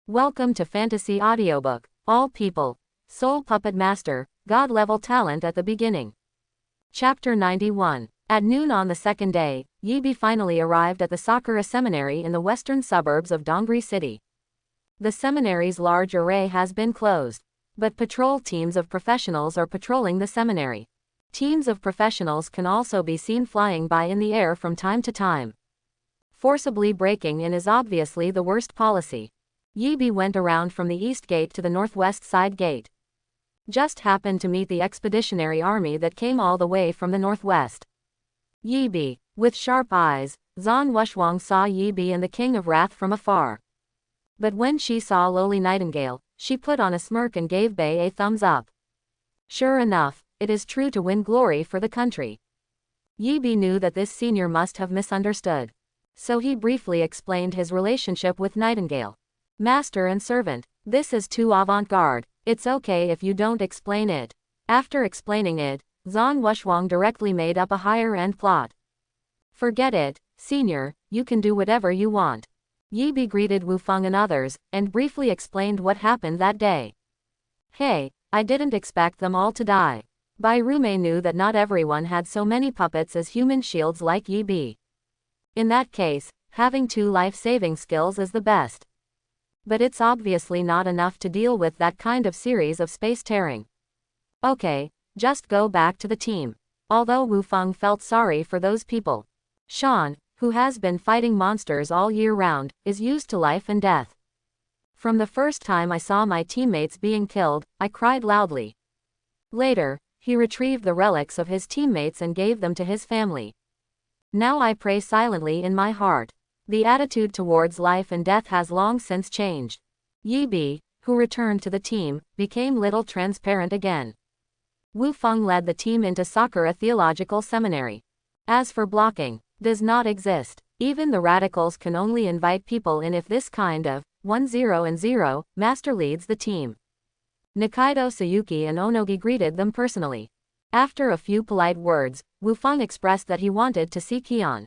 Welcome to Fantasy Audiobook. All people. Soul Puppet Master. God-level talent at the beginning. Chapter 91. At noon on the second day, Yibi finally arrived at the Sakura Seminary in the western suburbs of Dongri City. The seminary's large array has been closed, but patrol teams of professionals are patrolling the seminary. Teams of professionals can also be seen flying by in the air from time to time. Forcibly breaking in is obviously the worst policy. Yibi went around from the east gate to the northwest side gate. Just happened to meet the expeditionary army that came all the way from the northwest. Yibi, with sharp eyes, Zhan Wushwang saw Yibi and the King of Wrath from afar. But when she saw lowly Nightingale, she put on a smirk and gave Bei a thumbs up. Sure enough, it is true to win glory for the country. Yibi knew that this senior must have misunderstood. So he briefly explained his relationship with Nightingale. Master and servant, this is too avant-garde, it's okay if you don't explain it. After explaining it, Zhan Wushwang directly made up a higher-end plot. Forget it, senior, you can do whatever you want. Yibi greeted Wu Feng and others, and briefly explained what happened that day. Hey, I didn't expect them all to die. Bai Rume knew that not everyone had so many puppets as human shields like Yibi. In that case, having 2 life-saving skills is the best. But it's obviously not enough to deal with that kind of series of space tearing. Okay, just go back to the team. Although Wu Feng felt sorry for those people. Shan, who has been fighting monsters all year round, is used to life and death. From the first time I saw my teammates being killed, I cried loudly. Later, he retrieved the relics of his teammates and gave them to his family. Now I pray silently in my heart. The attitude towards life and death has long since changed. Yibi, who returned to the team, became little transparent again. Wu Feng led the team into Sakura Theological Seminary. As for blocking, does not exist. Even the radicals can only invite people in if this kind of 1-0 master leads the team. Nikaido Sayuki and Onogi greeted them personally. After a few polite words, Wu Feng expressed that he wanted to see Kion.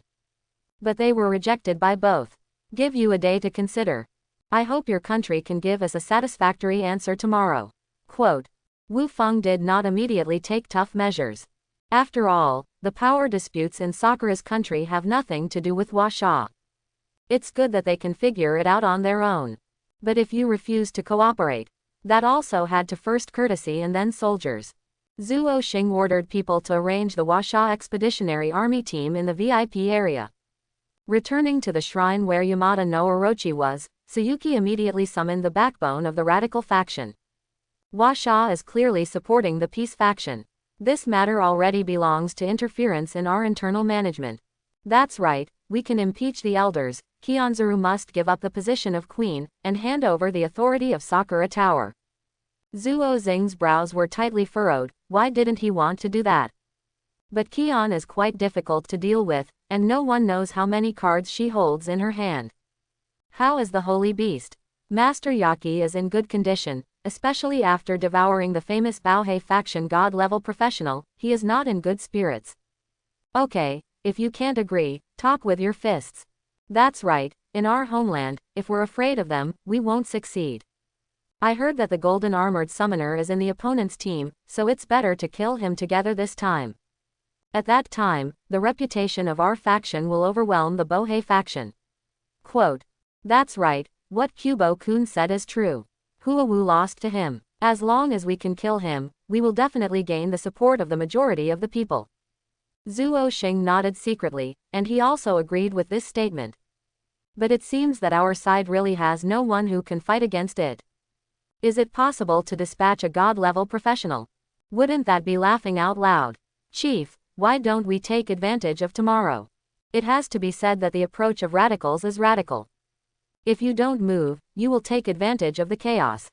But they were rejected by both. Give you a day to consider. I hope your country can give us a satisfactory answer tomorrow. Quote. Wu Feng did not immediately take tough measures. After all, the power disputes in Sakura's country have nothing to do with Huasha. It's good that they can figure it out on their own. But if you refuse to cooperate, that also had to first courtesy and then soldiers. Zuo Xing ordered people to arrange the Huasha Expeditionary Army team in the VIP area. Returning to the shrine where Yamada no Orochi was, Sayuki immediately summoned the backbone of the radical faction. Huasha is clearly supporting the peace faction. This matter already belongs to interference in our internal management. That's right, we can impeach the elders. Kionzuru must give up the position of queen, and hand over the authority of Sakura Tower. Zuo Xing's brows were tightly furrowed. Why didn't he want to do that? But Kion is quite difficult to deal with, and no one knows how many cards she holds in her hand. How is the holy beast? Master Yaki is in good condition, especially after devouring the famous Baohei faction god-level professional. He is not in good spirits. Okay, if you can't agree, talk with your fists. That's right, in our homeland, if we're afraid of them, we won't succeed. I heard that the golden armored summoner is in the opponent's team, so it's better to kill him together this time. At that time, the reputation of our faction will overwhelm the Bohei faction. Quote. That's right, what Kubo-kun said is true. Huawu lost to him. As long as we can kill him, we will definitely gain the support of the majority of the people. Zuo Xing nodded secretly, and he also agreed with this statement. But it seems that our side really has no one who can fight against it. Is it possible to dispatch a god-level professional? Wouldn't that be laughing out loud? Chief, why don't we take advantage of tomorrow? It has to be said that the approach of radicals is radical. If you don't move, you will take advantage of the chaos.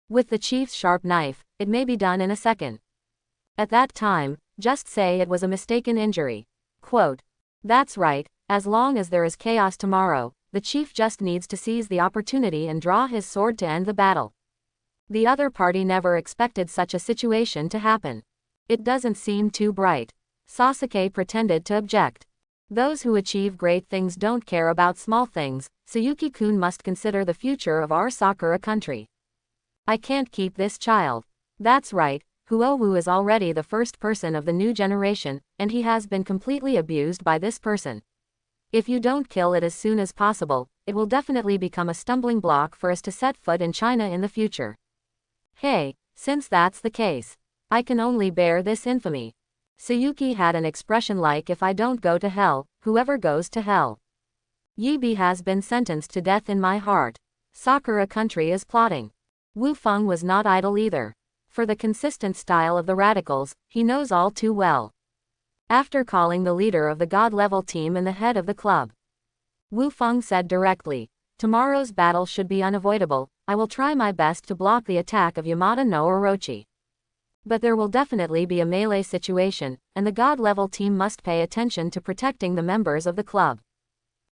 With the chief's sharp knife, it may be done in a second. At that time, just say it was a mistaken injury. Quote. That's right, as long as there is chaos tomorrow, the chief just needs to seize the opportunity and draw his sword to end the battle. The other party never expected such a situation to happen. It doesn't seem too bright. Sasuke pretended to object. Those who achieve great things don't care about small things. Sayuki-kun must consider the future of our Sakura country. I can't keep this child. That's right, Huowu is already the first person of the new generation, and he has been completely abused by this person. If you don't kill it as soon as possible, it will definitely become a stumbling block for us to set foot in China in the future. Hey, since that's the case, I can only bear this infamy. Sayuki had an expression like, if I don't go to hell, whoever goes to hell. Yibi has been sentenced to death in my heart. Sakura country is plotting. Wu Feng was not idle either. For the consistent style of the radicals, he knows all too well. After calling the leader of the God-level team and the head of the club, Wu Feng said directly, tomorrow's battle should be unavoidable. I will try my best to block the attack of Yamada no Orochi. But there will definitely be a melee situation, and the God-level team must pay attention to protecting the members of the club.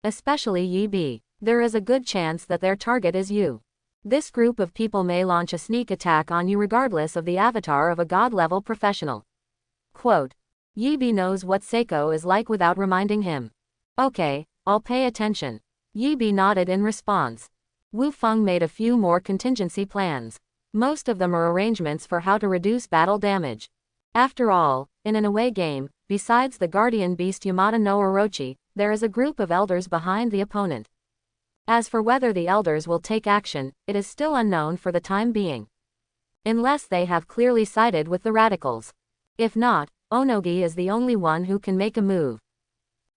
Especially Yibi. There is a good chance that their target is you. This group of people may launch a sneak attack on you regardless of the avatar of a God-level professional. Quote. Yibi knows what Seiko is like without reminding him. Okay, I'll pay attention. Yibi nodded in response. Wu Feng made a few more contingency plans. Most of them are arrangements for how to reduce battle damage. After all, in an away game, besides the guardian beast Yamada no Orochi, there is a group of elders behind the opponent. As for whether the elders will take action, it is still unknown for the time being. Unless they have clearly sided with the radicals. If not, Onogi is the only one who can make a move.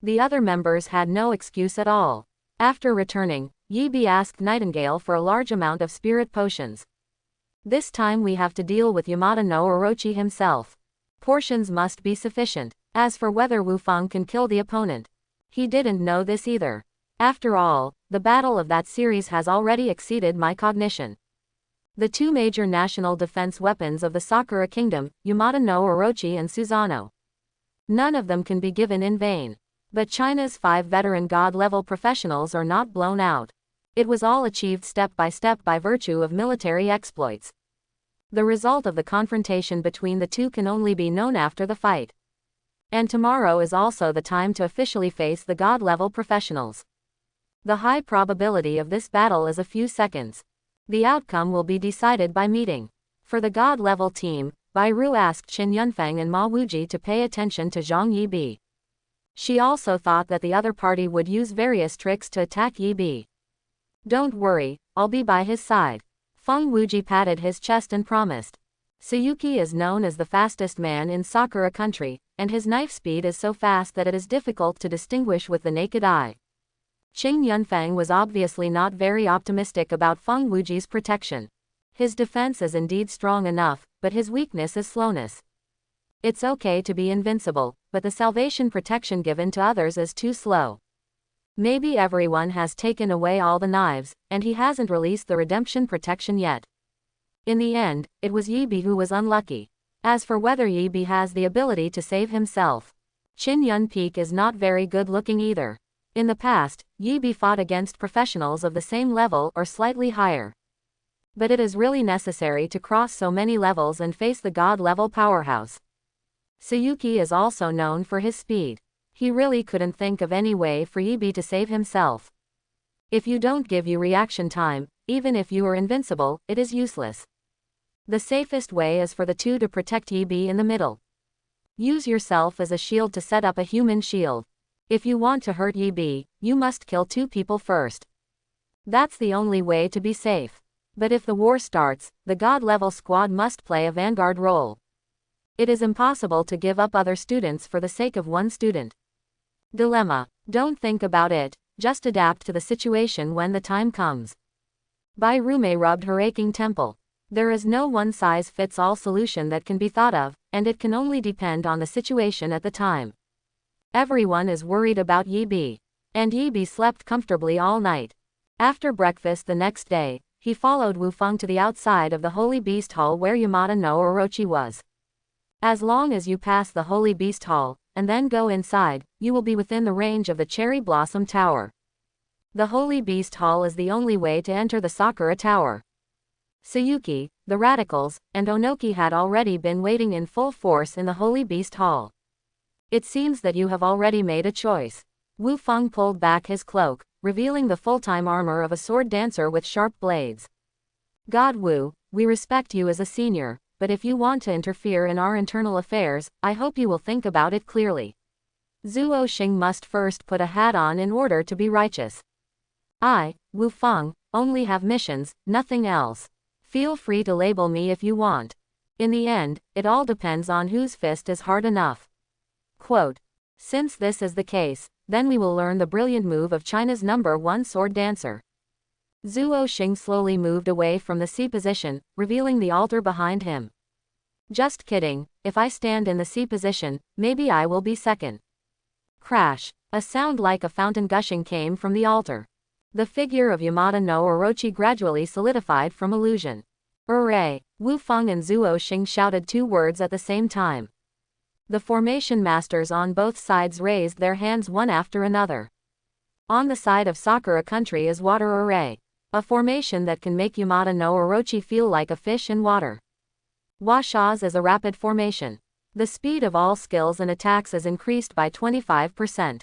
The other members had no excuse at all. After returning, Yibi asked Nightingale for a large amount of spirit potions. This time we have to deal with Yamada no Orochi himself. Portions must be sufficient. As for whether Wu Feng can kill the opponent, he didn't know this either. After all, the battle of that series has already exceeded my cognition. The two major national defense weapons of the Sakura Kingdom, Yamada no Orochi and Susanoo. None of them can be given in vain. But China's 5 veteran God-level professionals are not blown out. It was all achieved step by virtue of military exploits. The result of the confrontation between the two can only be known after the fight. And tomorrow is also the time to officially face the God-level professionals. The high probability of this battle is a few seconds. The outcome will be decided by meeting. For the God-level team, Bai Ru asked Qin Yunfeng and Ma Wuji to pay attention to Zhang Yibi. She also thought that the other party would use various tricks to attack Yibi. Don't worry, I'll be by his side. Feng Wuji patted his chest and promised. Sayuki is known as the fastest man in Sakura country, and his knife speed is so fast that it is difficult to distinguish with the naked eye. Qing Yunfeng was obviously not very optimistic about Feng Wuji's protection. His defense is indeed strong enough, but his weakness is slowness. It's okay to be invincible, but the salvation protection given to others is too slow. Maybe everyone has taken away all the knives, and he hasn't released the redemption protection yet. In the end, it was Yibi who was unlucky. As for whether Yibi has the ability to save himself, Qin Yunpeak is not very good looking either. In the past, Yibi fought against professionals of the same level or slightly higher. But it is really necessary to cross so many levels and face the God-level powerhouse. Sayuki is also known for his speed. He really couldn't think of any way for Yibi to save himself. If you don't give you reaction time, even if you are invincible, it is useless. The safest way is for the two to protect Yibi in the middle. Use yourself as a shield to set up a human shield. If you want to hurt Yibi, you must kill 2 people first. That's the only way to be safe. But if the war starts, the God-level squad must play a vanguard role. It is impossible to give up other students for the sake of one student. Dilemma. Don't think about it, just adapt to the situation when the time comes. Bai Rume rubbed her aching temple. There is no one-size-fits-all solution that can be thought of, and it can only depend on the situation at the time. Everyone is worried about Yibi. And Yibi slept comfortably all night. After breakfast the next day, he followed Wu Feng to the outside of the Holy Beast Hall where Yamada no Orochi was. As long as you pass the Holy Beast Hall, and then go inside, you will be within the range of the Cherry Blossom Tower. The Holy Beast Hall is the only way to enter the Sakura Tower. Sayuki, the radicals, and Onoki had already been waiting in full force in the Holy Beast Hall. It seems that you have already made a choice. Wu Feng pulled back his cloak, revealing the full-time armor of a sword dancer with sharp blades. God Wu, we respect you as a senior, but if you want to interfere in our internal affairs, I hope you will think about it clearly. Zuo Xing must first put a hat on in order to be righteous. I, Wu Feng, only have missions, nothing else. Feel free to label me if you want. In the end, it all depends on whose fist is hard enough. Quote. Since this is the case, then we will learn the brilliant move of China's #1 sword dancer. Zuo Xing slowly moved away from the C position, revealing the altar behind him. Just kidding, if I stand in the C position, maybe I will be second. Crash. A sound like a fountain gushing came from the altar. The figure of Yamada no Orochi gradually solidified from illusion. Hooray! Wu Feng and Zuo Xing shouted 2 words at the same time. The formation masters on both sides raised their hands one after another. On the side of Sakura country is water array. A formation that can make Yamada no Orochi feel like a fish in water. Washa's is a rapid formation. The speed of all skills and attacks is increased by 25%.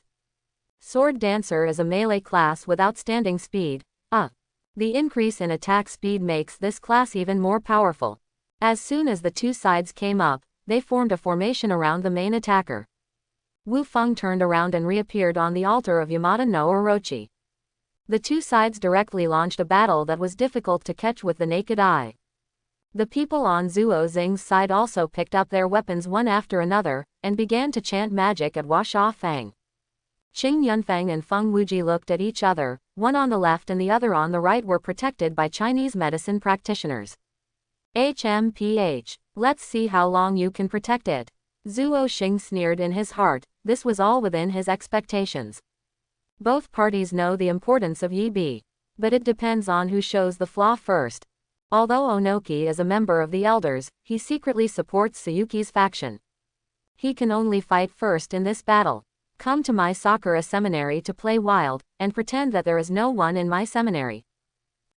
Sword Dancer is a melee class with outstanding speed. The increase in attack speed makes this class even more powerful. As soon as the 2 sides came up, they formed a formation around the main attacker. Wu Feng turned around and reappeared on the altar of Yamada no Orochi. The 2 sides directly launched a battle that was difficult to catch with the naked eye. The people on Zuo Xing's side also picked up their weapons one after another, and began to chant magic at Washa Fang. Qing Yunfeng and Feng Wuji looked at each other, one on the left and the other on the right were protected by Chinese medicine practitioners. HMPH. Let's see how long you can protect it. Zuo Xing sneered in his heart, this was all within his expectations. Both parties know the importance of Yi Bi. But it depends on who shows the flaw first. Although Onoki is a member of the elders, he secretly supports Sayuki's faction. He can only fight first in this battle. Come to my Sakura seminary to play wild, and pretend that there is no one in my seminary.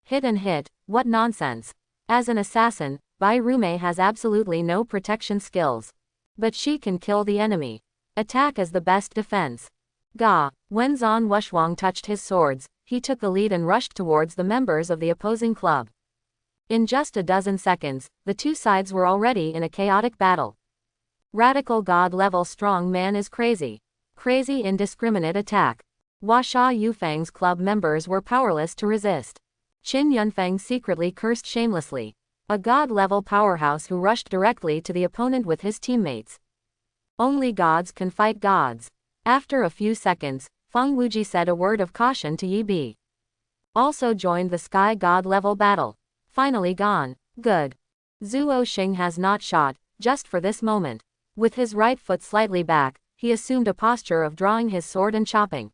Hit and hit, what nonsense. As an assassin, Bai Rume has absolutely no protection skills. But she can kill the enemy. Attack is the best defense. Ga. When Zan Wushwang touched his swords, he took the lead and rushed towards the members of the opposing club. In just a dozen seconds, the 2 sides were already in a chaotic battle. Radical god-level strong man is crazy. Crazy indiscriminate attack. Washa Yufeng's club members were powerless to resist. Qin Yunfeng secretly cursed shamelessly. A god-level powerhouse who rushed directly to the opponent with his teammates. Only gods can fight gods. After a few seconds, Feng Wuji said a word of caution to Yi Bi. Also joined the sky god level battle. Finally gone. Good. Zuo Xing has not shot, just for this moment. With his right foot slightly back, he assumed a posture of drawing his sword and chopping.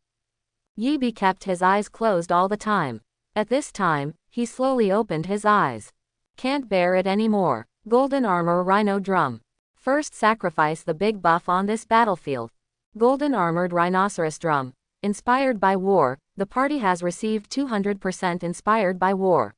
Yi Bi kept his eyes closed all the time. At this time, he slowly opened his eyes. Can't bear it anymore. Golden armor rhino drum. First sacrifice the big buff on this battlefield. Golden armored rhinoceros drum. Inspired by war, the party has received 200% inspired by war.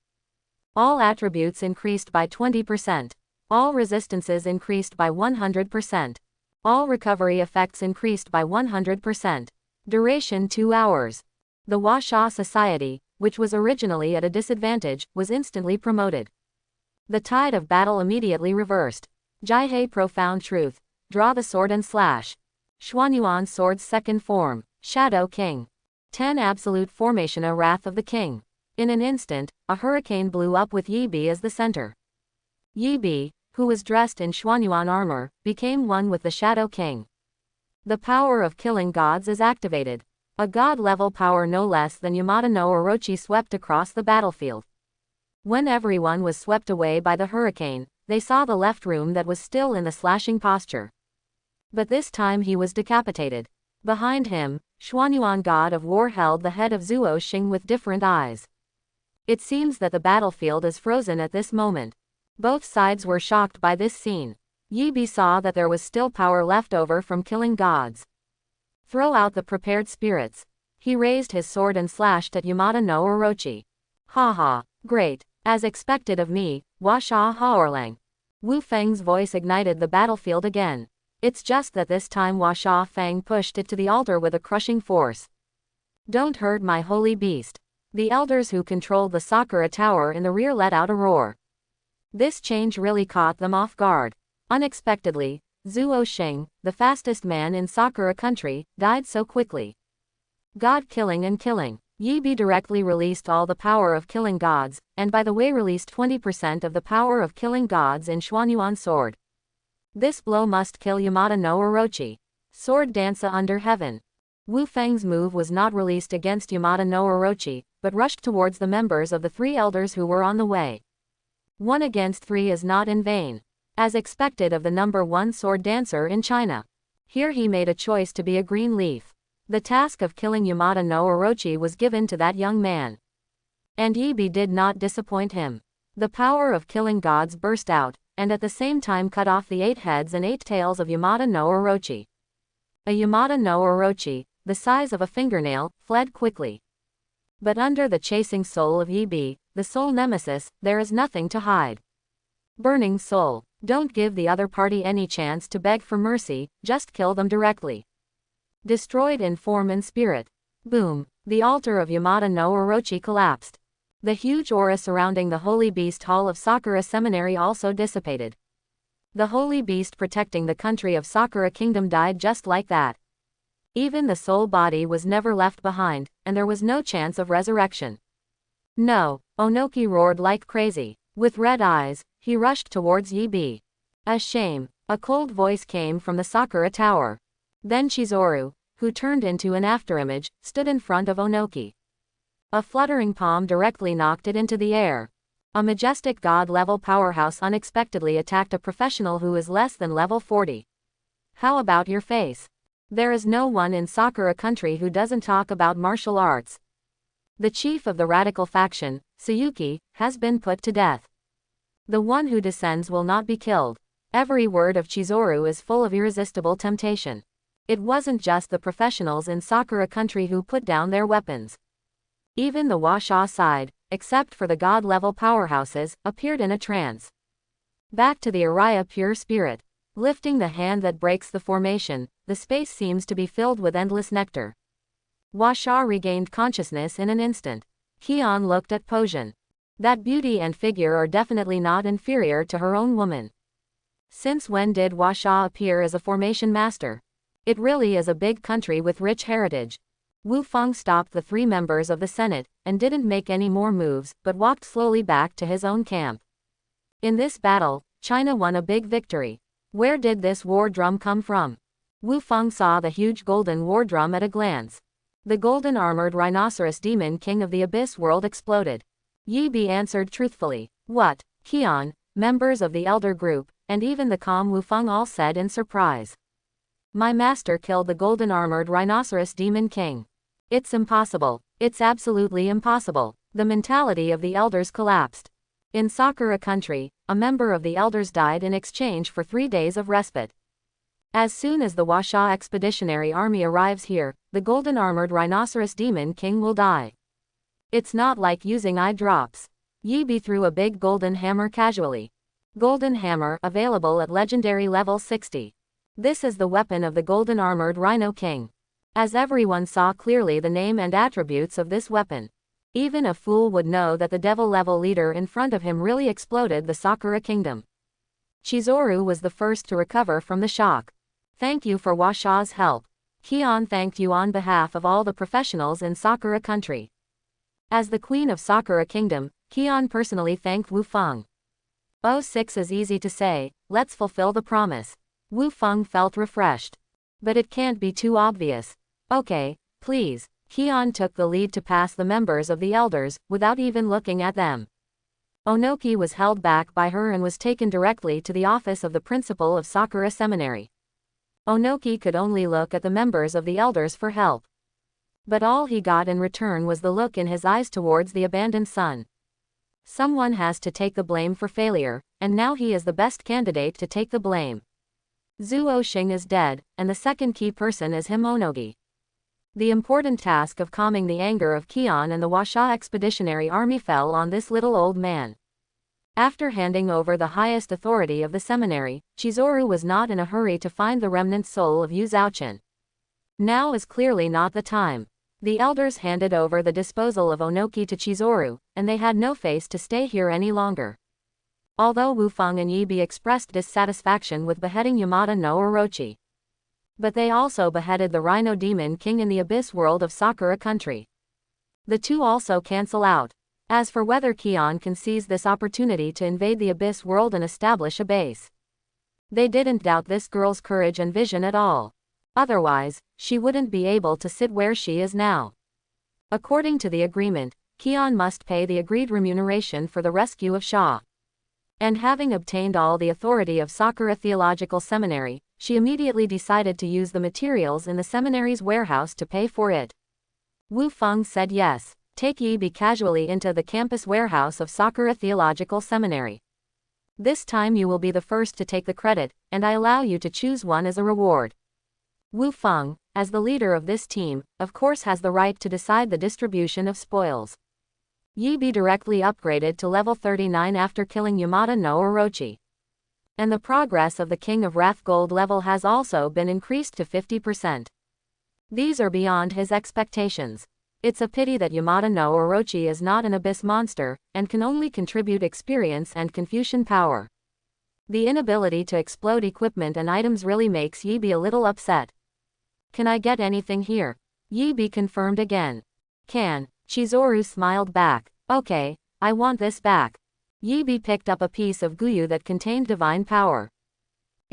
All attributes increased by 20%. All resistances increased by 100%. All recovery effects increased by 100%. Duration 2 hours. The Washa Society, which was originally at a disadvantage, was instantly promoted. The tide of battle immediately reversed. Jihe Profound Truth. Draw the sword and slash. Xuanyuan Sword's second form, Shadow King. 10 Absolute Formation A Wrath of the King. In an instant, a hurricane blew up with Yi Bi as the center. Yi Bi, who was dressed in Xuanyuan armor, became one with the Shadow King. The power of killing gods is activated. A god-level power no less than Yamada no Orochi swept across the battlefield. When everyone was swept away by the hurricane, they saw the left room that was still in the slashing posture. But this time he was decapitated. Behind him, Xuanyuan god of war held the head of Zuo Xing with different eyes. It seems that the battlefield is frozen at this moment. Both sides were shocked by this scene. Yi Bi saw that there was still power left over from killing gods. Throw out the prepared spirits. He raised his sword and slashed at Yamada no Orochi. Ha, great. As expected of me, Washa Haorlang. Wu Feng's voice ignited the battlefield again. It's just that this time Sha Fang pushed it to the altar with a crushing force. "Don't hurt my holy beast." The elders who controlled the Sakura tower in the rear let out a roar. This change really caught them off guard. Unexpectedly, Zuo Xing, the fastest man in Sakura country, died so quickly. God killing and killing. Yi Bi directly released all the power of killing gods, and by the way released 20% of the power of killing gods in Xuanyuan sword. This blow must kill Yamada no Orochi. Sword dancer under heaven. Wu Feng's move was not released against Yamada no Orochi, but rushed towards the members of the three elders who were on the way. 1 against 3 is not in vain. As expected of the number 1 sword dancer in China. Here he made a choice to be a green leaf. The task of killing Yamada no Orochi was given to that young man. And Yi Bi did not disappoint him. The power of killing gods burst out, and at the same time cut off the 8 heads and 8 tails of Yamada no Orochi. A Yamada no Orochi, the size of a fingernail, fled quickly. But under the chasing soul of Yi Bi, the soul nemesis, there is nothing to hide. Burning soul. Don't give the other party any chance to beg for mercy, just kill them directly. Destroyed in form and spirit. Boom. The altar of Yamada no Orochi collapsed. The huge aura surrounding the Holy Beast Hall of Sakura Seminary also dissipated. The Holy Beast protecting the country of Sakura Kingdom died just like that. Even the soul body was never left behind, and there was no chance of resurrection. No, Onoki roared like crazy. With red eyes, he rushed towards Yi Bi. A shame. A cold voice came from the Sakura Tower. Then Chizuru, who turned into an afterimage, stood in front of Onoki. A fluttering palm directly knocked it into the air. A majestic god-level powerhouse unexpectedly attacked a professional who is less than level 40. How about your face? There is no one in Sakura country who doesn't talk about martial arts. The chief of the radical faction, Tsuyuki, has been put to death. The one who descends will not be killed. Every word of Chizuru is full of irresistible temptation. It wasn't just the professionals in Sakura country who put down their weapons. Even the Washa side, except for the god-level powerhouses, appeared in a trance. Back to the Araya pure spirit. Lifting the hand that breaks the formation, the space seems to be filled with endless nectar. Washa regained consciousness in an instant. Kion looked at Pojin. That beauty and figure are definitely not inferior to her own woman. Since when did Washa appear as a formation master? It really is a big country with rich heritage. Wu Feng stopped the 3 members of the Senate, and didn't make any more moves, but walked slowly back to his own camp. In this battle, China won a big victory. Where did this war drum come from? Wu Feng saw the huge golden war drum at a glance. The golden armored rhinoceros demon king of the abyss world exploded. Yi Bi answered truthfully. What? Kion, members of the elder group, and even the calm Wu Feng all said in surprise. My master killed the golden armored rhinoceros demon king. It's impossible. It's absolutely impossible. The mentality of the elders collapsed. In Sakura country, a member of the elders died in exchange for 3 days of respite. As soon as the Washa expeditionary army arrives here, the golden armored rhinoceros demon king will die. It's not like using eye drops. Yi Bi threw a big golden hammer casually. Golden hammer available at legendary level 60. This is the weapon of the golden armored rhino king. As everyone saw clearly the name and attributes of this weapon. Even a fool would know that the devil level leader in front of him really exploded the Sakura kingdom. Chizuru was the first to recover from the shock. Thank you for Washa's help. Kion thanked you on behalf of all the professionals in Sakura country. As the queen of Sakura kingdom, Kion personally thanked Wu Feng. 06 is easy to say, let's fulfill the promise. Wu Feng felt refreshed. But it can't be too obvious. Okay, please. Kion took the lead to pass the members of the elders, without even looking at them. Onoki was held back by her and was taken directly to the office of the principal of Sakura Seminary. Onoki could only look at the members of the elders for help. But all he got in return was the look in his eyes towards the abandoned son. Someone has to take the blame for failure, and now he is the best candidate to take the blame. Zuo Xing is dead, and the second key person is him Onogi. The important task of calming the anger of Kion and the Washa expeditionary army fell on this little old man. After handing over the highest authority of the seminary, Chizuru was not in a hurry to find the remnant soul of Yu Zhaochen. Now is clearly not the time. The elders handed over the disposal of Onoki to Chizuru, and they had no face to stay here any longer. Although Wu Feng and Yi Bi expressed dissatisfaction with beheading Yamada no Orochi, but they also beheaded the Rhino Demon King in the Abyss world of Sakura country. The two also cancel out. As for whether Kion can seize this opportunity to invade the Abyss world and establish a base, they didn't doubt this girl's courage and vision at all. Otherwise, she wouldn't be able to sit where she is now. According to the agreement, Kion must pay the agreed remuneration for the rescue of Sha. And having obtained all the authority of Sakura Theological Seminary, she immediately decided to use the materials in the seminary's warehouse to pay for it. Wu Feng said yes. Take Yi Bi casually into the campus warehouse of Sakura Theological Seminary. This time you will be the first to take the credit, and I allow you to choose one as a reward. Wu Feng, as the leader of this team, of course has the right to decide the distribution of spoils. Yi Bi directly upgraded to level 39 after killing Yamada no Orochi. And the progress of the King of Wrath gold level has also been increased to 50%. These are beyond his expectations. It's a pity that Yamada no Orochi is not an abyss monster, and can only contribute experience and Confucian power. The inability to explode equipment and items really makes Yi Bi a little upset. Can I get anything here? Yi Bi confirmed again. Can. Chizuru smiled back. Okay, I want this back. Yi Bi picked up a piece of guyu that contained divine power.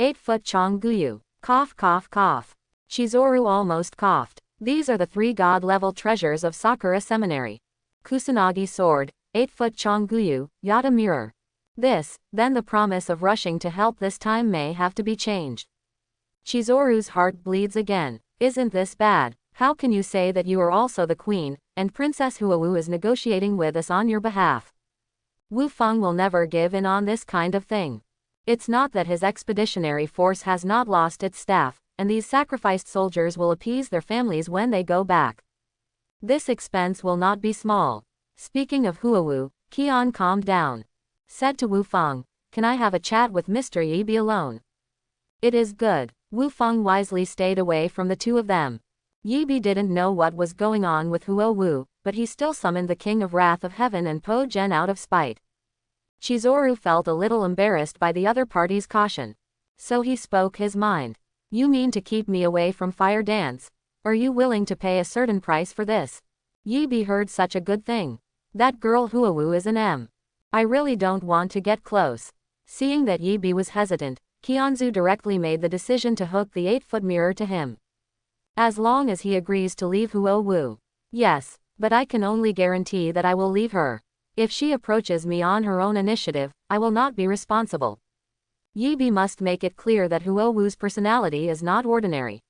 8-foot Chong guyu. Cough cough cough. Chizuru almost coughed. These are the 3 god-level treasures of Sakura Seminary. Kusanagi sword, 8-foot Chong guyu, Yata mirror. This, then the promise of rushing to help this time may have to be changed. Chizuru's heart bleeds again. Isn't this bad? How can you say that you are also the queen, and Princess Huawu is negotiating with us on your behalf? Wu Feng will never give in on this kind of thing. It's not that his expeditionary force has not lost its staff, and these sacrificed soldiers will appease their families when they go back. This expense will not be small. Speaking of Huawu, Kion calmed down. Said to Wu Feng, "Can I have a chat with Mr. Yi Bi alone?" It is good. Wu Feng wisely stayed away from the two of them. Yi Bi didn't know what was going on with Huawu, but he still summoned the King of Wrath of Heaven and Po Zhen out of spite. Chizuru felt a little embarrassed by the other party's caution. So he spoke his mind. You mean to keep me away from Fire Dance? Are you willing to pay a certain price for this? Yi Bi heard such a good thing. That girl Huawu is an M. I really don't want to get close. Seeing that Yi Bi was hesitant, Qianzu directly made the decision to hook the 8-foot mirror to him. As long as he agrees to leave Huawu. Yes, but I can only guarantee that I will leave her. If she approaches me on her own initiative, I will not be responsible. Yi Bi must make it clear that Huawu's personality is not ordinary.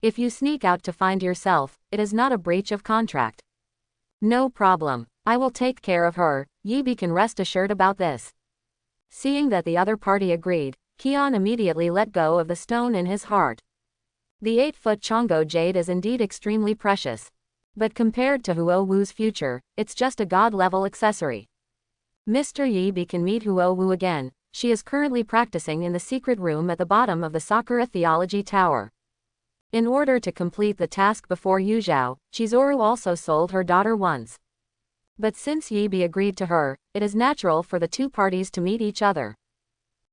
If you sneak out to find yourself, it is not a breach of contract. No problem. I will take care of her. Yi Bi can rest assured about this. Seeing that the other party agreed, Kion immediately let go of the stone in his heart. The 8-foot Chongo jade is indeed extremely precious. But compared to Huawu's future, it's just a god-level accessory. Mr. Yi Bi can meet Huawu again. She is currently practicing in the secret room at the bottom of the Sakura Theology Tower. In order to complete the task before Yuzhao, Chizuru also sold her daughter once. But since Yi Bi agreed to her, it is natural for the two parties to meet each other.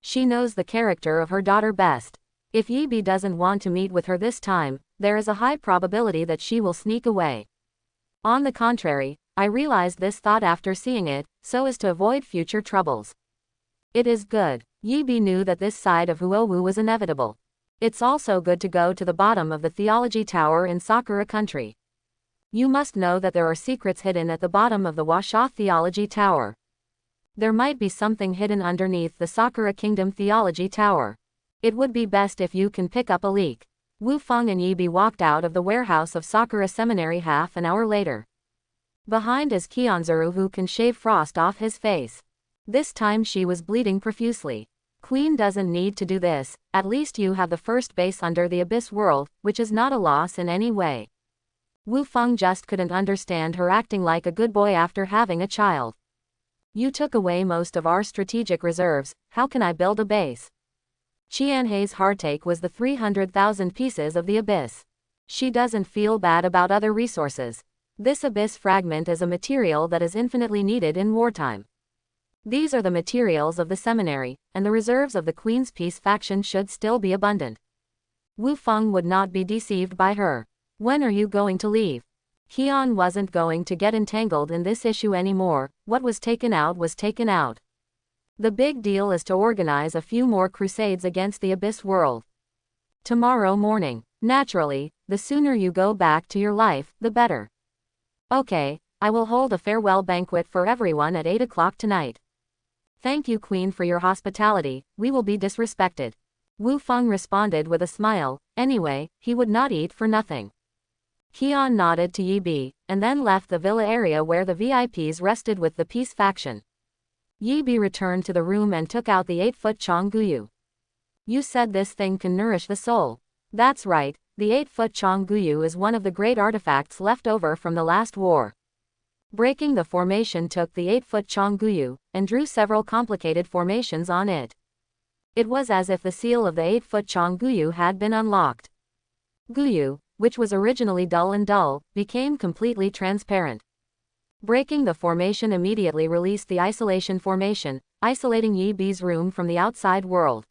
She knows the character of her daughter best. If Yi Bi doesn't want to meet with her this time, there is a high probability that she will sneak away. On the contrary, I realized this thought after seeing it, so as to avoid future troubles. It is good. Yi Bi knew that this side of Huawu was inevitable. It's also good to go to the bottom of the theology tower in Sakura country. You must know that there are secrets hidden at the bottom of the Washa Theology Tower. There might be something hidden underneath the Sakura Kingdom Theology Tower. It would be best if you can pick up a leak. Wu Feng and Yi Bi walked out of the warehouse of Sakura Seminary half an hour later. Behind is Kionzuru, who can shave frost off his face. This time she was bleeding profusely. Queen doesn't need to do this, at least you have the first base under the Abyss world, which is not a loss in any way. Wu Feng just couldn't understand her acting like a good boy after having a child. You took away most of our strategic reserves, how can I build a base? Qianhei's heartache was the 300,000 pieces of the abyss. She doesn't feel bad about other resources. This abyss fragment is a material that is infinitely needed in wartime. These are the materials of the seminary, and the reserves of the Queen's Peace faction should still be abundant. Wu Feng would not be deceived by her. When are you going to leave? Qian wasn't going to get entangled in this issue anymore. What was taken out was taken out. The big deal is to organize a few more crusades against the Abyss world. Tomorrow morning. Naturally, the sooner you go back to your life, the better. Okay, I will hold a farewell banquet for everyone at 8 o'clock tonight. Thank you, Queen, for your hospitality. We will be disrespected. Wu Feng responded with a smile. Anyway, he would not eat for nothing. Qian nodded to Yi Bi, and then left the villa area where the VIPs rested with the Peace faction. Yi Bi returned to the room and took out the 8-foot Chongguyu. You said this thing can nourish the soul. That's right, the 8-foot Chongguyu is one of the great artifacts left over from the last war. Breaking the formation took the 8-foot Chongguyu, and drew several complicated formations on it. It was as if the seal of the 8-foot Chongguyu had been unlocked. Guyu, which was originally dull, became completely transparent. Breaking the formation immediately released the isolation formation, isolating Yi Bi's room from the outside world.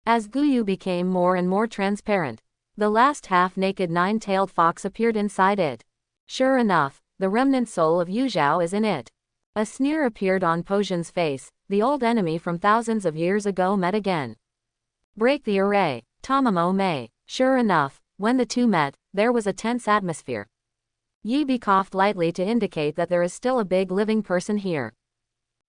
As Guyu became more and more transparent, the last half-naked 9-tailed fox appeared inside it. Sure enough, the remnant soul of Yu Zhao is in it. A sneer appeared on Po Zhen's face. The old enemy from thousands of years ago met again. Break the array, Tamamo Mei. Sure enough, when the two met, there was a tense atmosphere. Yi Bi coughed lightly to indicate that there is still a big living person here.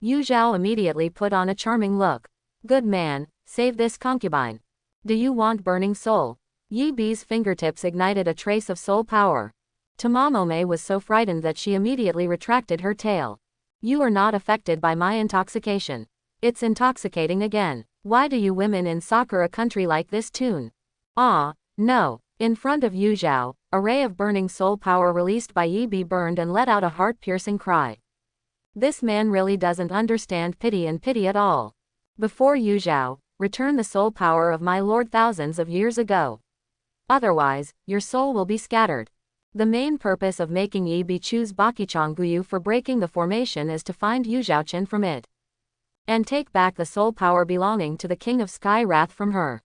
Yu Zhao immediately put on a charming look. Good man, save this concubine. Do you want burning soul? Yi Bi's fingertips ignited a trace of soul power. Tamamo Mei was so frightened that she immediately retracted her tail. You are not affected by my intoxication. It's intoxicating again. Why do you women in soccer a country like this tune? Ah, no. In front of Yu Zhao, a ray of burning soul power released by Yi Bi burned and let out a heart-piercing cry. This man really doesn't understand pity at all. Before Yu Zhao, return the soul power of my lord thousands of years ago. Otherwise, your soul will be scattered. The main purpose of making Yi Bi choose Baqichongguyu for breaking the formation is to find Yu Zhaoqin from it. And take back the soul power belonging to the King of Sky Wrath from her.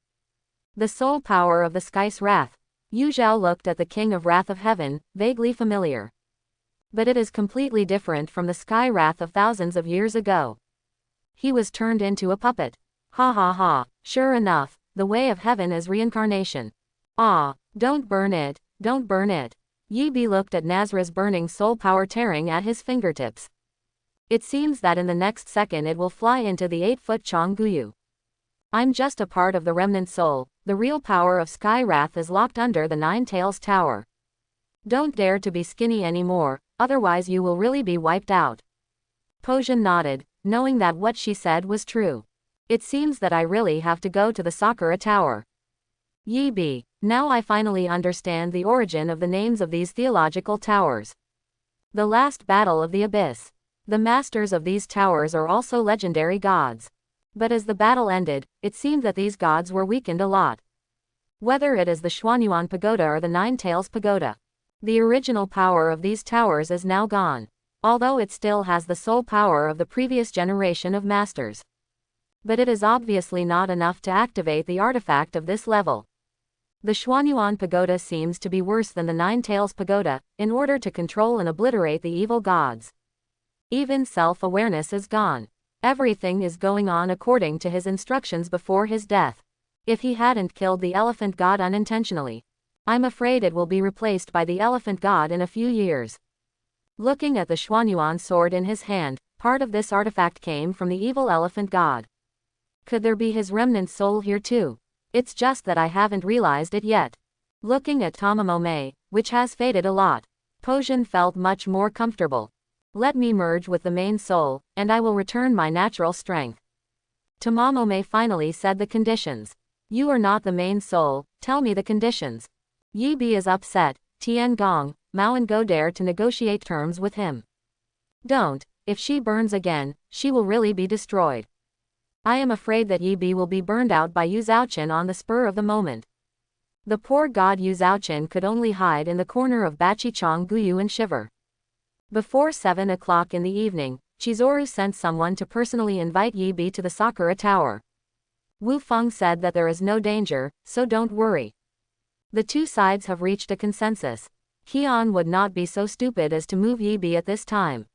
The soul power of the Sky's Wrath. Yu Zhao looked at the King of Wrath of Heaven, vaguely familiar. But it is completely different from the Sky Wrath of thousands of years ago. He was turned into a puppet. Ha ha ha, sure enough, the way of heaven is reincarnation. Ah, don't burn it, don't burn it. Yi Bi looked at Nazra's burning soul power tearing at his fingertips. It seems that in the next second it will fly into the 8-foot Chongguyu. I'm just a part of the remnant soul. The real power of Sky Wrath is locked under the 9 Tails Tower. Don't dare to be skinny anymore, otherwise you will really be wiped out. Po Zhen nodded, knowing that what she said was true. It seems that I really have to go to the Sakura Tower. Yi Bi, now I finally understand the origin of the names of these theological towers. The last battle of the Abyss. The masters of these towers are also legendary gods. But as the battle ended, it seemed that these gods were weakened a lot. Whether it is the Xuanyuan Pagoda or the 9 Tails Pagoda, the original power of these towers is now gone, although it still has the soul power of the previous generation of masters. But it is obviously not enough to activate the artifact of this level. The Xuanyuan Pagoda seems to be worse than the 9 Tails Pagoda, in order to control and obliterate the evil gods. Even self-awareness is gone. Everything is going on according to his instructions before his death. If he hadn't killed the elephant god unintentionally, I'm afraid it will be replaced by the elephant god in a few years. Looking at the Xuanyuan sword in his hand, part of this artifact came from the evil elephant god. Could there be his remnant soul here too? It's just that I haven't realized it yet. Looking at Tamamo Mei, which has faded a lot, Po Zhen felt much more comfortable. Let me merge with the main soul, and I will return my natural strength. Tamamo Mei finally said the conditions. You are not the main soul, tell me the conditions. Yi Bi is upset. Tian Gong, Mao and Go dare to negotiate terms with him. Don't, if she burns again, she will really be destroyed. I am afraid that Yi Bi will be burned out by Yu Zhaoqin on the spur of the moment. The poor god Yu Zhaoqin could only hide in the corner of Baqichong Guyu and shiver. Before 7 o'clock in the evening, Chizuru sent someone to personally invite Yi Bi to the Sakura Tower. Wu Feng said that there is no danger, so don't worry. The two sides have reached a consensus. Qian would not be so stupid as to move Yi Bi at this time.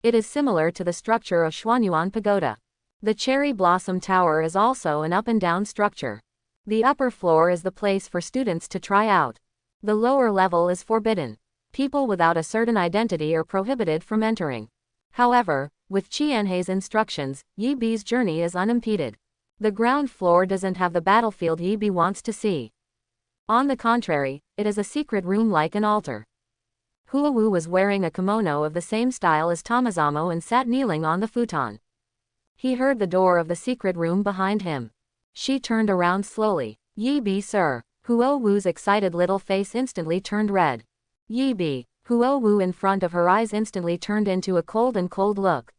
It is similar to the structure of Xuanyuan Pagoda. The Cherry Blossom Tower is also an up-and-down structure. The upper floor is the place for students to try out. The lower level is forbidden. People without a certain identity are prohibited from entering. However, with Qianhei's instructions, Yi Bi's journey is unimpeded. The ground floor doesn't have the battlefield Yi Bi wants to see. On the contrary, it is a secret room like an altar. Huawu was wearing a kimono of the same style as Tomazamo and sat kneeling on the futon. He heard the door of the secret room behind him. She turned around slowly. Yi Bi, sir. Huawu's excited little face instantly turned red. Yi Bi. Huawu in front of her eyes instantly turned into a cold look.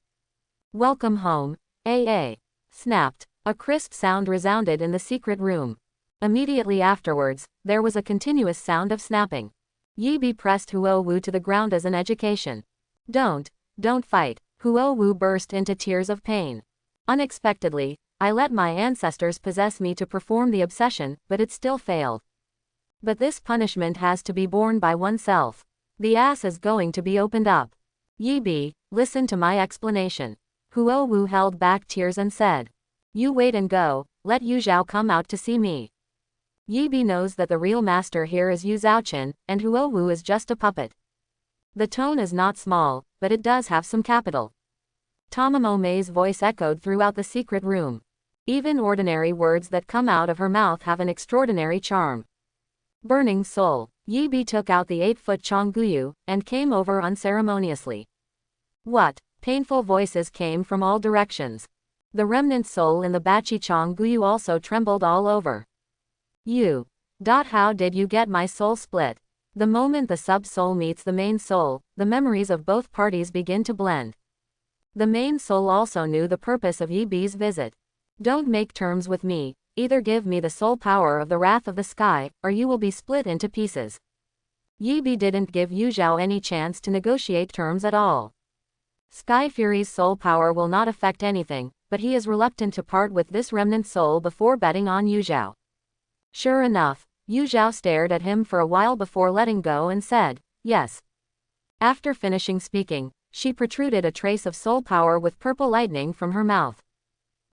Welcome home, AA. Snapped. A crisp sound resounded in the secret room. Immediately afterwards, there was a continuous sound of snapping. Yi Bi pressed Huawu to the ground as an education. Don't fight. Huawu burst into tears of pain. Unexpectedly, I let my ancestors possess me to perform the obsession, but it still failed. But this punishment has to be borne by oneself. The ass is going to be opened up. Yi Bi, listen to my explanation. Huawu held back tears and said. You wait and go, let Yu Zhao come out to see me. Yi Bi knows that the real master here is Yu Zhaoqin, and Huawu is just a puppet. The tone is not small, but it does have some capital. Tamamo Mei's voice echoed throughout the secret room. Even ordinary words that come out of her mouth have an extraordinary charm. Burning soul. Yi Bi took out the 8-foot Chongguyu, and came over unceremoniously. What? Painful voices came from all directions. The remnant soul in the Baqichong Guyu also trembled all over. How did you get my soul split? The moment the sub-soul meets the main soul, the memories of both parties begin to blend. The main soul also knew the purpose of Yi Bi's visit. Don't make terms with me, either give me the soul power of the wrath of the sky, or you will be split into pieces. Yi Bi didn't give Yu Zhao any chance to negotiate terms at all. Sky Fury's soul power will not affect anything, but he is reluctant to part with this remnant soul before betting on Yu Zhao. Sure enough, Yu Zhao stared at him for a while before letting go and said, yes. After finishing speaking, she protruded a trace of soul power with purple lightning from her mouth.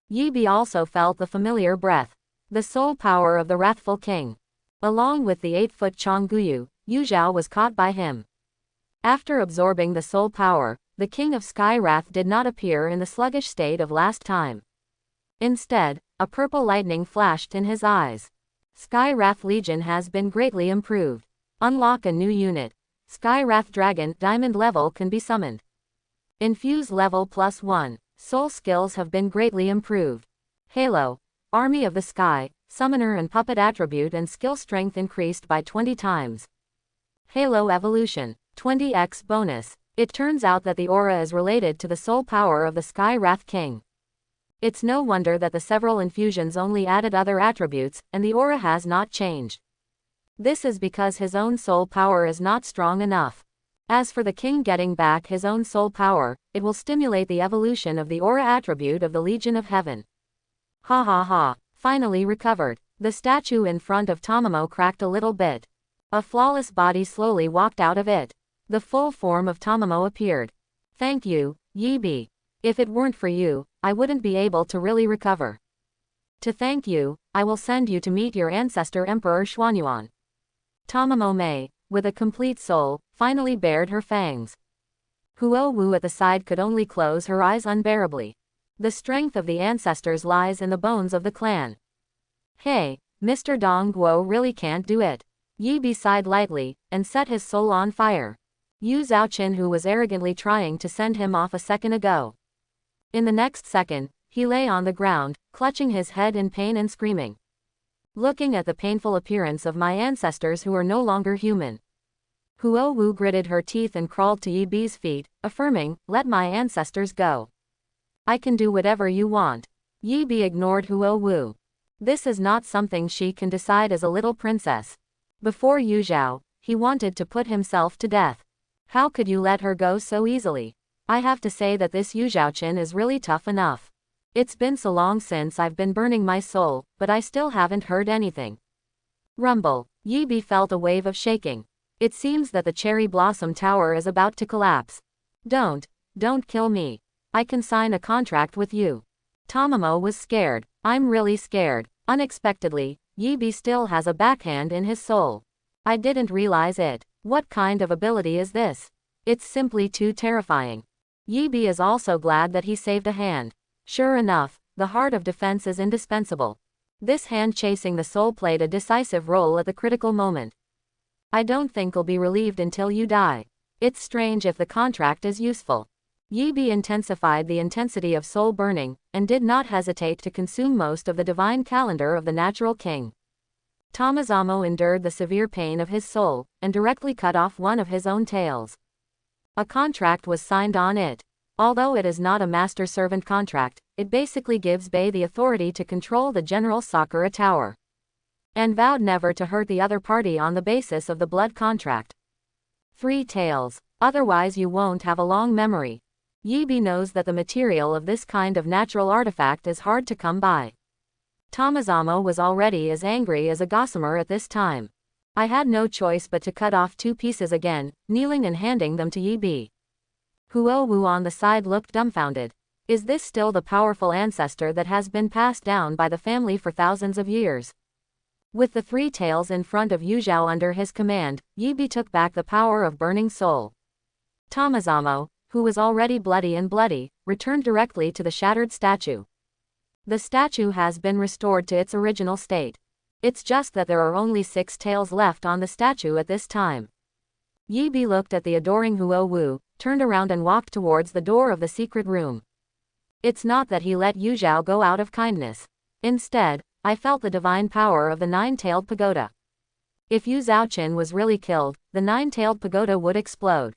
Yi Bi also felt the familiar breath. The soul power of the wrathful king. Along with the 8-foot Chongguyu, Yu Zhao was caught by him. After absorbing the soul power, the king of Sky Wrath did not appear in the sluggish state of last time. Instead, a purple lightning flashed in his eyes. Sky Wrath Legion has been greatly improved. Unlock a new unit. Sky Wrath Dragon Diamond level can be summoned. Infuse level +1. Soul skills have been greatly improved. Halo. Army of the Sky, Summoner and Puppet attribute and skill strength increased by 20 times. Halo Evolution. 20x bonus. It turns out that the aura is related to the soul power of the Sky Wrath King. It's no wonder that the several infusions only added other attributes, and the aura has not changed. This is because his own soul power is not strong enough. As for the king getting back his own soul power, it will stimulate the evolution of the aura attribute of the Legion of Heaven. Ha ha ha, finally recovered. The statue in front of Tamamo cracked a little bit. A flawless body slowly walked out of it. The full form of Tamamo appeared. Thank you, Yi Bi. If it weren't for you, I wouldn't be able to really recover. To thank you, I will send you to meet your ancestor Emperor Xuanyuan. Tamamo Mei, with a complete soul, finally bared her fangs. Huo Wu at the side could only close her eyes unbearably. The strength of the ancestors lies in the bones of the clan. Hey, Mr. Dong Guo really can't do it. Yi Bi sighed lightly, and set his soul on fire. Yu Zhaoqin, who was arrogantly trying to send him off a second ago. In the next second, he lay on the ground, clutching his head in pain and screaming. Looking at the painful appearance of my ancestors who are no longer human. Huo Wu gritted her teeth and crawled to Yi Bi's feet, affirming, "Let my ancestors go. I can do whatever you want." Yi Bi ignored Huo Wu. This is not something she can decide as a little princess. Before Yu Zhao, he wanted to put himself to death. How could you let her go so easily? I have to say that this Yu Zhaoqin is really tough enough. It's been so long since I've been burning my soul, but I still haven't heard anything. Rumble. Yi Bi felt a wave of shaking. It seems that the Cherry Blossom Tower is about to collapse. Don't kill me. I can sign a contract with you. Tamamo was scared. I'm really scared. Unexpectedly, Yi Bi still has a backhand in his soul. I didn't realize it. What kind of ability is this? It's simply too terrifying. Yi Bi is also glad that he saved a hand. Sure enough, the heart of defense is indispensable. This hand chasing the soul played a decisive role at the critical moment. I don't think I'll be relieved until you die. It's strange if the contract is useful. Yi Bi intensified the intensity of soul burning, and did not hesitate to consume most of the divine calendar of the natural king. Tomazamo endured the severe pain of his soul, and directly cut off one of his own tails. A contract was signed on it. Although it is not a master-servant contract, it basically gives Bei the authority to control the General Sakura Tower. And vowed never to hurt the other party on the basis of the blood contract. 3 tails. Otherwise you won't have a long memory. Yi Bi knows that the material of this kind of natural artifact is hard to come by. Tomazamo was already as angry as a gossamer at this time. I had no choice but to cut off 2 pieces again, kneeling and handing them to Yi Bi. Huo Wu on the side looked dumbfounded. Is this still the powerful ancestor that has been passed down by the family for thousands of years? With the 3 tails in front of Yu Zhao under his command, Yi Bi took back the power of burning soul. Tomazamo, who was already bloody, returned directly to the shattered statue. The statue has been restored to its original state. It's just that there are only 6 tails left on the statue at this time. Yi Bi looked at the adoring Huo Wu, turned around and walked towards the door of the secret room. It's not that he let Yu Zhao go out of kindness. Instead, I felt the divine power of the 9-tailed pagoda. If Yu Zhaoqin was really killed, the 9-tailed pagoda would explode.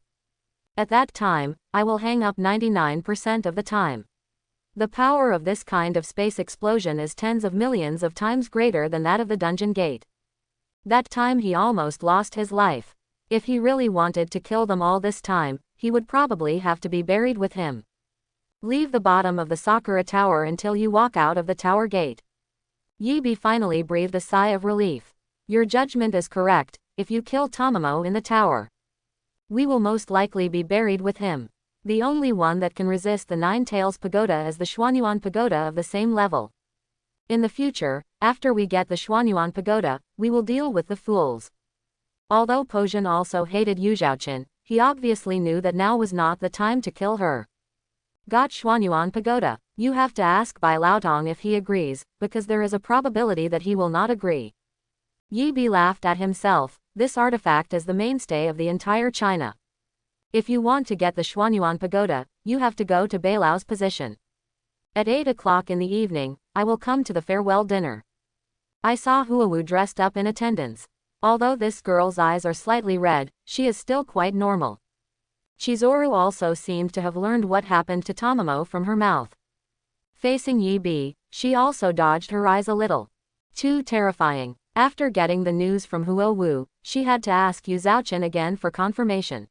At that time, I will hang up 99% of the time. The power of this kind of space explosion is tens of millions of times greater than that of the dungeon gate. That time he almost lost his life. If he really wanted to kill them all this time, he would probably have to be buried with him. Leave the bottom of the Sakura Tower until you walk out of the tower gate. Yi Bi finally breathed a sigh of relief. Your judgment is correct. If you kill Tamamo in the tower, we will most likely be buried with him. The only one that can resist the 9 tails pagoda is the Xuanyuan pagoda of the same level. In the future, after we get the Xuanyuan pagoda, we will deal with the fools. Although Po Jun also hated Yu Zhaoqin, he obviously knew that now was not the time to kill her. Got Xuanyuan pagoda. You have to ask Bai Laotong if he agrees, because there is a probability that he will not agree. Yi Bi laughed at himself. This artifact is the mainstay of the entire China. If you want to get the Xuanyuan pagoda, you have to go to Bai Lao's position. At 8 o'clock in the evening, I will come to the farewell dinner. I saw Huo Wu dressed up in attendance. Although this girl's eyes are slightly red, she is still quite normal. Chizuru also seemed to have learned what happened to Tamamo from her mouth. Facing Yi Bi, she also dodged her eyes a little. Too terrifying. After getting the news from Huo Wu, she had to ask Yu Zhaoqin again for confirmation.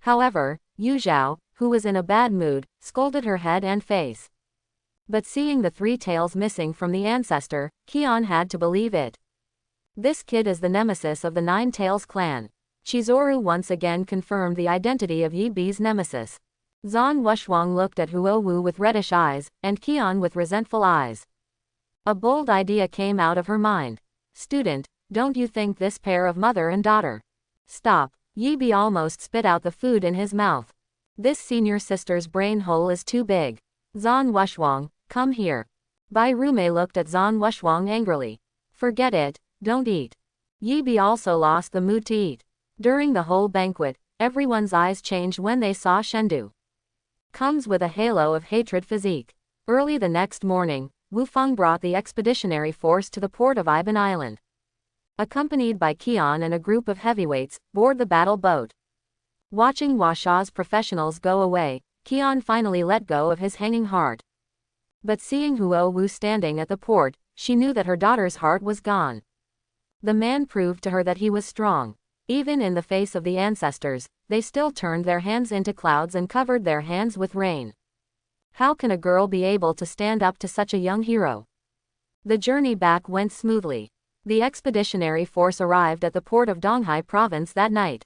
However, Yu Zhao, who was in a bad mood, scolded her head and face. But seeing the 3 tails missing from the ancestor, Qian had to believe it. This kid is the nemesis of the 9 Tails clan. Chizuru once again confirmed the identity of Yi Bi's nemesis. Zhan Wushuang looked at Huo Wu with reddish eyes, and Qian with resentful eyes. A bold idea came out of her mind. Student, don't you think this pair of mother and daughter? Stop. Yi Bi almost spit out the food in his mouth. This senior sister's brain hole is too big. Zhan Wushuang, come here. Bai Rume looked at Zhan Wushuang angrily. Forget it, don't eat. Yi Bi also lost the mood to eat. During the whole banquet, everyone's eyes changed when they saw Shendu. Comes with a halo of hatred physique. Early the next morning, Wu Feng brought the expeditionary force to the port of Iban Island. accompanied by Kian and a group of heavyweights, board the battle boat. Watching Washa's professionals go away, Kian finally let go of his hanging heart. But seeing Huo Wu standing at the port, she knew that her daughter's heart was gone. The man proved to her that he was strong. Even in the face of the ancestors, they still turned their hands into clouds and covered their hands with rain. How can a girl be able to stand up to such a young hero? The journey back went smoothly. The expeditionary force arrived at the port of Donghai province that night.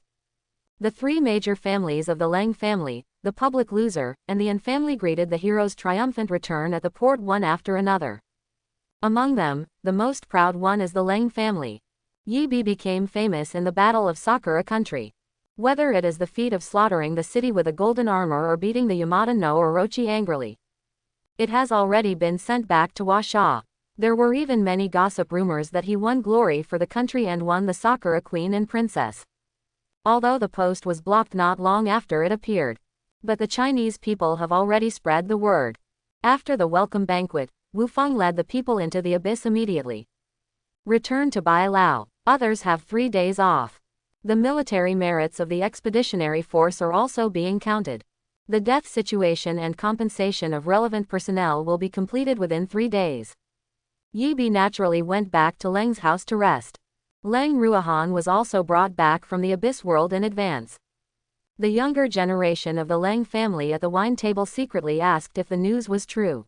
The three major families of the Leng family, the public loser, and the An family greeted the hero's triumphant return at the port one after another. Among them, the most proud one is the Leng family. Yi Bi became famous in the Battle of Sakura country. Whether it is the feat of slaughtering the city with a golden armor or beating the Yamada no Orochi angrily, it has already been sent back to Washa. There were even many gossip rumors that he won glory for the country and won the Sakura queen and princess. Although the post was blocked not long after it appeared. But the Chinese people have already spread the word. After the welcome banquet, Wu Feng led the people into the abyss immediately. Return to Bai Lao. Others have 3 days off. The military merits of the expeditionary force are also being counted. The death situation and compensation of relevant personnel will be completed within 3 days. Yi Bi naturally went back to Leng's house to rest. Leng Ruohan was also brought back from the abyss world in advance. The younger generation of the Leng family at the wine table secretly asked if the news was true.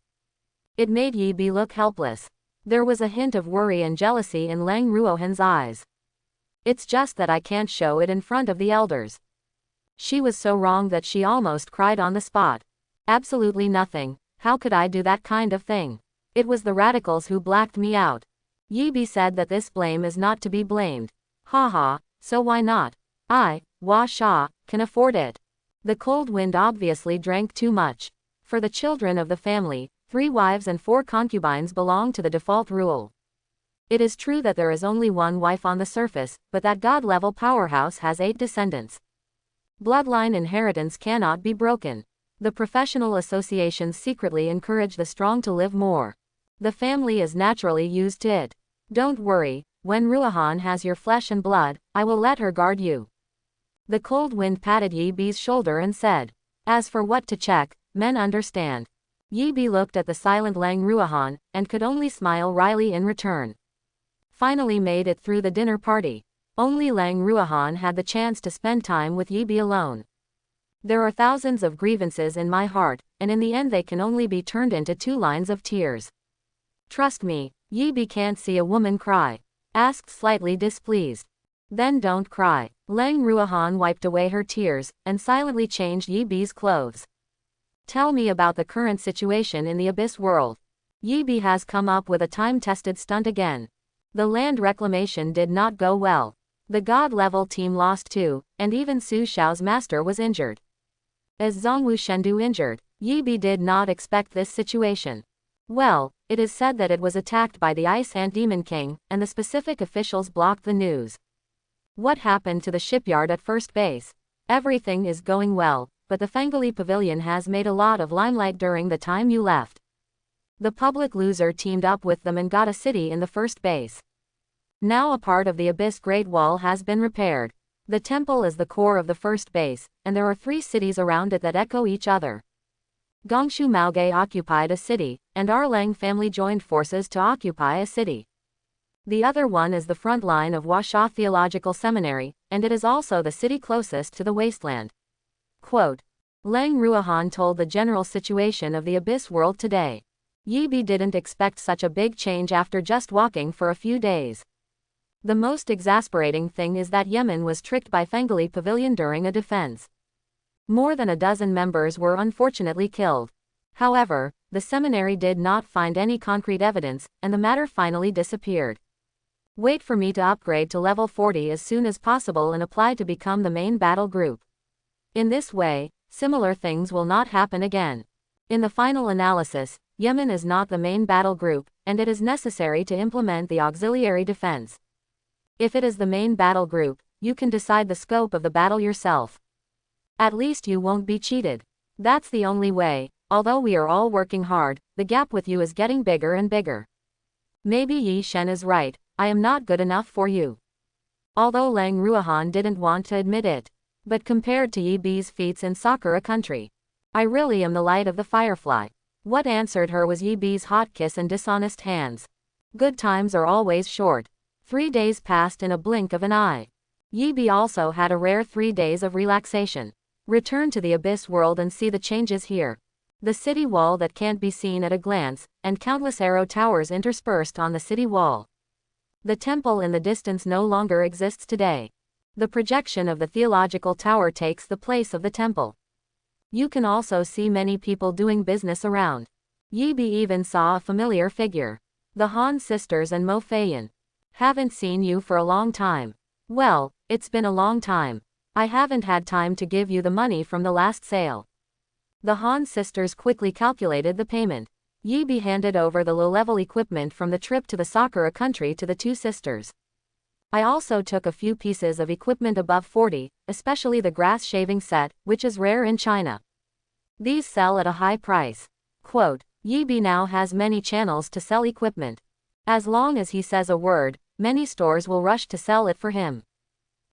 It made Yi Bi look helpless. There was a hint of worry and jealousy in Leng Ruohan's eyes. It's just that I can't show it in front of the elders. She was so wrong that she almost cried on the spot. Absolutely nothing. How could I do that kind of thing? It was the radicals who blacked me out. Yi Bi said that this blame is not to be blamed. Haha, so why not? Hua Sha, can afford it. The cold wind obviously drank too much. For the children of the family, 3 wives and 4 concubines belong to the default rule. It is true that there is only 1 wife on the surface, but that god-level powerhouse has 8 descendants. Bloodline inheritance cannot be broken. The professional associations secretly encourage the strong to live more. The family is naturally used to it. Don't worry, when Ruohan has your flesh and blood, I will let her guard you. The cold wind patted Yi Bi's shoulder and said, as for what to check, men understand. Yi Bi looked at the silent Leng Ruohan, and could only smile wryly in return. Finally made it through the dinner party. Only Leng Ruohan had the chance to spend time with Yi Bi alone. There are thousands of grievances in my heart, and in the end they can only be turned into 2 lines of tears. Trust me, Yi Bi can't see a woman cry. Asked slightly displeased. Then don't cry. Leng Ruohan wiped away her tears, and silently changed Yi Bi's clothes. Tell me about the current situation in the abyss world. Yi Bi has come up with a time-tested stunt again. The land reclamation did not go well. The god-level team lost too, and even Su Xiao's master was injured. As Zhongwu Shendu injured, Yi Bi did not expect this situation. Well, it is said that it was attacked by the Ice Ant Demon King, and the specific officials blocked the news. What happened to the shipyard at first base? Everything is going well, but the Fangali Pavilion has made a lot of limelight during the time you left. The public loser teamed up with them and got a city in the first base. Now a part of the Abyss Great Wall has been repaired. The temple is the core of the first base, and there are 3 cities around it that echo each other. Gongshu Maoge occupied a city, and our Leng family joined forces to occupy a city. The other one is the front line of Washa Theological Seminary, and it is also the city closest to the wasteland. Quote, Leng Ruohan told the general situation of the Abyss world today. Yi Bi didn't expect such a big change after just walking for a few days. The most exasperating thing is that Yemen was tricked by Fangali Pavilion during a defense. More than a dozen members were unfortunately killed. However, the seminary did not find any concrete evidence, and the matter finally disappeared. Wait for me to upgrade to level 40 as soon as possible and apply to become the main battle group. In this way, similar things will not happen again. In the final analysis, Yemen is not the main battle group, and it is necessary to implement the auxiliary defense. If it is the main battle group, you can decide the scope of the battle yourself. At least you won't be cheated. That's the only way. Although we are all working hard, the gap with you is getting bigger and bigger. Maybe Yi Shen is right, I am not good enough for you. Although Lang Ruohan didn't want to admit it. But compared to Yi Bi's feats in Sakura country, I really am the light of the firefly. What answered her was Yi Bi's hot kiss and dishonest hands. Good times are always short. 3 days passed in a blink of an eye. Yi Bi also had a rare 3 days of relaxation. Return to the abyss world and see the changes here. The city wall that can't be seen at a glance, and countless arrow towers interspersed on the city wall. The temple in the distance no longer exists today. The projection of the theological tower takes the place of the temple. You can also see many people doing business around. Yi Bi even saw a familiar figure. The Han sisters and Mo Feiyan. Haven't seen you for a long time. Well, it's been a long time. I haven't had time to give you the money from the last sale. The Han sisters quickly calculated the payment. Yi Bi handed over the low-level equipment from the trip to the Sakura country to the two sisters. I also took a few pieces of equipment above 40, especially the grass shaving set, which is rare in China. These sell at a high price. Quote, Yi Bi now has many channels to sell equipment. As long as he says a word, many stores will rush to sell it for him.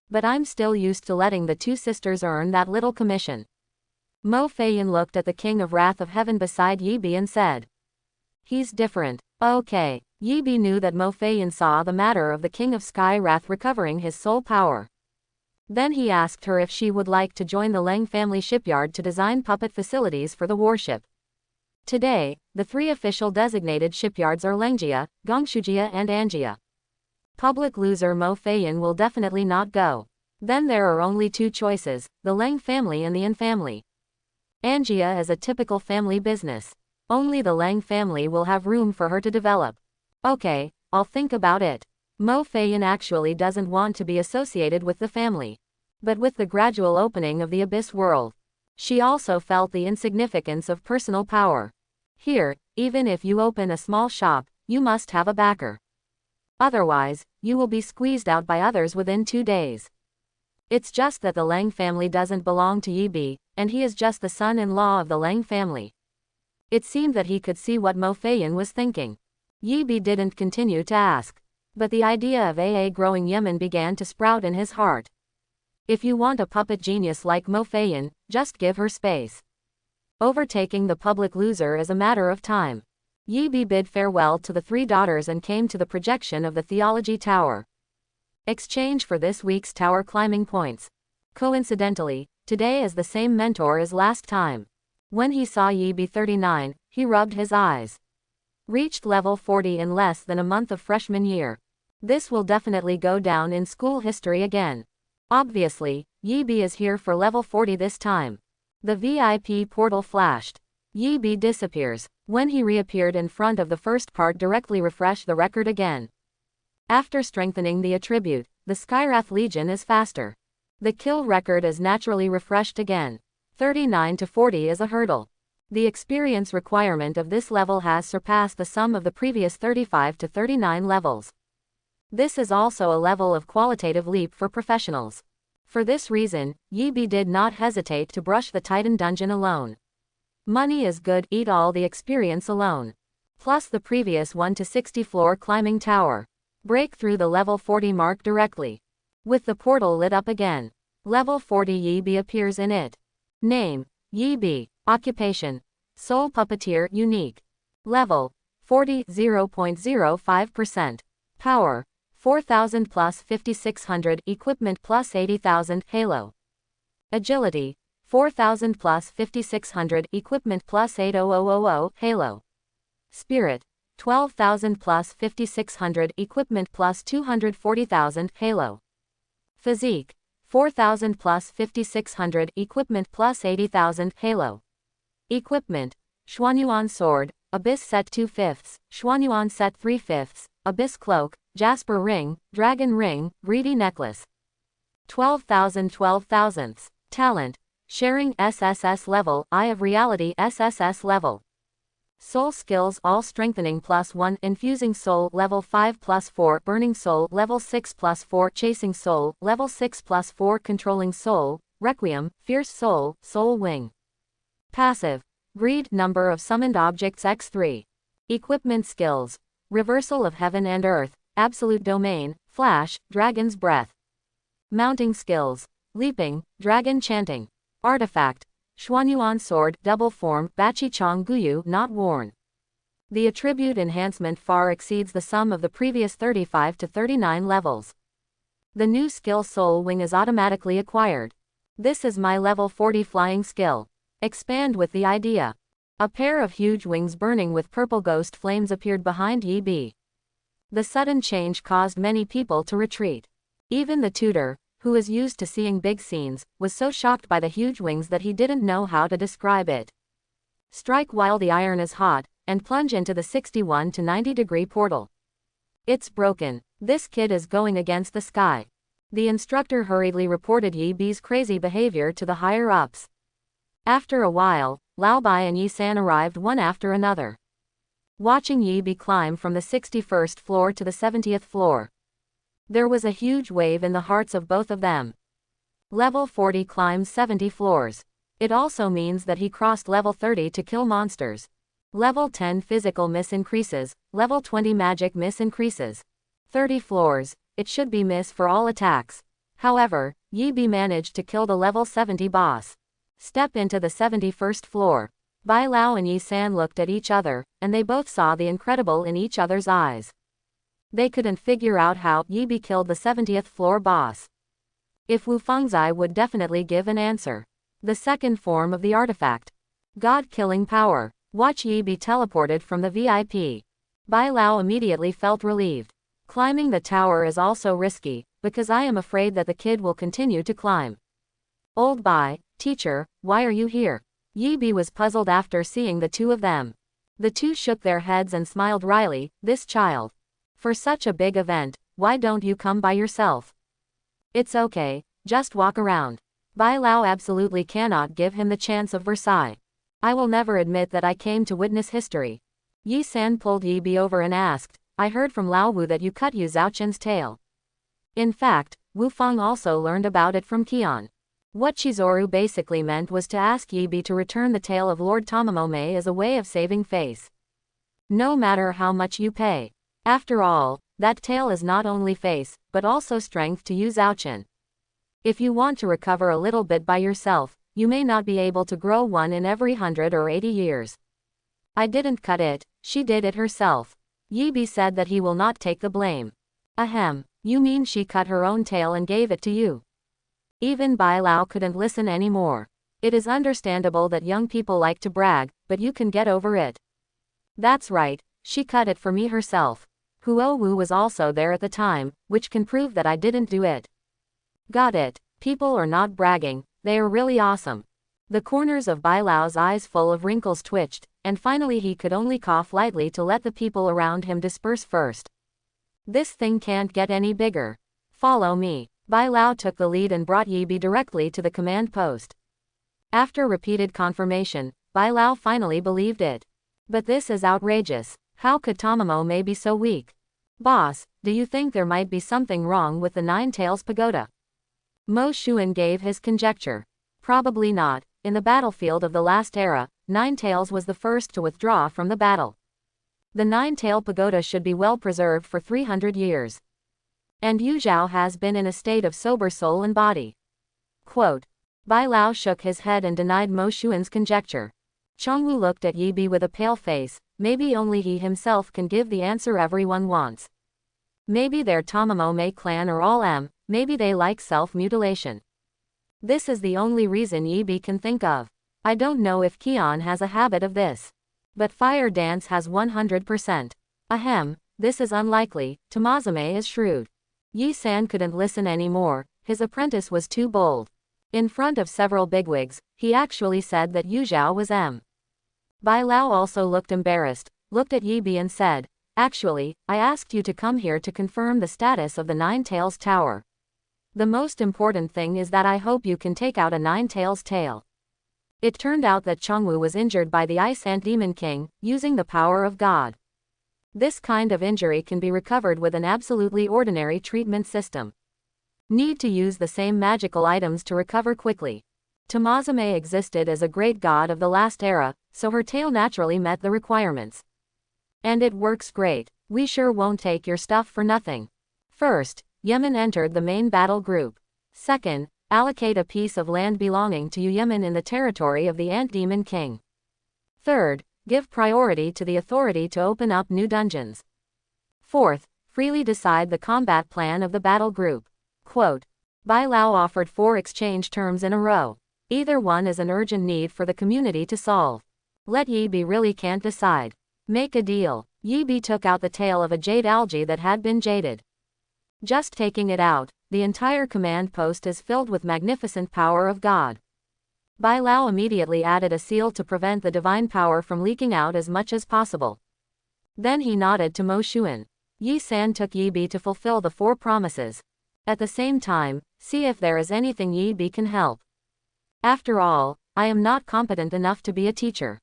But I'm still used to letting the two sisters earn that little commission. Mo Feiyan looked at the King of Wrath of Heaven beside Yi Bi and said, he's different. Okay. Yi Bi knew that Mo Feiyan saw the matter of the King of Sky Wrath recovering his soul power. Then he asked her if she would like to join the Lang family shipyard to design puppet facilities for the warship. Today, the 3 official designated shipyards are Langjia, Gongshujia and Anjia. Public loser Mo Feiyan will definitely not go. Then there are only 2 choices, the Lang family and the An family. Anjia is a typical family business. Only the Lang family will have room for her to develop. Okay, I'll think about it. Mo Feiyan actually doesn't want to be associated with the family. But with the gradual opening of the abyss world, she also felt the insignificance of personal power. Here, even if you open a small shop, you must have a backer. Otherwise, you will be squeezed out by others within 2 days. It's just that the Lang family doesn't belong to Yi Bi, and he is just the son-in-law of the Lang family. It seemed that he could see what Mo Feiyan was thinking. Yi Bi didn't continue to ask. But the idea of growing Yemen began to sprout in his heart. If you want a puppet genius like Mo Feiyan, just give her space. Overtaking the public loser is a matter of time. Yi Bi bid farewell to the 3 daughters and came to the projection of the theology tower. Exchange for this week's tower climbing points. Coincidentally, today is the same mentor as last time. When he saw Yi Bi 39, he rubbed his eyes. Reached level 40 in less than a month of freshman year. This will definitely go down in school history again. Obviously, Yi Bi is here for level 40 this time. The VIP portal flashed. Yi Bi disappears. When he reappeared in front of the first part, directly refresh the record again. After strengthening the attribute, the Skyrath Legion is faster. The kill record is naturally refreshed again. 39 to 40 is a hurdle. The experience requirement of this level has surpassed the sum of the previous 35 to 39 levels. This is also a level of qualitative leap for professionals. For this reason, Yi Bi did not hesitate to brush the Titan dungeon alone. Money is good, eat all the experience alone. Plus the previous 1 to 60 floor climbing tower. Break through the level 40 mark directly. With the portal lit up again. Level 40 Yi Bi appears in it. Name, Yi Bi. Occupation, Soul Puppeteer Unique. Level, 40, 0.05%. Power, 4000 plus 5600. Equipment plus 80,000. Halo. Agility, 4000 plus 5600. Equipment plus 80000. Halo. Spirit, 12,000 plus 5600. Equipment plus 240,000. Halo. Physique, 4000 plus 5600. Equipment plus 80,000. Halo. Equipment, Xuanyuan Sword, Abyss Set 2/5, Xuanyuan Set 3/5, Abyss Cloak, Jasper Ring, Dragon Ring, Greedy Necklace. 12,000 12,000ths. Talent, Sharing SSS level, Eye of Reality SSS level. Soul Skills All Strengthening +1, Infusing Soul level 5 +4, Burning Soul level 6 +4, Chasing Soul level 6 +4, Controlling Soul, Requiem, Fierce Soul, Soul Wing. Passive, Greed, Number of Summoned Objects x3. Equipment Skills, Reversal of heaven and earth, absolute domain, flash, dragon's breath. Mounting skills. Leaping, dragon chanting. Artifact. Xuanyuan sword, double form, Bachi Chong Guyu, not worn. The attribute enhancement far exceeds the sum of the previous 35 to 39 levels. The new skill Soul Wing is automatically acquired. This is my level 40 flying skill. Expand with the idea. A pair of huge wings burning with purple ghost flames appeared behind Yi Bi. The sudden change caused many people to retreat. Even the tutor, who is used to seeing big scenes, was so shocked by the huge wings that he didn't know how to describe it. Strike while the iron is hot, and plunge into the 61 to 90-degree portal. It's broken. This kid is going against the sky. The instructor hurriedly reported Yi Bi's crazy behavior to the higher-ups. After a while, Lao Bai and Yi San arrived one after another. Watching Yi Bi climb from the 61st floor to the 70th floor. There was a huge wave in the hearts of both of them. Level 40 climbs 70 floors. It also means that he crossed level 30 to kill monsters. Level 10 physical miss increases, level 20 magic miss increases. 30 floors, it should be miss for all attacks. However, Yi Bi managed to kill the level 70 boss. Step into the 71st floor. Bai Lao and Yi San looked at each other, and they both saw the incredible in each other's eyes. They couldn't figure out how Yi Bi killed the 70th floor boss. If Wu Fengzai would definitely give an answer. The second form of the artifact. God-killing power. Watch Yi Bi teleported from the VIP. Bai Lao immediately felt relieved. Climbing the tower is also risky, because I am afraid that the kid will continue to climb. Old Bai, teacher, why are you here? Yi Bi was puzzled after seeing the two of them. The two shook their heads and smiled wryly. This child. For such a big event, why don't you come by yourself? It's okay, just walk around. Bai Lao absolutely cannot give him the chance of Versailles. I will never admit that I came to witness history. Yi San pulled Yi Bi over and asked, I heard from Lao Wu that you cut Yu Zhaoqin's tail. In fact, Wu Feng also learned about it from Qian. What Chizoru basically meant was to ask Yi Bi to return the tail of Lord Tamamome as a way of saving face. No matter how much you pay. After all, that tail is not only face, but also strength to Yu Zhaoqin. If you want to recover a little bit by yourself, you may not be able to grow one in every 100 or 80 years. I didn't cut it, she did it herself. Yi Bi said that he will not take the blame. Ahem, you mean she cut her own tail and gave it to you? Even Bai Lao couldn't listen anymore. It is understandable that young people like to brag, but you can get over it. That's right, she cut it for me herself. Huo Wu was also there at the time, which can prove that I didn't do it. Got it. People are not bragging, they are really awesome. The corners of Bai Lao's eyes full of wrinkles twitched, and finally he could only cough lightly to let the people around him disperse first. This thing can't get any bigger. Follow me. Bai Lao took the lead and brought Yi Bi directly to the command post. After repeated confirmation, Bai Lao finally believed it. But this is outrageous. How could Tamamo be so weak? Boss, do you think there might be something wrong with the Nine Tails Pagoda? Mo Xuan gave his conjecture. Probably not. In the battlefield of the last era, Nine Tails was the first to withdraw from the battle. The Nine-Tail Pagoda should be well preserved for 300 years. And Yu Zhao has been in a state of sober soul and body. Quote. Bai Lao shook his head and denied Mo Xuan's conjecture. Chongwu looked at Yi Bi with a pale face. Maybe only he himself can give the answer everyone wants. Maybe their Tamamo clan are all maybe they like self-mutilation. This is the only reason Yi Bi can think of. I don't know if Qian has a habit of this. But Fire Dance has 100%. Ahem, this is unlikely. Tamazame is shrewd. Yi San couldn't listen anymore, his apprentice was too bold. In front of several bigwigs, he actually said that Yu Zhao was Bai Lao also looked embarrassed, looked at Yi Bi and said, actually, I asked you to come here to confirm the status of the Nine Tails Tower. The most important thing is that I hope you can take out a Nine Tails tail. It turned out that Chongwu was injured by the Ice Ant Demon King, using the power of God. This kind of injury can be recovered with an absolutely ordinary treatment system. Need to use the same magical items to recover quickly. Tamazame existed as a great god of the last era, so her tail naturally met the requirements. And it works great. We sure won't take your stuff for nothing. First, Yemen entered the main battle group. Second, allocate a piece of land belonging to Yemen in the territory of the Ant Demon King. Third, give priority to the authority to open up new dungeons. Fourth, freely decide the combat plan of the battle group. Quote, Bai Lao offered 4 exchange terms in a row. Either one is an urgent need for the community to solve. Let Yi Bi really can't decide. Make a deal. Yi Bi took out the tail of a jade algae that had been jaded. Just taking it out, the entire command post is filled with magnificent power of God. Bai Lao immediately added a seal to prevent the divine power from leaking out as much as possible. Then he nodded to Mo Xuan. Yi San took Yi Bi to fulfill the 4 promises. At the same time, see if there is anything Yi Bi can help. After all, I am not competent enough to be a teacher.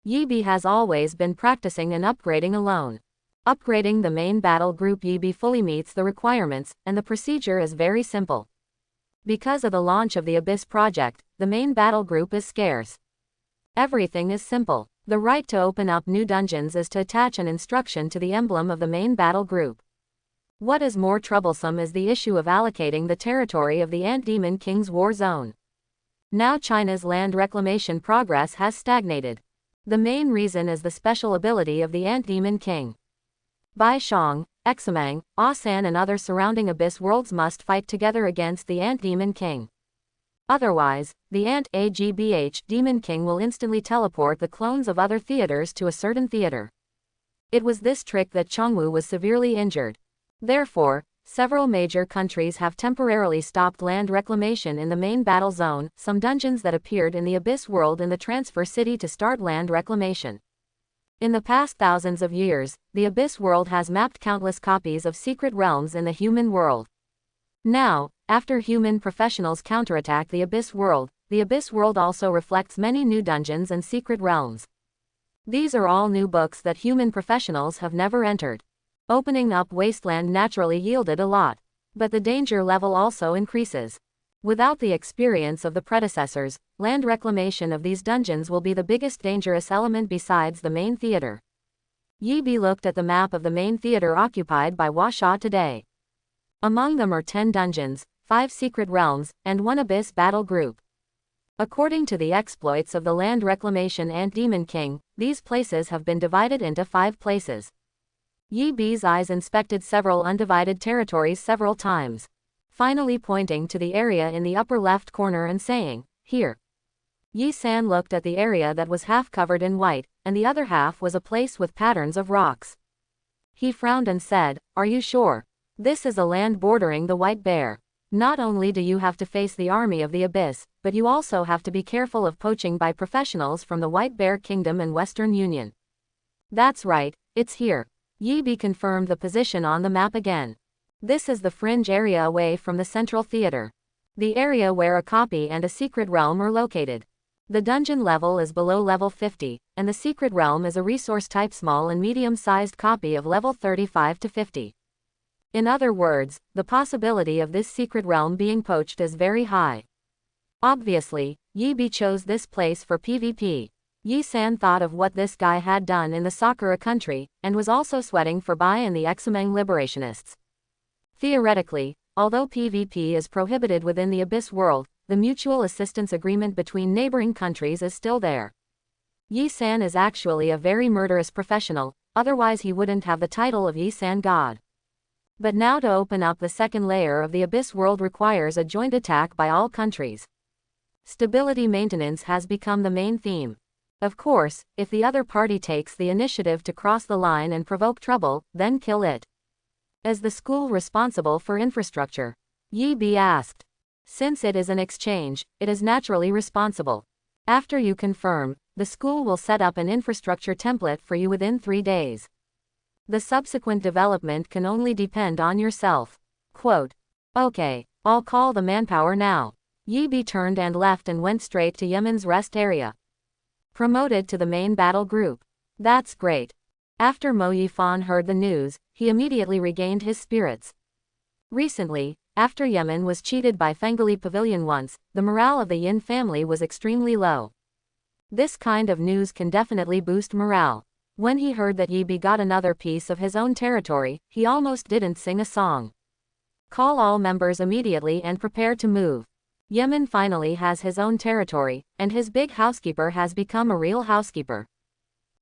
Yi Bi has always been practicing and upgrading alone. Upgrading the main battle group Yi Bi fully meets the requirements, and the procedure is very simple. Because of the launch of the Abyss project, the main battle group is scarce. Everything is simple. The right to open up new dungeons is to attach an instruction to the emblem of the main battle group. What is more troublesome is the issue of allocating the territory of the Ant Demon King's war zone. Now China's land reclamation progress has stagnated. The main reason is the special ability of the Ant Demon King. Bai Shang, Examang, Asan and other surrounding Abyss worlds must fight together against the Ant Demon King. Otherwise, the Ant Agbh Demon King will instantly teleport the clones of other theaters to a certain theater. It was this trick that Chongwu was severely injured. Therefore, several major countries have temporarily stopped land reclamation in the main battle zone, some dungeons that appeared in the Abyss world in the transfer city to start land reclamation. In the past thousands of years, the Abyss world has mapped countless copies of secret realms in the human world. Now, after human professionals counterattack the Abyss world also reflects many new dungeons and secret realms. These are all new books that human professionals have never entered. Opening up Wasteland naturally yielded a lot. But the danger level also increases. Without the experience of the predecessors, land reclamation of these dungeons will be the biggest dangerous element besides the main theater. Yi Bi looked at the map of the main theater occupied by Washa today. Among them are 10 dungeons, 5 secret realms, and 1 Abyss battle group. According to the exploits of the land reclamation Ant Demon King, these places have been divided into 5 places. Yi Bi's eyes inspected several undivided territories several times, finally pointing to the area in the upper left corner and saying, "Here." Yi San looked at the area that was half covered in white, and the other half was a place with patterns of rocks. He frowned and said, "Are you sure? This is a land bordering the White Bear. Not only do you have to face the army of the Abyss, but you also have to be careful of poaching by professionals from the White Bear Kingdom and Western Union." "That's right, it's here." Yi Bi confirmed the position on the map again. This is the fringe area away from the central theater. The area where a copy and a secret realm are located. The dungeon level is below level 50, and the secret realm is a resource type small and medium-sized copy of level 35 to 50. In other words, the possibility of this secret realm being poached is very high. Obviously, Yi Bi chose this place for PvP. Yi San thought of what this guy had done in the Sakura country, and was also sweating for Bai and the Exameng liberationists. Theoretically, although PvP is prohibited within the Abyss world, the mutual assistance agreement between neighboring countries is still there. Yi San is actually a very murderous professional, otherwise he wouldn't have the title of Yi San God. But now to open up the second layer of the Abyss world requires a joint attack by all countries. Stability maintenance has become the main theme. Of course, if the other party takes the initiative to cross the line and provoke trouble, then kill it. Is the school responsible for infrastructure? Yi Bi asked. Since it is an exchange, it is naturally responsible. After you confirm, the school will set up an infrastructure template for you within 3 days. The subsequent development can only depend on yourself. Quote, "Okay, I'll call the manpower now." Yi Bi turned and left and went straight to Yemen's rest area. Promoted to the main battle group. That's great. After Mo Yifan heard the news, he immediately regained his spirits. Recently, after Yemen was cheated by Fengali Pavilion once, the morale of the Yin family was extremely low. This kind of news can definitely boost morale. When he heard that Yibi got another piece of his own territory, he almost didn't sing a song. Call all members immediately and prepare to move. Yemen finally has his own territory, and his big housekeeper has become a real housekeeper.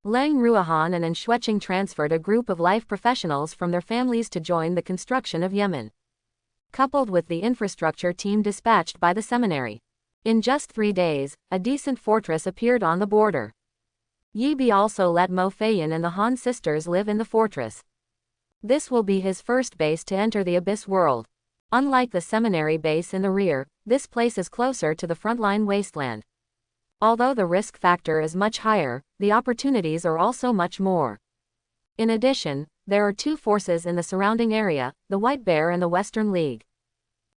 Lang Ruahan and Enshweching transferred a group of life professionals from their families to join the construction of Yemen. Coupled with the infrastructure team dispatched by the seminary. In just 3 days, a decent fortress appeared on the border. Yibi also let Mo Fayan and the Han sisters live in the fortress. This will be his first base to enter the Abyss world. Unlike the seminary base in the rear, this place is closer to the frontline wasteland. Although the risk factor is much higher, the opportunities are also much more. In addition, there are 2 forces in the surrounding area, the White Bear and the Western League.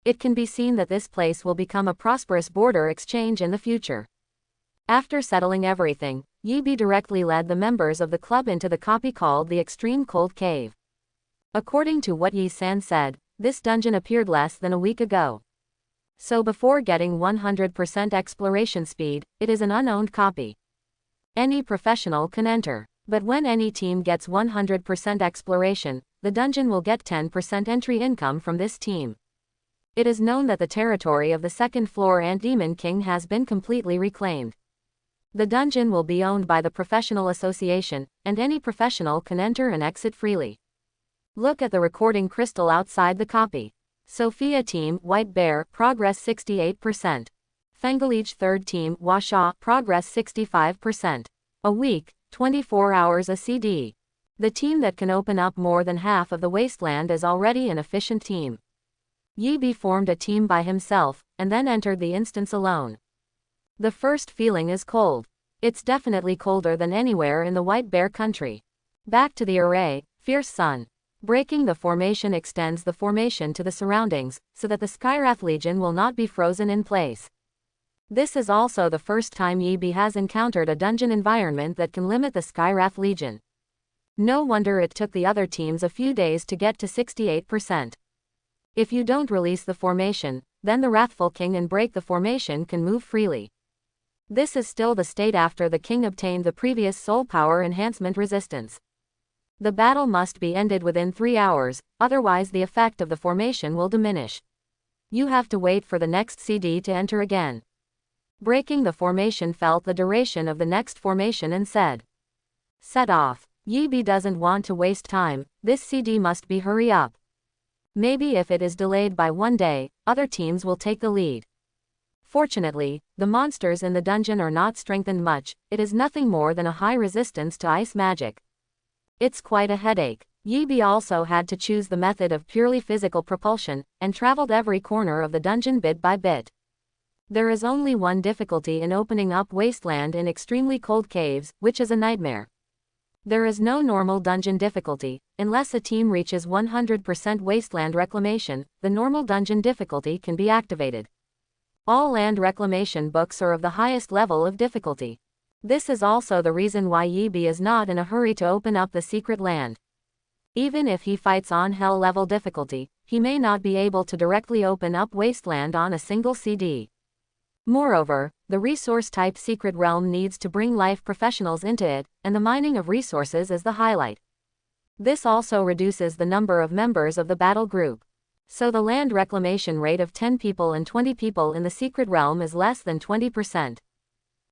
It can be seen that this place will become a prosperous border exchange in the future. After settling everything, Yibi directly led the members of the club into the copy called the Extreme Cold Cave. According to what Yi San said, this dungeon appeared less than a week ago. So before getting 100% exploration speed, it is an unowned copy. Any professional can enter. But when any team gets 100% exploration, the dungeon will get 10% entry income from this team. It is known that the territory of the second floor Ant Demon King has been completely reclaimed. The dungeon will be owned by the professional association, and any professional can enter and exit freely. Look at the recording crystal outside the copy. Sophia Team, White Bear, progress 68%. Fengalij Third Team, Washa, progress 65%. A week, 24 hours a CD. The team that can open up more than half of the wasteland is already an efficient team. Yibi formed a team by himself, and then entered the instance alone. The first feeling is cold. It's definitely colder than anywhere in the White Bear country. Back to the array, fierce sun. Breaking the formation extends the formation to the surroundings, so that the Skywrath Legion will not be frozen in place. This is also the first time Yibi has encountered a dungeon environment that can limit the Skywrath Legion. No wonder it took the other teams a few days to get to 68%. If you don't release the formation, then the Wrathful King and break the formation can move freely. This is still the state after the king obtained the previous soul power enhancement resistance. The battle must be ended within 3 hours, otherwise the effect of the formation will diminish. You have to wait for the next CD to enter again. Breaking the formation felt the duration of the next formation and said, "Set off." Yibi doesn't want to waste time, this CD must be hurry up. Maybe if it is delayed by 1 day, other teams will take the lead. Fortunately, the monsters in the dungeon are not strengthened much, it is nothing more than a high resistance to ice magic. It's quite a headache. Yibi also had to choose the method of purely physical propulsion, and traveled every corner of the dungeon bit by bit. There is only one difficulty in opening up wasteland in extremely cold caves, which is a nightmare. There is no normal dungeon difficulty. Unless a team reaches 100% wasteland reclamation, the normal dungeon difficulty can be activated. All land reclamation books are of the highest level of difficulty. This is also the reason why Yibi is not in a hurry to open up the secret land. Even if he fights on hell level difficulty, he may not be able to directly open up wasteland on a single CD. Moreover, the resource-type secret realm needs to bring life professionals into it, and the mining of resources is the highlight. This also reduces the number of members of the battle group. So the land reclamation rate of 10 people and 20 people in the secret realm is less than 20%.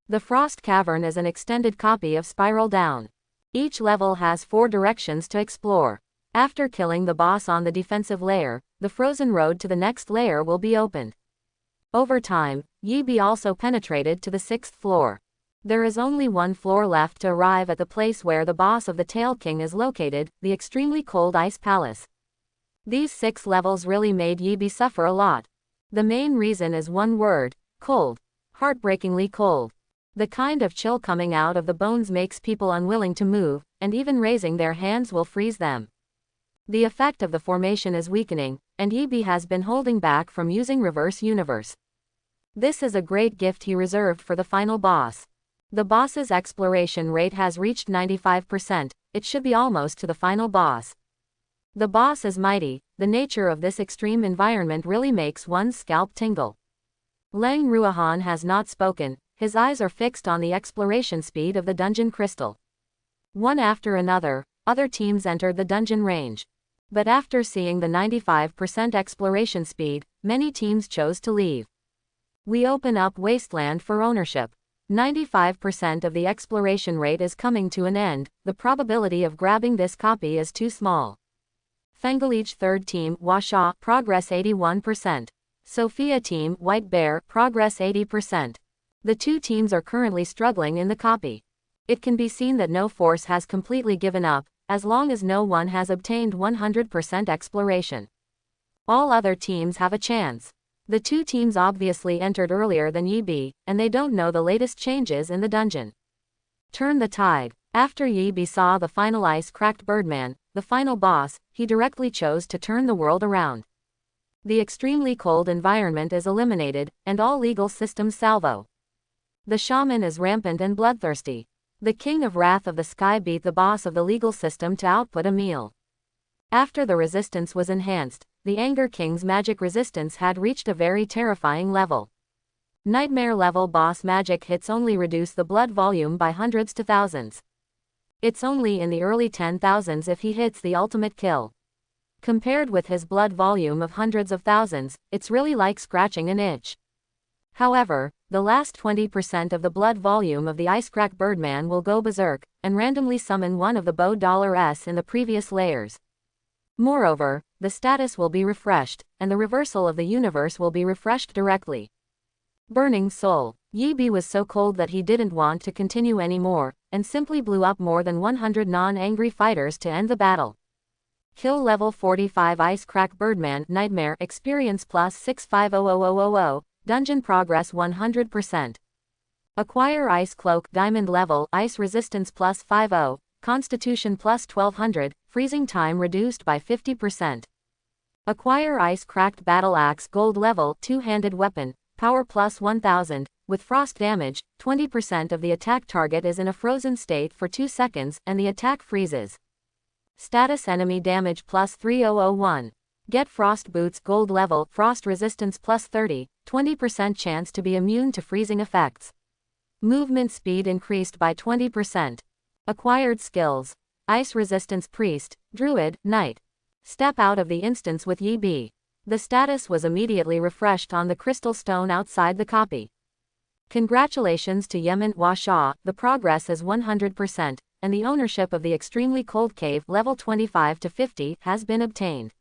The Frost Cavern is an extended copy of Spiral Down. Each level has 4 directions to explore. After killing the boss on the defensive layer, the frozen road to the next layer will be opened. Over time, Yibi also penetrated to the 6th floor. There is only 1 floor left to arrive at the place where the boss of the Tail King is located, the extremely cold Ice Palace. These 6 levels really made Yibi suffer a lot. The main reason is one word: cold. Heartbreakingly cold. The kind of chill coming out of the bones makes people unwilling to move, and even raising their hands will freeze them. The effect of the formation is weakening, and Yibi has been holding back from using Reverse Universe. This is a great gift he reserved for the final boss. The boss's exploration rate has reached 95%, it should be almost to the final boss. The boss is mighty, the nature of this extreme environment really makes one's scalp tingle. Lang Ruahan has not spoken, his eyes are fixed on the exploration speed of the dungeon crystal. One after another, other teams entered the dungeon range. But after seeing the 95% exploration speed, many teams chose to leave. We open up Wasteland for ownership. 95% of the exploration rate is coming to an end, the probability of grabbing this copy is too small. Fengalige third team, Washaw, progress 81%. Sophia team, White Bear, progress 80%. The two teams are currently struggling in the copy. It can be seen that no force has completely given up, as long as no one has obtained 100% exploration. All other teams have a chance. The two teams obviously entered earlier than Yibi, and they don't know the latest changes in the dungeon. Turn the tide. After Yibi saw the final ice-cracked Birdman, the final boss, he directly chose to turn the world around. The extremely cold environment is eliminated, and all legal systems salvo. The shaman is rampant and bloodthirsty. The king of Wrath of the Sky beat the boss of the legal system to output a meal. After the resistance was enhanced, the Anger King's magic resistance had reached a very terrifying level. Nightmare level boss magic hits only reduce the blood volume by hundreds to thousands. It's only in the early 10,000s if he hits the ultimate kill. Compared with his blood volume of hundreds of thousands, it's really like scratching an itch. However, the last 20% of the blood volume of the Icecrack Birdman will go berserk, and randomly summon one of the Bow$S in the previous layers. Moreover, the status will be refreshed, and the reversal of the universe will be refreshed directly. Burning Soul. Yibi was so cold that he didn't want to continue anymore, and simply blew up more than 100 non-angry fighters to end the battle. Kill level 45 Icecrack Birdman Nightmare experience plus 650000. Dungeon progress 100%. Acquire Ice Cloak Diamond level Ice resistance plus 50. Constitution plus 1200, freezing time reduced by 50%. Acquire Ice Cracked Battle Axe Gold level two-handed weapon, power plus 1000, with frost damage, 20% of the attack target is in a frozen state for 2 seconds and the attack freezes. Status enemy damage plus 3001. Get Frost Boots Gold level Frost resistance plus 30, 20% chance to be immune to freezing effects. Movement speed increased by 20%. Acquired skills. Ice Resistance Priest, Druid, Knight. Step out of the instance with Yibi. The status was immediately refreshed on the crystal stone outside the copy. Congratulations to Yemen Washaw, the progress is 100%, and the ownership of the extremely cold cave level 25 to 50 has been obtained.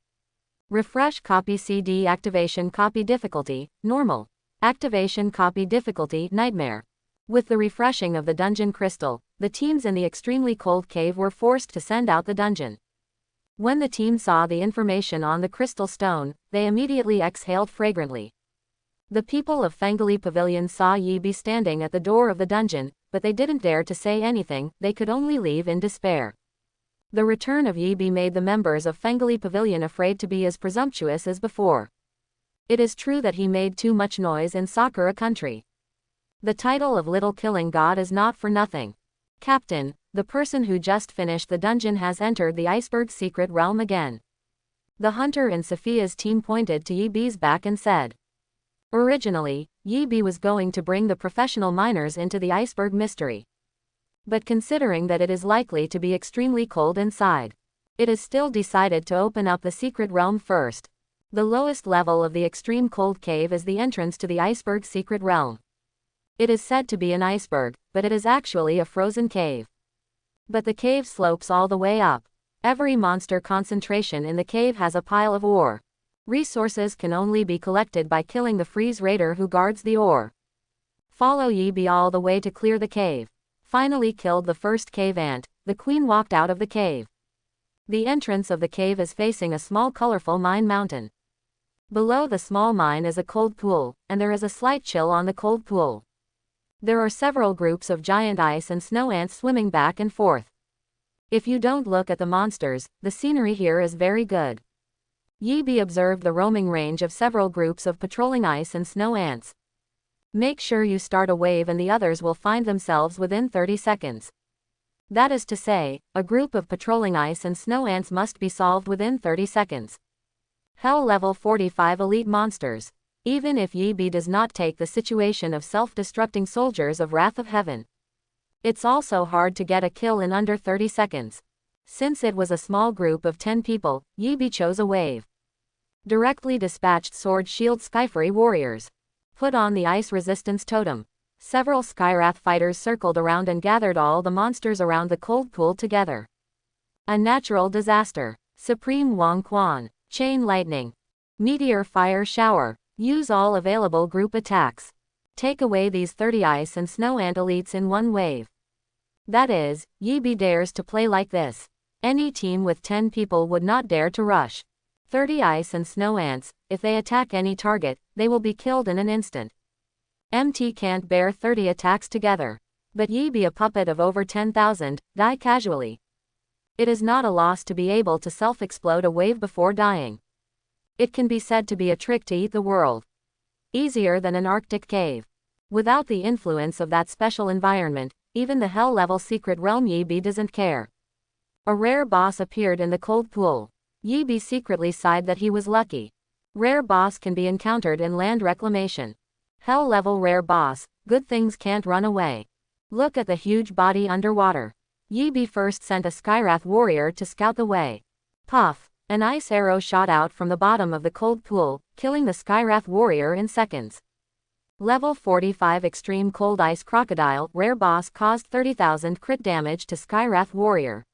Refresh copy CD activation copy difficulty, normal. Activation copy difficulty, nightmare. With the refreshing of the dungeon crystal, the teams in the extremely cold cave were forced to send out the dungeon. When the team saw the information on the crystal stone, they immediately exhaled fragrantly. The people of Fengali Pavilion saw Yibi standing at the door of the dungeon, but they didn't dare to say anything, they could only leave in despair. The return of Yibi made the members of Fengali Pavilion afraid to be as presumptuous as before. It is true that he made too much noise in Sakura country. The title of Little Killing God is not for nothing. Captain, the person who just finished the dungeon has entered the iceberg secret realm again. The hunter in Sophia's team pointed to Yibi's back and said. Originally, Yibi was going to bring the professional miners into the iceberg mystery. But considering that it is likely to be extremely cold inside, it is still decided to open up the secret realm first. The lowest level of the extreme cold cave is the entrance to the iceberg secret realm. It is said to be an iceberg, but it is actually a frozen cave. But the cave slopes all the way up. Every monster concentration in the cave has a pile of ore. Resources can only be collected by killing the freeze raider who guards the ore. Follow Yibi all the way to clear the cave. Finally killed the first cave ant, the queen walked out of the cave. The entrance of the cave is facing a small colorful mine mountain. Below the small mine is a cold pool, and there is a slight chill on the cold pool. There are several groups of giant ice and snow ants swimming back and forth. If you don't look at the monsters, the scenery here is very good. Yibi observed the roaming range of several groups of patrolling ice and snow ants. Make sure you start a wave and the others will find themselves within 30 seconds. That is to say, a group of patrolling ice and snow ants must be solved within 30 seconds. Hell level 45 elite monsters. Even if Yibi does not take the situation of self-destructing soldiers of Wrath of Heaven. It's also hard to get a kill in under 30 seconds. Since it was a small group of 10 people, Yibi chose a wave. Directly dispatched Sword Shield Skyfury warriors. Put on the ice resistance totem. Several Skywrath fighters circled around and gathered all the monsters around the cold pool together. A natural disaster. Supreme Wong Quan. Chain lightning. Meteor fire shower. Use all available group attacks. Take away these 30 ice and snow ant elites in one wave. That is, Yibi dares to play like this. Any team with 10 people would not dare to rush. 30 ice and snow ants, if they attack any target, they will be killed in an instant. MT can't bear 30 attacks together. But Yibi, a puppet of over 10,000, die casually. It is not a loss to be able to self-explode a wave before dying. It can be said to be a trick to eat the world. Easier than an Arctic cave. Without the influence of that special environment, even the hell-level secret realm Yibi doesn't care. A rare boss appeared in the cold pool. Yibi secretly sighed that he was lucky. Rare boss can be encountered in land reclamation. Hell-level rare boss, good things can't run away. Look at the huge body underwater. Yibi first sent a Skywrath warrior to scout the way. Puff! An ice arrow shot out from the bottom of the cold pool, killing the Skywrath warrior in seconds. Level 45 Extreme Cold Ice Crocodile rare boss caused 30,000 crit damage to Skywrath warrior.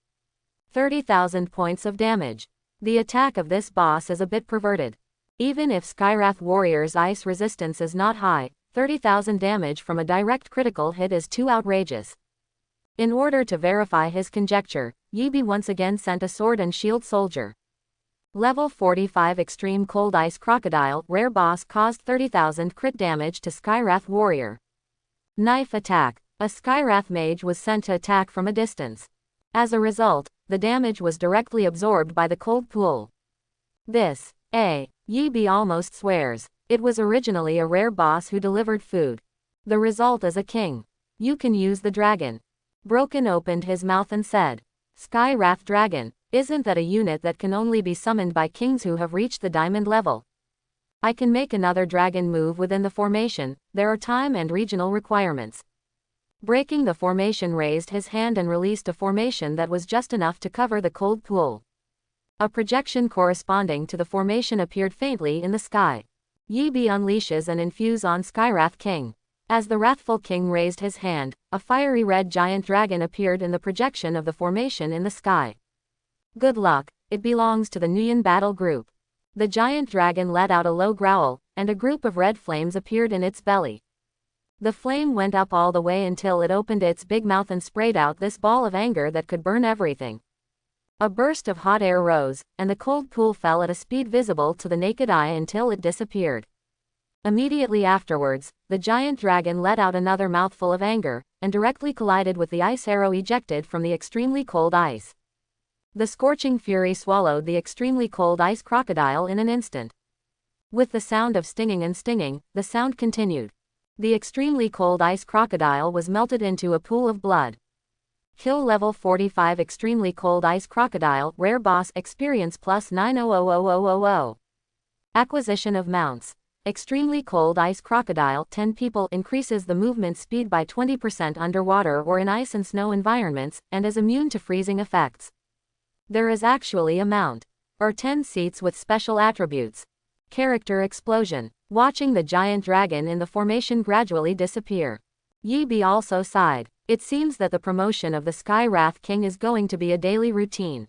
30,000 points of damage. The attack of this boss is a bit perverted. Even if Skywrath warrior's ice resistance is not high, 30,000 damage from a direct critical hit is too outrageous. In order to verify his conjecture, Yibi once again sent a sword and shield soldier. Level 45 Extreme Cold Ice Crocodile rare boss caused 30,000 crit damage to Skywrath warrior. Knife attack. A Skywrath mage was sent to attack from a distance. As a result, the damage was directly absorbed by the cold pool. This, Yibi almost swears. It was originally a rare boss who delivered food. The result is a king. You can use the dragon. Broken opened his mouth and said, Skywrath dragon, isn't that a unit that can only be summoned by kings who have reached the diamond level? I can make another dragon move within the formation, there are time and regional requirements. Breaking the formation raised his hand and released a formation that was just enough to cover the cold pool. A projection corresponding to the formation appeared faintly in the sky. Yibi unleashes and infuse on Skywrath King. As the wrathful king raised his hand, a fiery red giant dragon appeared in the projection of the formation in the sky. Good luck, it belongs to the Nguyen battle group. The giant dragon let out a low growl, and a group of red flames appeared in its belly. The flame went up all the way until it opened its big mouth and sprayed out this ball of anger that could burn everything. A burst of hot air rose, and the cold pool fell at a speed visible to the naked eye until it disappeared. Immediately afterwards, the giant dragon let out another mouthful of anger, and directly collided with the ice arrow ejected from the extremely cold ice. The scorching fury swallowed the extremely cold ice crocodile in an instant. With the sound of stinging and stinging, the sound continued. The extremely cold ice crocodile was melted into a pool of blood. Kill level 45 Extremely Cold Ice Crocodile rare boss experience plus 9000000. Acquisition of mounts. Extremely Cold Ice Crocodile 10 people increases the movement speed by 20% underwater or in ice and snow environments, and is immune to freezing effects. There is actually a mount. Or 10 seats with special attributes. Character explosion. Watching the giant dragon in the formation gradually disappear. Yibi also sighed. It seems that the promotion of the Skywrath King is going to be a daily routine.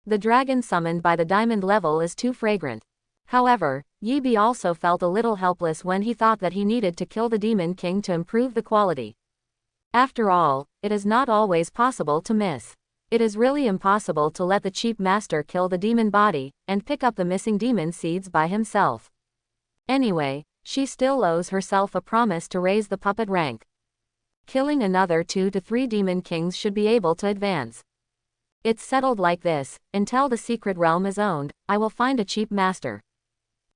The dragon summoned by the diamond level is too fragrant. However, Yibi also felt a little helpless when he thought that he needed to kill the Demon King to improve the quality. After all, it is not always possible to miss. It is really impossible to let the cheap master kill the demon body, and pick up the missing demon seeds by himself. Anyway, she still owes herself a promise to raise the puppet rank. Killing another 2 to 3 demon kings should be able to advance. It's settled like this, until the secret realm is owned, I will find a cheap master.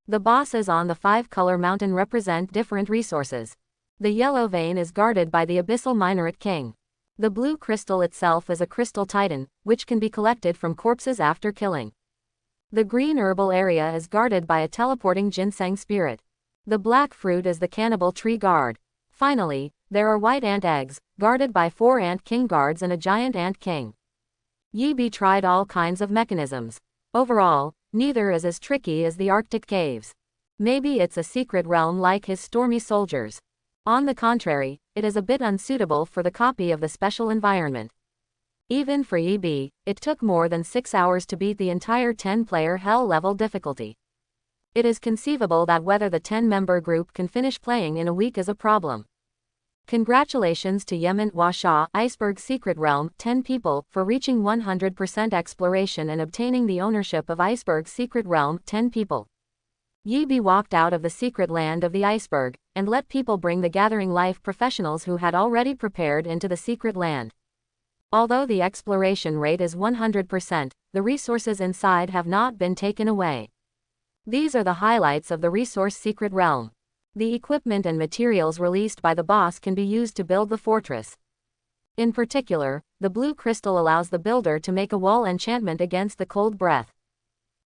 The bosses on the 5-color mountain represent different resources. The yellow vein is guarded by the abyssal minaret king. The blue crystal itself is a crystal titan, which can be collected from corpses after killing. The green herbal area is guarded by a teleporting ginseng spirit. The black fruit is the cannibal tree guard. Finally, There are white ant eggs, guarded by 4 ant king guards and a giant ant king. Yi tried all kinds of mechanisms. Overall, neither is as tricky as the Arctic caves. Maybe it's a secret realm like his stormy soldiers. On the contrary, it is a bit unsuitable for the copy of the special environment. Even for Yi, it took more than 6 hours to beat the entire 10-player Hell level difficulty. It is conceivable that whether the 10-member group can finish playing in a week is a problem. Congratulations to Yemen Washa Iceberg Secret Realm 10 people for reaching 100% exploration and obtaining the ownership of Iceberg Secret Realm 10 people. Yi walked out of the secret land of the iceberg, and let people bring the Gathering Life professionals who had already prepared into the secret land. Although the exploration rate is 100%, the resources inside have not been taken away. These are the highlights of the resource secret realm. The equipment and materials released by the boss can be used to build the fortress. In particular, the blue crystal allows the builder to make a wall enchantment against the cold breath.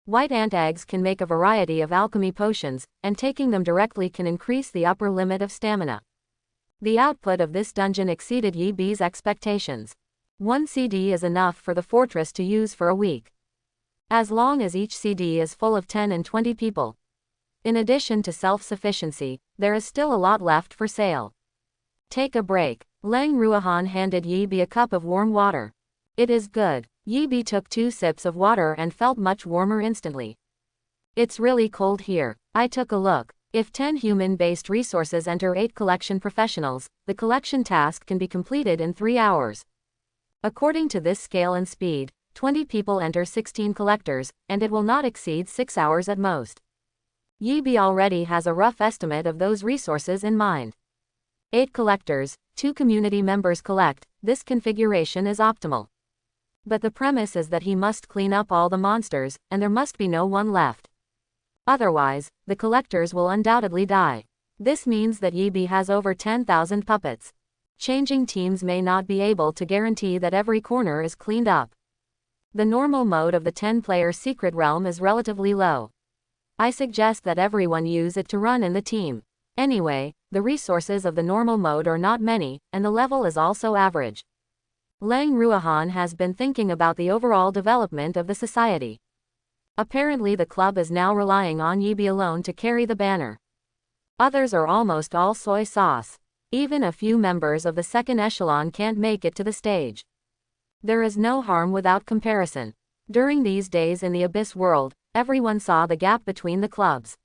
White ant eggs can make a variety of alchemy potions, and taking them directly can increase the upper limit of stamina. The output of this dungeon exceeded Yi's expectations. 1 CD is enough for the fortress to use for a week. As long as each CD is full of 10 and 20 people. In addition to self-sufficiency, there is still a lot left for sale. Take a break. Lang Ruahan handed Yi a cup of warm water. It is good. Yi took 2 sips of water and felt much warmer instantly. It's really cold here. I took a look. If 10 human-based resources enter 8 collection professionals, the collection task can be completed in 3 hours. According to this scale and speed, 20 people enter 16 collectors, and it will not exceed 6 hours at most. Yi already has a rough estimate of those resources in mind. 8 collectors, 2 community members collect. This configuration is optimal. But the premise is that he must clean up all the monsters, and there must be no one left. Otherwise, the collectors will undoubtedly die. This means that Yi has over 10,000 puppets. Changing teams may not be able to guarantee that every corner is cleaned up. The normal mode of the 10-player secret realm is relatively low. I suggest that everyone use it to run in the team. Anyway, the resources of the normal mode are not many, and the level is also average. Lang Ruahan has been thinking about the overall development of the society. Apparently the club is now relying on Yi alone to carry the banner. Others are almost all soy sauce. Even a few members of the second echelon can't make it to the stage. There is no harm without comparison. During these days in the Abyss world, everyone saw the gap between the clubs.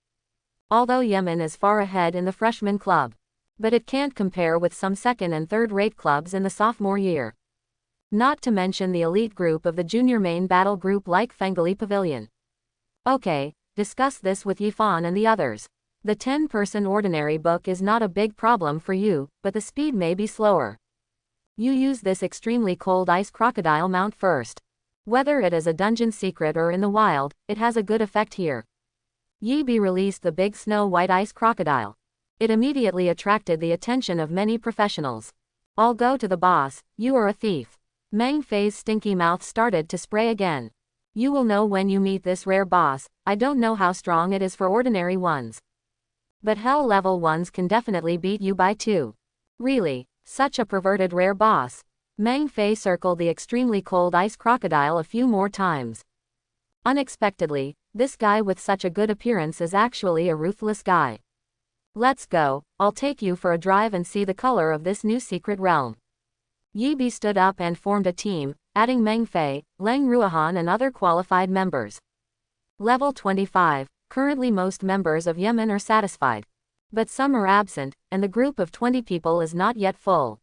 Although Yemen is far ahead in the freshman club. But it can't compare with some second and third-rate clubs in the sophomore year. Not to mention the elite group of the junior main battle group like Fengali Pavilion. Okay, discuss this with Yifan and the others. The 10-person ordinary book is not a big problem for you, but the speed may be slower. You use this extremely cold ice crocodile mount first. Whether it is a dungeon secret or in the wild, it has a good effect here. Yi released the big snow white ice crocodile. It immediately attracted the attention of many professionals. I'll go to the boss, you are a thief. Meng Fei's stinky mouth started to spray again. You will know when you meet this rare boss. I don't know how strong it is for ordinary ones. But hell level ones can definitely beat you by 2. Really, such a perverted rare boss. Meng Fei circled the extremely cold ice crocodile a few more times. Unexpectedly, this guy with such a good appearance is actually a ruthless guy. Let's go, I'll take you for a drive and see the color of this new secret realm. Yi stood up and formed a team, adding Meng Fei, Lang Ruahan and other qualified members. Level 25, currently most members of Yemen are satisfied. But some are absent, and the group of 20 people is not yet full.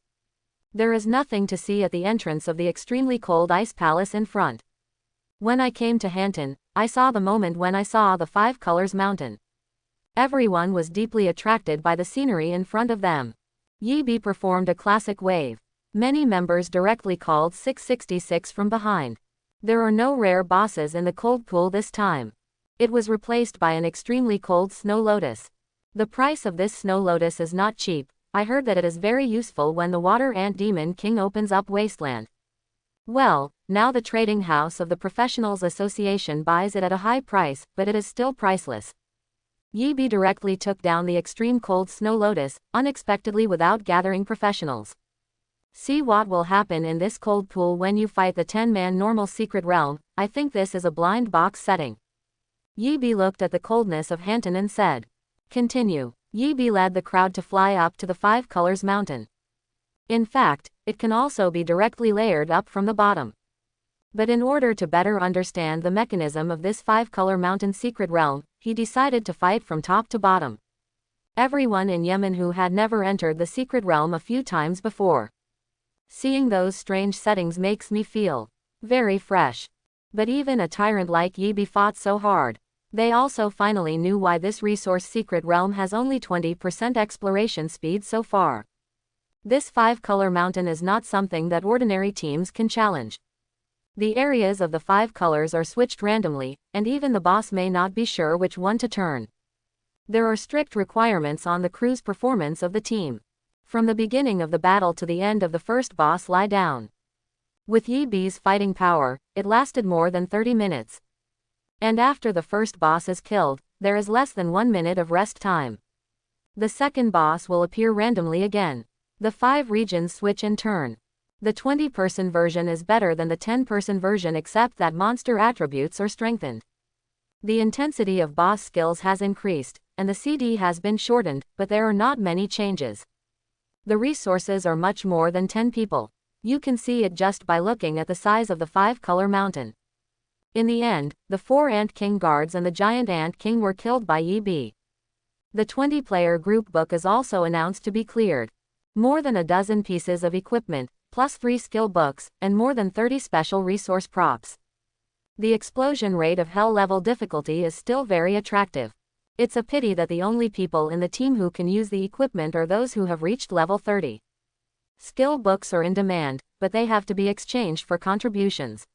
There is nothing to see at the entrance of the extremely cold ice palace in front. When I came to Hanton, I saw the moment when I saw the 5 colors mountain. Everyone was deeply attracted by the scenery in front of them. Yi performed a classic wave. Many members directly called 666 from behind. There are no rare bosses in the cold pool this time. It was replaced by an extremely cold snow lotus. The price of this snow lotus is not cheap. I heard that it is very useful when the water ant demon king opens up wasteland. Well, now the trading house of the Professionals Association buys it at a high price, but it is still priceless. Yi directly took down the extreme cold Snow Lotus, unexpectedly without gathering professionals. See what will happen in this cold pool when you fight the 10-man normal secret realm. I think this is a blind box setting. Yi looked at the coldness of Hanton and said. Continue. Yi led the crowd to fly up to the 5 colors mountain. In fact, it can also be directly layered up from the bottom. But in order to better understand the mechanism of this 5-color mountain secret realm, he decided to fight from top to bottom. Everyone in Yemen who had never entered the secret realm a few times before. Seeing those strange settings makes me feel very fresh. But even a tyrant like Yi fought so hard. They also finally knew why this resource secret realm has only 20% exploration speed so far. This 5-color mountain is not something that ordinary teams can challenge. The areas of the 5 colors are switched randomly, and even the boss may not be sure which one to turn. There are strict requirements on the crew's performance of the team. From the beginning of the battle to the end of the first boss lie down. With Yi fighting power, it lasted more than 30 minutes. And after the first boss is killed, there is less than 1 minute of rest time. The second boss will appear randomly again. The 5 regions switch in turn. The 20-person version is better than the 10-person version except that monster attributes are strengthened. The intensity of boss skills has increased, and the CD has been shortened, but there are not many changes. The resources are much more than 10 people. You can see it just by looking at the size of the 5-color mountain. In the end, the 4 Ant King guards and the giant Ant King were killed by Yi. The 20-player group book is also announced to be cleared. More than a dozen pieces of equipment, plus 3 skill books, and more than 30 special resource props. The explosion rate of hell level difficulty is still very attractive. It's a pity that the only people in the team who can use the equipment are those who have reached level 30. Skill books are in demand, but they have to be exchanged for contributions.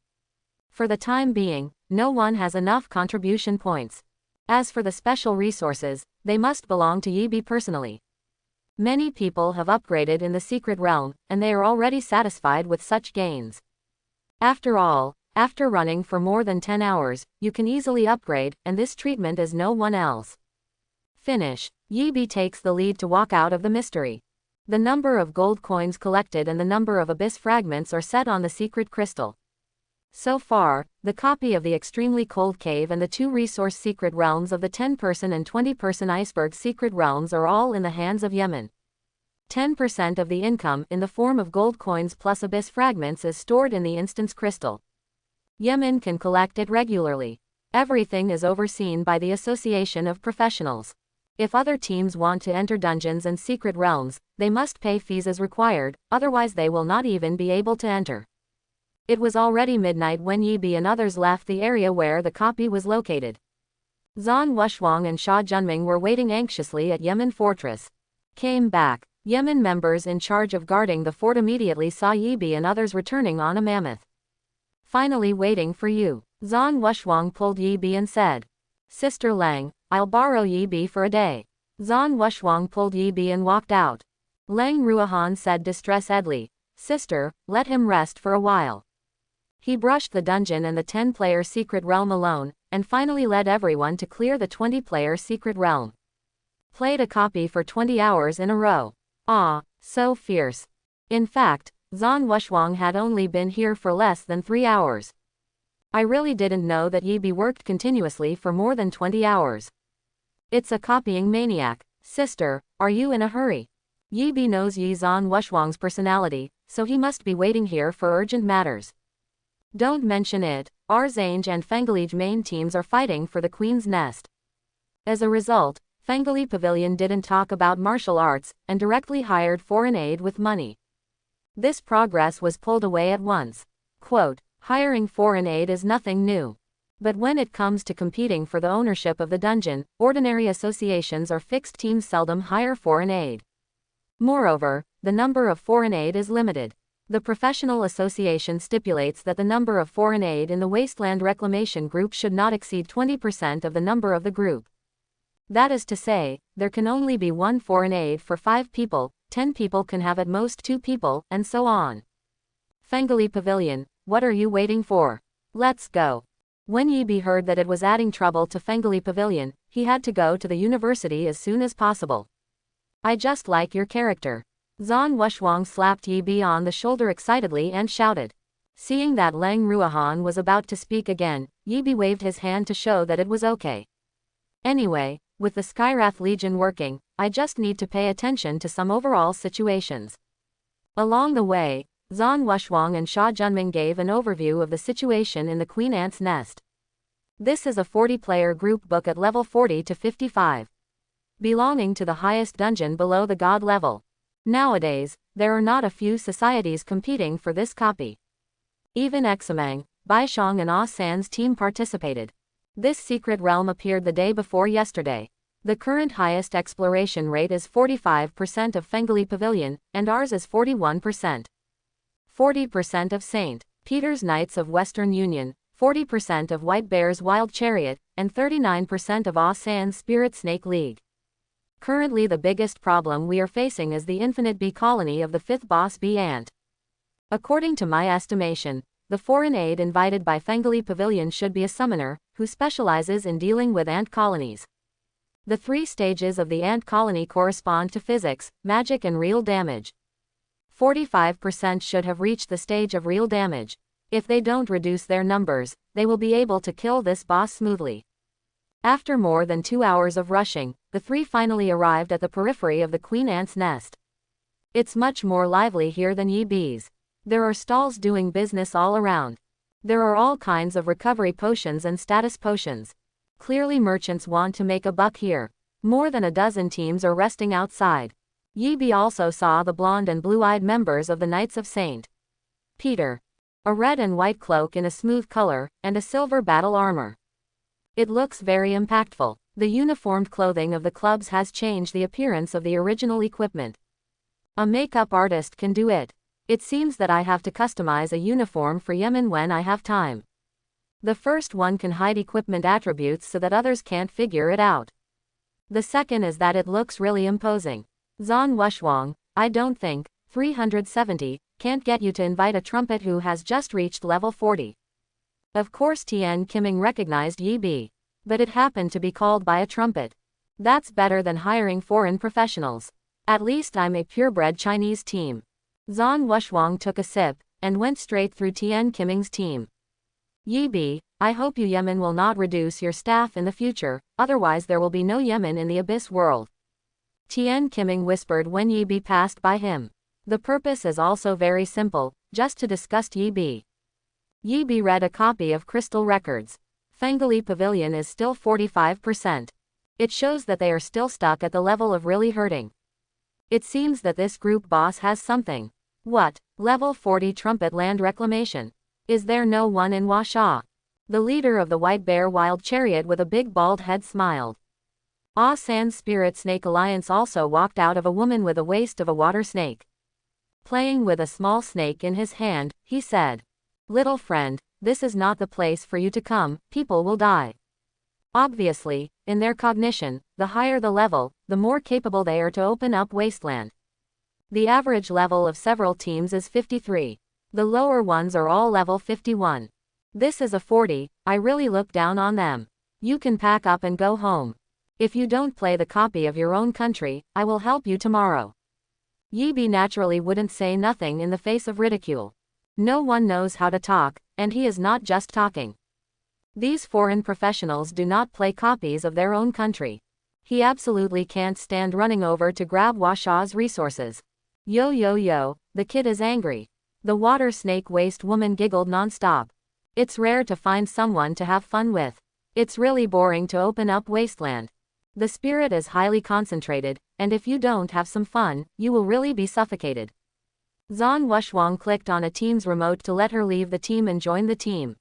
For the time being, no one has enough contribution points. As for the special resources, they must belong to Yi personally. Many people have upgraded in the secret realm, and they are already satisfied with such gains. After all, after running for more than 10 hours, you can easily upgrade, and this treatment is no one else. Finish. Yi takes the lead to walk out of the mystery. The number of gold coins collected and the number of abyss fragments are set on the secret crystal. So far, the copy of the extremely cold cave and the 2 resource secret realms of the 10-person and 20-person iceberg secret realms are all in the hands of Yemen. 10% of the income in the form of gold coins plus abyss fragments is stored in the instance crystal. Yemen can collect it regularly. Everything is overseen by the Association of Professionals. If other teams want to enter dungeons and secret realms, they must pay fees as required, otherwise they will not even be able to enter. It was already midnight when Yi and others left the area where the copy was located. Zhan Wushwang and Xia Junming were waiting anxiously at Yemen Fortress. Came back. Yemen members in charge of guarding the fort immediately saw Yi and others returning on a mammoth. Finally waiting for you. Zhan Wushwang pulled Yi and said. Sister Lang, I'll borrow Yi for a day. Zhan Wushwang pulled Yi and walked out. Lang Ruohan said distressedly, Sister, let him rest for a while. He brushed the dungeon and the 10-player secret realm alone, and finally led everyone to clear the 20-player secret realm. Played a copy for 20 hours in a row. Ah, so fierce. In fact, Zhan Wushwang had only been here for less than 3 hours. I really didn't know that Yi worked continuously for more than 20 hours. It's a copying maniac. Sister, are you in a hurry? Yi knows Zhan Wushwang's personality, so he must be waiting here for urgent matters. Don't mention it. Arzange and Fengalij main teams are fighting for the Queen's Nest. As a result, Fengali Pavilion didn't talk about martial arts, and directly hired foreign aid with money. This progress was pulled away at once. Quote, hiring foreign aid is nothing new. But when it comes to competing for the ownership of the dungeon, ordinary associations or fixed teams seldom hire foreign aid. Moreover, the number of foreign aid is limited. The professional association stipulates that the number of foreign aid in the Wasteland Reclamation Group should not exceed 20% of the number of the group. That is to say, there can only be 1 foreign aid for 5 people, 10 people can have at most 2 people, and so on. Fengali Pavilion, what are you waiting for? Let's go. When Yibi heard that it was adding trouble to Fengli Pavilion, he had to go to the university as soon as possible. I just like your character. Zhan Wushwang slapped Yibi on the shoulder excitedly and shouted. Seeing that Leng Ruohan was about to speak again, Yibi waved his hand to show that it was okay. Anyway, with the Skyrath Legion working, I just need to pay attention to some overall situations. Along the way, Zhan Wushwang and Xia Junming gave an overview of the situation in the Queen Ant's Nest. This is a 40-player group book at level 40 to 55. Belonging to the highest dungeon below the god level. Nowadays, there are not a few societies competing for this copy. Even Examang, Baishang and Ah San's team participated. This secret realm appeared the day before yesterday. The current highest exploration rate is 45% of Fengli Pavilion, and ours is 41%. 40% of St. Peter's Knights of Western Union, 40% of White Bear's Wild Chariot, and 39% of Ah San's Spirit Snake League. Currently the biggest problem we are facing is the infinite bee colony of the 5th boss bee ant. According to my estimation, the foreign aid invited by Fengli Pavilion should be a summoner, who specializes in dealing with ant colonies. The 3 stages of the ant colony correspond to physics, magic and real damage. 45% should have reached the stage of real damage. If they don't reduce their numbers, they will be able to kill this boss smoothly. After more than 2 hours of rushing, the 3 finally arrived at the periphery of the Queen Ant's Nest. It's much more lively here than Yibi's. There are stalls doing business all around. There are all kinds of recovery potions and status potions. Clearly merchants want to make a buck here. More than a dozen teams are resting outside. Yibi also saw the blonde and blue-eyed members of the Knights of St. Peter. A red and white cloak in a smooth color, and a silver battle armor. It looks very impactful. The uniformed clothing of the clubs has changed the appearance of the original equipment. A makeup artist can do it. It seems that I have to customize a uniform for Yemen when I have time. The first one can hide equipment attributes so that others can't figure it out. The second is that it looks really imposing. Zhan Wushwang, I don't think, 370, can't get you to invite a trumpet who has just reached level 40. Of course Tian Qiming recognized Yibi. But it happened to be called by a trumpet. That's better than hiring foreign professionals. At least I'm a purebred Chinese team. Zhan Wushwang took a sip, and went straight through Tian Qiming's team. Yibi, I hope you Yemen will not reduce your staff in the future, otherwise there will be no Yemen in the Abyss world. Tian Qiming whispered when Yibi passed by him. The purpose is also very simple, just to disgust Yibi. Yibi read a copy of Crystal Records. Fengli Pavilion is still 45%. It shows that they are still stuck at the level of really hurting. It seems that this group boss has something. What? Level 40 trumpet land reclamation. Is there no one in Washa? The leader of the White Bear Wild Chariot with a big bald head smiled. Ah San's Spirit Snake Alliance also walked out of a woman with a waist of a water snake. Playing with a small snake in his hand, he said, "Little friend, this is not the place for you to come, people will die." Obviously, in their cognition, the higher the level, the more capable they are to open up wasteland. The average level of several teams is 53. The lower ones are all level 51. This is a 40, I really look down on them. You can pack up and go home. If you don't play the copy of your own country, I will help you tomorrow. Yibi naturally wouldn't say nothing in the face of ridicule. No one knows how to talk, and he is not just talking. These foreign professionals do not play copies of their own country. He absolutely can't stand running over to grab Washa's resources. Yo yo yo, the kid is angry. The water snake waist woman giggled non-stop. It's rare to find someone to have fun with. It's really boring to open up wasteland. The spirit is highly concentrated, and if you don't have some fun, you will really be suffocated. Zhan Wushwang clicked on a team's remote to let her leave the team and join the team.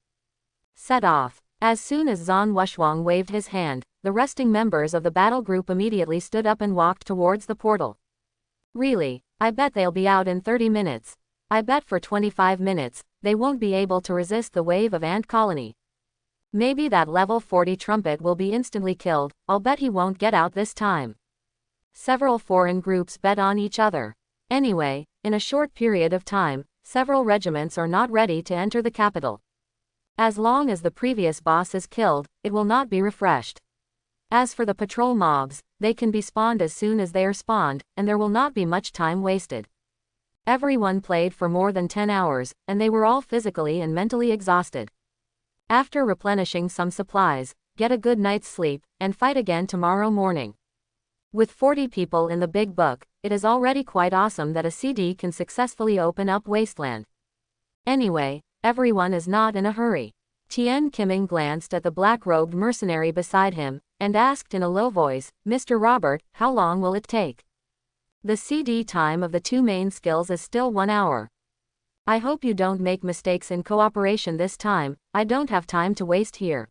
Set off. As soon as Zhan Wushwang waved his hand, the resting members of the battle group immediately stood up and walked towards the portal. Really, I bet they'll be out in 30 minutes. I bet for 25 minutes, they won't be able to resist the wave of ant colony. Maybe that level 40 trumpet will be instantly killed, I'll bet he won't get out this time. Several foreign groups bet on each other. Anyway, in a short period of time, several regiments are not ready to enter the capital. As long as the previous boss is killed, it will not be refreshed. As for the patrol mobs, they can be spawned as soon as they are spawned, and there will not be much time wasted. Everyone played for more than 10 hours, and they were all physically and mentally exhausted. After replenishing some supplies, get a good night's sleep, and fight again tomorrow morning. With 40 people in the big book, it is already quite awesome that a CD can successfully open up Wasteland. Anyway, everyone is not in a hurry. Tian Qiming glanced at the black-robed mercenary beside him, and asked in a low voice, "Mr. Robert, how long will it take?" The CD time of the two main skills is still 1 hour. I hope you don't make mistakes in cooperation this time, I don't have time to waste here.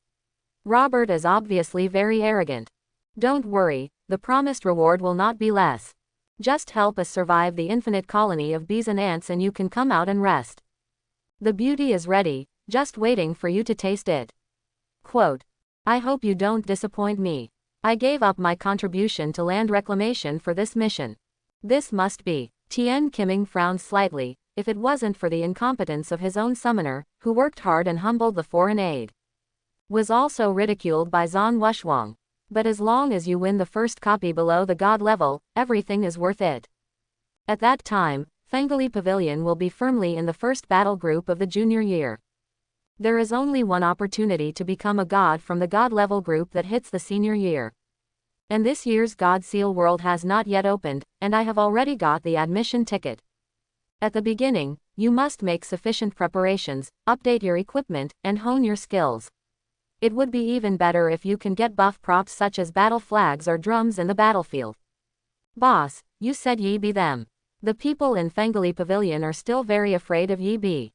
Robert is obviously very arrogant. Don't worry, the promised reward will not be less. Just help us survive the infinite colony of bees and ants and you can come out and rest. The beauty is ready, just waiting for you to taste it. Quote, I hope you don't disappoint me. I gave up my contribution to land reclamation for this mission. This must be. Tian Qiming frowned slightly, if it wasn't for the incompetence of his own summoner, who worked hard and humbled the foreign aid. Was also ridiculed by Zhan Wushuang. But as long as you win the first copy below the god level, everything is worth it. At that time, Fengli Pavilion will be firmly in the first battle group of the junior year. There is only one opportunity to become a god from the god level group that hits the senior year. And this year's God Seal World has not yet opened, and I have already got the admission ticket. At the beginning, you must make sufficient preparations, update your equipment, and hone your skills. It would be even better if you can get buff props such as battle flags or drums in the battlefield. Boss, you said ye be them. The people in Fengli Pavilion are still very afraid of ye be.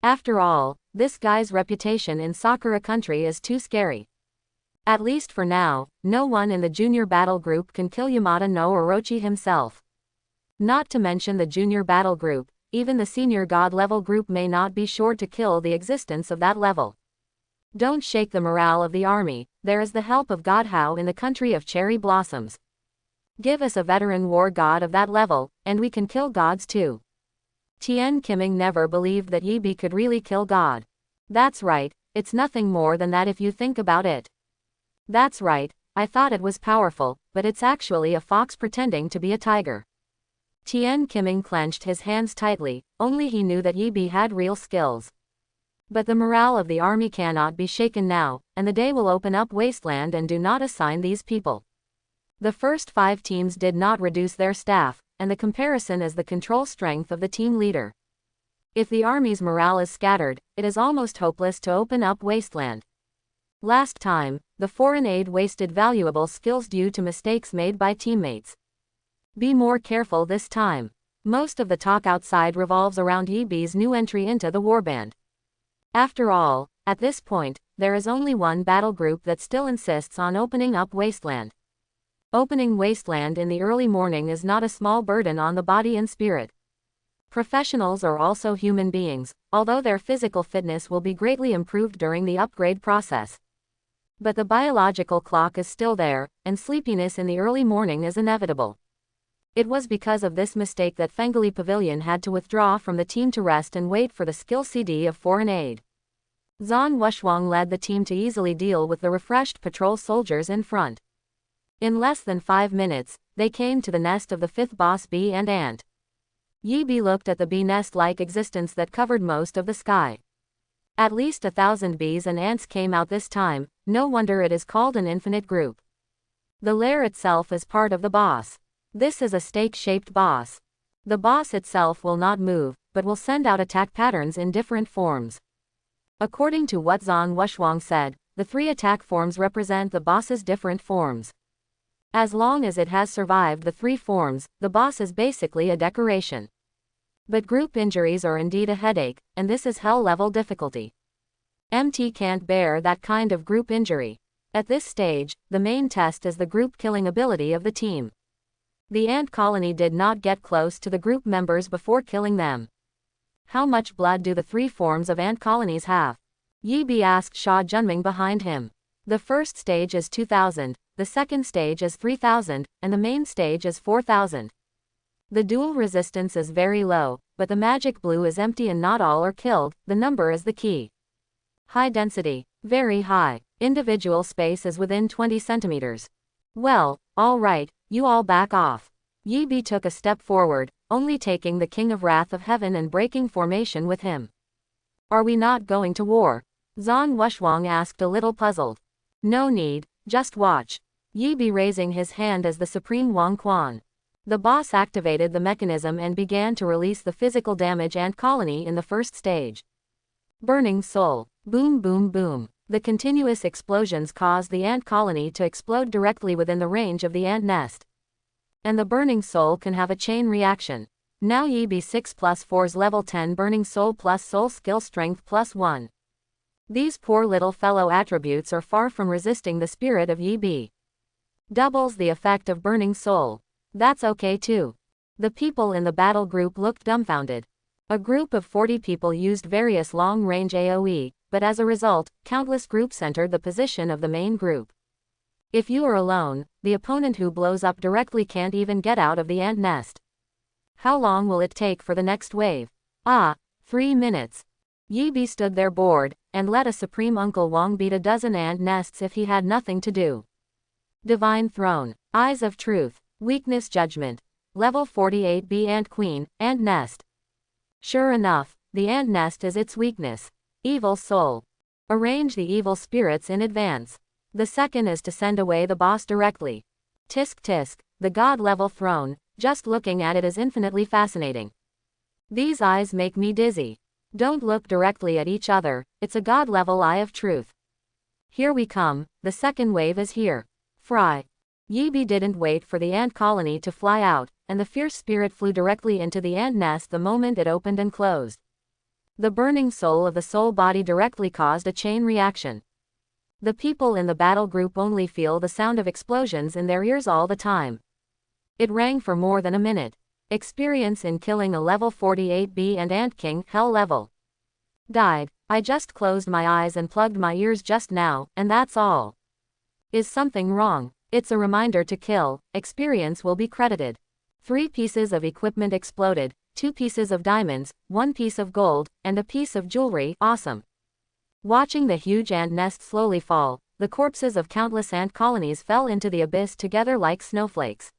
After all, this guy's reputation in Sakura country is too scary. At least for now, no one in the junior battle group can kill Yamada no Orochi himself. Not to mention the junior battle group, even the senior god level group may not be sure to kill the existence of that level. Don't shake the morale of the army, there is the help of God Hao in the country of cherry blossoms. Give us a veteran war god of that level, and we can kill gods too. Tian Qiming never believed that Yi Bi could really kill God. That's right, it's nothing more than that if you think about it. That's right, I thought it was powerful, but it's actually a fox pretending to be a tiger. Tian Qiming clenched his hands tightly, only he knew that Yi Bi had real skills. But the morale of the army cannot be shaken now, and the day will open up Wasteland and do not assign these people. The first 5 teams did not reduce their staff, and the comparison is the control strength of the team leader. If the army's morale is scattered, it is almost hopeless to open up Wasteland. Last time, the foreign aid wasted valuable skills due to mistakes made by teammates. Be more careful this time. Most of the talk outside revolves around Yi Bi's new entry into the warband. After all, at this point, there is only one battle group that still insists on opening up Wasteland. Opening Wasteland in the early morning is not a small burden on the body and spirit. Professionals are also human beings, although their physical fitness will be greatly improved during the upgrade process. But the biological clock is still there, and sleepiness in the early morning is inevitable. It was because of this mistake that Fengli Pavilion had to withdraw from the team to rest and wait for the skill CD of foreign aid. Zhan Wushuang led the team to easily deal with the refreshed patrol soldiers in front. In less than 5 minutes, they came to the nest of the 5th boss bee and ant. Yi Bi looked at the bee nest-like existence that covered most of the sky. At least 1,000 bees and ants came out this time, no wonder it is called an infinite group. The lair itself is part of the boss. This is a stake-shaped boss. The boss itself will not move, but will send out attack patterns in different forms. According to what Zhan Wushuang said, the 3 attack forms represent the boss's different forms. As long as it has survived the 3 forms, the boss is basically a decoration. But group injuries are indeed a headache, and this is hell-level difficulty. MT can't bear that kind of group injury. At this stage, the main test is the group killing ability of the team. The ant colony did not get close to the group members before killing them. How much blood do the 3 forms of ant colonies have? Yi Bi asked Sha Junming behind him. The first stage is 2,000, the second stage is 3,000, and the main stage is 4,000. The dual resistance is very low, but the magic blue is empty and not all are killed, the number is the key. High density. Very high. Individual space is within 20 centimeters. Well, all right, you all back off. Yi Bi took a step forward, only taking the King of Wrath of Heaven and breaking formation with him. Are we not going to war? Zan Wushwang asked, a little puzzled. No need, just watch. Yi Bi raising his hand as the Supreme Wang Quan. The boss activated the mechanism and began to release the physical damage ant colony in the first stage. Burning Soul. Boom boom boom. The continuous explosions caused the ant colony to explode directly within the range of the ant nest. And the Burning Soul can have a chain reaction. Now Yi Bi 6 plus 4's level 10 Burning Soul plus Soul Skill Strength plus 1. These poor little fellow attributes are far from resisting the spirit of Yi Bi. Doubles the effect of Burning Soul. That's okay too. The people in the battle group looked dumbfounded. A group of 40 people used various long-range AoE, but as a result, countless groups entered the position of the main group. If you are alone, the opponent who blows up directly can't even get out of the ant nest. How long will it take for the next wave? 3 minutes. Yi Bi stood there bored, and let a Supreme Uncle Wang beat a dozen ant nests if he had nothing to do. Divine Throne. Eyes of Truth. Weakness Judgment. Level 48B Ant Queen, Ant Nest. Sure enough, the ant nest is its weakness. Evil Soul. Arrange the evil spirits in advance. The second is to send away the boss directly. Tisk tisk, the god-level throne, just looking at it is infinitely fascinating. These eyes make me dizzy. Don't look directly at each other, it's a god-level eye of truth. Here we come, the second wave is here. Fry. Yi Bi didn't wait for the ant colony to fly out, and the fierce spirit flew directly into the ant nest the moment it opened and closed. The burning soul of the soul body directly caused a chain reaction. The people in the battle group only feel the sound of explosions in their ears all the time. It rang for more than a minute. Experience in killing a level 48B and Ant King Hell level. Died. I just closed my eyes and plugged my ears just now, and that's all. Is something wrong? It's a reminder to kill. Experience will be credited. 3 pieces of equipment exploded, 2 pieces of diamonds, 1 piece of gold, and a piece of jewelry. Awesome. Watching the huge ant nest slowly fall, the corpses of countless ant colonies fell into the abyss together like snowflakes.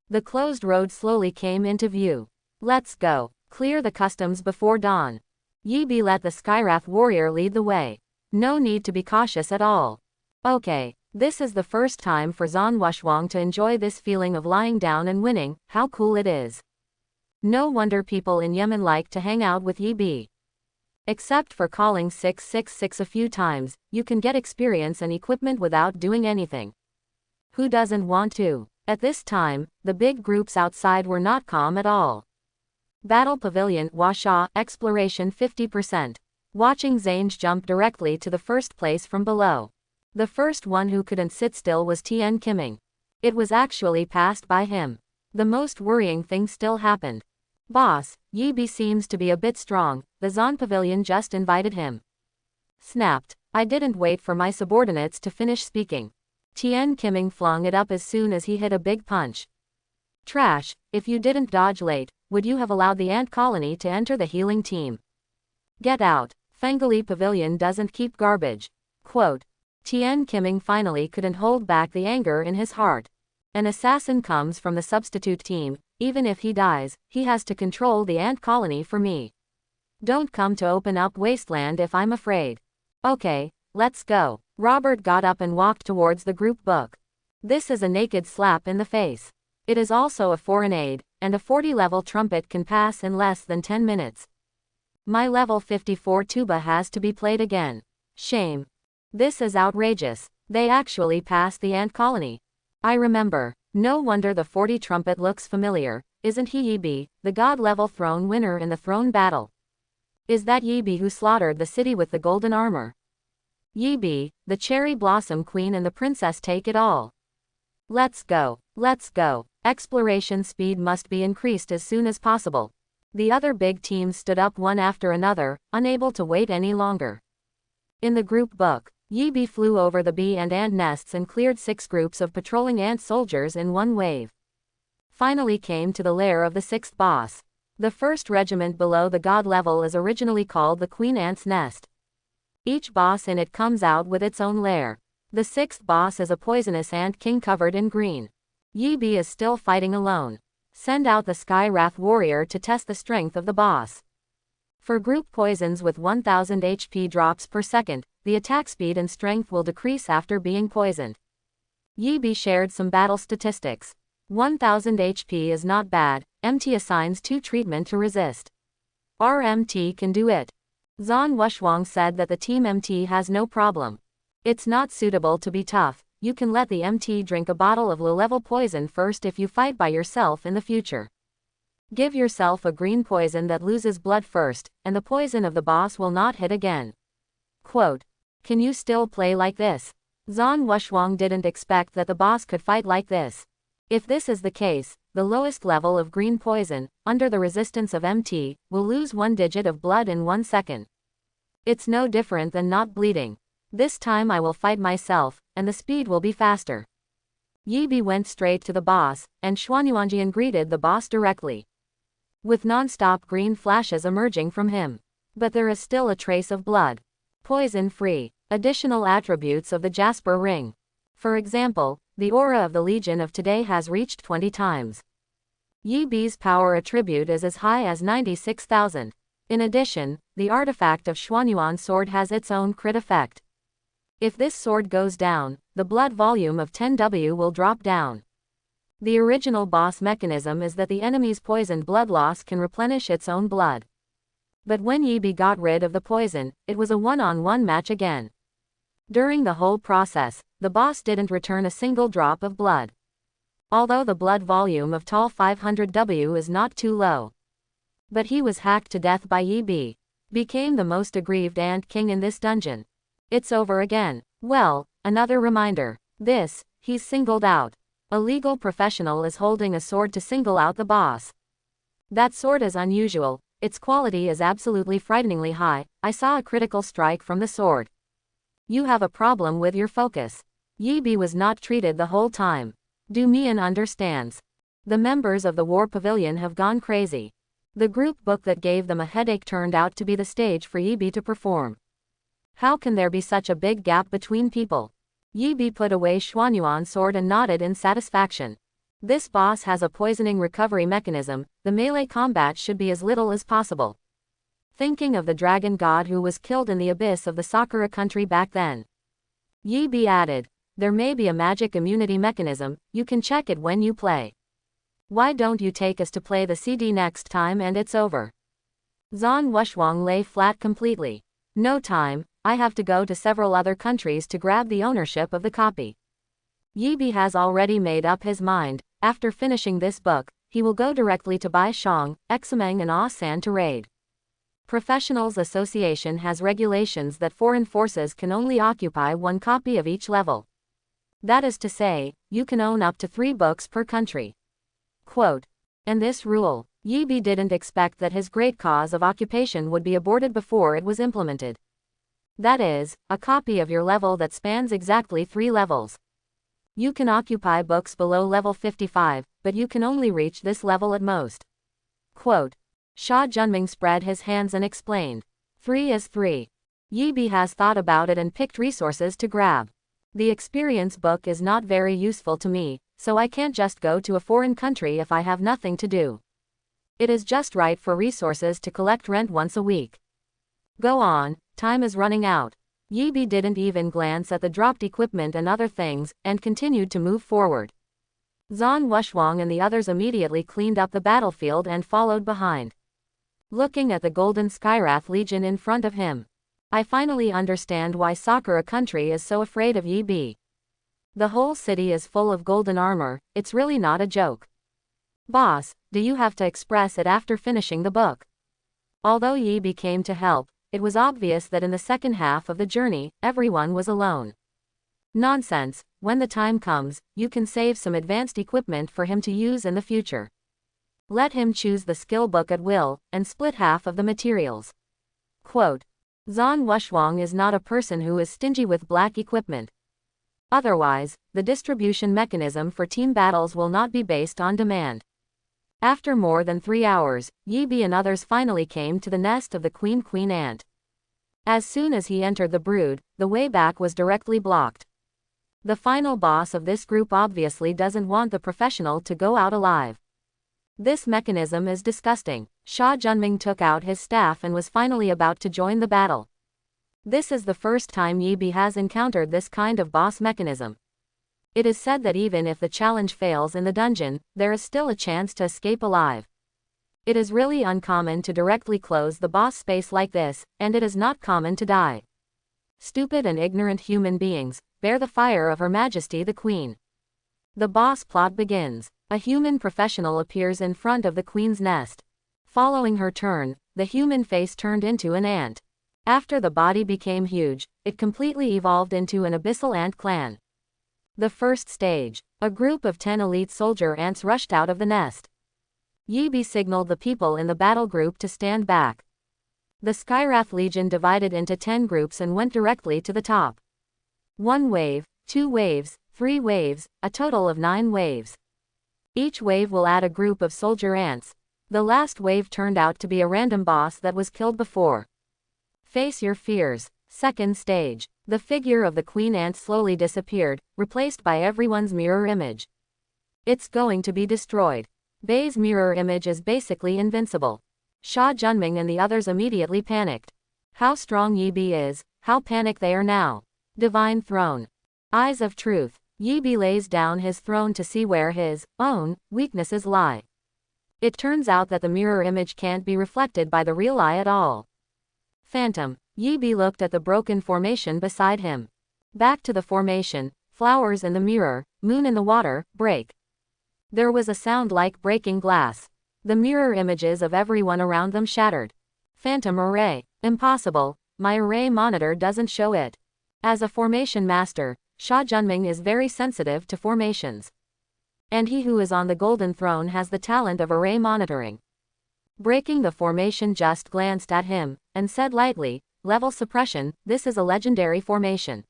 The closed road slowly came into view. Let's go. Clear the customs before dawn. Yi Bi let the Skywrath warrior lead the way. No need to be cautious at all. Okay. This is the first time for Zan Wushwang to enjoy this feeling of lying down and winning. How cool it is. No wonder people in Yemen like to hang out with Yi Bi. Except for calling 666 a few times, you can get experience and equipment without doing anything. Who doesn't want to? At this time, the big groups outside were not calm at all. Battle Pavilion Washa, Exploration 50%. Watching Zange jump directly to the first place from below. The first one who couldn't sit still was Tian Kiming. It was actually passed by him. The most worrying thing still happened. Boss, Yi Bi seems to be a bit strong, the Zan Pavilion just invited him. Snapped. I didn't wait for my subordinates to finish speaking. Tian Kiming flung it up as soon as he hit a big punch. Trash, if you didn't dodge late, would you have allowed the ant colony to enter the healing team? Get out. Fengali Pavilion doesn't keep garbage. Quote. Tian Kiming finally couldn't hold back the anger in his heart. An assassin comes from the substitute team, even if he dies, he has to control the ant colony for me. Don't come to open up wasteland if I'm afraid. Okay, let's go. Robert got up and walked towards the group book. This is a naked slap in the face. It is also a foreign aid, and a 40-level trumpet can pass in less than 10 minutes. My level 54 tuba has to be played again. Shame. This is outrageous. They actually passed the ant colony. I remember. No wonder the 40 trumpet looks familiar. Isn't he Yi Bi, the god-level throne winner in the throne battle? Is that Yi Bi who slaughtered the city with the golden armor? Yi Bi, the cherry blossom queen and the princess take it all. Let's go. Let's go. Exploration speed must be increased as soon as possible. The other big teams stood up one after another, unable to wait any longer. In the group book, Yi Bi flew over the bee and ant nests and cleared 6 groups of patrolling ant soldiers in one wave. Finally came to the lair of the 6th boss. The first regiment below the god level is originally called the Queen Ant's Nest. Each boss in it comes out with its own lair. The sixth boss is a poisonous ant king covered in green. Yi Bi is still fighting alone. Send out the Sky Wrath warrior to test the strength of the boss. For group poisons with 1000 HP drops per second, the attack speed and strength will decrease after being poisoned. Yi Bi shared some battle statistics. 1000 HP is not bad, MT assigns 2 treatment to resist. RMT can do it. Zhan Wushwang said that the team MT has no problem. It's not suitable to be tough, you can let the MT drink a bottle of low-level poison first if you fight by yourself in the future. Give yourself a green poison that loses blood first, and the poison of the boss will not hit again. Quote, can you still play like this? Zhan Wushwang didn't expect that the boss could fight like this. If this is the case, the lowest level of green poison, under the resistance of MT, will lose 1 digit of blood in 1 second. It's no different than not bleeding. This time I will fight myself, and the speed will be faster. Yi Bi went straight to the boss, and Xuanyuanjian greeted the boss directly, with non-stop green flashes emerging from him. But there is still a trace of blood. Poison-free. Additional attributes of the Jasper Ring. For example, the aura of the Legion of today has reached 20 times. Yi Bi's power attribute is as high as 96,000. In addition, the artifact of Xuanyuan sword has its own crit effect. If this sword goes down, the blood volume of 10W will drop down. The original boss mechanism is that the enemy's poisoned blood loss can replenish its own blood. But when Yi Bi got rid of the poison, it was a one-on-one match again. During the whole process, the boss didn't return a single drop of blood. Although the blood volume of Tal 500W is not too low. But he was hacked to death by Yi Bi. Became the most aggrieved Ant King in this dungeon. It's over again. Well, another reminder. This, he's singled out. A legal professional is holding a sword to single out the boss. That sword is unusual, its quality is absolutely frighteningly high. I saw a critical strike from the sword. You have a problem with your focus. Yi Bi was not treated the whole time. Du Mian understands. The members of the War Pavilion have gone crazy. The group book that gave them a headache turned out to be the stage for Yi Bi to perform. How can there be such a big gap between people? Yi Bi put away Xuanyuan's sword and nodded in satisfaction. This boss has a poisoning recovery mechanism, the melee combat should be as little as possible. Thinking of the dragon god who was killed in the abyss of the Sakura country back then. Yi Bi added, there may be a magic immunity mechanism, you can check it when you play. Why don't you take us to play the CD next time and it's over? Zhan Wushwang lay flat completely. No time, I have to go to several other countries to grab the ownership of the copy. Yi Bi has already made up his mind, after finishing this book, he will go directly to Baishang, Exameng and Asan to raid. Professionals Association has regulations that foreign forces can only occupy 1 copy of each level. That is to say, you can own up to 3 books per country. Quote, and this rule, Yi Bi didn't expect that his great cause of occupation would be aborted before it was implemented. That is, a copy of your level that spans exactly 3 levels. You can occupy books below level 55, but you can only reach this level at most. Quote, Sha Junming spread his hands and explained. 3 is 3. Yi Bi has thought about it and picked resources to grab. The experience book is not very useful to me, so I can't just go to a foreign country if I have nothing to do. It is just right for resources to collect rent once a week. Go on, time is running out. Yi Bi didn't even glance at the dropped equipment and other things, and continued to move forward. Zhan Wushwang and the others immediately cleaned up the battlefield and followed behind. Looking at the Golden Skyrath Legion in front of him. I finally understand why Sakura country is so afraid of Yi Bi. The whole city is full of golden armor, it's really not a joke. Boss, do you have to express it after finishing the book? Although Yi Bi came to help, it was obvious that in the second half of the journey, everyone was alone. Nonsense, when the time comes, you can save some advanced equipment for him to use in the future. Let him choose the skill book at will, and split half of the materials. Quote, Zhan Wushwang is not a person who is stingy with black equipment. Otherwise, the distribution mechanism for team battles will not be based on demand. After more than 3 hours, Yi Bi and others finally came to the nest of the queen ant. As soon as he entered the brood, the way back was directly blocked. The final boss of this group obviously doesn't want the professional to go out alive. This mechanism is disgusting. Sha Junming took out his staff and was finally about to join the battle. This is the first time Yi Bi has encountered this kind of boss mechanism. It is said that even if the challenge fails in the dungeon, there is still a chance to escape alive. It is really uncommon to directly close the boss space like this, and it is not common to die. Stupid and ignorant human beings, bear the fire of Her Majesty the Queen. The boss plot begins. A human professional appears in front of the queen's nest. Following her turn, the human face turned into an ant. After the body became huge, it completely evolved into an abyssal ant clan. The first stage. A group of 10 elite soldier ants rushed out of the nest. Yi Bi signaled the people in the battle group to stand back. The Skywrath Legion divided into 10 groups and went directly to the top. 1 wave, 2 waves, 3 waves, a total of 9 waves. Each wave will add a group of soldier ants. The last wave turned out to be a random boss that was killed before. Face your fears. Second stage. The figure of the queen ant slowly disappeared, replaced by everyone's mirror image. It's going to be destroyed. Bei's mirror image is basically invincible. Sha Junming and the others immediately panicked. How strong Yi Bi is, how panicked they are now. Divine Throne. Eyes of Truth. Yi Bi lays down his throne to see where his own weaknesses lie. It turns out that the mirror image can't be reflected by the real eye at all. Phantom. Yi Bi looked at the broken formation beside him. Back to the formation, flowers in the mirror, moon in the water, break. There was a sound like breaking glass. The mirror images of everyone around them shattered. Phantom array. Impossible, my array monitor doesn't show it. As a formation master, Sha Junming is very sensitive to formations. And he who is on the golden throne has the talent of array monitoring. Breaking the formation just glanced at him, and said lightly, level suppression, this is a legendary formation.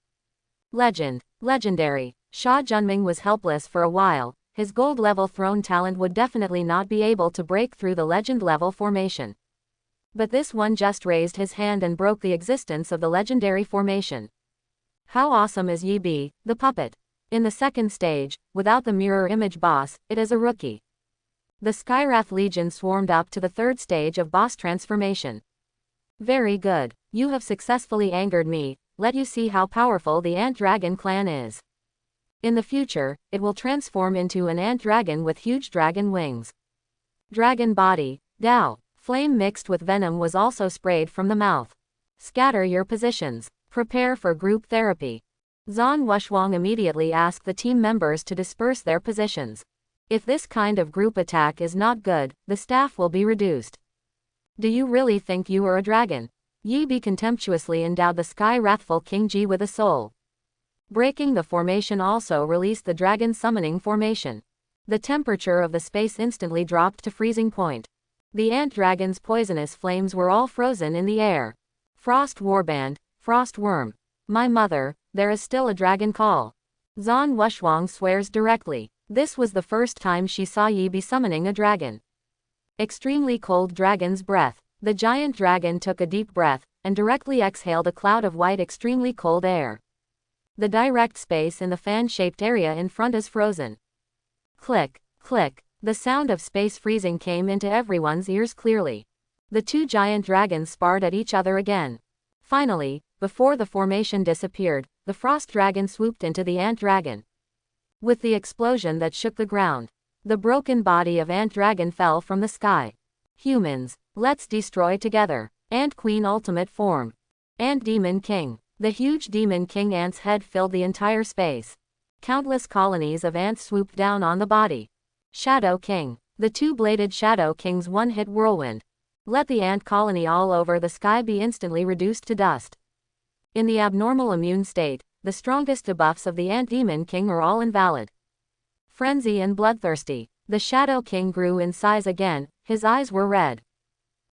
Legendary. Sha Junming was helpless for a while, his gold level throne talent would definitely not be able to break through the legend level formation. But this one just raised his hand and broke the existence of the legendary formation. How awesome is Yi Bi, the puppet? In the second stage, without the mirror image boss, it is a rookie. The Skywrath Legion swarmed up to the third stage of boss transformation. Very good. You have successfully angered me, let you see how powerful the Ant Dragon clan is. In the future, it will transform into an ant dragon with huge dragon wings. Dragon body, Dao. Flame mixed with venom was also sprayed from the mouth. Scatter your positions. Prepare for group therapy. Zhan Wushuang immediately asked the team members to disperse their positions. If this kind of group attack is not good, the staff will be reduced. Do you really think you are a dragon? Yi Bi contemptuously endowed the Sky Wrathful King Ji with a soul. Breaking the formation also released the dragon summoning formation. The temperature of the space instantly dropped to freezing point. The ant dragon's poisonous flames were all frozen in the air. Frost Warband, Frost Worm. My mother, there is still a dragon call. Zhan Wushuang swears directly. This was the first time she saw Yi Bi summoning a dragon. Extremely cold dragon's breath. The giant dragon took a deep breath, and directly exhaled a cloud of white extremely cold air. The direct space in the fan-shaped area in front is frozen. Click, click. The sound of space freezing came into everyone's ears clearly. The two giant dragons sparred at each other again. Finally, before the formation disappeared, the frost dragon swooped into the ant dragon. With the explosion that shook the ground, the broken body of ant dragon fell from the sky. Humans, let's destroy together. Ant Queen ultimate form. Ant Demon King. The huge Demon King ant's head filled the entire space. Countless colonies of ants swooped down on the body. Shadow King. The two-bladed Shadow King's one-hit whirlwind. Let the ant colony all over the sky be instantly reduced to dust. In the abnormal immune state, the strongest debuffs of the Ant Demon King are all invalid. Frenzy and Bloodthirsty. The Shadow King grew in size again, his eyes were red.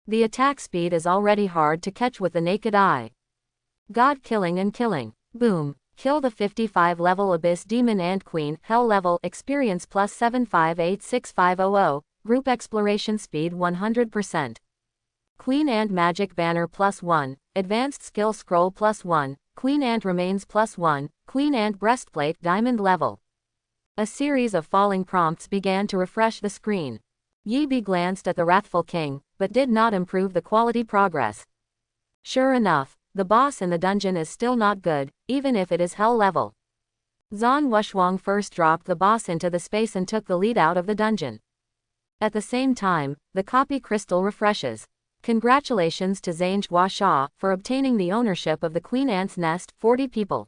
The attack speed is already hard to catch with the naked eye. God Killing and Killing. Boom. Kill the 55 level Abyss Demon Ant Queen, Hell level, experience plus 7586,500, group exploration speed 100%. Queen Ant Magic Banner +1, Advanced Skill Scroll +1, Queen Ant Remains +1, Queen Ant Breastplate Diamond Level. A series of falling prompts began to refresh the screen. Yi glanced at the wrathful king, but did not improve the quality progress. Sure enough, the boss in the dungeon is still not good, even if it is hell level. Zhan Wushwang first dropped the boss into the space and took the lead out of the dungeon. At the same time, the copy crystal refreshes. Congratulations to Zhang Huasha for obtaining the ownership of the Queen Ant's Nest, 40 people.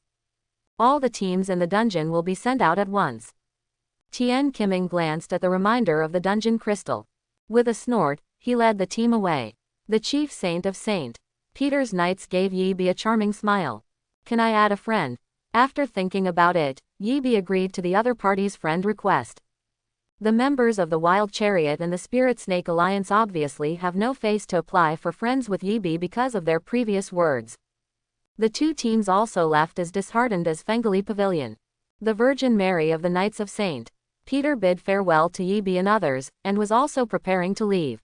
All the teams in the dungeon will be sent out at once. Tian Qiming glanced at the reminder of the dungeon crystal. With a snort, he led the team away. The chief saint of Saint Peter's Knights gave Yi a charming smile. Can I add a friend? After thinking about it, Yi agreed to the other party's friend request. The members of the Wild Chariot and the Spirit Snake Alliance obviously have no face to apply for friends with Yi because of their previous words. The two teams also left as disheartened as Fengali Pavilion. The Virgin Mary of the Knights of Saint Peter bid farewell to Yi and others, and was also preparing to leave.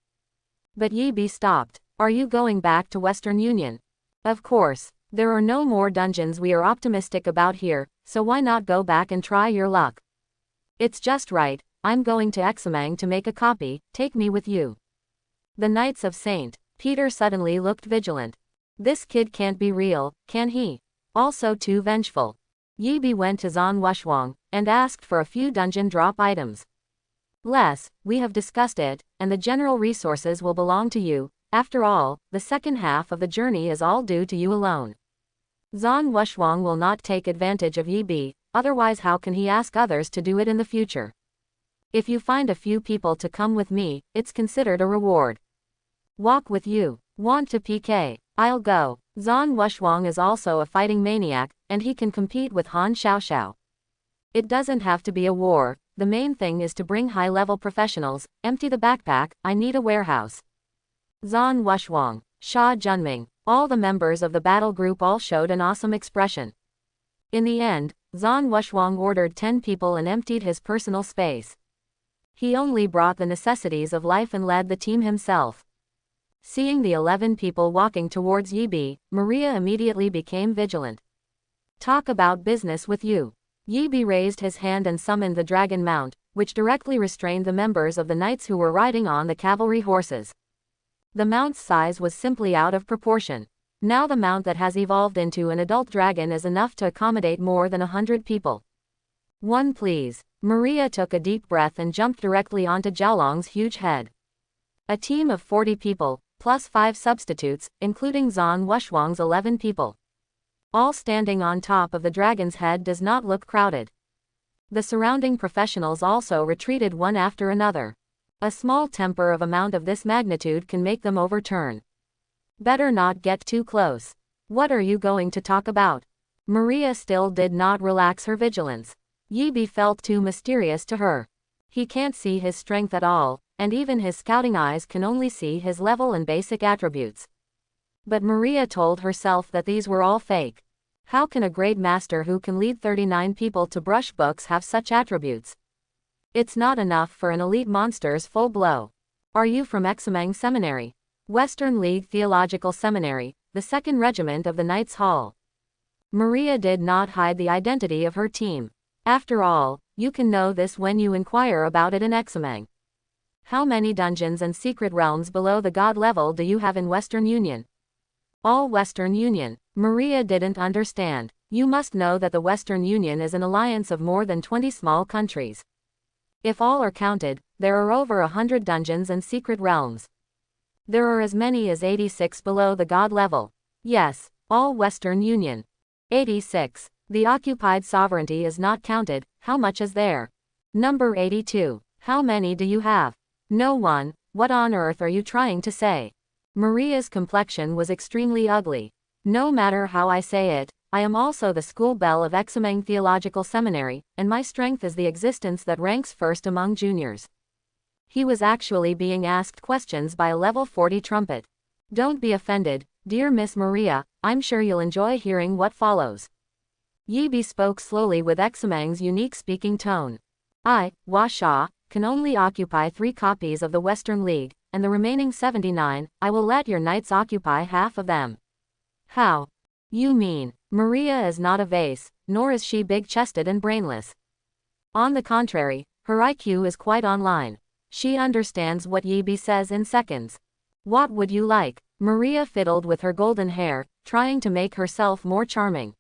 But Yi stopped. Are you going back to Western Union? Of course. There are no more dungeons we are optimistic about here, so why not go back and try your luck? It's just right, I'm going to Examang to make a copy, take me with you. The Knights of Saint Peter suddenly looked vigilant. This kid can't be real, can he? Also too vengeful. Yi went to Zhan Wushwang, and asked for a few dungeon drop items. Les, we have discussed it, and the general resources will belong to you. After all, the second half of the journey is all due to you alone. Zhan Wushwang will not take advantage of Yi, otherwise how can he ask others to do it in the future? If you find a few people to come with me, it's considered a reward. Walk with you. Want to PK? I'll go. Zhan Wushwang is also a fighting maniac, and he can compete with Han Xiaoxiao. It doesn't have to be a war, the main thing is to bring high-level professionals. Empty the backpack, I need a warehouse. Zhan Wushwang, Sha Junming, all the members of the battle group all showed an awesome expression. In the end, Zhan Wushwang ordered 10 people and emptied his personal space. He only brought the necessities of life and led the team himself. Seeing the 11 people walking towards Yi, Maria immediately became vigilant. Talk about business with you. Yi raised his hand and summoned the dragon mount, which directly restrained the members of the knights who were riding on the cavalry horses. The mount's size was simply out of proportion. Now the mount that has evolved into an adult dragon is enough to accommodate more than 100 people. One please. Maria took a deep breath and jumped directly onto Jiaolong's huge head. A team of 40 people, plus 5 substitutes, including Zhan Wushwang's 11 people. All standing on top of the dragon's head does not look crowded. The surrounding professionals also retreated one after another. A small temper of amount of this magnitude can make them overturn. Better not get too close. What are you going to talk about? Maria still did not relax her vigilance. Yi felt too mysterious to her. He can't see his strength at all, and even his scouting eyes can only see his level and basic attributes. But Maria told herself that these were all fake. How can a great master who can lead 39 people to brush books have such attributes? It's not enough for an elite monster's full blow. Are you from Examang Seminary? Western League Theological Seminary, the 2nd Regiment of the Knights Hall. Maria did not hide the identity of her team. After all, you can know this when you inquire about it in Examang. How many dungeons and secret realms below the god level do you have in Western Union? All Western Union. Maria didn't understand. You must know that the Western Union is an alliance of more than 20 small countries. If all are counted, there are over 100 dungeons and secret realms. There are as many as 86 below the god level. Yes, all Western Union. 86. The occupied sovereignty is not counted. How much is there? Number 82. How many do you have? No one. What on earth are you trying to say? Maria's complexion was extremely ugly. No matter how I say it, I am also the school belle of Examang Theological Seminary, and my strength is the existence that ranks first among juniors. He was actually being asked questions by a level 40 trumpet. Don't be offended, dear Miss Maria, I'm sure you'll enjoy hearing what follows. Yi spoke slowly with Examang's unique speaking tone. I, Hua Sha, can only occupy 3 copies of the Western League, and the remaining 79, I will let your knights occupy half of them. How? You mean, Maria is not a vase, nor is she big-chested and brainless. On the contrary, her IQ is quite online. She understands what Yibi says in seconds. What would you like? Maria fiddled with her golden hair, trying to make herself more charming.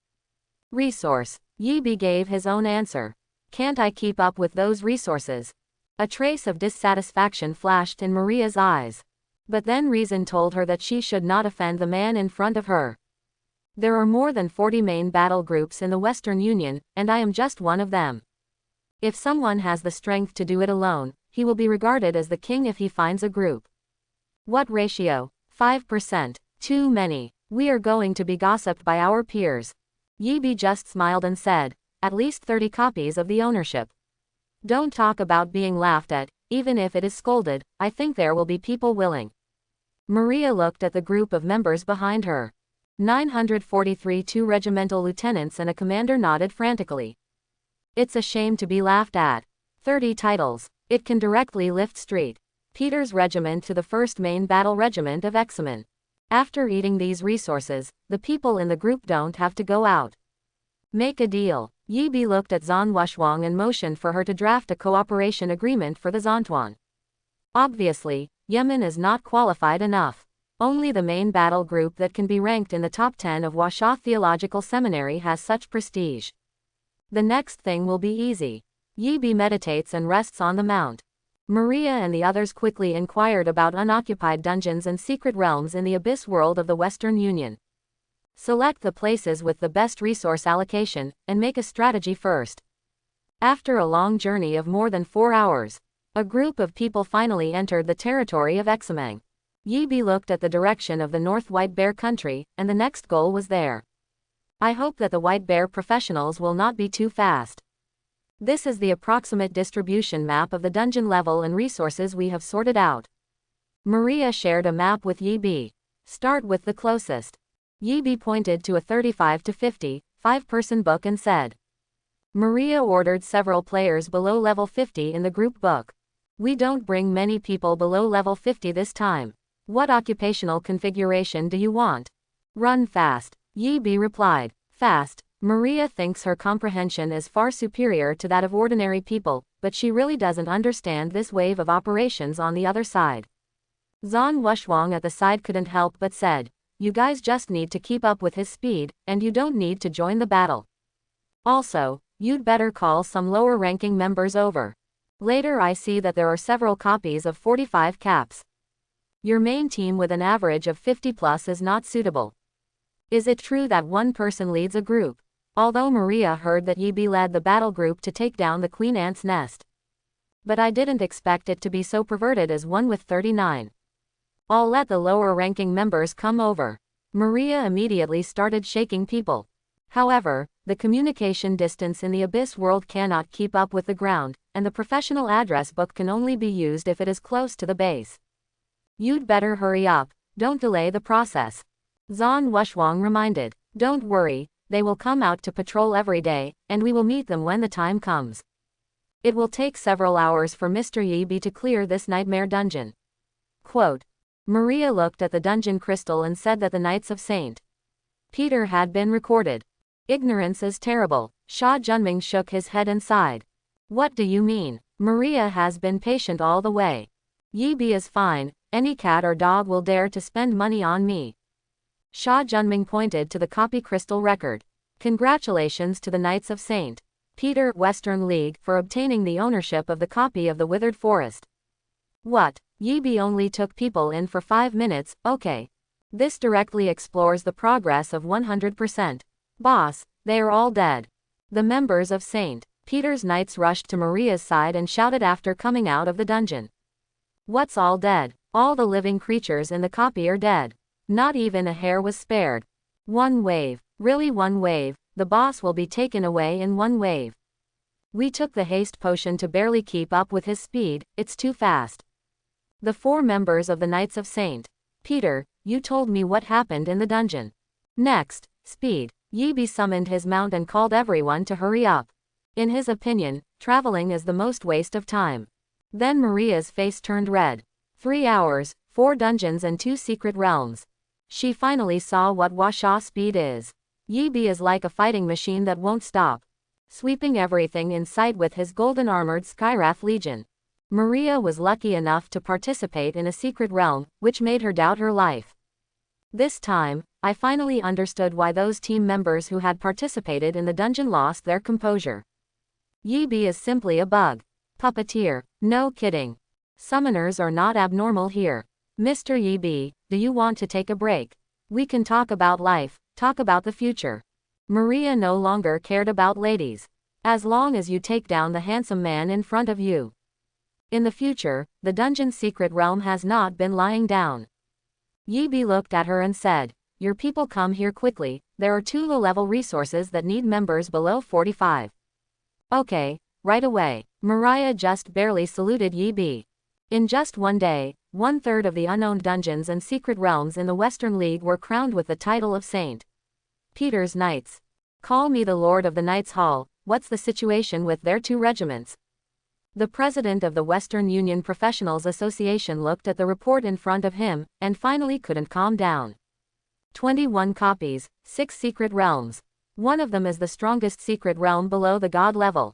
Resource. Yibi gave his own answer. Can't I keep up with those resources? A trace of dissatisfaction flashed in Maria's eyes. But then reason told her that she should not offend the man in front of her. There are more than 40 main battle groups in the Western Union, and I am just one of them. If someone has the strength to do it alone, he will be regarded as the king if he finds a group. What ratio? 5%. Too many. We are going to be gossiped by our peers. Yibi just smiled and said, at least 30 copies of the ownership. Don't talk about being laughed at, even if it is scolded, I think there will be people willing. Maria looked at the group of members behind her. 943 2 regimental lieutenants and a commander nodded frantically. It's a shame to be laughed at. 30 titles. It can directly lift St. Peter's Regiment to the 1st Main Battle Regiment of Examen. After eating these resources, the people in the group don't have to go out. Make a deal. Yibi looked at Zhan Wushwang and motioned for her to draft a cooperation agreement for the Zhantuan. Obviously, Yemen is not qualified enough. Only the main battle group that can be ranked in the top 10 of Washa Theological Seminary has such prestige. The next thing will be easy. Yibi meditates and rests on the mount. Maria and the others quickly inquired about unoccupied dungeons and secret realms in the abyss world of the Western Union. Select the places with the best resource allocation, and make a strategy first. After a long journey of more than 4 hours, a group of people finally entered the territory of Examang. Yibi looked at the direction of the North White Bear country, and the next goal was there. I hope that the White Bear professionals will not be too fast. This is the approximate distribution map of the dungeon level and resources we have sorted out. Maria shared a map with Yibi. Start with the closest. Yibi pointed to a 35 to 50, 5-person book and said. Maria ordered several players below level 50 in the group book. We don't bring many people below level 50 this time. What occupational configuration do you want? Run fast. Yibi replied. Fast. Maria thinks her comprehension is far superior to that of ordinary people, but she really doesn't understand this wave of operations on the other side. Zhan Wushwang at the side couldn't help but said, you guys just need to keep up with his speed, and you don't need to join the battle. Also, you'd better call some lower-ranking members over. Later I see that there are several copies of 45 caps. Your main team with an average of 50 plus is not suitable. Is it true that one person leads a group? Although Maria heard that Yibi led the battle group to take down the Queen Ant's nest. But I didn't expect it to be so perverted as one with 39. I'll let the lower-ranking members come over. Maria immediately started shaking people. However, the communication distance in the Abyss world cannot keep up with the ground, and the professional address book can only be used if it is close to the base. You'd better hurry up, don't delay the process. Zhan Wushwang reminded. Don't worry, they will come out to patrol every day, and we will meet them when the time comes. It will take several hours for Mr. Yibi to clear this nightmare dungeon. Quote. Maria looked at the dungeon crystal and said that the Knights of St. Peter had been recorded. Ignorance is terrible. Sha Junming shook his head and sighed. What do you mean? Maria has been patient all the way. Yibi is fine, any cat or dog will dare to spend money on me. Sha Junming pointed to the copy crystal record. Congratulations to the Knights of St. Peter Western League for obtaining the ownership of the copy of the Withered Forest. What? Yibi only took people in for 5 minutes, okay. This directly explores the progress of 100%. Boss, they are all dead. The members of St. Peter's Knights rushed to Maria's side and shouted after coming out of the dungeon. What's all dead? All the living creatures in the copy are dead. Not even a hair was spared. One wave. Really one wave. The boss will be taken away in one wave. We took the haste potion to barely keep up with his speed, it's too fast. The 4 members of the Knights of St. Peter, you told me what happened in the dungeon. Next, speed. Yibi summoned his mount and called everyone to hurry up. In his opinion, traveling is the most waste of time. Then Maria's face turned red. 3 hours, 4 dungeons and 2 secret realms. She finally saw what Washa speed is. Yi Bi is like a fighting machine that won't stop, sweeping everything in sight with his golden armored Skywrath Legion. Maria was lucky enough to participate in a secret realm, which made her doubt her life. This time, I finally understood why those team members who had participated in the dungeon lost their composure. Yi Bi is simply a bug. Puppeteer. No kidding. Summoners are not abnormal here. Mr. Yi Bi, do you want to take a break? We can talk about life, talk about the future. Maria no longer cared about ladies. As long as you take down the handsome man in front of you. In the future, the dungeon's secret realm has not been lying down. Yi Bi looked at her and said, "Your people come here quickly, there are 2 low-level resources that need members below 45. Okay, right away." Maria just barely saluted Yi Bi. In just one day, 1/3 of the unowned dungeons and secret realms in the Western League were crowned with the title of St. Peter's Knights. Call me the Lord of the Knights Hall, what's the situation with their 2 regiments? The president of the Western Union Professionals Association looked at the report in front of him, and finally couldn't calm down. 21 copies, 6 secret realms. One of them is the strongest secret realm below the god level.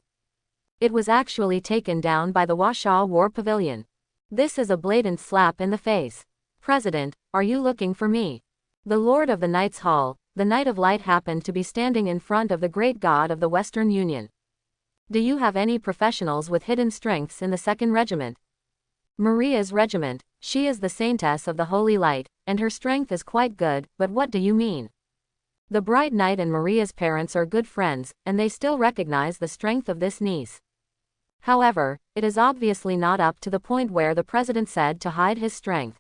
It was actually taken down by the Washa War Pavilion. This is a blatant slap in the face. President, are you looking for me? The Lord of the Knights Hall, the Knight of Light, happened to be standing in front of the great god of the Western Union. Do you have any professionals with hidden strengths in the 2nd Regiment? Maria's regiment. She is the Saintess of the Holy Light, and her strength is quite good, but what do you mean? The Bright Knight and Maria's parents are good friends, and they still recognize the strength of this niece. However, it is obviously not up to the point where the president said to hide his strength.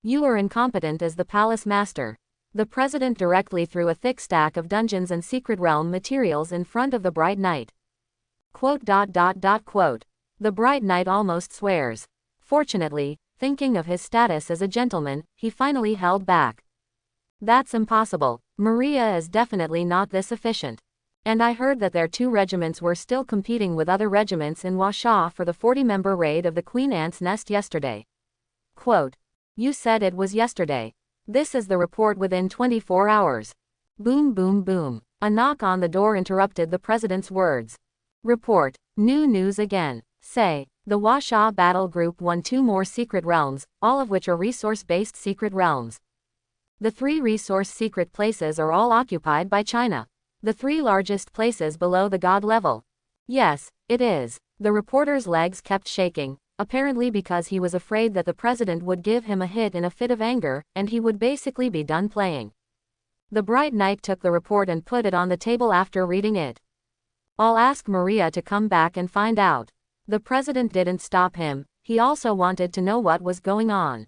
You are incompetent as the palace master. The president directly threw a thick stack of dungeons and secret realm materials in front of the Bright Knight. Quote. The Bright Knight almost swears. Fortunately, thinking of his status as a gentleman, he finally held back. That's impossible. Maria is definitely not this efficient. And I heard that their 2 regiments were still competing with other regiments in Washa for the 40-member raid of the Queen Ant's Nest yesterday. Quote. You said it was yesterday. This is the report within 24 hours. Boom boom boom. A knock on the door interrupted the president's words. Report. New news again. Say, the Washa Battle Group won 2 more secret realms, all of which are resource-based secret realms. The 3 resource secret places are all occupied by China. The 3 largest places below the god level. Yes, it is. The reporter's legs kept shaking, apparently because he was afraid that the president would give him a hit in a fit of anger, and he would basically be done playing. The Bright Knight took the report and put it on the table after reading it. I'll ask Maria to come back and find out. The president didn't stop him, he also wanted to know what was going on.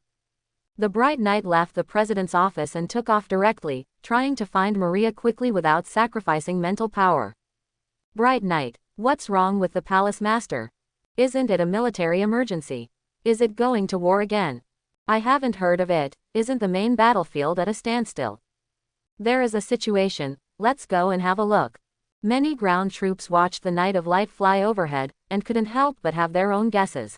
The Bright Knight left the president's office and took off directly, trying to find Maria quickly without sacrificing mental power. Bright Knight, what's wrong with the palace master? Isn't it a military emergency? Is it going to war again? I haven't heard of it. Isn't the main battlefield at a standstill? There is a situation, let's go and have a look. Many ground troops watched the Knight of Light fly overhead, and couldn't help but have their own guesses.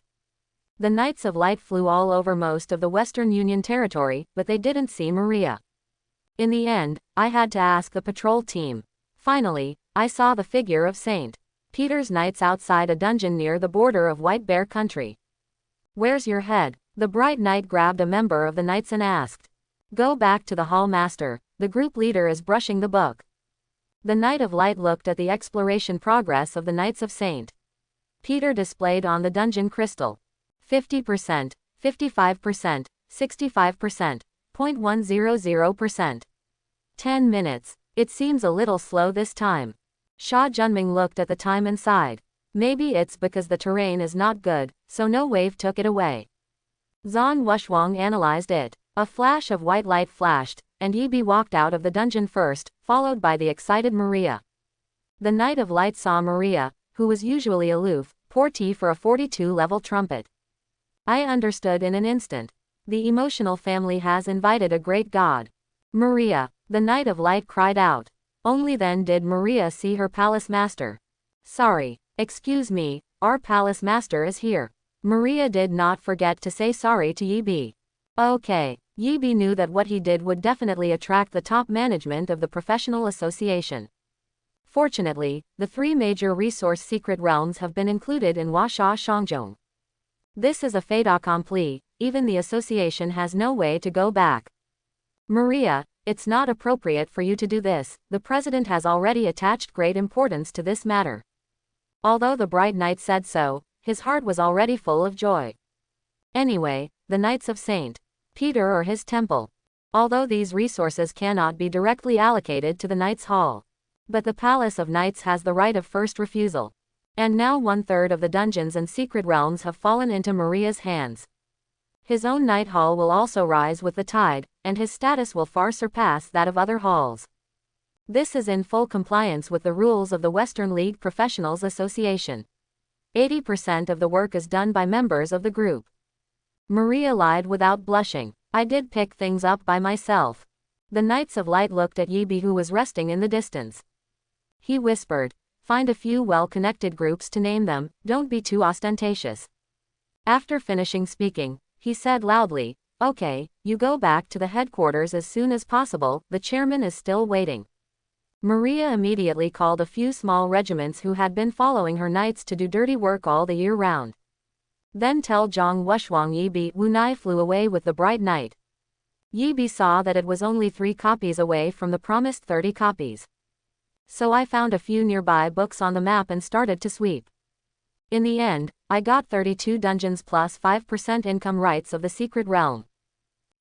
The Knights of Light flew all over most of the Western Union territory, but they didn't see Maria. In the end, I had to ask the patrol team. Finally, I saw the figure of St. Peter's Knights outside a dungeon near the border of White Bear Country. Where's your head? The Bright Knight grabbed a member of the Knights and asked. Go back to the hall master, the group leader is brushing the book. The Knight of Light looked at the exploration progress of the Knights of St. Peter displayed on the dungeon crystal. 50%, 55%, 65%, 0.100%. 10 minutes. It seems a little slow this time. Sha Junming looked at the time and sighed. Maybe it's because the terrain is not good, so no wave took it away. Zhang Wushwang analyzed it. A flash of white light flashed, and Yi Bi walked out of the dungeon first, followed by the excited Maria. The Knight of Light saw Maria, who was usually aloof, pour tea for a 42-level trumpet. I understood in an instant. The emotional family has invited a great god. Maria, the Knight of Light cried out. Only then did Maria see her palace master. Sorry, excuse me, our palace master is here. Maria did not forget to say sorry to Yi. Okay. Yi knew that what he did would definitely attract the top management of the professional association. Fortunately, the three major resource secret realms have been included in Huasha Shangzhong. This is a fait accompli, even the association has no way to go back. Maria, it's not appropriate for you to do this, the president has already attached great importance to this matter. Although the bright knight said so, his heart was already full of joy. Anyway, the Knights of St. Peter or his temple. Although these resources cannot be directly allocated to the Knights' Hall. But the Palace of Knights has the right of first refusal. And now 1/3 of the dungeons and secret realms have fallen into Maria's hands. His own Knight Hall will also rise with the tide, and his status will far surpass that of other halls. This is in full compliance with the rules of the Western League Professionals Association. 80% of the work is done by members of the group. Maria lied without blushing. I did pick things up by myself. The Knights of Light looked at Yi, who was resting in the distance. He whispered, find a few well-connected groups to name them, don't be too ostentatious. After finishing speaking, he said loudly, okay, you go back to the headquarters as soon as possible, the chairman is still waiting. Maria immediately called a few small regiments who had been following her knights to do dirty work all the year round. Then tell Zhang Wushwang Yi Wu Nai flew away with the bright knight. Yi saw that it was only 3 copies away from the promised 30 copies. So I found a few nearby books on the map and started to sweep. In the end, I got 32 dungeons plus 5% income rights of the secret realm.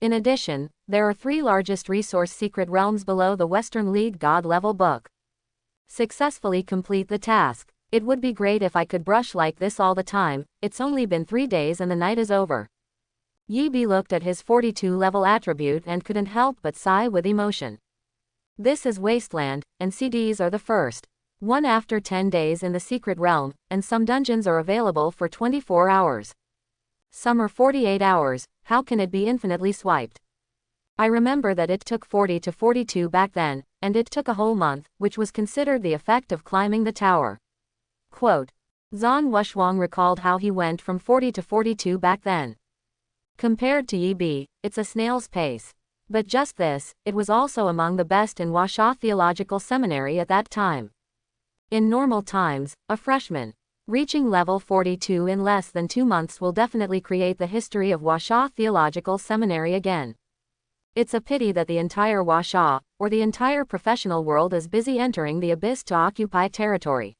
In addition, there are 3 largest resource secret realms below the Western League God level book. Successfully complete the task. It would be great if I could brush like this all the time, it's only been 3 days and the night is over. Yi looked at his 42 level attribute and couldn't help but sigh with emotion. This is Wasteland, and CDs are the first one after 10 days in the secret realm, and some dungeons are available for 24 hours. Some are 48 hours, how can it be infinitely swiped? I remember that it took 40 to 42 back then, and it took a whole month, which was considered the effect of climbing the tower. Quote. Zhan Wushwang recalled how he went from 40 to 42 back then. Compared to Yi, it's a snail's pace. But just this, it was also among the best in Huasha Theological Seminary at that time. In normal times, a freshman reaching level 42 in less than 2 months will definitely create the history of Huasha Theological Seminary again. It's a pity that the entire Huasha, or the entire professional world, is busy entering the abyss to occupy territory.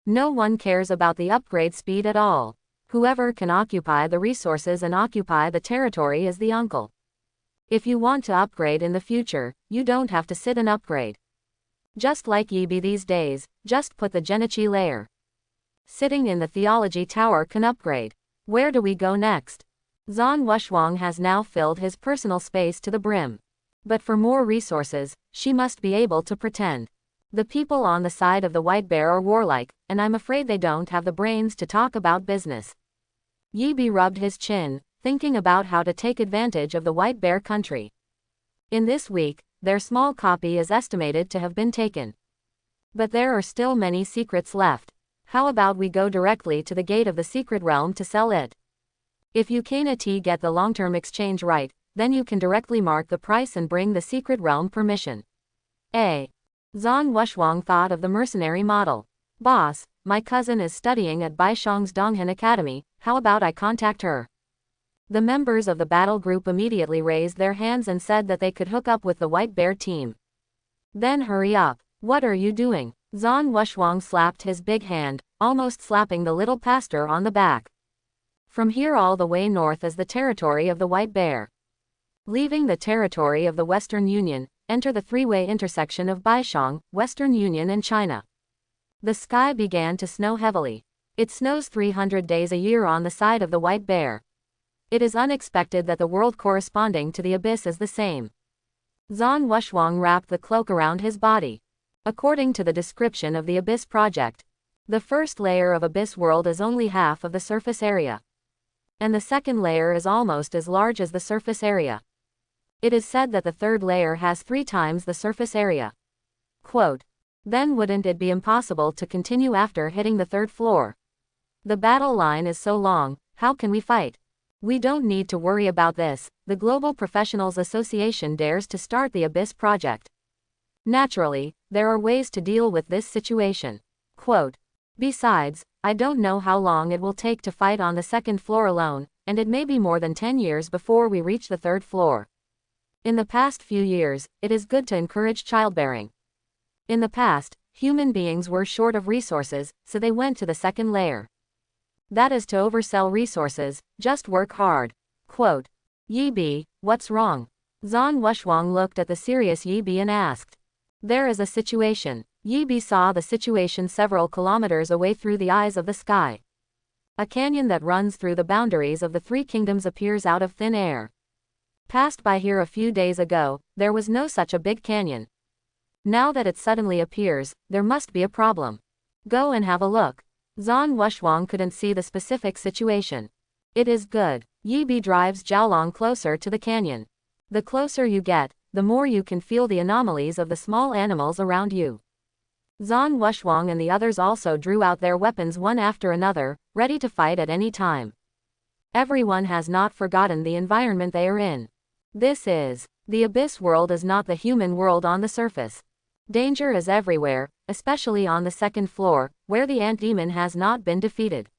No one cares about the upgrade speed at all. Whoever can occupy the resources and occupy the territory is the uncle. If you want to upgrade in the future, you don't have to sit and upgrade. Just like Yi these days, just put the Genichi layer. Sitting in the theology tower can upgrade. Where do we go next? Zhan Wushwang has now filled his personal space to the brim. But for more resources, she must be able to pretend. The people on the side of the White Bear are warlike, and I'm afraid they don't have the brains to talk about business. Yi rubbed his chin, thinking about how to take advantage of the White Bear country. In this week, their small copy is estimated to have been taken. But there are still many secrets left. How about we go directly to the gate of the secret realm to sell it? If you can get the long-term exchange right, then you can directly mark the price and bring the secret realm permission. Zhan Wushwang thought of the mercenary model. Boss, my cousin is studying at Baishang's Donghan Academy, how about I contact her? The members of the battle group immediately raised their hands and said that they could hook up with the White Bear team. Then hurry up. What are you doing? Zhan Wushwang slapped his big hand, almost slapping the little pastor on the back. From here all the way north is the territory of the White Bear. Leaving the territory of the Western Union, enter the 3-way intersection of Baishang, Western Union and China. The sky began to snow heavily. It snows 300 days a year on the side of the White Bear. It is unexpected that the world corresponding to the abyss is the same. Zhan Wushwang wrapped the cloak around his body. According to the description of the Abyss project, the first layer of Abyss world is only half of the surface area. And the second layer is almost as large as the surface area. It is said that the third layer has 3 times the surface area. Quote. Then wouldn't it be impossible to continue after hitting the 3rd floor? The battle line is so long, How can we fight? We don't need to worry about this. The Global Professionals Association dares to start the Abyss project. Naturally, there are ways to deal with this situation. Quote, besides, I don't know how long it will take to fight on the second floor alone, and it may be more than 10 years before we reach the third floor. In the past few years, it is good to encourage childbearing. In the past, human beings were short of resources, so they went to the second layer. That is to oversell resources, just work hard. Quote, Yi Bi, what's wrong? Zhan Wushwang looked at the serious Yi Bi and asked. There is a situation. Yi Bi saw the situation several kilometers away through the eyes of the sky. A canyon that runs through the boundaries of the three kingdoms appears out of thin air. Passed by here a few days ago, there was no such a big canyon. Now that it suddenly appears, there must be a problem. Go and have a look. Zhan Wushwang couldn't see the specific situation. It is good. Yi Bi drives Jiaolong closer to the canyon. The closer you get, the more you can feel the anomalies of the small animals around you. Zhan Wushwang and the others also drew out their weapons one after another, ready to fight at any time. Everyone has not forgotten the environment they are in. The Abyss world is not the human world on the surface. Danger is everywhere, especially on the second floor, where the ant demon has not been defeated.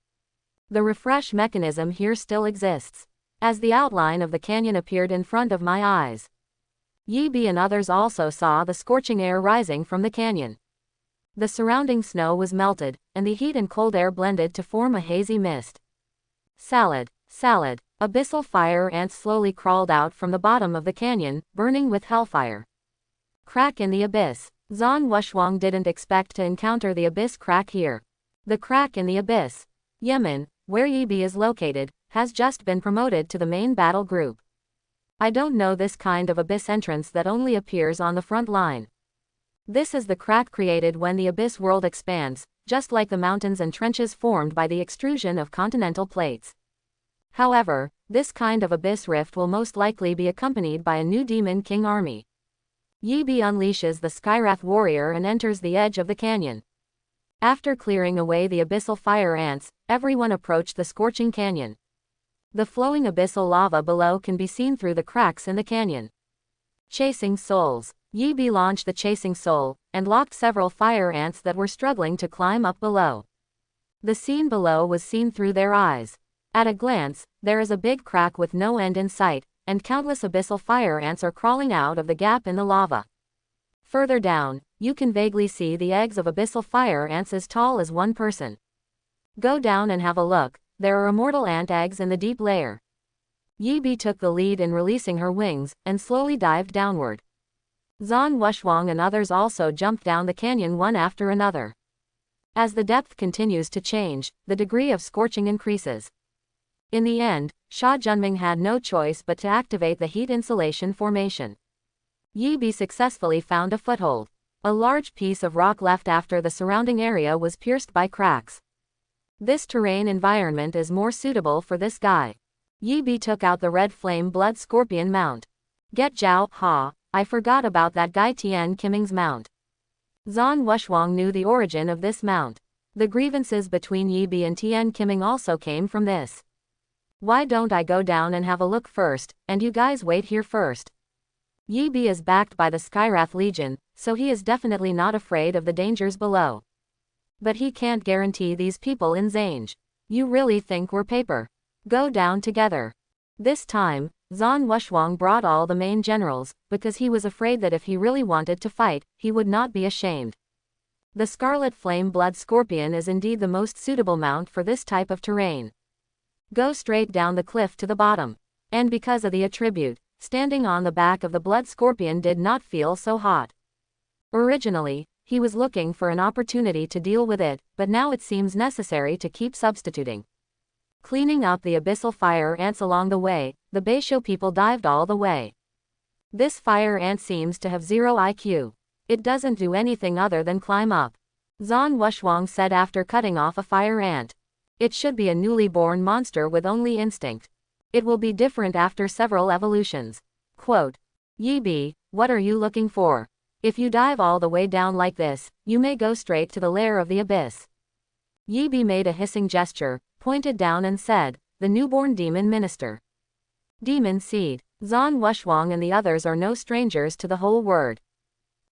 The refresh mechanism here still exists. As the outline of the canyon appeared in front of my eyes, Yi Bi and others also saw the scorching air rising from the canyon. The surrounding snow was melted, and the heat and cold air blended to form a hazy mist. Salad. Abyssal fire ants slowly crawled out from the bottom of the canyon, burning with hellfire. Crack in the abyss. Zhan Wushwang didn't expect to encounter the abyss crack here. The crack in the abyss. Yemen, where Yi Bi is located, has just been promoted to the main battle group. I don't know this kind of abyss entrance that only appears on the front line. This is the crack created when the abyss world expands, just like the mountains and trenches formed by the extrusion of continental plates. However, this kind of abyss rift will most likely be accompanied by a new demon king army. Yi Bi unleashes the Skywrath warrior and enters the edge of the canyon. After clearing away the abyssal fire ants, everyone approached the scorching canyon. The flowing abyssal lava below can be seen through the cracks in the canyon. Chasing souls. Yi Bi launched the chasing soul, and locked several fire ants that were struggling to climb up below. The scene below was seen through their eyes. At a glance, there is a big crack with no end in sight, and countless abyssal fire ants are crawling out of the gap in the lava. Further down, you can vaguely see the eggs of abyssal fire ants as tall as one person. Go down and have a look, there are immortal ant eggs in the deep layer. Yi Bi took the lead in releasing her wings, and slowly dived downward. Zhan Wushwang and others also jumped down the canyon one after another. As the depth continues to change, the degree of scorching increases. In the end, Sha Junming had no choice but to activate the heat insulation formation. Yi Bi successfully found a foothold. A large piece of rock left after the surrounding area was pierced by cracks. This terrain environment is more suitable for this guy. Yi Bi took out the red flame blood scorpion mount. Get Zhao, Ha, I forgot about that guy Tian Qiming's mount. Zhan Wushwang knew the origin of this mount. The grievances between Yi Bi and Tian Qiming also came from this. Why don't I go down and have a look first, and you guys wait here first? Yi Bi is backed by the Skywrath Legion, so he is definitely not afraid of the dangers below. But he can't guarantee these people in Zange. You really think we're paper? Go down together. This time, Zhan Wushwang brought all the main generals, because he was afraid that if he really wanted to fight, he would not be ashamed. The Scarlet Flame Blood Scorpion is indeed the most suitable mount for this type of terrain. Go straight down the cliff to the bottom. And because of the attribute, standing on the back of the Blood Scorpion did not feel so hot. Originally, he was looking for an opportunity to deal with it, but now it seems necessary to keep substituting. Cleaning up the abyssal fire ants along the way, the Beisho people dived all the way. This fire ant seems to have 0 IQ. It doesn't do anything other than climb up. Zhan Wushwang said after cutting off a fire ant. It should be a newly born monster with only instinct. It will be different after several evolutions. Quote, Yi Bi, what are you looking for? If you dive all the way down like this, you may go straight to the lair of the abyss. Yi Bi made a hissing gesture, pointed down and said, the newborn demon minister. Demon seed. Zhan Wushwang and the others are no strangers to the whole word.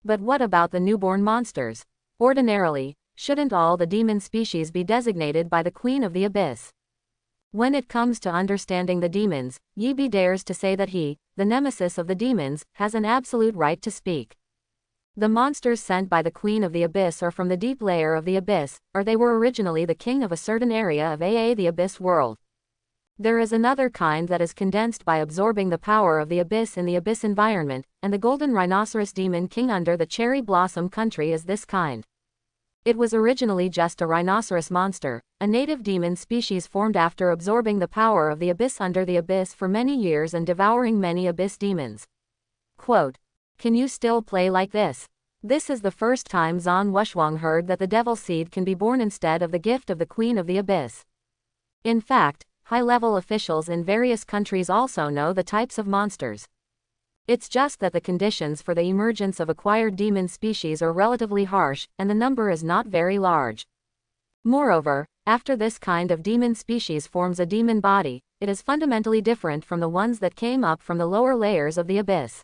But what about the newborn monsters? Ordinarily, shouldn't all the demon species be designated by the Queen of the Abyss? When it comes to understanding the demons, Yibi dares to say that he, the nemesis of the demons, has an absolute right to speak. The monsters sent by the Queen of the Abyss are from the deep layer of the Abyss, or they were originally the king of a certain area of the Abyss world. There is another kind that is condensed by absorbing the power of the Abyss in the Abyss environment, and the golden rhinoceros demon king under the cherry blossom country is this kind. It was originally just a rhinoceros monster, a native demon species formed after absorbing the power of the Abyss under the Abyss for many years and devouring many Abyss demons. Quote, "Can you still play like this?" This is the first time Zhan Wushwang heard that the devil seed can be born instead of the gift of the Queen of the Abyss. In fact, high-level officials in various countries also know the types of monsters. It's just that the conditions for the emergence of acquired demon species are relatively harsh, and the number is not very large. Moreover, after this kind of demon species forms a demon body, it is fundamentally different from the ones that came up from the lower layers of the Abyss.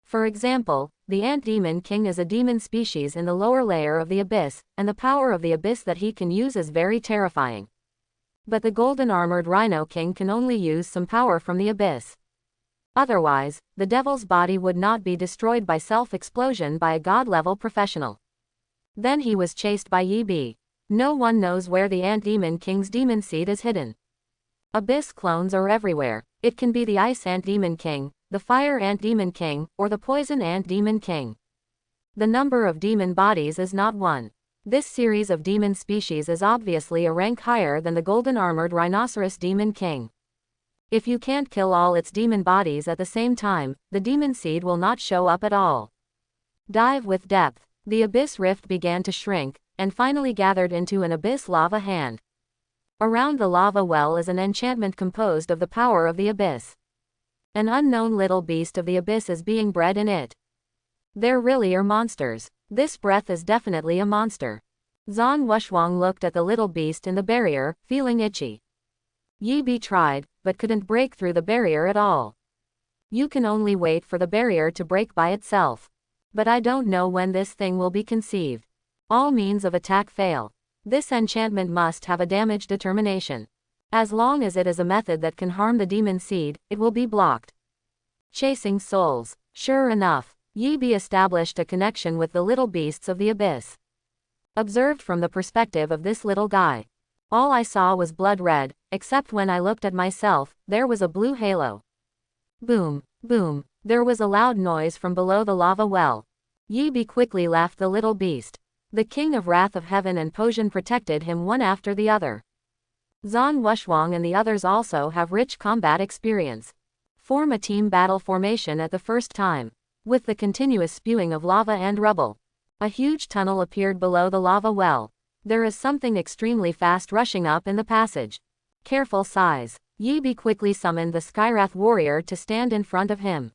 For example, the Ant Demon King is a demon species in the lower layer of the Abyss, and the power of the Abyss that he can use is very terrifying. But the Golden Armored Rhino King can only use some power from the Abyss. Otherwise, the devil's body would not be destroyed by self-explosion by a god-level professional. Then he was chased by Yibi. No one knows where the Ant Demon King's demon seed is hidden. Abyss clones are everywhere. It can be the Ice Ant Demon King, the Fire Ant Demon King, or the Poison Ant Demon King. The number of demon bodies is not one. This series of demon species is obviously a rank higher than the Golden Armored Rhinoceros Demon King. If you can't kill all its demon bodies at the same time, the demon seed will not show up at all. Dive with depth. The Abyss Rift began to shrink, and finally gathered into an Abyss lava hand. Around the lava well is an enchantment composed of the power of the Abyss. An unknown little beast of the Abyss is being bred in it. There really are monsters. This breath is definitely a monster. Zhan Wushwang looked at the little beast in the barrier, feeling itchy. Yibi tried, but couldn't break through the barrier at all. You can only wait for the barrier to break by itself. But I don't know when this thing will be conceived. All means of attack fail. This enchantment must have a damage determination. As long as it is a method that can harm the demon seed, it will be blocked. Chasing souls. Sure enough, Yibi established a connection with the little beasts of the Abyss. Observed from the perspective of this little guy, all I saw was blood red, except when I looked at myself, there was a blue halo. Boom, boom, there was a loud noise from below the lava well. Yibi quickly left the little beast. The King of Wrath of Heaven and Potion protected him one after the other. Zhan Wushwang and the others also have rich combat experience. Form a team battle formation at the first time. With the continuous spewing of lava and rubble, a huge tunnel appeared below the lava well. There is something extremely fast rushing up in the passage. Careful size. Yibi quickly summoned the Skyrath warrior to stand in front of him.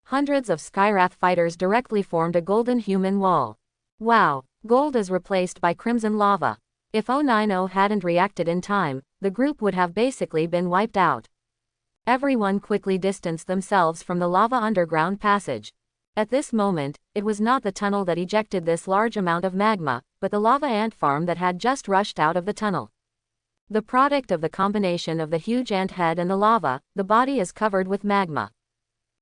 Hundreds of Skyrath fighters directly formed a golden human wall. Wow, gold is replaced by crimson lava. If 090 hadn't reacted in time, the group would have basically been wiped out. Everyone quickly distanced themselves from the lava underground passage. At this moment, it was not the tunnel that ejected this large amount of magma, but the lava ant farm that had just rushed out of the tunnel. The product of the combination of the huge ant head and the lava, the body is covered with magma.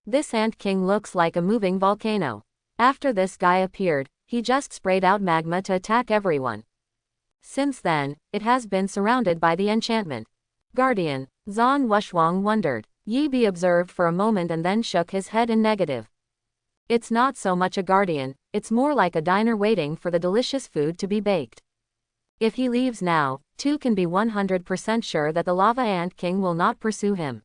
This Ant King looks like a moving volcano. After this guy appeared, he just sprayed out magma to attack everyone. Since then, it has been surrounded by the enchantment. Guardian. Zhan Wushwang wondered. Yibi observed for a moment and then shook his head in negative. It's not so much a guardian, it's more like a diner waiting for the delicious food to be baked. If he leaves now, two can be 100% sure that the Lava Ant King will not pursue him.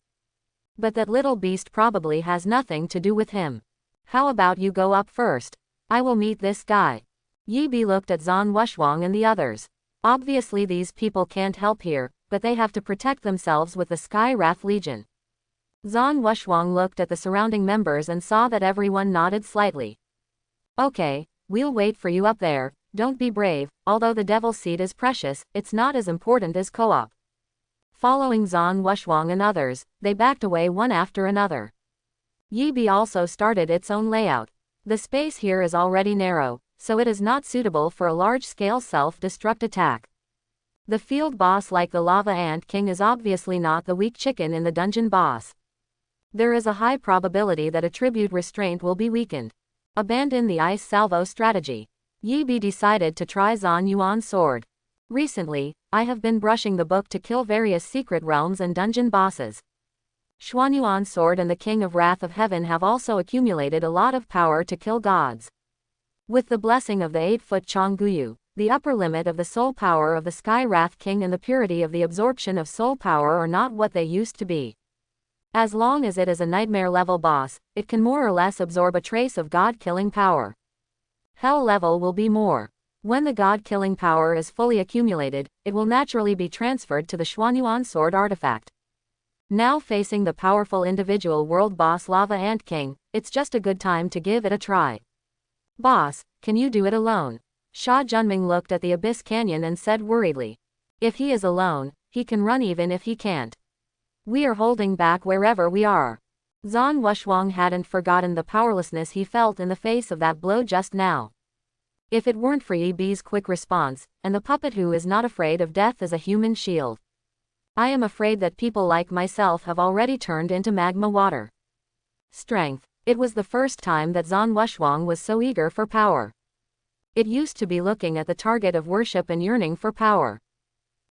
But that little beast probably has nothing to do with him. How about you go up first? I will meet this guy. Yibi looked at Zhan Wushwang and the others. Obviously these people can't help here, but they have to protect themselves with the Sky Wrath Legion. Zhan Wushwang looked at the surrounding members and saw that everyone nodded slightly. Okay, we'll wait for you up there. Don't be brave, although the devil seed is precious, it's not as important as co-op. Following Zhan Wushwang and others, they backed away one after another. Yibi also started its own layout. The space here is already narrow, so it is not suitable for a large-scale self-destruct attack. The field boss like the Lava Ant King is obviously not the weak chicken in the dungeon boss. There is a high probability that attribute restraint will be weakened. Abandon the ice salvo strategy. Yibi decided to try Zhan Yuan's sword. Recently, I have been brushing the book to kill various secret realms and dungeon bosses. Xuanyuan's sword and the King of Wrath of Heaven have also accumulated a lot of power to kill gods. With the blessing of the 8-foot Chongguyu, the upper limit of the soul power of the Sky Wrath King and the purity of the absorption of soul power are not what they used to be. As long as it is a nightmare level boss, it can more or less absorb a trace of god-killing power. Hell level will be more. When the god-killing power is fully accumulated, it will naturally be transferred to the Xuanyuan sword artifact. Now facing the powerful individual world boss Lava Ant King, it's just a good time to give it a try. Boss, can you do it alone? Sha Junming looked at the Abyss Canyon and said worriedly. If he is alone, he can run even if he can't. We are holding back wherever we are. Zhan Wushwang hadn't forgotten the powerlessness he felt in the face of that blow just now. If it weren't for Yibi's quick response, and the puppet who is not afraid of death as a human shield, I am afraid that people like myself have already turned into magma water. Strength. It was the first time that Zhan Wushwang was so eager for power. It used to be looking at the target of worship and yearning for power.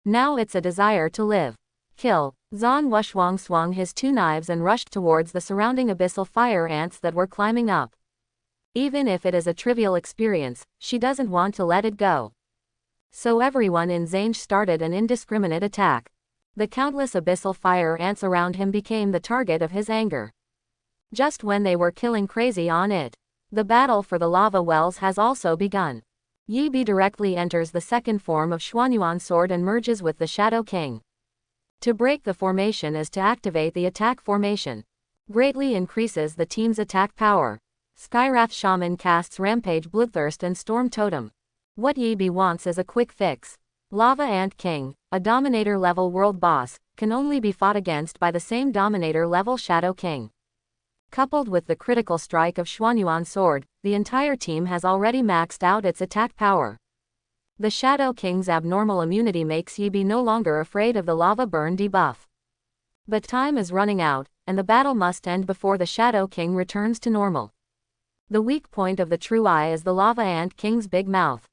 Now it's a desire to live. Kill. Zhan Wushwang swung his 2 knives and rushed towards the surrounding abyssal fire ants that were climbing up. Even if it is a trivial experience, she doesn't want to let it go. So everyone in Zange started an indiscriminate attack. The countless abyssal fire ants around him became the target of his anger. Just when they were killing crazy on it, the battle for the lava wells has also begun. Yibi directly enters the second form of Xuanyuan's sword and merges with the Shadow King. To break the formation is to activate the attack formation. Greatly increases the team's attack power. Skywrath Shaman casts Rampage Bloodthirst and Storm Totem. What Yibi wants is a quick fix. Lava Ant King, a Dominator-level world boss, can only be fought against by the same Dominator-level Shadow King. Coupled with the critical strike of Xuanyuan's sword, the entire team has already maxed out its attack power. The Shadow King's abnormal immunity makes Yibi no longer afraid of the lava burn debuff. But time is running out, and the battle must end before the Shadow King returns to normal. The weak point of the True Eye is the Lava Ant King's big mouth.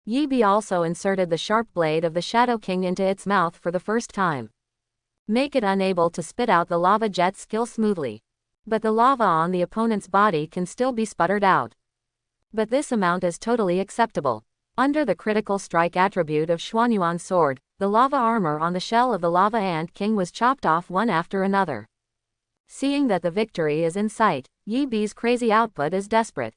Yibi also inserted the sharp blade of the Shadow King into its mouth for the first time. Make it unable to spit out the lava jet skill smoothly. But the lava on the opponent's body can still be sputtered out. But this amount is totally acceptable. Under the critical strike attribute of Xuanyuan's sword, the lava armor on the shell of the Lava Ant King was chopped off one after another. Seeing that the victory is in sight, Yibi's crazy output is desperate.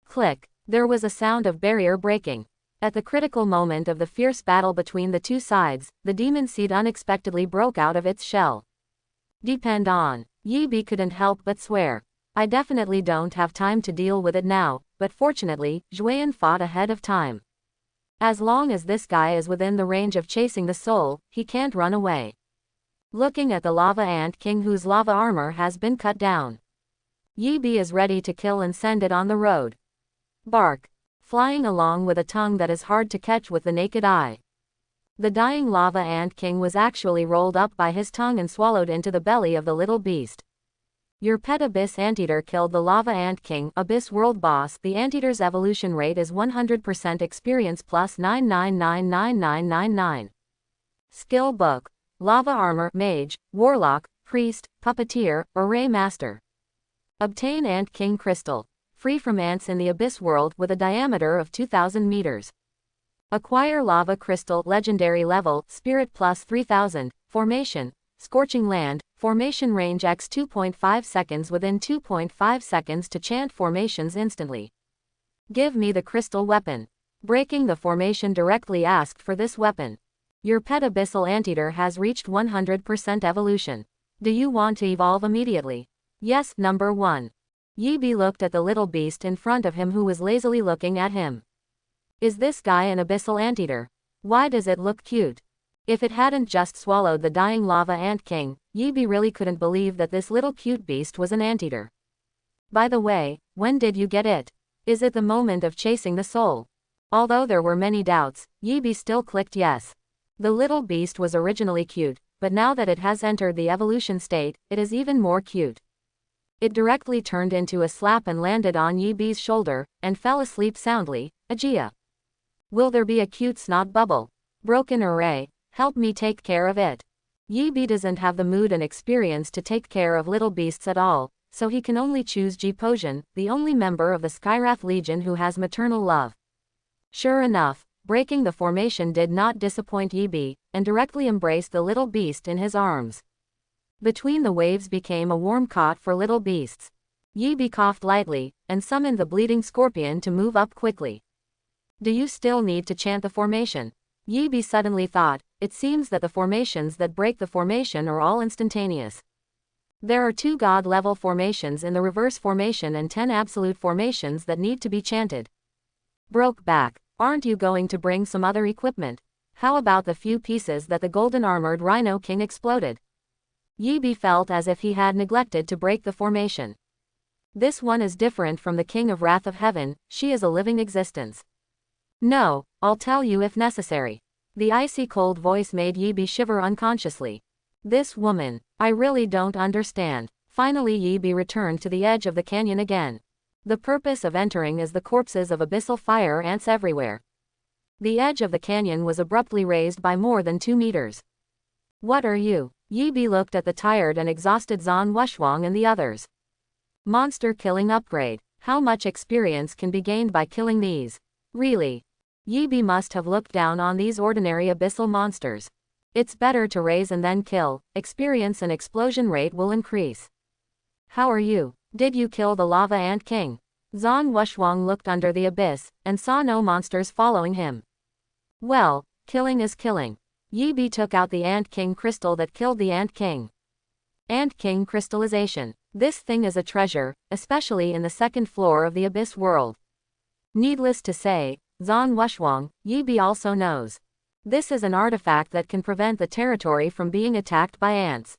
Click. There was a sound of barrier breaking. At the critical moment of the fierce battle between the two sides, the demon seed unexpectedly broke out of its shell. Depend on. Yibi couldn't help but swear. I definitely don't have time to deal with it now, but fortunately, Zhuan fought ahead of time. As long as this guy is within the range of chasing the soul, he can't run away. Looking at the Lava Ant King whose lava armor has been cut down, Yibi is ready to kill and send it on the road. Bark. Flying along with a tongue that is hard to catch with the naked eye. The dying Lava Ant King was actually rolled up by his tongue and swallowed into the belly of the little beast. Your pet Abyss Anteater killed the Lava Ant King, Abyss World Boss. The Anteater's evolution rate is 100% experience plus 9999999. Skill Book. Lava Armor, Mage, Warlock, Priest, Puppeteer, or Ray Master. Obtain Ant King Crystal. Free from ants in the Abyss world with a diameter of 2000 meters. Acquire Lava Crystal, Legendary Level, Spirit plus 3000, Formation, Scorching Land, Formation range x 2.5 seconds within 2.5 seconds to chant formations instantly. Give me the crystal weapon. Breaking the formation directly asked for this weapon. Your pet Abyssal Anteater has reached 100% evolution. Do you want to evolve immediately? Yes, number 1. Yibi looked at the little beast in front of him who was lazily looking at him. Is this guy an Abyssal Anteater? Why does it look cute? If it hadn't just swallowed the dying lava ant king, Yibi really couldn't believe that this little cute beast was an anteater. By the way, when did you get it? Is it the moment of chasing the soul? Although there were many doubts, Yibi still clicked yes. The little beast was originally cute, but now that it has entered the evolution state, it is even more cute. It directly turned into a slap and landed on Yibi's shoulder, and fell asleep soundly. Aegea. Will there be a cute snot bubble? Broken array, help me take care of it. Yibi doesn't have the mood and experience to take care of little beasts at all, so he can only choose Potion, the only member of the Skyrath Legion who has maternal love. Sure enough, breaking the formation did not disappoint Yibi, and directly embraced the little beast in his arms. Between the waves became a warm cot for little beasts. Yibi coughed lightly, and summoned the bleeding scorpion to move up quickly. Do you still need to chant the formation? Yibi suddenly thought, it seems that the formations that break the formation are all instantaneous. There are 2 god-level formations in the reverse formation and 10 absolute formations that need to be chanted. Broke back, aren't you going to bring some other equipment? How about the few pieces that the golden armored Rhino King exploded? Yibi felt as if he had neglected to break the formation. This one is different from the King of Wrath of Heaven, she is a living existence. No, I'll tell you if necessary. The icy cold voice made Yibi shiver unconsciously. This woman, I really don't understand. Finally Yibi returned to the edge of the canyon again. The purpose of entering is the corpses of abyssal fire ants everywhere. The edge of the canyon was abruptly raised by more than 2 meters. What are you? Yibi looked at the tired and exhausted Zhan Wushwang and the others. Monster killing upgrade. How much experience can be gained by killing these? Really? Yibi must have looked down on these ordinary abyssal monsters. It's better to raise and then kill, experience and explosion rate will increase. How are you? Did you kill the lava ant king? Zhan Wushwang looked under the abyss, and saw no monsters following him. Well, killing is killing. Yibi took out the ant king crystal that killed the ant king. Ant king crystallization. This thing is a treasure, especially in the 2nd floor of the abyss world. Needless to say, Zhan Wushwang, Yibi also knows. This is an artifact that can prevent the territory from being attacked by ants.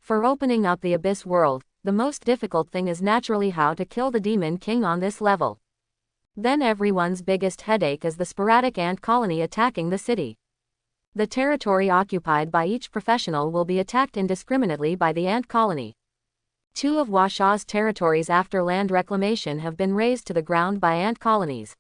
For opening up the abyss world, the most difficult thing is naturally how to kill the demon king on this level. Then everyone's biggest headache is the sporadic ant colony attacking the city. The territory occupied by each professional will be attacked indiscriminately by the ant colony. 2 of Washa's territories after land reclamation have been razed to the ground by ant colonies.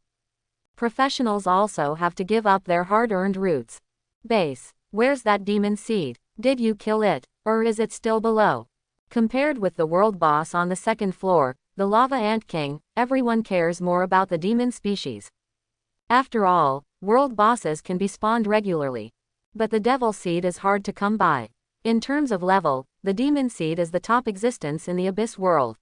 Professionals also have to give up their hard-earned roots. Base, where's that demon seed? Did you kill it, or is it still below? Compared with the world boss on the 2nd floor, the lava ant king, everyone cares more about the demon species. After all, world bosses can be spawned regularly. But the devil seed is hard to come by. In terms of level, the demon seed is the top existence in the abyss world.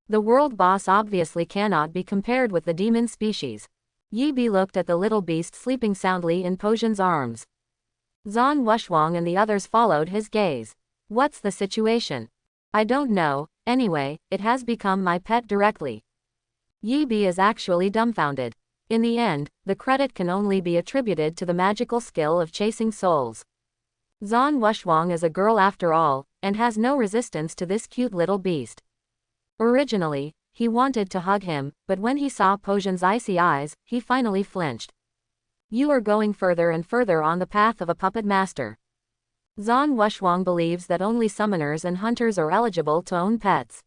The world boss obviously cannot be compared with the demon species. Yibi looked at the little beast sleeping soundly in Potion's arms. Zhan Wushwang and the others followed his gaze. What's the situation? I don't know, anyway, it has become my pet directly. Yibi is actually dumbfounded. In the end, the credit can only be attributed to the magical skill of chasing souls. Zhan Wushwang is a girl after all, and has no resistance to this cute little beast. Originally, he wanted to hug him, but when he saw Potion's icy eyes, he finally flinched. You are going further and further on the path of a puppet master. Zhan Wushwang believes that only summoners and hunters are eligible to own pets.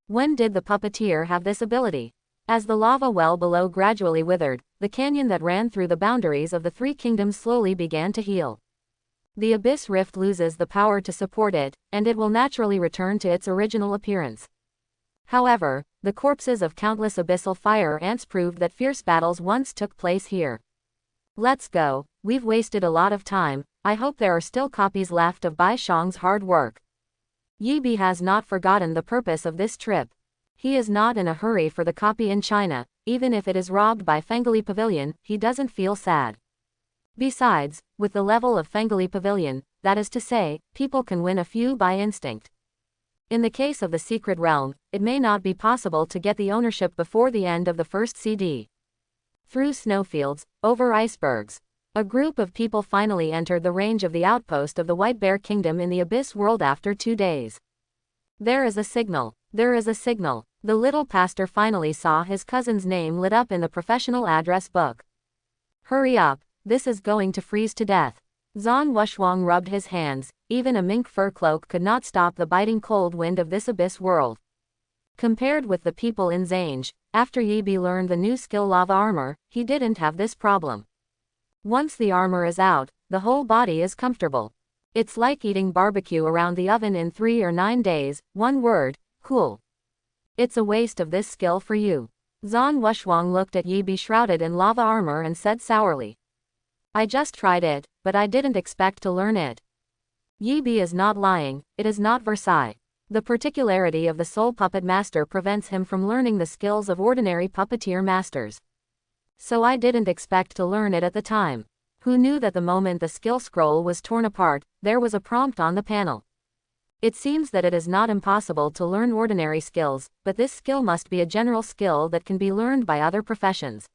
When did the puppeteer have this ability? As the lava well below gradually withered, the canyon that ran through the boundaries of the 3 kingdoms slowly began to heal. The abyss rift loses the power to support it, and it will naturally return to its original appearance. However, the corpses of countless abyssal fire ants proved that fierce battles once took place here. Let's go, we've wasted a lot of time. I hope there are still copies left of Bai Shang's hard work. Yibi has not forgotten the purpose of this trip. He is not in a hurry for the copy in China, even if it is robbed by Fengli Pavilion, he doesn't feel sad. Besides, with the level of Fengli Pavilion, that is to say, people can win a few by instinct. In the case of the Secret Realm, it may not be possible to get the ownership before the end of the first CD. Through snowfields, over icebergs. A group of people finally entered the range of the outpost of the White Bear Kingdom in the Abyss World after 2 days. There is a signal. There is a signal. The little pastor finally saw his cousin's name lit up in the professional address book. Hurry up, this is going to freeze to death. Zhan Wushwang rubbed his hands. Even a mink fur cloak could not stop the biting cold wind of this abyss world. Compared with the people in Zange, after Yibi learned the new skill lava armor, he didn't have this problem. Once the armor is out, the whole body is comfortable. It's like eating barbecue around the oven in 3 or 9 days, one word, cool. It's a waste of this skill for you. Zhan Wushwang looked at Yibi shrouded in lava armor and said sourly. I just tried it, but I didn't expect to learn it. Yibi is not lying, it is not Versailles. The particularity of the soul puppet master prevents him from learning the skills of ordinary puppeteer masters. So I didn't expect to learn it at the time. Who knew that the moment the skill scroll was torn apart, there was a prompt on the panel. It seems that it is not impossible to learn ordinary skills, but this skill must be a general skill that can be learned by other professions.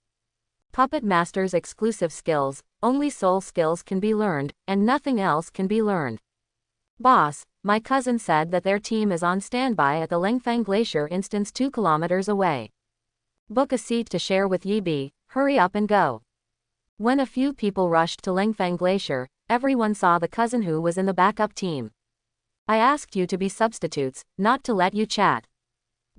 Puppet Master's exclusive skills, only soul skills can be learned, and nothing else can be learned. Boss, my cousin said that their team is on standby at the Lengfang Glacier instance 2 kilometers away. Book a seat to share with Yibi, hurry up and go. When a few people rushed to Lengfang Glacier, everyone saw the cousin who was in the backup team. I asked you to be substitutes, not to let you chat.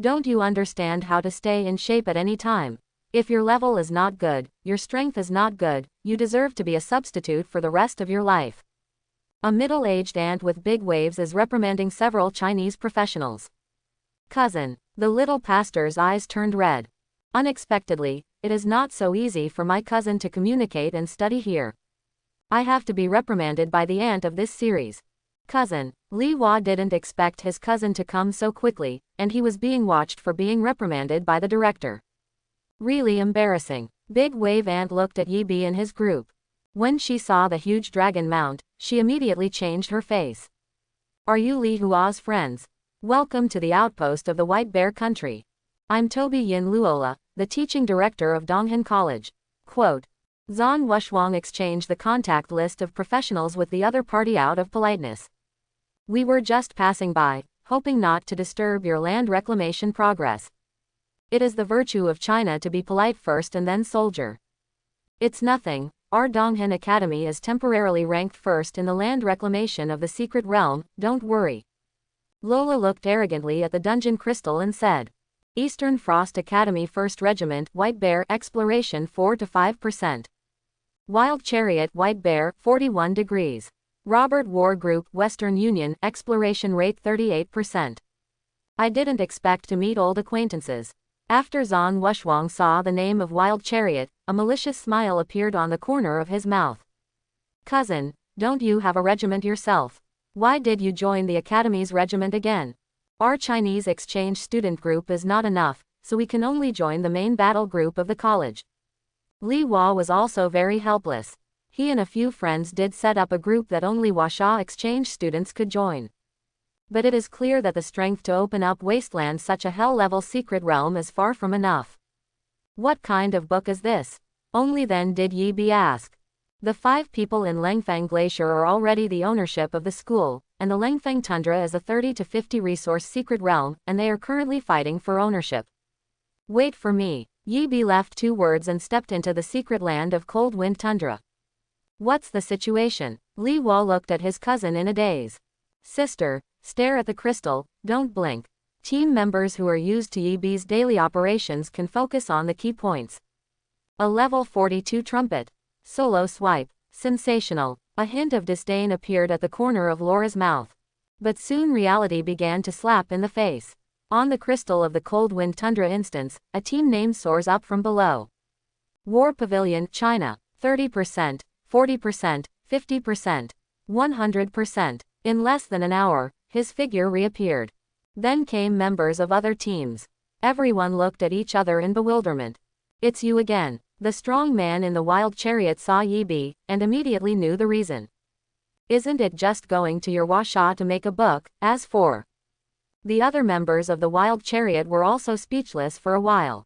Don't you understand how to stay in shape at any time? If your level is not good, your strength is not good, you deserve to be a substitute for the rest of your life. A middle-aged aunt with big waves is reprimanding several Chinese professionals. Cousin, the little pastor's eyes turned red. Unexpectedly, it is not so easy for my cousin to communicate and study here. I have to be reprimanded by the aunt of this series. Cousin, Li Hua didn't expect his cousin to come so quickly, and he was being watched for being reprimanded by the director. Really embarrassing. Big Wave Aunt looked at Yibi and his group. When she saw the huge dragon mount, she immediately changed her face. Are you Li Hua's friends? Welcome to the outpost of the White Bear Country. I'm Toby Yin Luola, the teaching director of Donghan College. Quote. Zhan Wushwang exchanged the contact list of professionals with the other party out of politeness. We were just passing by, hoping not to disturb your land reclamation progress. It is the virtue of China to be polite first and then soldier. It's nothing, our Donghan Academy is temporarily ranked first in the land reclamation of the secret realm, don't worry. Lola looked arrogantly at the dungeon crystal and said. Eastern Frost Academy 1st Regiment White Bear Exploration 4 to 5%. Wild Chariot White Bear 41 degrees. Robert War Group Western Union Exploration Rate 38%. I didn't expect to meet old acquaintances. After Zhan Wushwang saw the name of Wild Chariot, a malicious smile appeared on the corner of his mouth. Cousin, don't you have a regiment yourself? Why did you join the Academy's regiment again? Our Chinese exchange student group is not enough, so we can only join the main battle group of the college. Li Hua was also very helpless. He and a few friends did set up a group that only Huaxia exchange students could join. But it is clear that the strength to open up wasteland such a hell-level secret realm is far from enough. What kind of book is this? Only then did Yibi ask. The 5 people in Lengfang Glacier are already the ownership of the school, and the Lengfang Tundra is a 30 to 50 resource secret realm, and they are currently fighting for ownership. Wait for me. Yibi left 2 words and stepped into the secret land of Cold Wind Tundra. What's the situation? Li Hua looked at his cousin in a daze. Sister, stare at the crystal, don't blink. Team members who are used to Yibi's daily operations can focus on the key points. A level 42 trumpet. Solo swipe. Sensational. A hint of disdain appeared at the corner of Laura's mouth. But soon reality began to slap in the face. On the crystal of the Cold Wind Tundra instance, a team name soars up from below. War Pavilion, China. 30%, 40%, 50%, 100%. In less than an hour, his figure reappeared. Then came members of other teams. Everyone looked at each other in bewilderment. It's you again. The strong man in the wild chariot saw Yibi, and immediately knew the reason. Isn't it just going to your Huaxia to make a book, as for? The other members of the wild chariot were also speechless for a while.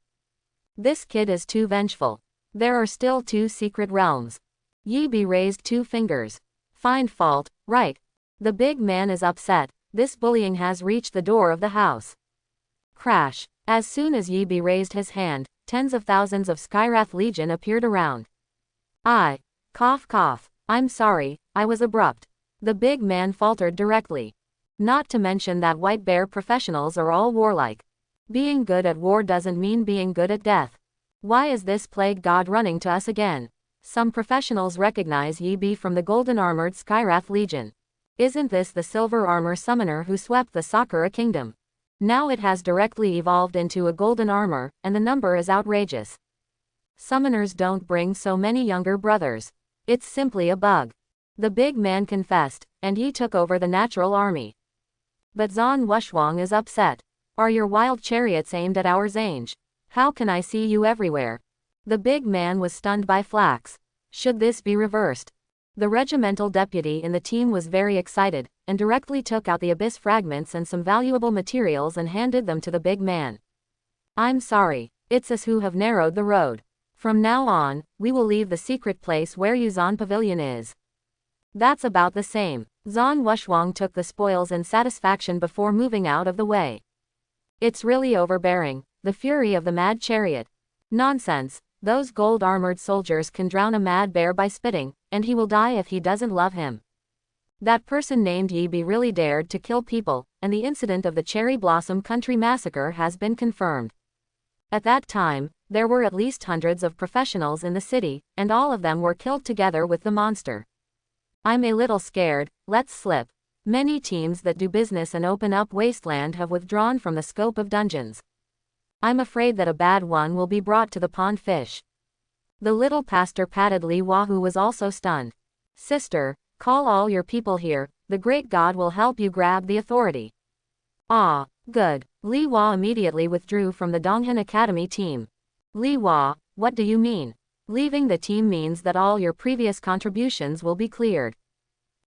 This kid is too vengeful. There are still 2 secret realms. Yi Bi raised 2 fingers. Find fault, right? The big man is upset. This bullying has reached the door of the house. Crash. As soon as Yi Bi raised his hand, tens of thousands of Skyrath Legion appeared around. Cough cough. I'm sorry, I was abrupt. The big man faltered directly. Not to mention that White Bear professionals are all warlike. Being good at war doesn't mean being good at death. Why is this plague god running to us again? Some professionals recognize Yi Bi from the golden armored Skyrath Legion. Isn't this the silver armor summoner who swept the Sakura kingdom? Now it has directly evolved into a golden armor, and the number is outrageous. Summoners don't bring so many younger brothers. It's simply a bug. The big man confessed, and Yi took over the natural army. But Zan Wushwang is upset. Are your wild chariots aimed at our Zange? How can I see you everywhere? The big man was stunned by flax. Should this be reversed? The regimental deputy in the team was very excited, and directly took out the abyss fragments and some valuable materials and handed them to the big man. I'm sorry, it's us who have narrowed the road. From now on, we will leave the secret place where Yuzan Pavilion is. That's about the same. Zan Wushwang took the spoils in satisfaction before moving out of the way. It's really overbearing, the fury of the mad chariot. Nonsense, those gold-armored soldiers can drown a mad bear by spitting, and he will die if he doesn't love him. That person named Yi Bi really dared to kill people, and the incident of the Cherry Blossom Country massacre has been confirmed. At that time, there were at least hundreds of professionals in the city, and all of them were killed together with the monster. I'm a little scared, let's slip. Many teams that do business in open up wasteland have withdrawn from the scope of dungeons. I'm afraid that a bad one will be brought to the pond fish. The little pastor patted Li Hua, who was also stunned. Sister, call all your people here, the great god will help you grab the authority. Ah, good. Li Hua immediately withdrew from the Donghan Academy team. Li Hua, what do you mean? Leaving the team means that all your previous contributions will be cleared.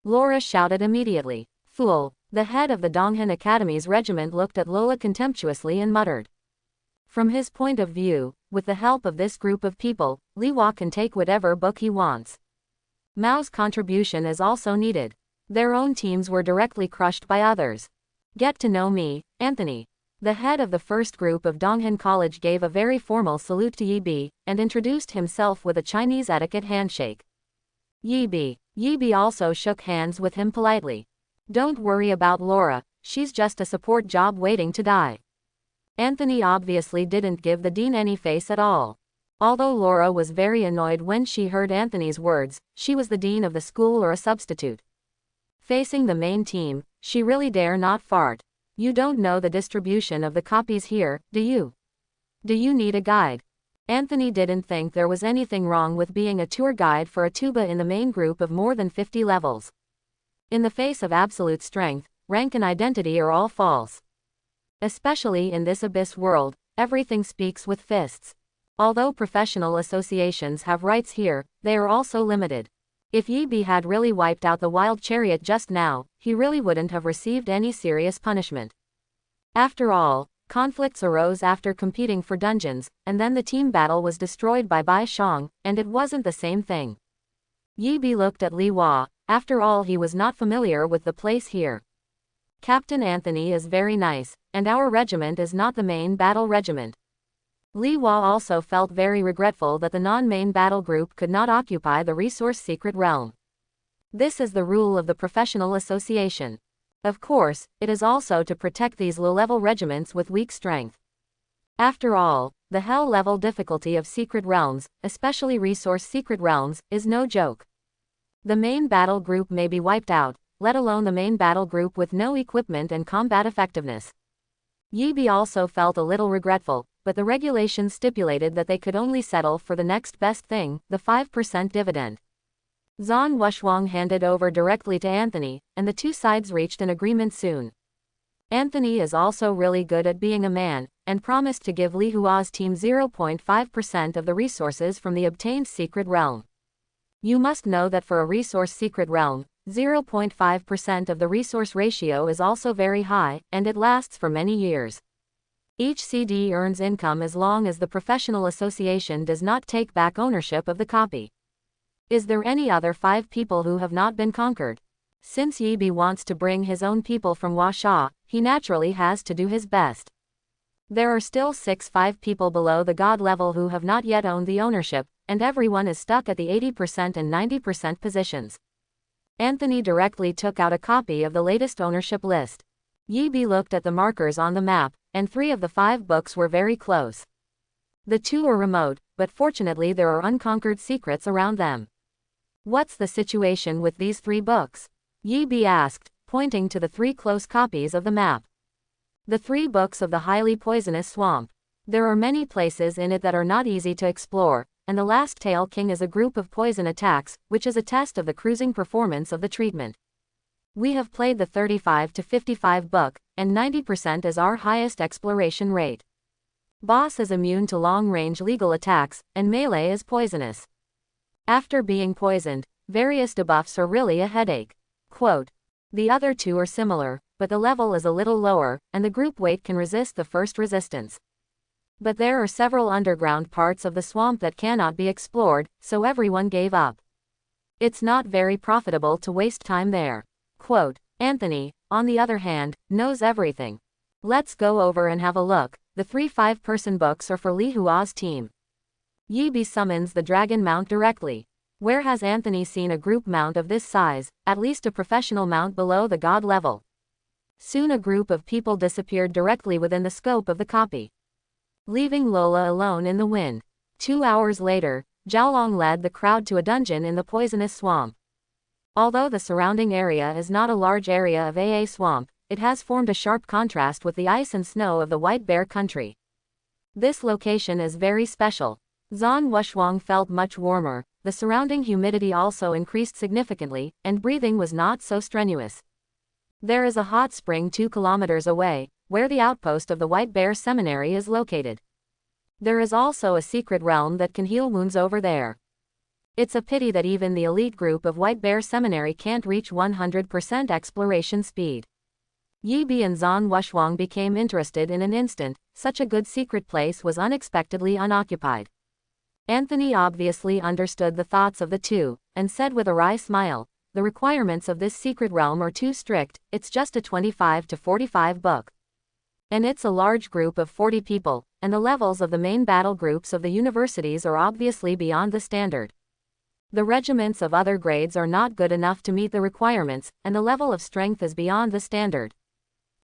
Laura shouted immediately. Fool. The head of the Donghan Academy's regiment looked at Lola contemptuously and muttered. From his point of view, with the help of this group of people, Li Hua can take whatever book he wants. Mao's contribution is also needed. Their own teams were directly crushed by others. Get to know me, Anthony. The head of the first group of Donghan College gave a very formal salute to Yi Bi, and introduced himself with a Chinese etiquette handshake. Yi Bi also shook hands with him politely. Don't worry about Laura, she's just a support job waiting to die. Anthony obviously didn't give the dean any face at all. Although Laura was very annoyed when she heard Anthony's words, she was the dean of the school or a substitute. Facing the main team, she really dare not fart. You don't know the distribution of the copies here, do you? Do you need a guide? Anthony didn't think there was anything wrong with being a tour guide for a tuba in the main group of more than 50 levels. In the face of absolute strength, rank and identity are all false. Especially in this abyss world, everything speaks with fists. Although professional associations have rights here, they are also limited. If Yi Bi had really wiped out the wild chariot just now, he really wouldn't have received any serious punishment. After all, conflicts arose after competing for dungeons, and then the team battle was destroyed by Bai Shang, and it wasn't the same thing. Yi Bi looked at Li Hua. After all, he was not familiar with the place here. Captain Anthony is very nice, and our regiment is not the main battle regiment. Li Hua also felt very regretful that the non-main battle group could not occupy the resource secret realm. This is the rule of the professional association. Of course, it is also to protect these low-level regiments with weak strength. After all, the hell-level difficulty of secret realms, especially resource secret realms, is no joke. The main battle group may be wiped out, let alone the main battle group with no equipment and combat effectiveness. Yi Bi also felt a little regretful, but the regulations stipulated that they could only settle for the next best thing, the 5% dividend. Zan Wushwang handed over directly to Anthony, and the two sides reached an agreement soon. Anthony is also really good at being a man, and promised to give Li Hua's team 0.5% of the resources from the obtained secret realm. You must know that for a resource secret realm, 0.5% of the resource ratio is also very high, and it lasts for many years. Each CD earns income as long as the professional association does not take back ownership of the copy. Is there any other 5 people who have not been conquered? Since Yi wants to bring his own people from Huasha, he naturally has to do his best. There are still 5 people below the god level who have not yet owned the ownership, and everyone is stuck at the 80% and 90% positions. Anthony directly took out a copy of the latest ownership list. Yi looked at the markers on the map, and 3 of the 5 books were very close. The 2 are remote, but fortunately there are unconquered secrets around them. What's the situation with these 3 books? Yi asked, pointing to the 3 close copies of the map. The 3 books of the highly poisonous swamp. There are many places in it that are not easy to explore, and the last Tail King is a group of poison attacks, which is a test of the cruising performance of the treatment. We have played the 35 to 55 book, and 90% is our highest exploration rate. Boss is immune to long-range legal attacks, and melee is poisonous. After being poisoned, various debuffs are really a headache. Quote. The other 2 are similar, but the level is a little lower, and the group weight can resist the first resistance. But there are several underground parts of the swamp that cannot be explored, so everyone gave up. It's not very profitable to waste time there. Quote. Anthony, on the other hand, knows everything. Let's go over and have a look. The 3 5-person books are for Li Hua's team. Yi summons the dragon mount directly. Where has Anthony seen a group mount of this size, at least a professional mount below the god level? Soon a group of people disappeared directly within the scope of the copy, leaving Lola alone in the wind. 2 hours later, Zhaolong led the crowd to a dungeon in the poisonous swamp. Although the surrounding area is not a large area of AA swamp, it has formed a sharp contrast with the ice and snow of the White Bear country. This location is very special. Zhan Wushwang felt much warmer, the surrounding humidity also increased significantly, and breathing was not so strenuous. There is a hot spring 2 kilometers away, where the outpost of the White Bear Seminary is located. There is also a secret realm that can heal wounds over there. It's a pity that even the elite group of White Bear Seminary can't reach 100% exploration speed. Yi and Zhan Wushwang became interested in an instant. Such a good secret place was unexpectedly unoccupied. Anthony obviously understood the thoughts of the 2, and said with a wry smile, the requirements of this secret realm are too strict, it's just a 25 to 45 book. And it's a large group of 40 people, and the levels of the main battle groups of the universities are obviously beyond the standard. The regiments of other grades are not good enough to meet the requirements, and the level of strength is beyond the standard.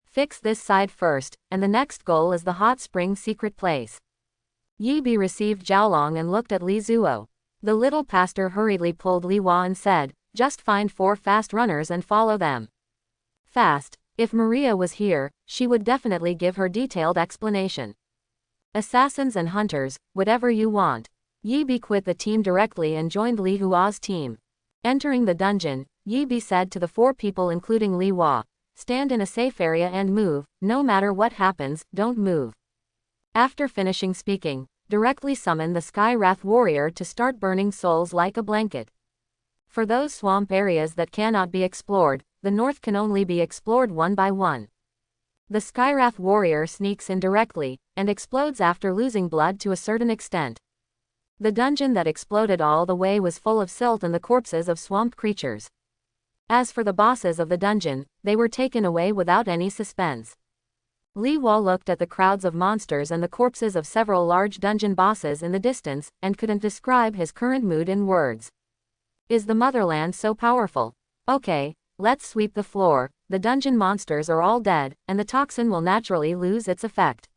Fix this side first, and the next goal is the hot spring secret place. Yi received Zhaolong and looked at Li Zuo. The little pastor hurriedly pulled Li Hua and said, just find 4 fast runners and follow them. Fast. If Maria was here, she would definitely give her detailed explanation. Assassins and hunters, whatever you want. Yi quit the team directly and joined Li Hua's team. Entering the dungeon, Yi said to the 4 people including Li Hua, stand in a safe area and move, no matter what happens, don't move. After finishing speaking, directly summon the Sky Wrath Warrior to start burning souls like a blanket. For those swamp areas that cannot be explored, the north can only be explored one by one. The Skywrath Warrior sneaks in directly, and explodes after losing blood to a certain extent. The dungeon that exploded all the way was full of silt and the corpses of swamp creatures. As for the bosses of the dungeon, they were taken away without any suspense. Li Hua looked at the crowds of monsters and the corpses of several large dungeon bosses in the distance, and couldn't describe his current mood in words. Is the motherland so powerful? Okay, let's sweep the floor. The dungeon monsters are all dead, and the toxin will naturally lose its effect.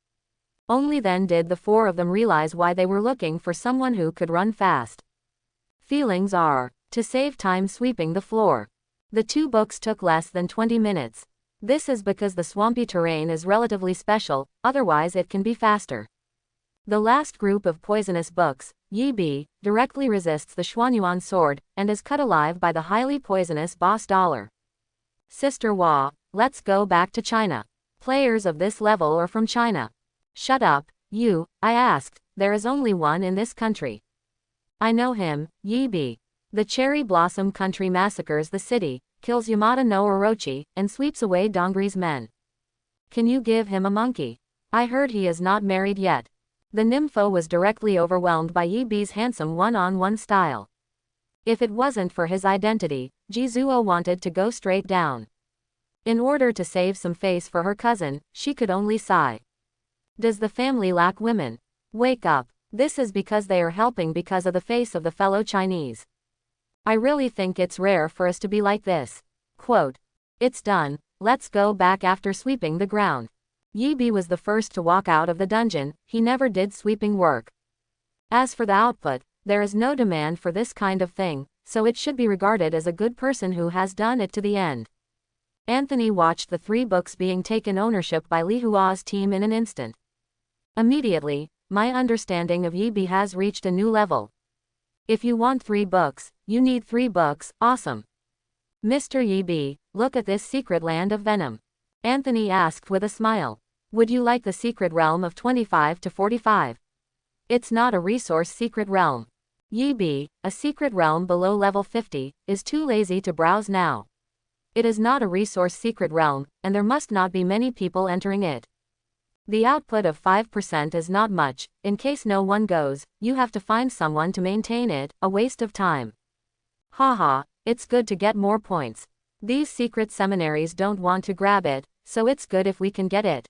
Only then did the 4 of them realize why they were looking for someone who could run fast. Feelings are, to save time sweeping the floor. The 2 books took less than 20 minutes. This is because the swampy terrain is relatively special, otherwise it can be faster. The last group of poisonous books, Yi, directly resists the Xuanyuan sword, and is cut alive by the highly poisonous boss dollar. Sister Hua, let's go back to China. Players of this level are from China. Shut up, you, I asked, there is only one in this country. I know him, Yi. The Cherry Blossom Country massacres the city, kills Yamada no Orochi, and sweeps away Dongri's men. Can you give him a monkey? I heard he is not married yet. The nympho was directly overwhelmed by Yi's handsome one-on-one style. If it wasn't for his identity, Jizuo wanted to go straight down. In order to save some face for her cousin, she could only sigh. Does the family lack women? Wake up. This is because they are helping because of the face of the fellow Chinese. I really think it's rare for us to be like this. Quote. It's done, let's go back after sweeping the ground. Yi Bi was the first to walk out of the dungeon, he never did sweeping work. As for the output, there is no demand for this kind of thing, so it should be regarded as a good person who has done it to the end. Anthony watched the 3 books being taken ownership by Li Hua's team in an instant. Immediately, my understanding of Yi Bi has reached a new level. If you want 3 books, you need 3 books, awesome. Mr. Yi Bi, look at this secret land of venom. Anthony asked with a smile. Would you like the secret realm of 25 to 45? It's not a resource secret realm. Yi Bi, a secret realm below level 50, is too lazy to browse now. It is not a resource secret realm, and there must not be many people entering it. The output of 5% is not much, in case no one goes, you have to find someone to maintain it, a waste of time. Haha, it's good to get more points. These secret seminaries don't want to grab it, so it's good if we can get it.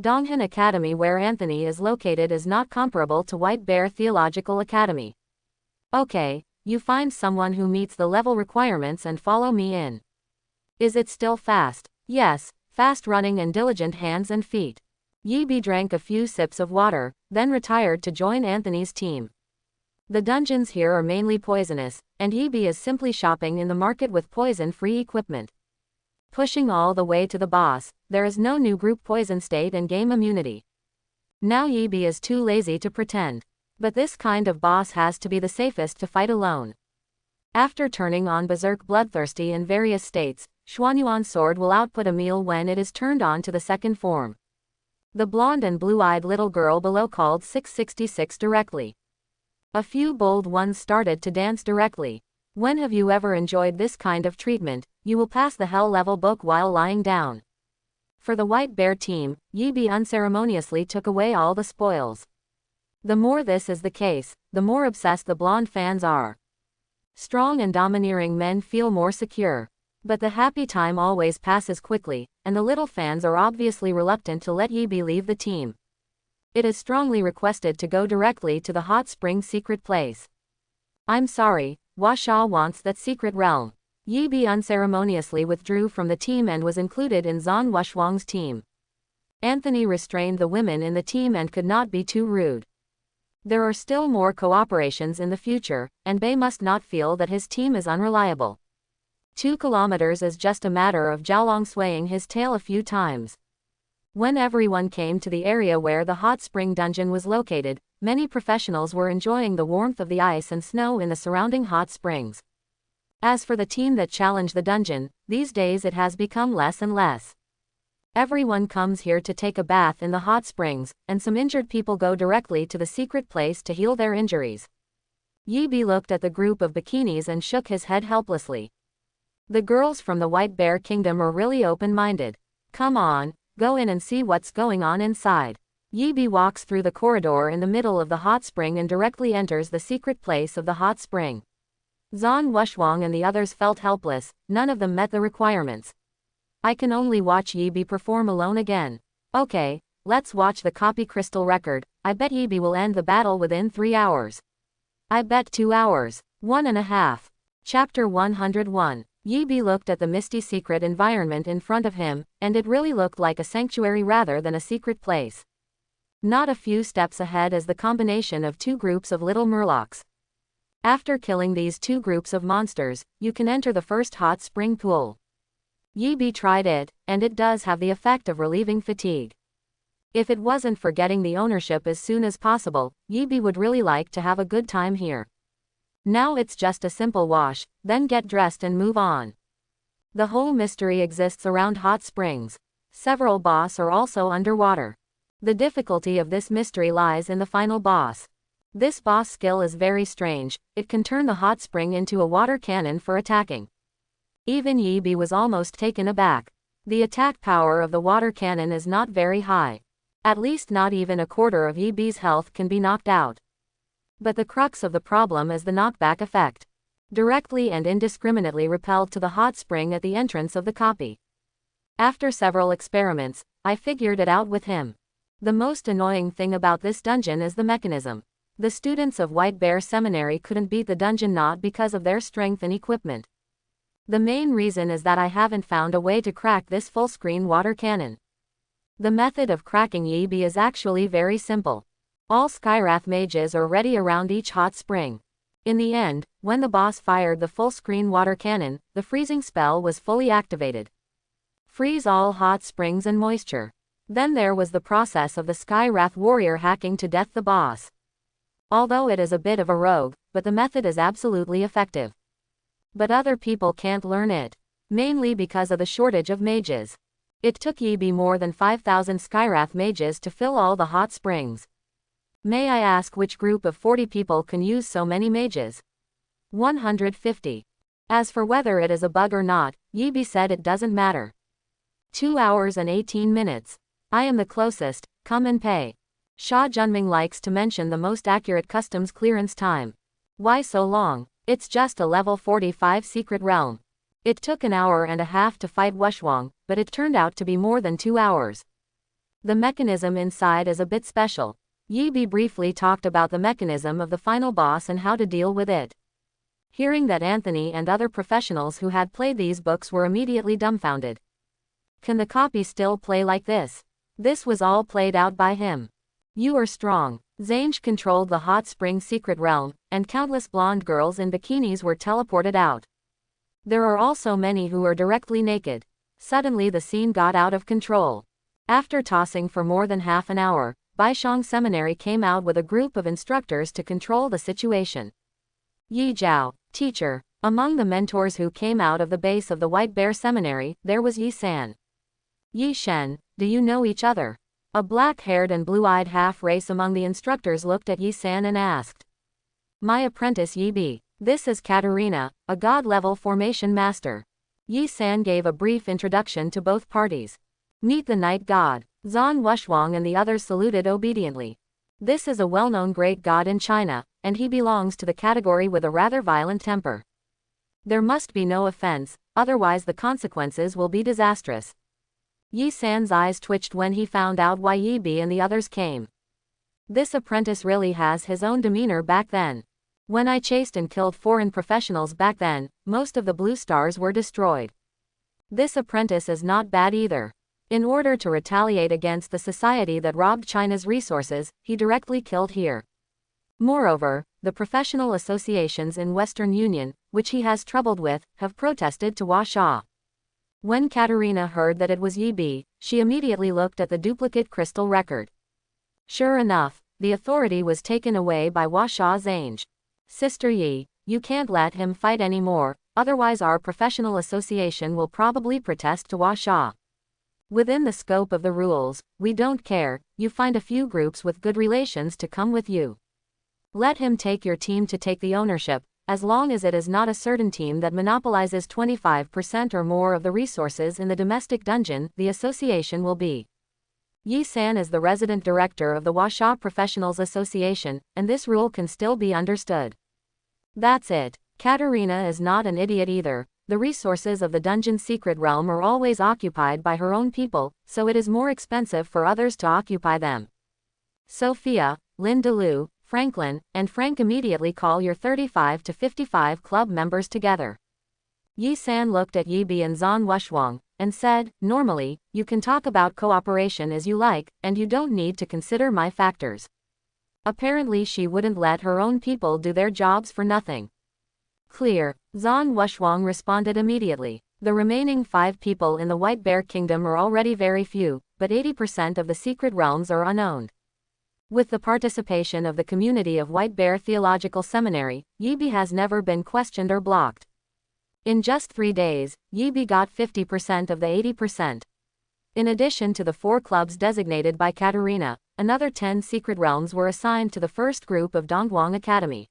Donghan Academy where Anthony is located is not comparable to White Bear Theological Academy. Okay, you find someone who meets the level requirements and follow me in. Is it still fast? Yes, fast running and diligent hands and feet. Yi Bi drank a few sips of water, then retired to join Anthony's team. The dungeons here are mainly poisonous, and Yi Bi is simply shopping in the market with poison-free equipment. Pushing all the way to the boss, there is no new group poison state and game immunity. Now Yi Bi is too lazy to pretend. But this kind of boss has to be the safest to fight alone. After turning on Berserk Bloodthirsty in various states, Xuanyuan Sword will output a meal when it is turned on to the second form. The blonde and blue-eyed little girl below called 666 directly. A few bold ones started to dance directly. When have you ever enjoyed this kind of treatment? You will pass the hell level book while lying down. For the White Bear team, Yi Bi unceremoniously took away all the spoils. The more this is the case, the more obsessed the blonde fans are. Strong and domineering men feel more secure. But the happy time always passes quickly, and the little fans are obviously reluctant to let Yi Bi leave the team. It is strongly requested to go directly to the hot spring secret place. I'm sorry, Washa wants that secret realm. Yi Bi unceremoniously withdrew from the team and was included in Zhan Wushwang's team. Anthony restrained the women in the team and could not be too rude. There are still more cooperations in the future, and Bei must not feel that his team is unreliable. 2 kilometers is just a matter of Zhaolong swaying his tail a few times. When everyone came to the area where the hot spring dungeon was located, many professionals were enjoying the warmth of the ice and snow in the surrounding hot springs. As for the team that challenged the dungeon, these days it has become less and less. Everyone comes here to take a bath in the hot springs, and some injured people go directly to the secret place to heal their injuries. Yi Bi looked at the group of bikinis and shook his head helplessly. The girls from the White Bear Kingdom are really open-minded. Come on, go in and see what's going on inside. Yi Bi walks through the corridor in the middle of the hot spring and directly enters the secret place of the hot spring. Zhan Wushwang and the others felt helpless, none of them met the requirements. I can only watch Yi Bi perform alone again. Okay, let's watch the copy crystal record. I bet Yi Bi will end the battle within 3 hours. I bet 2 hours. 1.5. Chapter 101. Yi Bi looked at the misty secret environment in front of him, and it really looked like a sanctuary rather than a secret place. Not a few steps ahead is the combination of 2 groups of little murlocs. After killing these 2 groups of monsters, you can enter the first hot spring pool. Yi Bi tried it, and it does have the effect of relieving fatigue. If it wasn't for getting the ownership as soon as possible, Yi Bi would really like to have a good time here. Now it's just a simple wash, then get dressed and move on. The whole mystery exists around hot springs. Several boss are also underwater. The difficulty of this mystery lies in the final boss. This boss skill is very strange, it can turn the hot spring into a water cannon for attacking. Even Yi Bi was almost taken aback. The attack power of the water cannon is not very high. At least not even a quarter of Yi Bi's health can be knocked out. But the crux of the problem is the knockback effect. directly and indiscriminately repelled to the hot spring at the entrance of the copy. After several experiments, I figured it out with him. The most annoying thing about this dungeon is the mechanism. The students of White Bear Seminary couldn't beat the dungeon not because of their strength and equipment. The main reason is that I haven't found a way to crack this full-screen water cannon. The method of cracking Yi is actually very simple. All Skywrath mages are ready around each hot spring. In the end, when the boss fired the full-screen water cannon, the freezing spell was fully activated. Freeze all hot springs and moisture. Then there was the process of the Skywrath warrior hacking to death the boss. Although it is a bit of a rogue, but the method is absolutely effective. But other people can't learn it. Mainly because of the shortage of mages. It took Yi more than 5,000 Skywrath mages to fill all the hot springs. May I ask which group of 40 people can use so many mages? 150. As for whether it is a bug or not, Yi said it doesn't matter. 2 hours and 18 minutes. I am the closest, come and pay. Sha Junming likes to mention the most accurate customs clearance time. Why so long? It's just a level 45 secret realm. It took an hour and a half to fight Wushwang, but it turned out to be more than 2 hours. The mechanism inside is a bit special. Yi briefly talked about the mechanism of the final boss and how to deal with it. Hearing that Anthony and other professionals who had played these books were immediately dumbfounded. Can the copy still play like this? This was all played out by him. You are strong. Zange controlled the hot spring secret realm, and countless blonde girls in bikinis were teleported out. There are also many who are directly naked. Suddenly the scene got out of control. After tossing for more than half an hour, Baishang Seminary came out with a group of instructors to control the situation. Yi Zhao, teacher. Among the mentors who came out of the base of the White Bear Seminary, there was Yi San. Yi Shen, do you know each other? A black-haired and blue-eyed half-race among the instructors looked at Yi San and asked. My apprentice Yi. This is Katerina, a god-level formation master. Yi San gave a brief introduction to both parties. Meet the night god. Zan Wushwang and the others saluted obediently. This is a well-known great god in China, and he belongs to the category with a rather violent temper. There must be no offense, otherwise the consequences will be disastrous. Yi San's eyes twitched when he found out why Yi and the others came. This apprentice really has his own demeanor back then. When I chased and killed foreign professionals back then, most of the blue stars were destroyed. This apprentice is not bad either. In order to retaliate against the society that robbed China's resources, he directly killed here. Moreover, the professional associations in Western Union, which he has troubled with, have protested to Washa. When Katerina heard that it was Yi, she immediately looked at the duplicate crystal record. Sure enough, the authority was taken away by Washa Zange. Sister Yi, you can't let him fight anymore, otherwise our professional association will probably protest to Washa. Within the scope of the rules, we don't care, you find a few groups with good relations to come with you. Let him take your team to take the ownership, as long as it is not a certain team that monopolizes 25% or more of the resources in the domestic dungeon, the association will be. Yi San is the resident director of the Washa Professionals Association, and this rule can still be understood. That's it. Katerina is not an idiot either. The resources of the dungeon secret realm are always occupied by her own people, so it is more expensive for others to occupy them. Sophia, Lin DeLu, Franklin, and Frank immediately call your 35 to 55 club members together. Yi San looked at Yi and Zan Wushwang, and said, normally, you can talk about cooperation as you like, and you don't need to consider my factors. Apparently she wouldn't let her own people do their jobs for nothing. Clear. Zan Wushwang responded immediately. The remaining 5 people in the White Bear Kingdom are already very few, but 80% of the secret realms are unowned. With the participation of the community of White Bear Theological Seminary, Yi has never been questioned or blocked. In just 3 days, Yi got 50% of the 80%. In addition to the 4 clubs designated by Katerina, another 10 secret realms were assigned to the first group of Dongguang Academy.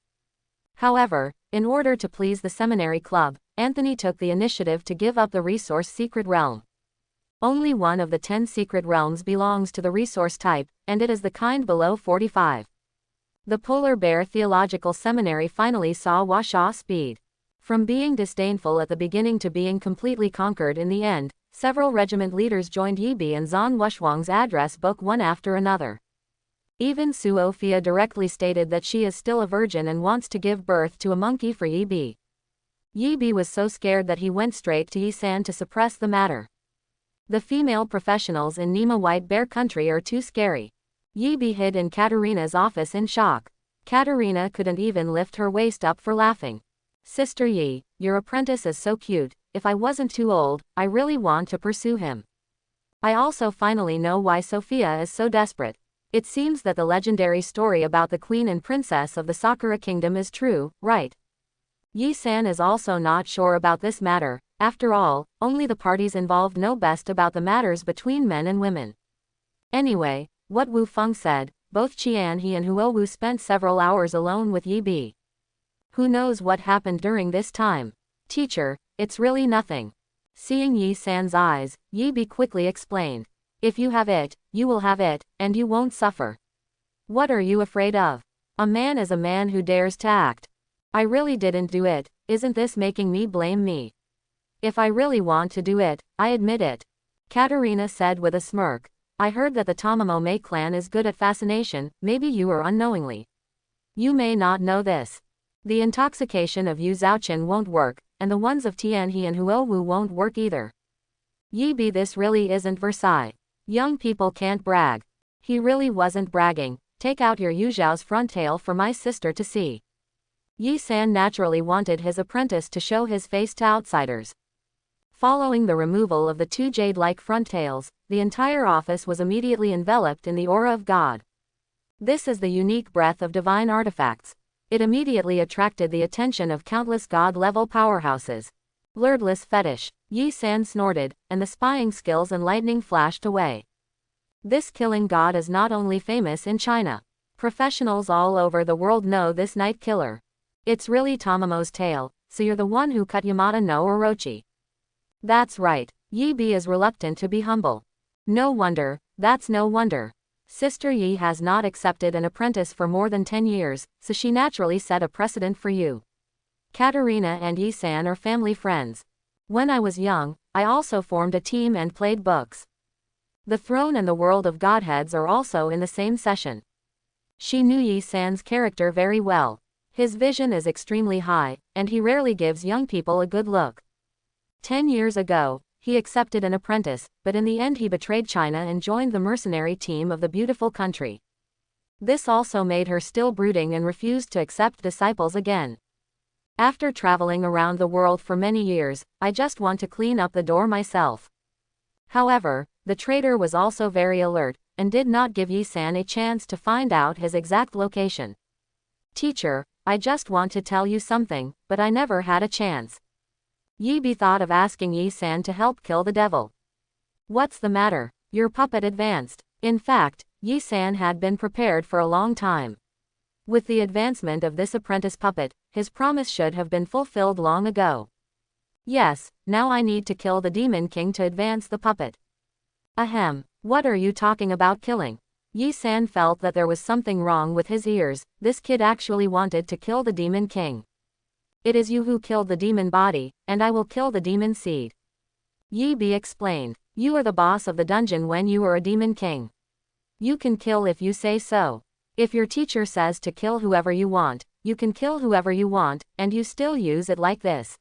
However, in order to please the seminary club, Anthony took the initiative to give up the resource secret realm. Only one of the 10 secret realms belongs to the resource type, and it is the kind below 45. The Polar Bear Theological Seminary finally saw Washa speed. From being disdainful at the beginning to being completely conquered in the end, several regiment leaders joined Yi Bi and Zhang Wushhuang's address book one after another. Even Su Ofia directly stated that she is still a virgin and wants to give birth to a monkey for Yi Bi. Yi Bi was so scared that he went straight to Yi San to suppress the matter. The female professionals in Nima White Bear Country are too scary. Yi Bi hid in Katerina's office in shock. Katerina couldn't even lift her waist up for laughing. Sister Yi, your apprentice is so cute. If I wasn't too old, I really want to pursue him. I also finally know why Sophia is so desperate. It seems that the legendary story about the queen and princess of the Sakura kingdom is true, right? Yi San is also not sure about this matter. After all, only the parties involved know best about the matters between men and women. Anyway, what Wu Feng said, both Qian He and Huo Wu spent several hours alone with Yi Bi. Who knows what happened during this time? Teacher, it's really nothing. Seeing Yi San's eyes, Yi Bi quickly explained. If you have it, you will have it, and you won't suffer. What are you afraid of? A man is a man who dares to act. I really didn't do it. Isn't this making me blame me? If I really want to do it, I admit it. Katerina said with a smirk. I heard that the Tamamo Mei clan is good at fascination, maybe you are unknowingly. You may not know this. The intoxication of Yu Zhaoqin won't work, and the ones of Tianhe and Huo Wu won't work either. Yi Bi, this really isn't Versailles. Young people can't brag. He really wasn't bragging. Take out your Yu Zhao's front tail for my sister to see. Yi San naturally wanted his apprentice to show his face to outsiders. Following the removal of the two jade-like front tails, the entire office was immediately enveloped in the aura of God. This is the unique breath of divine artifacts. It immediately attracted the attention of countless God-level powerhouses. Lordless fetish. Yi San snorted, and the spying skills and lightning flashed away. This killing god is not only famous in China. Professionals all over the world know this night killer. It's really Tamamo's tail, so you're the one who cut Yamada no Orochi. That's right, Yi Bi is reluctant to be humble. No wonder, that's no wonder. Sister Yi has not accepted an apprentice for more than 10 years, so she naturally set a precedent for you. Katerina and Yi San are family friends. When I was young, I also formed a team and played books. The throne and the world of godheads are also in the same session. She knew Yi San's character very well. His vision is extremely high, and he rarely gives young people a good look. 10 years ago, he accepted an apprentice, but in the end he betrayed China and joined the mercenary team of the beautiful country. This also made her still brooding and refused to accept disciples again. After traveling around the world for many years, I just want to clean up the door myself. However, the traitor was also very alert, and did not give Yi San a chance to find out his exact location. Teacher, I just want to tell you something, but I never had a chance. Yi Bi thought of asking Yi San to help kill the devil. What's the matter? Your puppet advanced. In fact, Yi San had been prepared for a long time. With the advancement of this apprentice puppet, his promise should have been fulfilled long ago. Yes, now I need to kill the Demon King to advance the puppet. Ahem, what are you talking about killing? Yi San felt that there was something wrong with his ears. This kid actually wanted to kill the Demon King. It is you who killed the demon body, and I will kill the demon seed. Yi Bi explained. You are the boss of the dungeon when you are a demon king. You can kill if you say so. If your teacher says to kill whoever you want, you can kill whoever you want, and you still use it like this.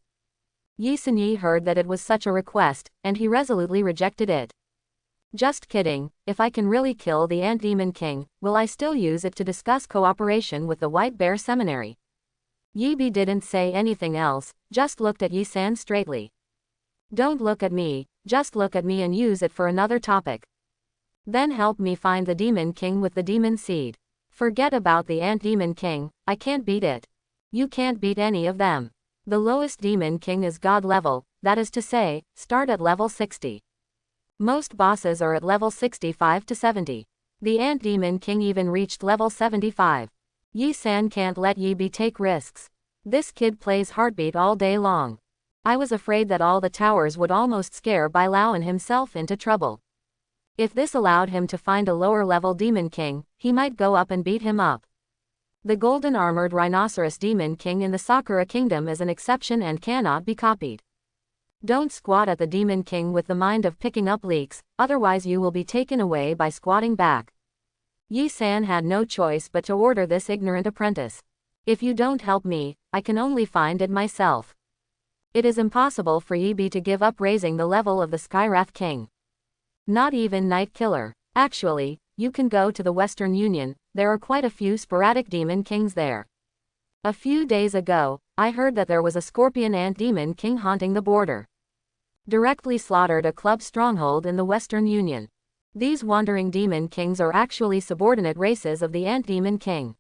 Yi Sanyi heard that it was such a request, and he resolutely rejected it. Just kidding, if I can really kill the Ant Demon King, will I still use it to discuss cooperation with the White Bear Seminary? Yi Bi didn't say anything else, just looked at Yi San straightly. Don't look at me, just look at me and use it for another topic. Then help me find the Demon King with the demon seed. Forget about the Ant Demon King, I can't beat it. You can't beat any of them. The lowest Demon King is God level, that is to say, start at level 60. Most bosses are at level 65 to 70. The Ant Demon King even reached level 75. Yi San can't let Yi Bi take risks. This kid plays Heartbeat all day long. I was afraid that all the towers would almost scare Bai Lao and himself into trouble. If this allowed him to find a lower level Demon King, he might go up and beat him up. The golden armored rhinoceros demon king in the Sakura kingdom is an exception and cannot be copied. Don't squat at the demon king with the mind of picking up leeks, otherwise you will be taken away by squatting back. Yi-san had no choice but to order this ignorant apprentice. If you don't help me, I can only find it myself. It is impossible for Yi-bi to give up raising the level of the Skywrath King. Not even Night Killer. Actually, you can go to the Western Union, there are quite a few sporadic demon kings there. A few days ago, I heard that there was a scorpion ant demon king haunting the border. Directly slaughtered a club stronghold in the Western Union. These wandering demon kings are actually subordinate races of the ant demon king.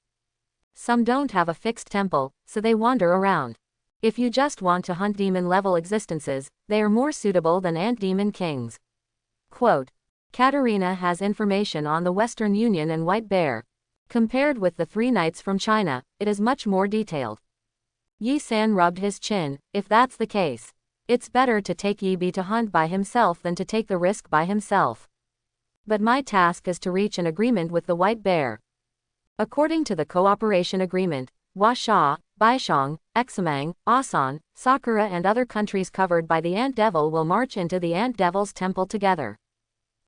Some don't have a fixed temple, so they wander around. If you just want to hunt demon-level existences, they are more suitable than ant demon kings. Quote, Katerina has information on the Western Union and White Bear. Compared with the three knights from China, it is much more detailed. Yi-san rubbed his chin. If that's the case, it's better to take Yi-bi to hunt by himself than to take the risk by himself. But my task is to reach an agreement with the White Bear. According to the cooperation agreement, Huasha, Baishang, Examang, Asan, Sakura and other countries covered by the Ant Devil will march into the Ant Devil's temple together.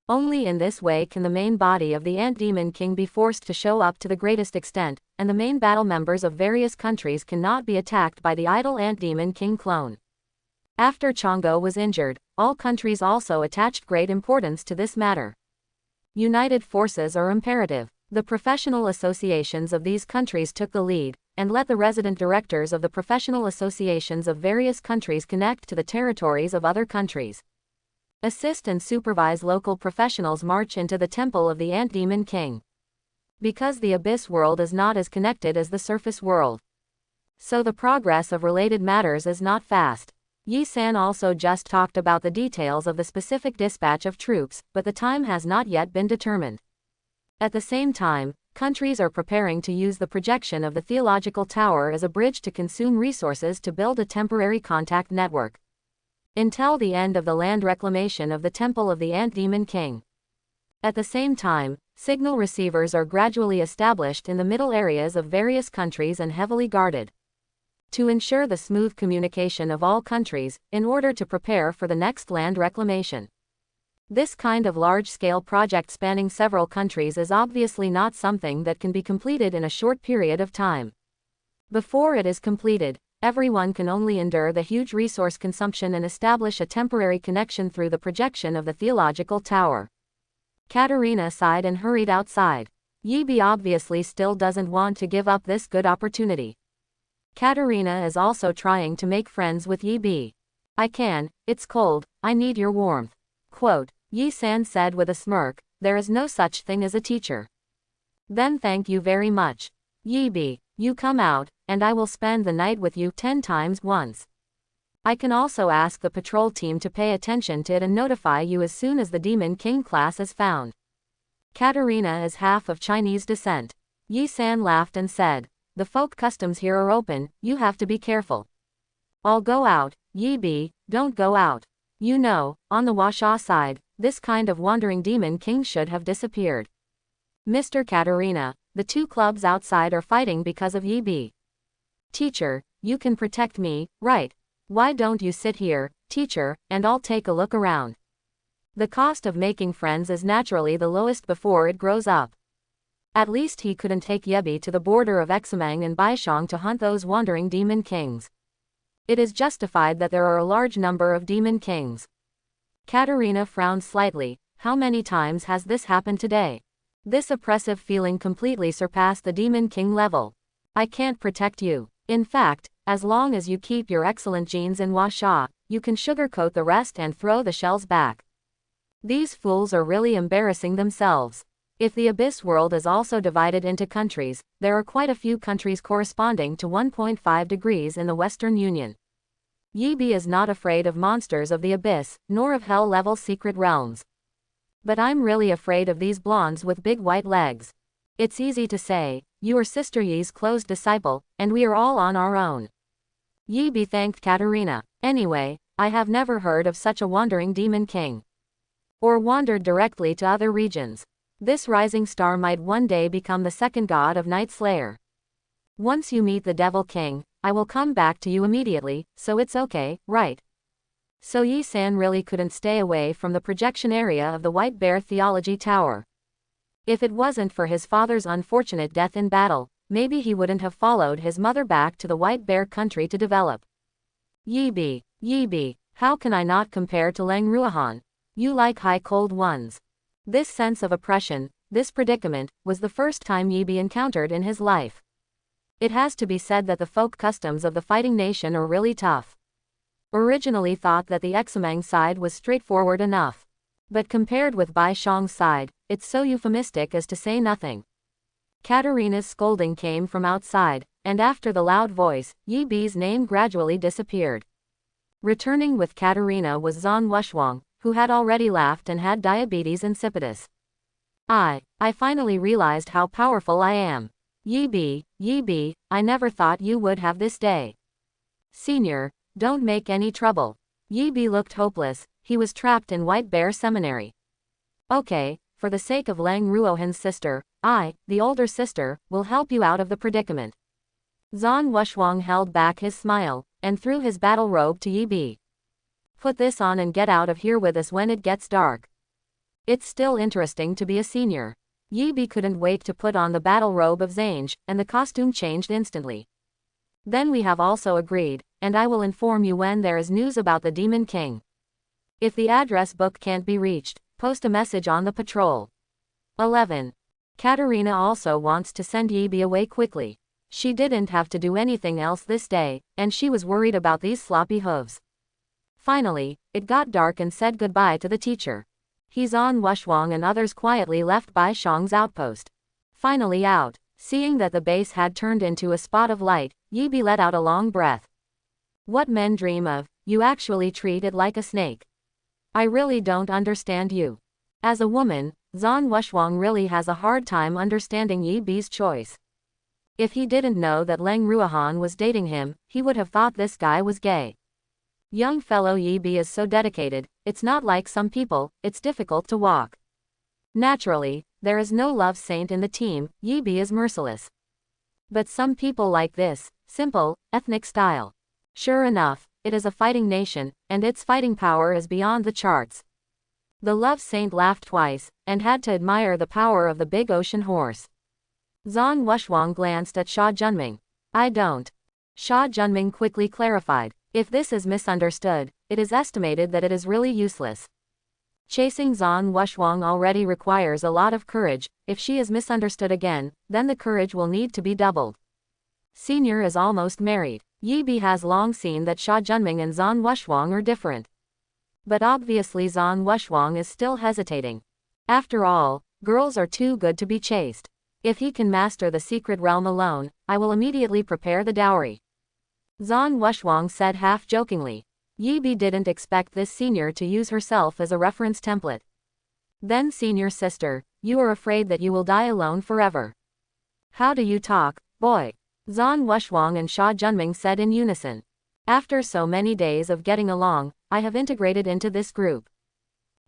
Only in this way can the main body of the Ant Demon King be forced to show up to the greatest extent, and the main battle members of various countries cannot be attacked by the idle Ant Demon King clone. After Chongo was injured, all countries also attached great importance to this matter. United forces are imperative. The professional associations of these countries took the lead, and let the resident directors of the professional associations of various countries connect to the territories of other countries. Assist and supervise local professionals march into the temple of the Ant Demon King. Because the Abyss world is not as connected as the surface world, so the progress of related matters is not fast. Yi-san also just talked about the details of the specific dispatch of troops, but the time has not yet been determined. At the same time, countries are preparing to use the projection of the theological tower as a bridge to consume resources to build a temporary contact network until the end of the land reclamation of the Temple of the Ant Demon King. At the same time, signal receivers are gradually established in the middle areas of various countries and heavily guarded, to ensure the smooth communication of all countries, in order to prepare for the next land reclamation. This kind of large-scale project spanning several countries is obviously not something that can be completed in a short period of time. Before it is completed, everyone can only endure the huge resource consumption and establish a temporary connection through the projection of the theological tower. Katerina sighed and hurried outside. Yi-bi obviously still doesn't want to give up this good opportunity. Katerina is also trying to make friends with Yi-bi. I can, it's cold, I need your warmth. Quote, Yi-san said with a smirk, there is no such thing as a teacher. Then thank you very much. Yi-bi, you come out, and I will spend the night with you 10 times once. I can also ask the patrol team to pay attention to it and notify you as soon as the Demon King class is found. Katerina is half of Chinese descent. Yi-san laughed and said, the folk customs here are open, you have to be careful. I'll go out. Yi-bi, don't go out. You know, on the Huasha side, this kind of wandering demon king should have disappeared. Mr. Katerina, the two clubs outside are fighting because of Yi-bi. Teacher, you can protect me, right? Why don't you sit here, teacher, and I'll take a look around. The cost of making friends is naturally the lowest before it grows up. At least he couldn't take Yi-bi to the border of Examang and Baishang to hunt those wandering demon kings. It is justified that there are a large number of demon kings. Katerina frowned slightly. How many times has this happened today? This oppressive feeling completely surpassed the demon king level. I can't protect you. In fact, as long as you keep your excellent genes in Huasha, you can sugarcoat the rest and throw the shells back. These fools are really embarrassing themselves. If the Abyss world is also divided into countries, there are quite a few countries corresponding to 1.5 degrees in the Western Union. Yi-bi is not afraid of monsters of the Abyss, nor of hell-level secret realms. But I'm really afraid of these blondes with big white legs. It's easy to say, you are Sister Yi's closed disciple, and we are all on our own. Yi-bi thanked Katerina. Anyway, I have never heard of such a wandering demon king. Or wandered directly to other regions. This rising star might one day become the second god of Night Slayer. Once you meet the Devil King, I will come back to you immediately, so it's okay, right? So Yi-san really couldn't stay away from the projection area of the White Bear Theology Tower. If it wasn't for his father's unfortunate death in battle, maybe he wouldn't have followed his mother back to the White Bear country to develop. Yi-bi, how can I not compare to Lang Ruahan? You like high cold ones. This sense of oppression, this predicament, was the first time Yi-bi encountered in his life. It has to be said that the folk customs of the fighting nation are really tough. Originally thought that the Exumang side was straightforward enough. But compared with Bai Shang's side, it's so euphemistic as to say nothing. Katarina's scolding came from outside, and after the loud voice, Yi-bi's name gradually disappeared. Returning with Katarina was Zhan Wushwang, who had already laughed and had diabetes insipidus. I finally realized how powerful I am. Yi-bi, I never thought you would have this day. Senior, don't make any trouble. Yi-bi looked hopeless, he was trapped in White Bear Seminary. Okay, for the sake of Lang Ruohan's sister, I, the older sister, will help you out of the predicament. Zhan Wushwang held back his smile, and threw his battle robe to Yi-bi. Put this on and get out of here with us when it gets dark. It's still interesting to be a senior. Yi-bi couldn't wait to put on the battle robe of Zange, and the costume changed instantly. Then we have also agreed, and I will inform you when there is news about the Demon King. If the address book can't be reached, post a message on the patrol. 11. Katarina also wants to send Yi-bi away quickly. She didn't have to do anything else this day, and she was worried about these sloppy hooves. Finally, it got dark and said goodbye to the teacher. Zhan Wushwang and others quietly left Bai Shang's outpost. Finally out, seeing that the base had turned into a spot of light, Yi-bi let out a long breath. What men dream of, you actually treat it like a snake. I really don't understand you. As a woman, Zhan Wushwang really has a hard time understanding Yi-bi's choice. If he didn't know that Lang Ruahan was dating him, he would have thought this guy was gay. Young fellow Yi-bi is so dedicated, it's not like some people, it's difficult to walk. Naturally, there is no love saint in the team, Yi-bi is merciless. But some people like this, simple, ethnic style. Sure enough, it is a fighting nation, and its fighting power is beyond the charts. The love saint laughed twice, and had to admire the power of the big ocean horse. Zhan Wushwang glanced at Sha Junming. I don't. Sha Junming quickly clarified. If this is misunderstood, it is estimated that it is really useless. Chasing Zhan Wushwang already requires a lot of courage. If she is misunderstood again, then the courage will need to be doubled. Senior is almost married. Yi-bi has long seen that Sha Junming and Zhan Wushwang are different. But obviously Zhan Wushwang is still hesitating. After all, girls are too good to be chased. If he can master the secret realm alone, I will immediately prepare the dowry. Zhan Wushwang said half-jokingly. Yi-bi didn't expect this senior to use herself as a reference template. Then senior sister, you are afraid that you will die alone forever. How do you talk, boy? Zhan Wushwang and Sha Junming said in unison. After so many days of getting along, I have integrated into this group.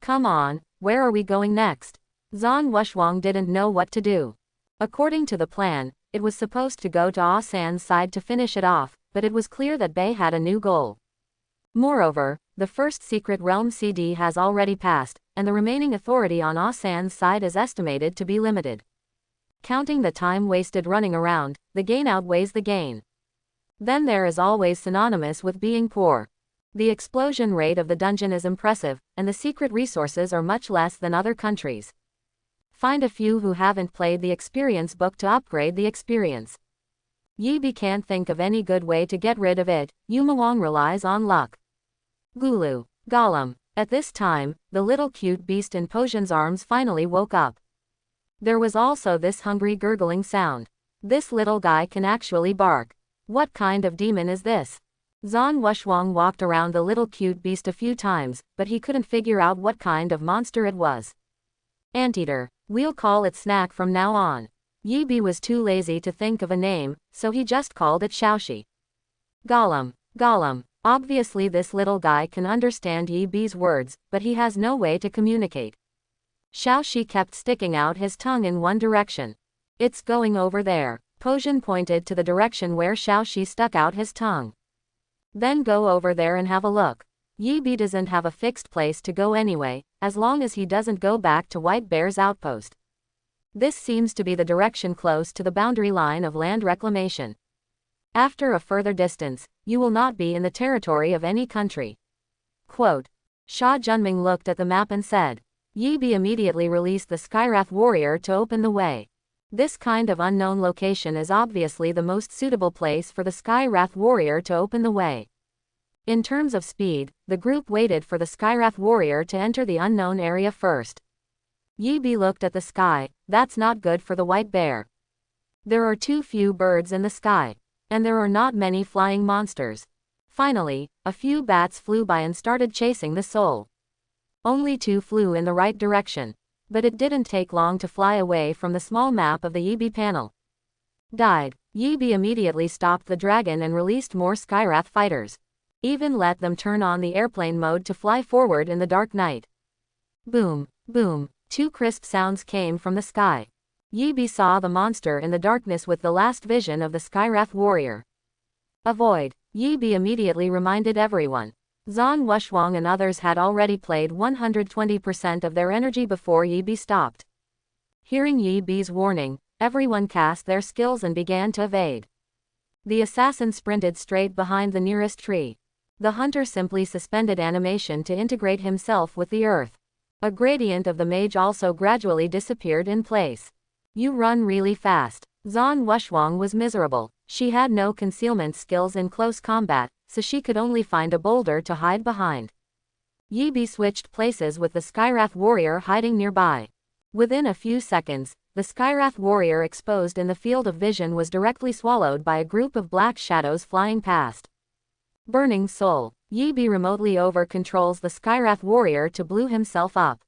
Come on, where are we going next? Zhan Wushwang didn't know what to do. According to the plan, it was supposed to go to Ah San's side to finish it off, but it was clear that Bei had a new goal. Moreover, the first secret realm CD has already passed, and the remaining authority on Ah San's side is estimated to be limited. Counting the time wasted running around, the gain outweighs the gain. Then there is always synonymous with being poor. The explosion rate of the dungeon is impressive, and the secret resources are much less than other countries. Find a few who haven't played the experience book to upgrade the experience. Yi-bi can't think of any good way to get rid of it. Yumawang relies on luck. Gulu, Gollum. At this time, the little cute beast in Posion's arms finally woke up. There was also this hungry gurgling sound. This little guy can actually bark. What kind of demon is this? Zhan Wushwang walked around the little cute beast a few times, but he couldn't figure out what kind of monster it was. Anteater. We'll call it Snack from now on. Yi-bi was too lazy to think of a name, so he just called it Xiaoxi. Gollum. Obviously this little guy can understand Yi-bi's words, but he has no way to communicate. Xiaoxi kept sticking out his tongue in one direction. It's going over there. Pojin pointed to the direction where Xiaoxi stuck out his tongue. Then go over there and have a look. Yi Bi doesn't have a fixed place to go anyway, as long as he doesn't go back to White Bear's outpost. This seems to be the direction close to the boundary line of land reclamation. After a further distance, you will not be in the territory of any country. Quote. Sha Junming looked at the map and said. Yi Bi immediately released the Skywrath warrior to open the way. This kind of unknown location is obviously the most suitable place for the Skywrath warrior to open the way. In terms of speed, the group waited for the Skywrath warrior to enter the unknown area first. Yi Bi looked at the sky. That's not good for the white bear. There are too few birds in the sky. And there are not many flying monsters. Finally, a few bats flew by and started chasing the soul. Only 2 flew in the right direction. But it didn't take long to fly away from the small map of the Yi Bi panel. Died. Yi Bi immediately stopped the dragon and released more Skywrath fighters. Even let them turn on the airplane mode to fly forward in the dark night. Boom, boom, 2 crisp sounds came from the sky. Yi Bi saw the monster in the darkness with the last vision of the Skywrath warrior. Avoid. Yi Bi immediately reminded everyone. Zhang Wushuang and others had already played 120% of their energy before Yi Bi stopped. Hearing Yi Bi's warning, everyone cast their skills and began to evade. The assassin sprinted straight behind the nearest tree. The hunter simply suspended animation to integrate himself with the earth. A gradient of the mage also gradually disappeared in place. You run really fast. Zhang Wushuang was miserable. She had no concealment skills in close combat, so she could only find a boulder to hide behind. Yi Bi switched places with the Skywrath warrior hiding nearby. Within a few seconds, the Skywrath warrior exposed in the field of vision was directly swallowed by a group of black shadows flying past. Burning Soul. Yi Bi remotely over-controls the Skywrath warrior to blow himself up.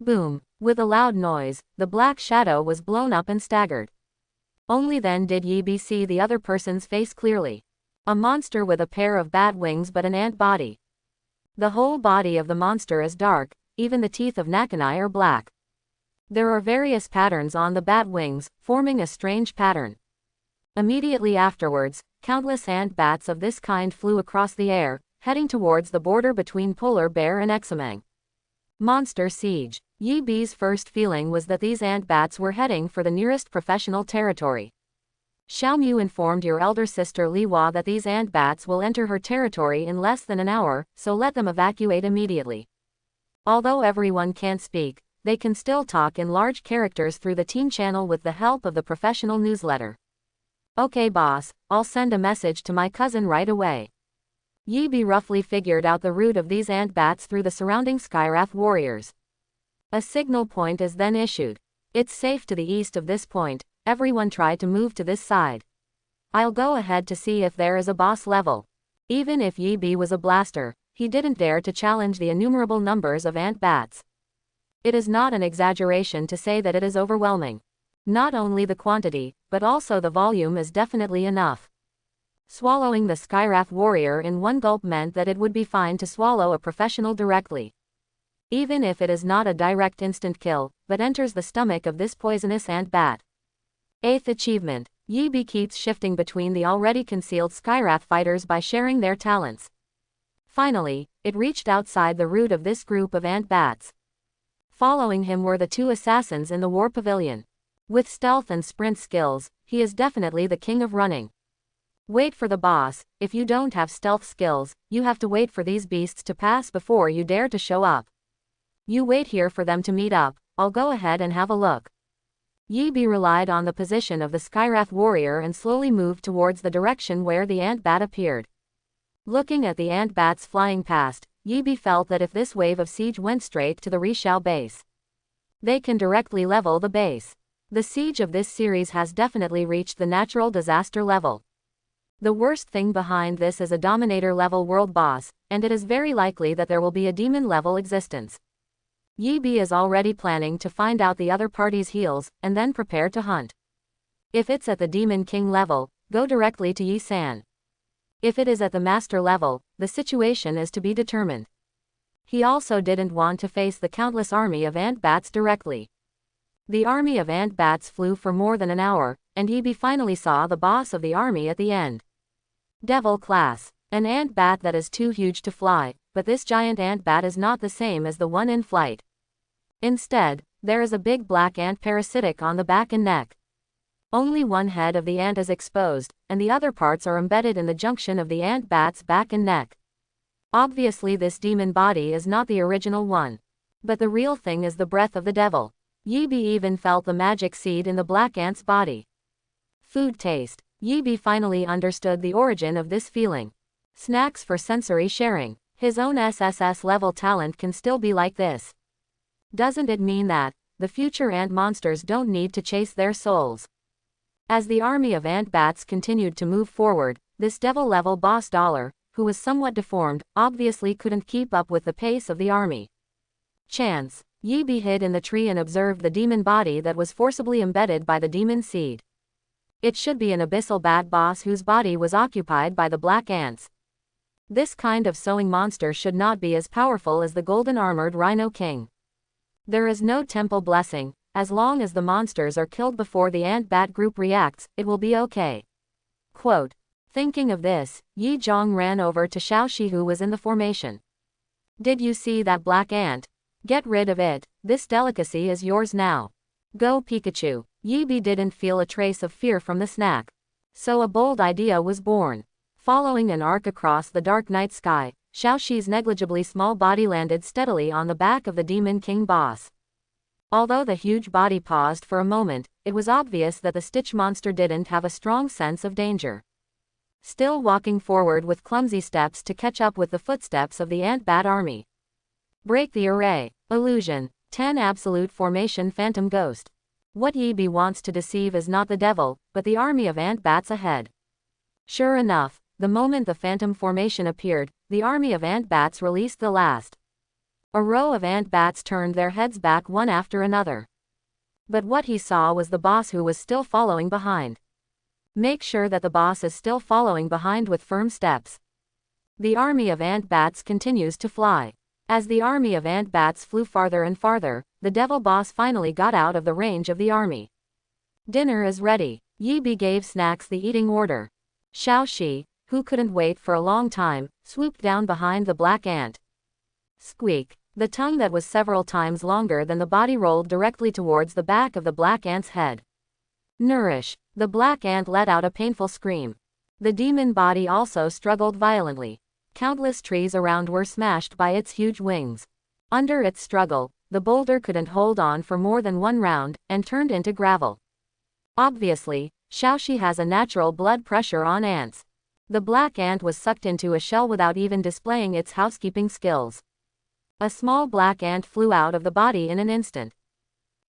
Boom. With a loud noise, the black shadow was blown up and staggered. Only then did Yi Bi see the other person's face clearly. A monster with a pair of bat wings but an ant body. The whole body of the monster is dark, even the teeth of Nakanai are black. There are various patterns on the bat wings, forming a strange pattern. Immediately afterwards, countless ant bats of this kind flew across the air, heading towards the border between polar bear and Examang. Monster Siege. Yi Bi's first feeling was that these ant bats were heading for the nearest professional territory. Xiaomu informed your elder sister Li Hua that these ant bats will enter her territory in less than an hour, so let them evacuate immediately. Although everyone can't speak, they can still talk in large characters through the team channel with the help of the professional newsletter. Okay boss, I'll send a message to my cousin right away. Yi Bi roughly figured out the route of these ant bats through the surrounding Skywrath warriors. A signal point is then issued. It's safe to the east of this point, everyone try to move to this side. I'll go ahead to see if there is a boss level. Even if Yi Bi was a blaster, he didn't dare to challenge the innumerable numbers of ant bats. It is not an exaggeration to say that it is overwhelming. Not only the quantity, but also the volume is definitely enough. Swallowing the Skywrath warrior in one gulp meant that it would be fine to swallow a professional directly. Even if it is not a direct instant kill, but enters the stomach of this poisonous ant bat. 8th achievement. Yi Bi keeps shifting between the already concealed Skywrath fighters by sharing their talents. Finally, it reached outside the route of this group of ant bats. Following him were the 2 assassins in the war pavilion. With stealth and sprint skills, he is definitely the king of running. Wait for the boss. If you don't have stealth skills, you have to wait for these beasts to pass before you dare to show up. You wait here for them to meet up, I'll go ahead and have a look. Yi Bi relied on the position of the Skywrath warrior and slowly moved towards the direction where the ant bat appeared. Looking at the ant bats flying past, Yi Bi felt that if this wave of siege went straight to the Rishao base, they can directly level the base. The siege of this series has definitely reached the natural disaster level. The worst thing behind this is a Dominator level world boss, and it is very likely that there will be a demon level existence. Yi Bi is already planning to find out the other party's heals, and then prepare to hunt. If it's at the Demon King level, go directly to Yi San. If it is at the Master level, the situation is to be determined. He also didn't want to face the countless army of ant bats directly. The army of ant bats flew for more than an hour, and Yi finally saw the boss of the army at the end. Devil class. An ant bat that is too huge to fly, but this giant ant bat is not the same as the one in flight. Instead, there is a big black ant parasitic on the back and neck. Only one head of the ant is exposed, and the other parts are embedded in the junction of the ant bat's back and neck. Obviously this demon body is not the original one. But the real thing is the breath of the devil. Yi even felt the magic seed in the black ant's body. Food taste. Yi finally understood the origin of this feeling. Snacks for sensory sharing. His own SSS level talent can still be like this. Doesn't it mean that the future ant monsters don't need to chase their souls? As the army of ant bats continued to move forward, this devil-level boss dollar, who was somewhat deformed, obviously couldn't keep up with the pace of the army. Chance. Yi hid in the tree and observed the demon body that was forcibly embedded by the demon seed. It should be an abyssal bat boss whose body was occupied by the black ants. This kind of sewing monster should not be as powerful as the golden-armored Rhino King. There is no temple blessing. As long as the monsters are killed before the ant-bat group reacts, it will be okay. Quote. Thinking of this, Yi Zhong ran over to Xiaoxi who was in the formation. Did you see that black ant? Get rid of it, this delicacy is yours now. Go Pikachu. Yi didn't feel a trace of fear from the snack. So a bold idea was born. Following an arc across the dark night sky, Xiaoxi's negligibly small body landed steadily on the back of the Demon King boss. Although the huge body paused for a moment, it was obvious that the Stitch monster didn't have a strong sense of danger. Still walking forward with clumsy steps to catch up with the footsteps of the ant-bat army. Break the array. Illusion. 10 Absolute Formation Phantom Ghost. What Yi wants to deceive is not the devil, but the army of ant-bats ahead. Sure enough, the moment the phantom formation appeared, the army of ant-bats released the last. A row of ant-bats turned their heads back one after another. But what he saw was the boss who was still following behind. Make sure that the boss is still following behind with firm steps. The army of ant-bats continues to fly. As the army of ant-bats flew farther and farther, the devil boss finally got out of the range of the army. Dinner is ready. Yi gave snacks the eating order. Xiaoxi, who couldn't wait for a long time, swooped down behind the black ant. Squeak. The tongue that was several times longer than the body rolled directly towards the back of the black ant's head. Nourish. The black ant let out a painful scream. The demon body also struggled violently. Countless trees around were smashed by its huge wings. Under its struggle, the boulder couldn't hold on for more than one round, and turned into gravel. Obviously, Xiaoxi has a natural blood pressure on ants. The black ant was sucked into a shell without even displaying its housekeeping skills. A small black ant flew out of the body in an instant.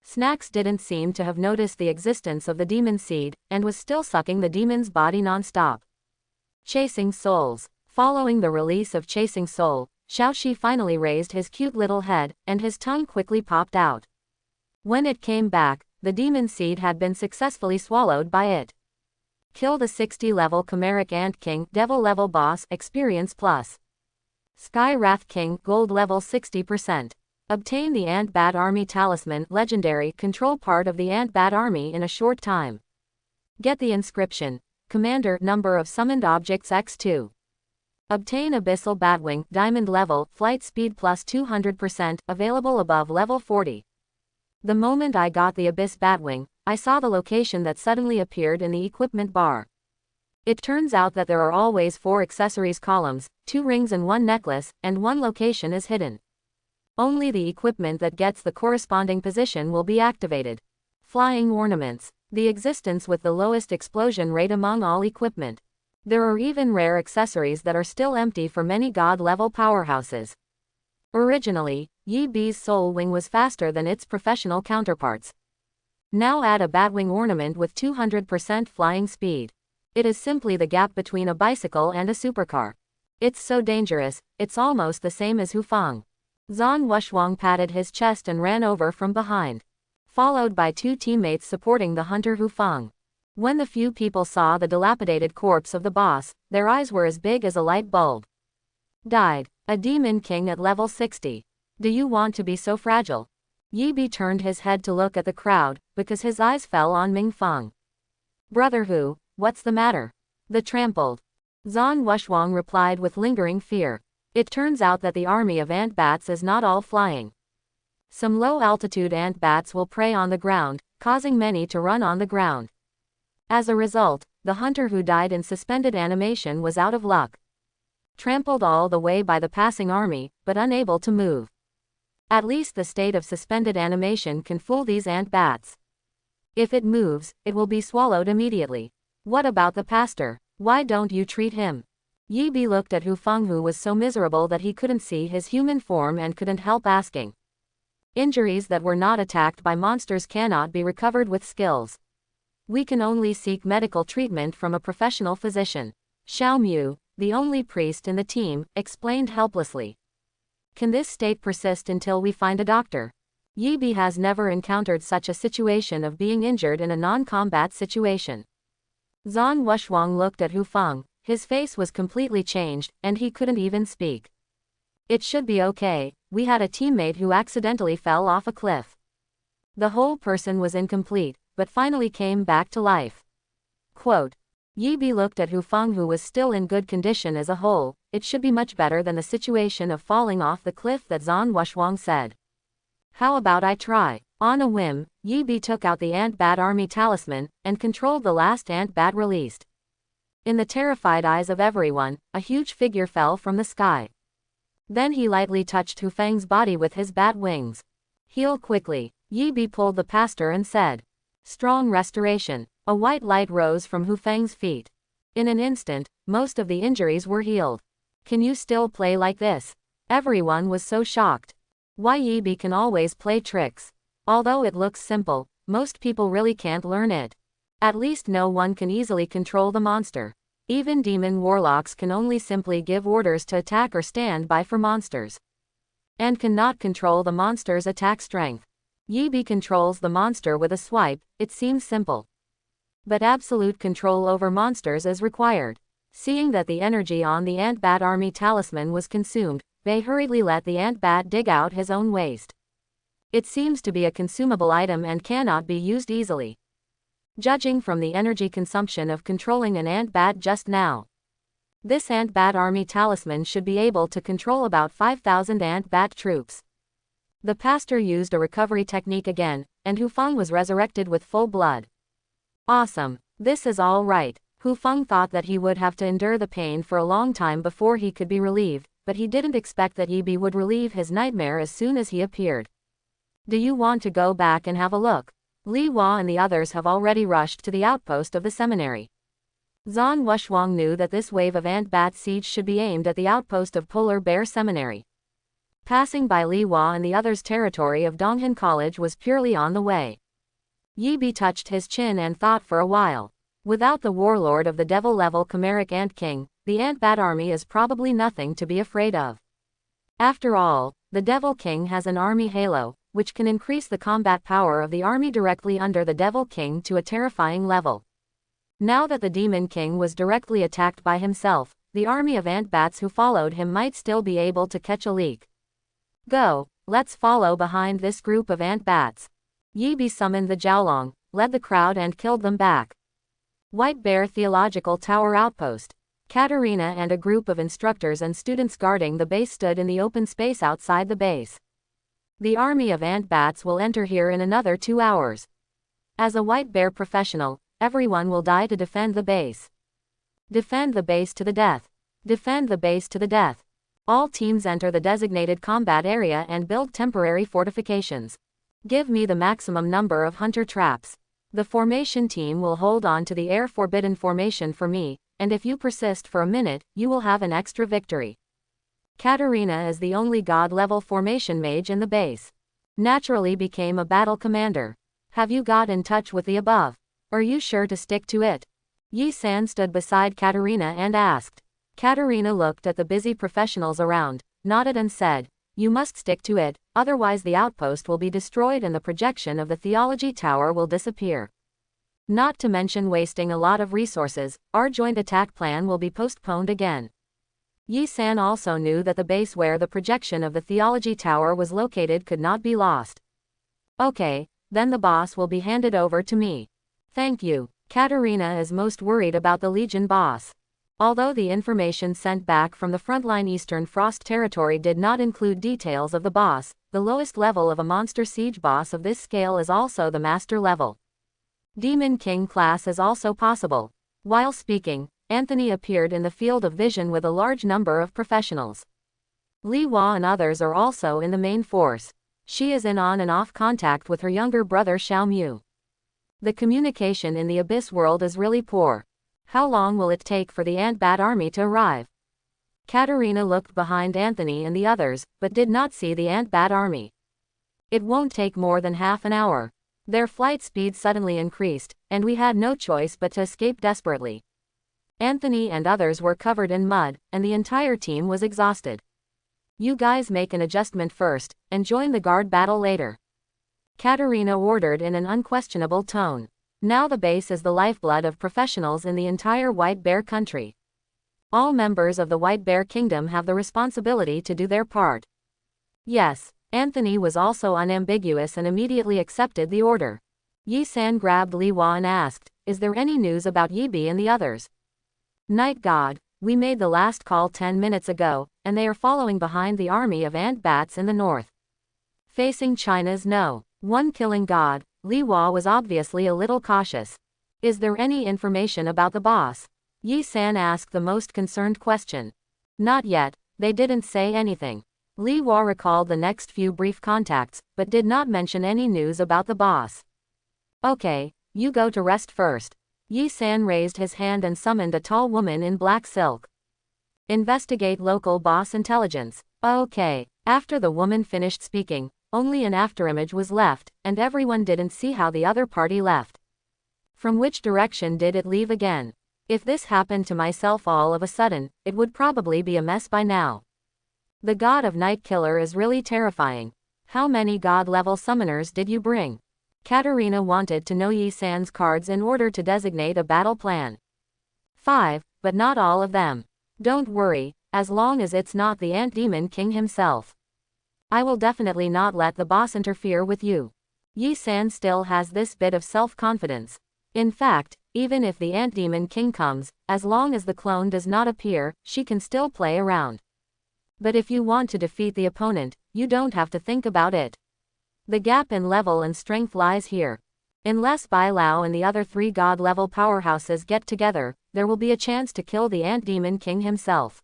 Snacks didn't seem to have noticed the existence of the demon seed, and was still sucking the demon's body non-stop. Chasing souls. Following the release of Chasing Soul, Xiaoxi finally raised his cute little head, and his tongue quickly popped out. When it came back, the demon seed had been successfully swallowed by it. Kill the 60-level Chimeric Ant King, Devil level boss, Experience Plus. Sky Wrath King, Gold level 60%. Obtain the Ant-Bat Army Talisman, Legendary, control part of the Ant-Bat Army in a short time. Get the inscription. Commander, number of summoned objects x2. Obtain Abyssal Batwing, Diamond level, flight speed plus 200%, available above level 40. The moment I got the Abyss Batwing, I saw the location that suddenly appeared in the equipment bar. It turns out that there are always 4 accessories columns, 2 rings and 1 necklace, and 1 location is hidden. Only the equipment that gets the corresponding position will be activated. Flying ornaments. The existence with the lowest explosion rate among all equipment. There are even rare accessories that are still empty for many god-level powerhouses. Originally, Yi Soul Wing was faster than its professional counterparts. Now add a Batwing ornament with 200% flying speed. It is simply the gap between a bicycle and a supercar. It's so dangerous, it's almost the same as Hufang. Zhan Wushwang patted his chest and ran over from behind. Followed by 2 teammates supporting the hunter Hufang. When the few people saw the dilapidated corpse of the boss, their eyes were as big as a light bulb. Died. A demon king at level 60. Do you want to be so fragile? Yi Bi turned his head to look at the crowd, because his eyes fell on Ming Feng. Brother Hu, what's the matter? The trampled. Zhan Wushuang replied with lingering fear. It turns out that the army of ant bats is not all flying. Some low-altitude ant bats will prey on the ground, causing many to run on the ground. As a result, the hunter who died in suspended animation was out of luck. Trampled all the way by the passing army, but unable to move. At least the state of suspended animation can fool these ant bats. If it moves, it will be swallowed immediately. What about the pastor? Why don't you treat him? Yi Bi looked at Hu Feng, who was so miserable that he couldn't see his human form and couldn't help asking. Injuries that were not attacked by monsters cannot be recovered with skills. We can only seek medical treatment from a professional physician. Xiao Mu, the only priest in the team, explained helplessly. Can this state persist until we find a doctor? Yi Bi has never encountered such a situation of being injured in a non-combat situation. Zhan Wushuang looked at Hu Feng. His face was completely changed, and he couldn't even speak. It should be okay, we had a teammate who accidentally fell off a cliff. The whole person was incomplete, but finally came back to life. Quote. Yi Bi looked at Hu Feng, who was still in good condition as a whole. It should be much better than the situation of falling off the cliff that Zhan Wushuang said. How about I try? On a whim, Yi Bi took out the ant bat army talisman, and controlled the last ant bat released. In the terrified eyes of everyone, a huge figure fell from the sky. Then he lightly touched Hu Feng's body with his bat wings. Heal quickly. Yi Bi pulled the pastor and said. Strong restoration. A white light rose from Hu Feng's feet. In an instant, most of the injuries were healed. Can you still play like this? Everyone was so shocked. Why Yi Bi can always play tricks. Although it looks simple, most people really can't learn it. At least no one can easily control the monster. Even demon warlocks can only simply give orders to attack or stand by for monsters. And cannot control the monster's attack strength. Yi Bi controls the monster with a swipe. It seems simple. But absolute control over monsters is required. Seeing that the energy on the ant bat army talisman was consumed, they hurriedly let the ant bat dig out his own waste. It seems to be a consumable item and cannot be used easily. Judging from the energy consumption of controlling an ant bat just now, this ant bat army talisman should be able to control about 5,000 ant bat troops. The pastor used a recovery technique again, and Hu Feng was resurrected with full blood. Awesome. This is all right. Hu Feng thought that he would have to endure the pain for a long time before he could be relieved, but he didn't expect that Yi Bi would relieve his nightmare as soon as he appeared. Do you want to go back and have a look? Li Hua and the others have already rushed to the outpost of the seminary. Zhan Wushuang knew that this wave of ant bat siege should be aimed at the outpost of Polar Bear Seminary. Passing by Li Hua and the others' territory of Donghan College was purely on the way. Yi Bi touched his chin and thought for a while. Without the warlord of the devil-level chimeric ant king, the ant bat army is probably nothing to be afraid of. After all, the devil king has an army halo, which can increase the combat power of the army directly under the devil king to a terrifying level. Now that the demon king was directly attacked by himself, the army of ant bats who followed him might still be able to catch a leak. Go, let's follow behind this group of ant bats. Yi Bi summoned the Jiaolong, led the crowd and killed them back. White Bear Theological Tower Outpost. Katerina and a group of instructors and students guarding the base stood in the open space outside the base. The army of ant bats will enter here in another 2 hours. As a White Bear professional, everyone will die to defend the base. Defend the base to the death. Defend the base to the death. All teams enter the designated combat area and build temporary fortifications. Give me the maximum number of hunter traps. The formation team will hold on to the air forbidden formation for me, and if you persist for a minute, you will have an extra victory. Katerina is the only god-level formation mage in the base. Naturally became a battle commander. Have you got in touch with the above? Are you sure to stick to it? Yi San stood beside Katerina and asked. Katerina looked at the busy professionals around, nodded and said, you must stick to it, otherwise the outpost will be destroyed and the projection of the theology tower will disappear. Not to mention wasting a lot of resources, our joint attack plan will be postponed again. Yi San also knew that the base where the projection of the theology tower was located could not be lost. Okay, then the boss will be handed over to me. Thank you. Katerina is most worried about the Legion boss. Although the information sent back from the frontline Eastern Frost territory did not include details of the boss, the lowest level of a monster siege boss of this scale is also the master level. Demon King class is also possible. While speaking, Anthony appeared in the field of vision with a large number of professionals. Li Hua and others are also in the main force. She is in on and off contact with her younger brother Xiao Mu. The communication in the Abyss world is really poor. How long will it take for the Ant-Bat army to arrive? Katerina looked behind Anthony and the others, but did not see the Ant-Bat army. It won't take more than half an hour. Their flight speed suddenly increased, and we had no choice but to escape desperately. Anthony and others were covered in mud, and the entire team was exhausted. You guys make an adjustment first, and join the guard battle later. Katerina ordered in an unquestionable tone. Now the base is the lifeblood of professionals in the entire White Bear country. All members of the White Bear Kingdom have the responsibility to do their part. Yes, Anthony was also unambiguous and immediately accepted the order. Yi San grabbed Li Hua and asked, "Is there any news about Yi Bi and the others?" "Night God, we made the last call 10 minutes ago, and they are following behind the army of Ant-Bats in the north. Facing China's No. 1 killing God." Li Hua was obviously a little cautious. "Is there any information about the boss?" Yi San asked the most concerned question. "Not yet, they didn't say anything." Li Hua recalled the next few brief contacts, but did not mention any news about the boss. "Okay, you go to rest first." Yi San raised his hand and summoned a tall woman in black silk. "Investigate local boss intelligence." "Okay." After the woman finished speaking, only an afterimage was left, and everyone didn't see how the other party left. From which direction did it leave again? If this happened to myself all of a sudden, it would probably be a mess by now. The god of Night Killer is really terrifying. How many god-level summoners did you bring? Katerina wanted to know Yi San's cards in order to designate a battle plan. 5, but not all of them. Don't worry, as long as it's not the Ant Demon King himself. I will definitely not let the boss interfere with you. Yi San still has this bit of self-confidence. In fact, even if the Ant Demon King comes, as long as the clone does not appear, she can still play around. But if you want to defeat the opponent, you don't have to think about it. The gap in level and strength lies here. Unless Bai Lao and the other 3 god-level powerhouses get together, there will be a chance to kill the Ant Demon King himself.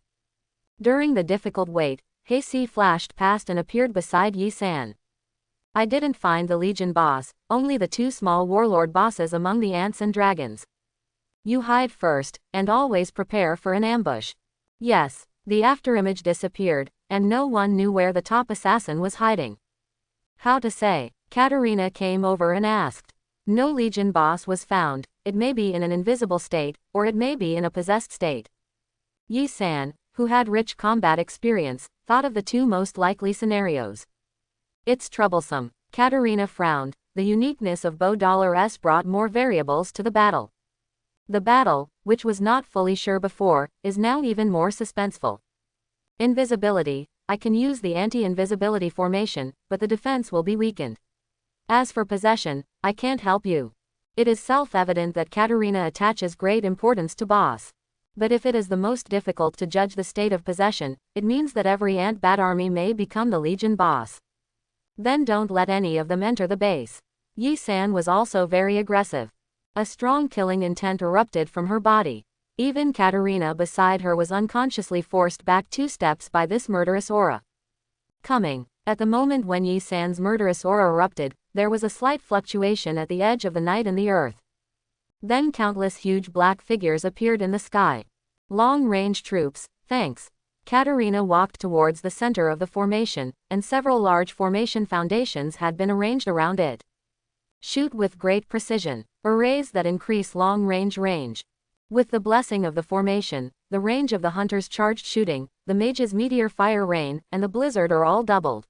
During the difficult wait, He flashed past and appeared beside Yi San. I didn't find the Legion boss, only the 2 small warlord bosses among the ants and dragons. You hide first, and always prepare for an ambush. Yes, the afterimage disappeared, and no one knew where the top assassin was hiding. How to say? Katerina came over and asked. No Legion boss was found. It may be in an invisible state, or it may be in a possessed state. Yi San, who had rich combat experience, thought of the 2 most likely scenarios. It's troublesome. Katerina frowned. The uniqueness of Bo$S brought more variables to the battle. The battle, which was not fully sure before, is now even more suspenseful. Invisibility. I can use the anti-invisibility formation, but the defense will be weakened. As for possession, I can't help you. It is self-evident that Katerina attaches great importance to boss. But if it is the most difficult to judge the state of possession, it means that every Ant-Bat army may become the Legion boss. Then don't let any of them enter the base. Yi San was also very aggressive. A strong killing intent erupted from her body. Even Katerina beside her was unconsciously forced back 2 steps by this murderous aura. Coming. At the moment when Yi San's murderous aura erupted, there was a slight fluctuation at the edge of the night and the earth. Then countless huge black figures appeared in the sky. Long-range troops, thanks. Katerina walked towards the center of the formation, and several large formation foundations had been arranged around it. Shoot with great precision. Arrays that increase long-range range. With the blessing of the formation, the range of the hunter's charged shooting, the mage's meteor fire rain, and the blizzard are all doubled.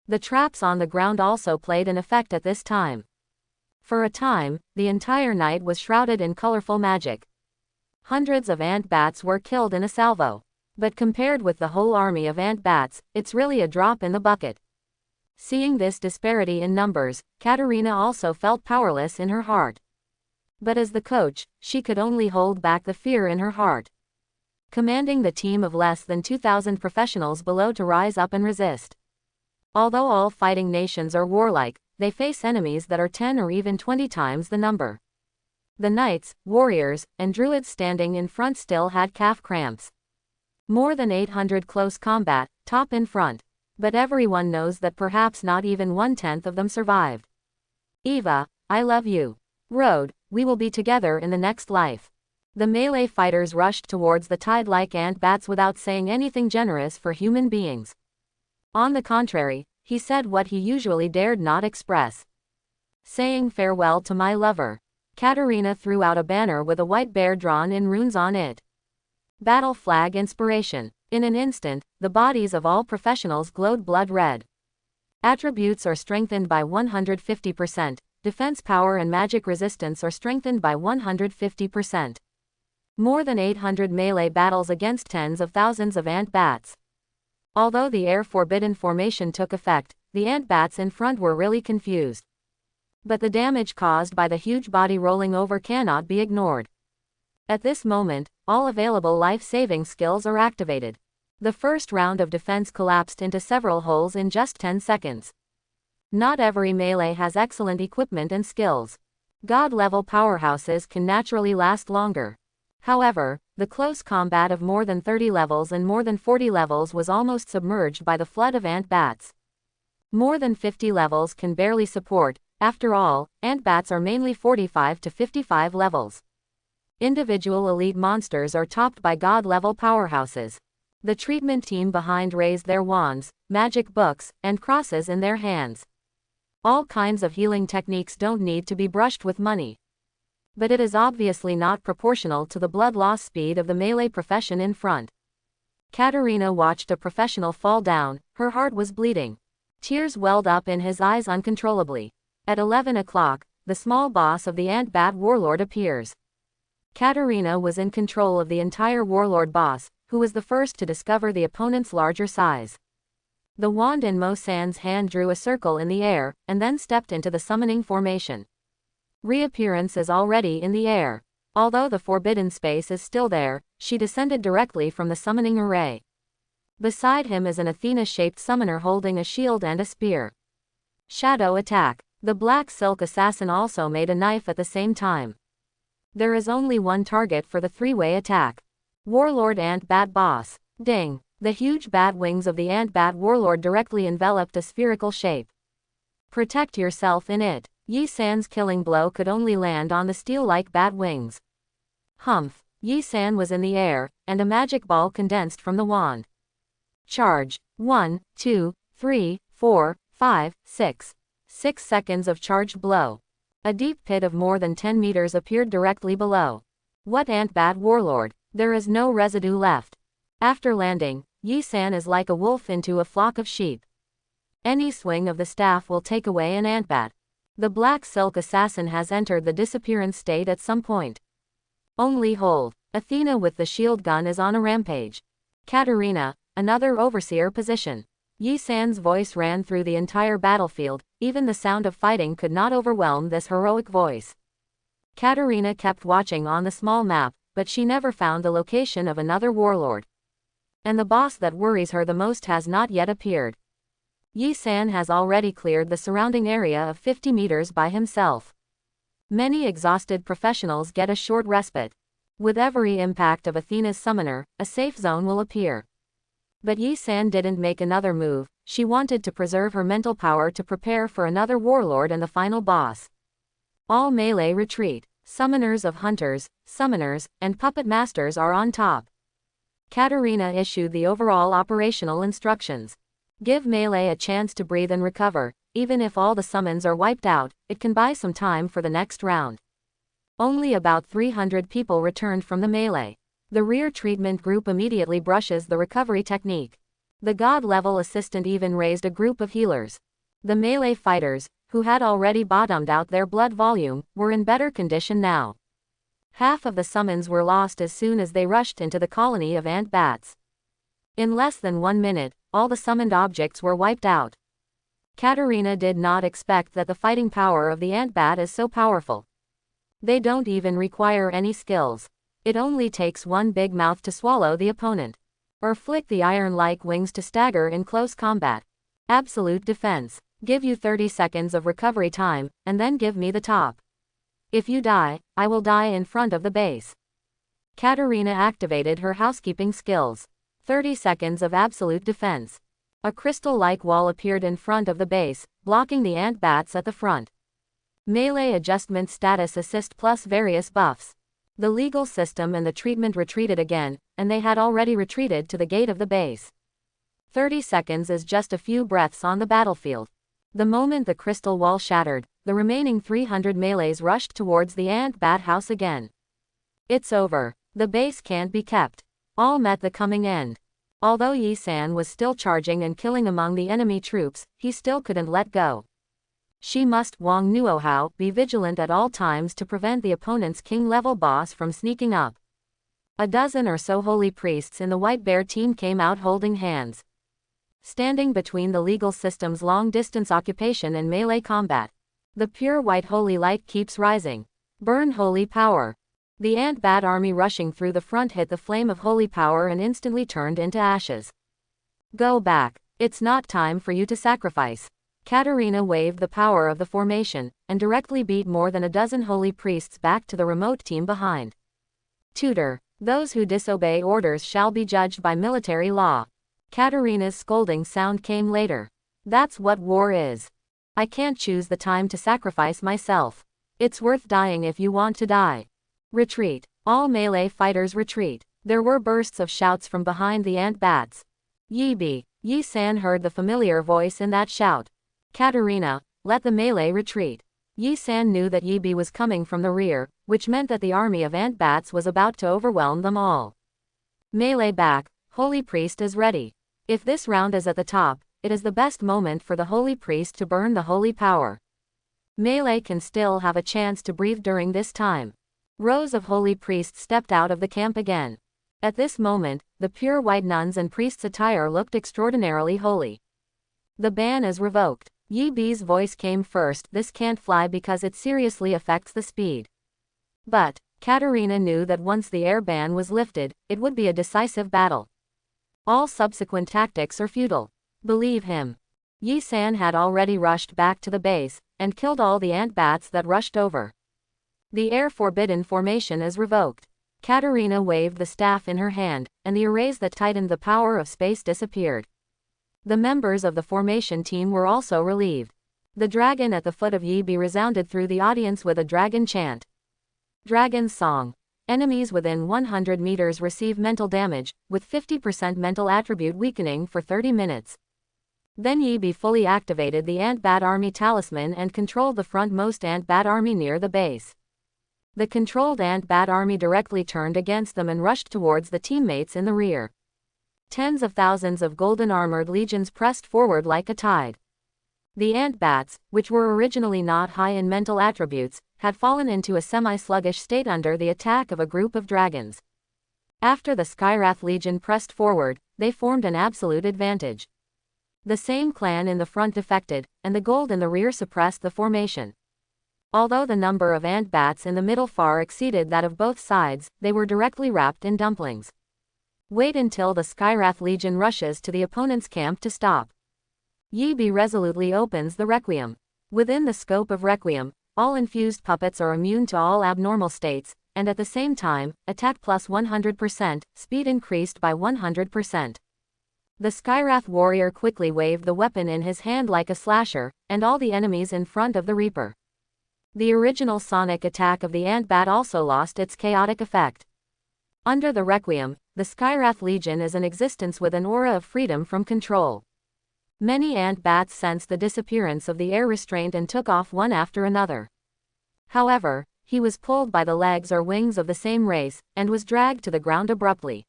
The traps on the ground also played an effect at this time. For a time, the entire night was shrouded in colorful magic. Hundreds of ant-bats were killed in a salvo. But compared with the whole army of ant-bats, it's really a drop in the bucket. Seeing this disparity in numbers, Katerina also felt powerless in her heart. But as the coach, she could only hold back the fear in her heart. Commanding the team of less than 2,000 professionals below to rise up and resist. Although all fighting nations are warlike, they face enemies that are 10 or even 20 times the number. The knights, warriors, and druids standing in front still had calf cramps. More than 800 close combat, top in front. But everyone knows that perhaps not even 1/10 of them survived. Eva, I love you. Road, we will be together in the next life. The melee fighters rushed towards the tide-like ant bats without saying anything generous for human beings. On the contrary, he said what he usually dared not express. Saying farewell to my lover. Katerina threw out a banner with a white bear drawn in runes on it. Battle flag inspiration. In an instant, the bodies of all professionals glowed blood red. Attributes are strengthened by 150%, defense power and magic resistance are strengthened by 150%. More than 800 melee battles against tens of thousands of ant bats. Although the air forbidden formation took effect, the ant bats in front were really confused. But the damage caused by the huge body rolling over cannot be ignored. At this moment, all available life-saving skills are activated. The first round of defense collapsed into several holes in just 10 seconds. Not every melee has excellent equipment and skills. God-level powerhouses can naturally last longer. However, the close combat of more than 30 levels and more than 40 levels was almost submerged by the flood of ant bats. More than 50 levels can barely support. After all, ant bats are mainly 45 to 55 levels. Individual elite monsters are topped by god-level powerhouses. The treatment team behind raised their wands, magic books, and crosses in their hands. All kinds of healing techniques don't need to be brushed with money. But it is obviously not proportional to the blood loss speed of the melee profession in front. Katerina watched a professional fall down, her heart was bleeding. Tears welled up in his eyes uncontrollably. At 11 o'clock, the small boss of the ant bat warlord appears. Katerina was in control of the entire warlord boss, who was the first to discover the opponent's larger size. The wand in Mo-san's hand drew a circle in the air, and then stepped into the summoning formation. Reappearance is already in the air. Although the forbidden space is still there, she descended directly from the summoning array. Beside him is an Athena-shaped summoner holding a shield and a spear. Shadow attack. The black silk assassin also made a knife at the same time. There is only one target for the three-way attack. Warlord Ant Bat Boss. Ding! The huge bat wings of the Ant Bat Warlord directly enveloped a spherical shape. Protect yourself in it. Yi San's killing blow could only land on the steel-like bat wings. Humph! Yi San was in the air, and a magic ball condensed from the wand. Charge. 1, 2, 3, 4, 5, 6. 6 seconds of charged blow. A deep pit of more than 10 meters appeared directly below. What Ant Bat Warlord? There is no residue left. After landing, Yi San is like a wolf into a flock of sheep. Any swing of the staff will take away an ant bat. The black silk assassin has entered the disappearance state at some point. Only hold. Athena with the shield gun is on a rampage. Katerina, another overseer position. Yi San's voice ran through the entire battlefield, even the sound of fighting could not overwhelm this heroic voice. Katerina kept watching on the small map, but she never found the location of another warlord. And the boss that worries her the most has not yet appeared. Yi San has already cleared the surrounding area of 50 meters by himself. Many exhausted professionals get a short respite. With every impact of Athena's summoner, a safe zone will appear. But Yi San didn't make another move. She wanted to preserve her mental power to prepare for another warlord and the final boss. All melee retreat. Summoners of hunters, summoners, and puppet masters are on top. Katerina issued the overall operational instructions. Give melee a chance to breathe and recover. Even if all the summons are wiped out, it can buy some time for the next round. Only about 300 people returned from the melee. The rear treatment group immediately brushes the recovery technique. The god-level assistant even raised a group of healers. The melee fighters, who had already bottomed out their blood volume, were in better condition now. Half of the summons were lost as soon as they rushed into the colony of ant bats. In less than 1 minute, all the summoned objects were wiped out. Katerina did not expect that the fighting power of the ant-bat is so powerful. They don't even require any skills. It only takes one big mouth to swallow the opponent. Or flick the iron-like wings to stagger in close combat. Absolute defense. Give you 30 seconds of recovery time, and then give me the top. If you die, I will die in front of the base. Katerina activated her housekeeping skills. 30 seconds of absolute defense. A crystal-like wall appeared in front of the base, blocking the ant-bats at the front. Melee adjustment status assist plus various buffs. The legal system and the treatment retreated again, and they had already retreated to the gate of the base. 30 seconds is just a few breaths on the battlefield. The moment the crystal wall shattered, the remaining 300 melees rushed towards the ant-bat house again. It's over. The base can't be kept. All met the coming end. Although Yi San was still charging and killing among the enemy troops, he still couldn't let go. She must Wang Nuohao be vigilant at all times to prevent the opponent's king-level boss from sneaking up. A dozen or so holy priests in the White Bear team came out holding hands. Standing between the legal system's long-distance occupation and melee combat. The pure white holy light keeps rising. Burn holy power. The ant-bat army rushing through the front hit the flame of holy power and instantly turned into ashes. Go back. It's not time for you to sacrifice. Katerina waved the power of the formation, and directly beat more than a dozen holy priests back to the remote team behind. Tutor. Those who disobey orders shall be judged by military law. Katerina's scolding sound came later. That's what war is. I can't choose the time to sacrifice myself. It's worth dying if you want to die. Retreat. All melee fighters retreat. There were bursts of shouts from behind the ant-bats. Yi San heard the familiar voice in that shout. Katerina, let the melee retreat. Yi San knew that Yi was coming from the rear, which meant that the army of ant-bats was about to overwhelm them all. Melee back. Holy priest is ready. If this round is at the top, it is the best moment for the holy priest to burn the holy power. Melee can still have a chance to breathe during this time. Rows of holy priests stepped out of the camp again. At this moment, the pure white nuns and priests' attire looked extraordinarily holy. The ban is revoked. Yi Bi's voice came first. This can't fly because it seriously affects the speed. But Katerina knew that once the air ban was lifted, it would be a decisive battle. All subsequent tactics are futile. Believe him. Yi San had already rushed back to the base, and killed all the ant-bats that rushed over. The air forbidden formation is revoked. Katerina waved the staff in her hand, and the arrays that tightened the power of space disappeared. The members of the formation team were also relieved. The dragon at the foot of Yi Bi resounded through the audience with a dragon chant. Dragon's Song. Enemies within 100 meters receive mental damage, with 50% mental attribute weakening for 30 minutes. Then Yi Bi fully activated the ant-bat army talisman and controlled the frontmost ant-bat army near the base. The controlled ant-bat army directly turned against them and rushed towards the teammates in the rear. Tens of thousands of golden armored legions pressed forward like a tide. The ant-bats, which were originally not high in mental attributes, had fallen into a semi-sluggish state under the attack of a group of dragons. After the Skywrath Legion pressed forward, they formed an absolute advantage. The same clan in the front defected, and the gold in the rear suppressed the formation. Although the number of ant-bats in the middle far exceeded that of both sides, they were directly wrapped in dumplings. Wait until the Skywrath Legion rushes to the opponent's camp to stop. Yi Bi resolutely opens the Requiem. Within the scope of Requiem, all infused puppets are immune to all abnormal states, and at the same time, attack plus 100%, speed increased by 100%. The Skywrath warrior quickly waved the weapon in his hand like a slasher, and all the enemies in front of the Reaper. The original sonic attack of the ant-bat also lost its chaotic effect. Under the Requiem, the Skywrath Legion is an existence with an aura of freedom from control. Many ant-bats sensed the disappearance of the air restraint and took off one after another. However, he was pulled by the legs or wings of the same race, and was dragged to the ground abruptly.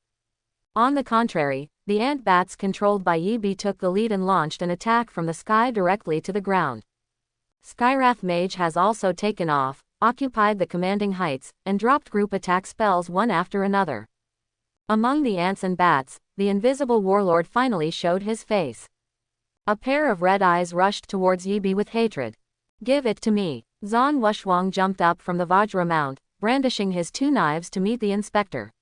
On the contrary, the ant-bats controlled by Yi Bi took the lead and launched an attack from the sky directly to the ground. Skywrath Mage has also taken off, occupied the commanding heights, and dropped group attack spells one after another. Among the ants and bats, the invisible warlord finally showed his face. A pair of red eyes rushed towards Yibi with hatred. Give it to me. Zhan Wushwang jumped up from the Vajra mount, brandishing his 2 knives to meet the inspector.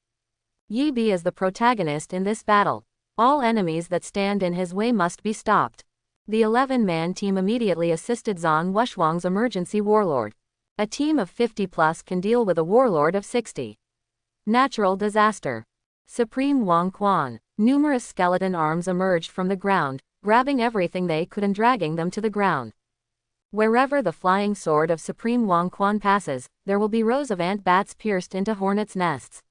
Yibi is the protagonist in this battle. All enemies that stand in his way must be stopped. The 11-man team immediately assisted Zhan Wushwang's emergency warlord. A team of 50 plus can deal with a warlord of 60. Natural disaster. Supreme Wang Quan. Numerous skeleton arms emerged from the ground, grabbing everything they could and dragging them to the ground. Wherever the flying sword of Supreme Wang Quan passes, there will be rows of ant bats pierced into hornets' nests.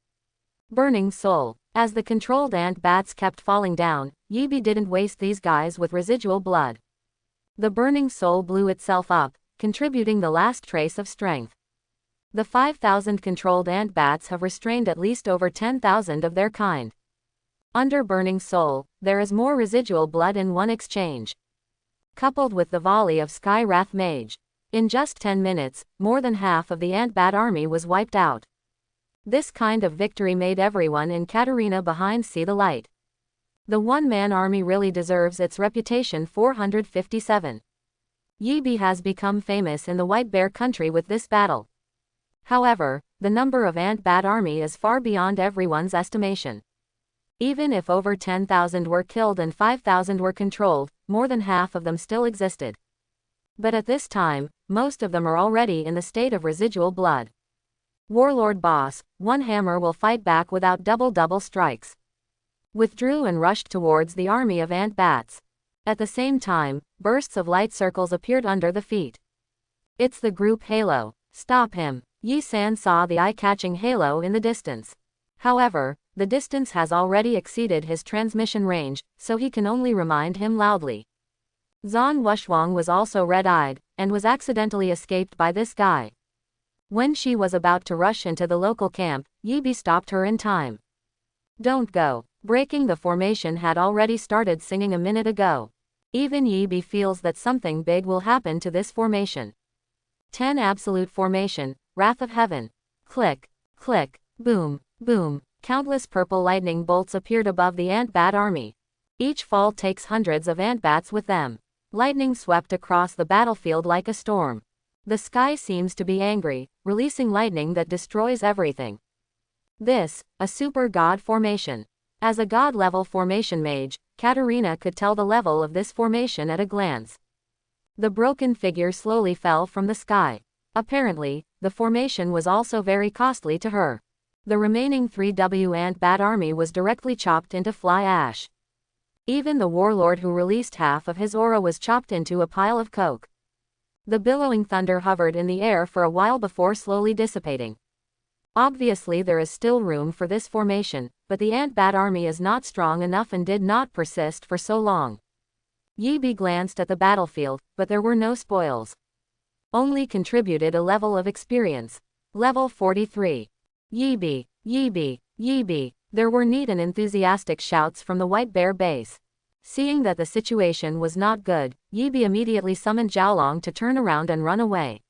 Burning Soul. As the controlled ant bats kept falling down, Yibi didn't waste these guys with residual blood. The Burning Soul blew itself up, contributing the last trace of strength. The 5,000 controlled ant bats have restrained at least over 10,000 of their kind. Under Burning Soul, there is more residual blood in one exchange. Coupled with the volley of Sky Wrath Mage. In just 10 minutes, more than half of the ant bat army was wiped out. This kind of victory made everyone in Katarina behind see the light. The one-man army really deserves its reputation. 457. Yibi has become famous in the White Bear country with this battle. However, the number of ant bat army is far beyond everyone's estimation. Even if over 10,000 were killed and 5,000 were controlled, more than half of them still existed. But at this time, most of them are already in the state of residual blood. Warlord boss, one hammer will fight back without double strikes. Withdrew and rushed towards the army of ant bats. At the same time, bursts of light circles appeared under the feet. It's the group Halo. Stop him. Yi San saw the eye-catching halo in the distance. However, the distance has already exceeded his transmission range, so he can only remind him loudly. Zhan Wushwang was also red-eyed, and was accidentally escaped by this guy. When she was about to rush into the local camp, Yibi stopped her in time. Don't go. Breaking the formation had already started singing a minute ago. Even Yibi feels that something big will happen to this formation. 10 Absolute Formation, Wrath of Heaven. Click, click, boom, boom. Countless purple lightning bolts appeared above the ant bat army. Each fall takes hundreds of ant bats with them. Lightning swept across the battlefield like a storm. The sky seems to be angry, releasing lightning that destroys everything. This, a super god formation. As a god-level formation mage, Katarina could tell the level of this formation at a glance. The broken figure slowly fell from the sky. Apparently, the formation was also very costly to her. The remaining 3W ant bat army was directly chopped into fly ash. Even the warlord who released half of his aura was chopped into a pile of coke. The billowing thunder hovered in the air for a while before slowly dissipating. Obviously there is still room for this formation, but the ant bat army is not strong enough and did not persist for so long. Yibi glanced at the battlefield, but there were no spoils. Only contributed a level of experience. Level 43. Yibi, Yibi, Yibi. There were neat and enthusiastic shouts from the White Bear base. Seeing that the situation was not good, Yibi immediately summoned Zhaolong to turn around and run away.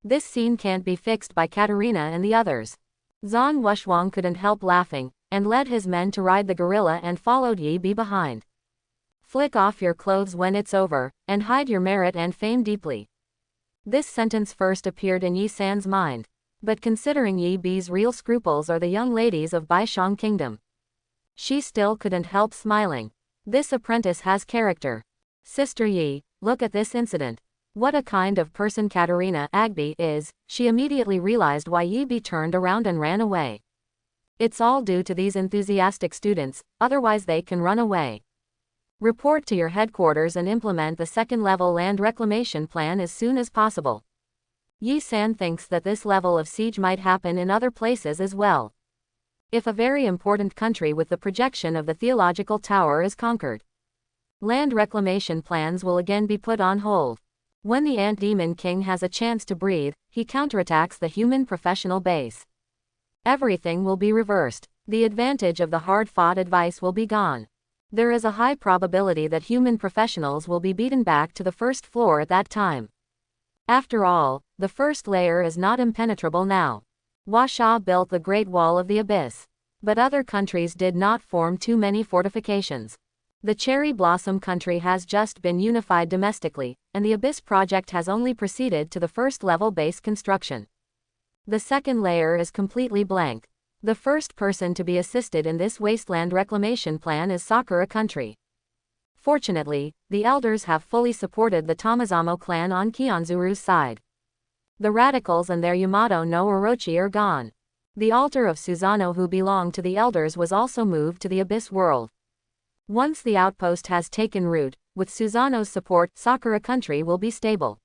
This scene can't be fixed by Katarina and the others. Zhan Wushwang couldn't help laughing, and led his men to ride the gorilla and followed Yibi behind. Flick off your clothes when it's over, and hide your merit and fame deeply. This sentence first appeared in Yi San's mind. But considering Yibi's real scruples are the young ladies of Baishang Kingdom, she still couldn't help smiling. This apprentice has character. Sister Yi, look at this incident. What a kind of person Katarina Agbi is. She immediately realized why Yibi turned around and ran away. It's all due to these enthusiastic students, otherwise they can run away. Report to your headquarters and implement the second-level land reclamation plan as soon as possible. Yi San thinks that this level of siege might happen in other places as well. If a very important country with the projection of the theological tower is conquered, land reclamation plans will again be put on hold. When the Ant Demon King has a chance to breathe, he counterattacks the human professional base. Everything will be reversed. The advantage of the hard-fought advice will be gone. There is a high probability that human professionals will be beaten back to the first floor at that time. After all, the first layer is not impenetrable now. Washa built the Great Wall of the Abyss. But other countries did not form too many fortifications. The Cherry Blossom country has just been unified domestically, and the Abyss project has only proceeded to the first level base construction. The second layer is completely blank. The first person to be assisted in this wasteland reclamation plan is Sakura country. Fortunately, the elders have fully supported the Tamazamo clan on Kionzuru's side. The radicals and their Yamato no Orochi are gone. The altar of Susanoo who belonged to the elders was also moved to the Abyss world. Once the outpost has taken root, with Susanoo's support, Sakura country will be stable.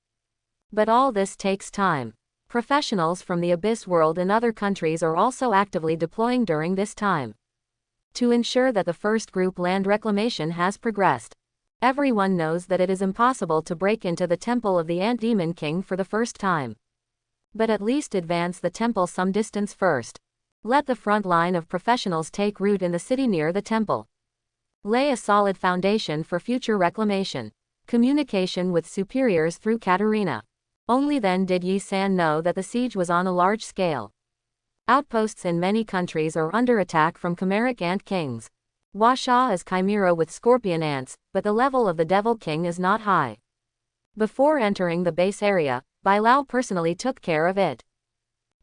But all this takes time. Professionals from the Abyss world in other countries are also actively deploying during this time to ensure that the first group land reclamation has progressed. Everyone knows that it is impossible to break into the temple of the Ant Demon King for the first time. But at least advance the temple some distance first. Let the front line of professionals take root in the city near the temple. Lay a solid foundation for future reclamation. Communication with superiors through Katarina. Only then did Yi-san know that the siege was on a large scale. Outposts in many countries are under attack from chimeric ant kings. Washa is chimera with scorpion ants, but the level of the Devil King is not high. Before entering the base area, Bai Lao personally took care of it.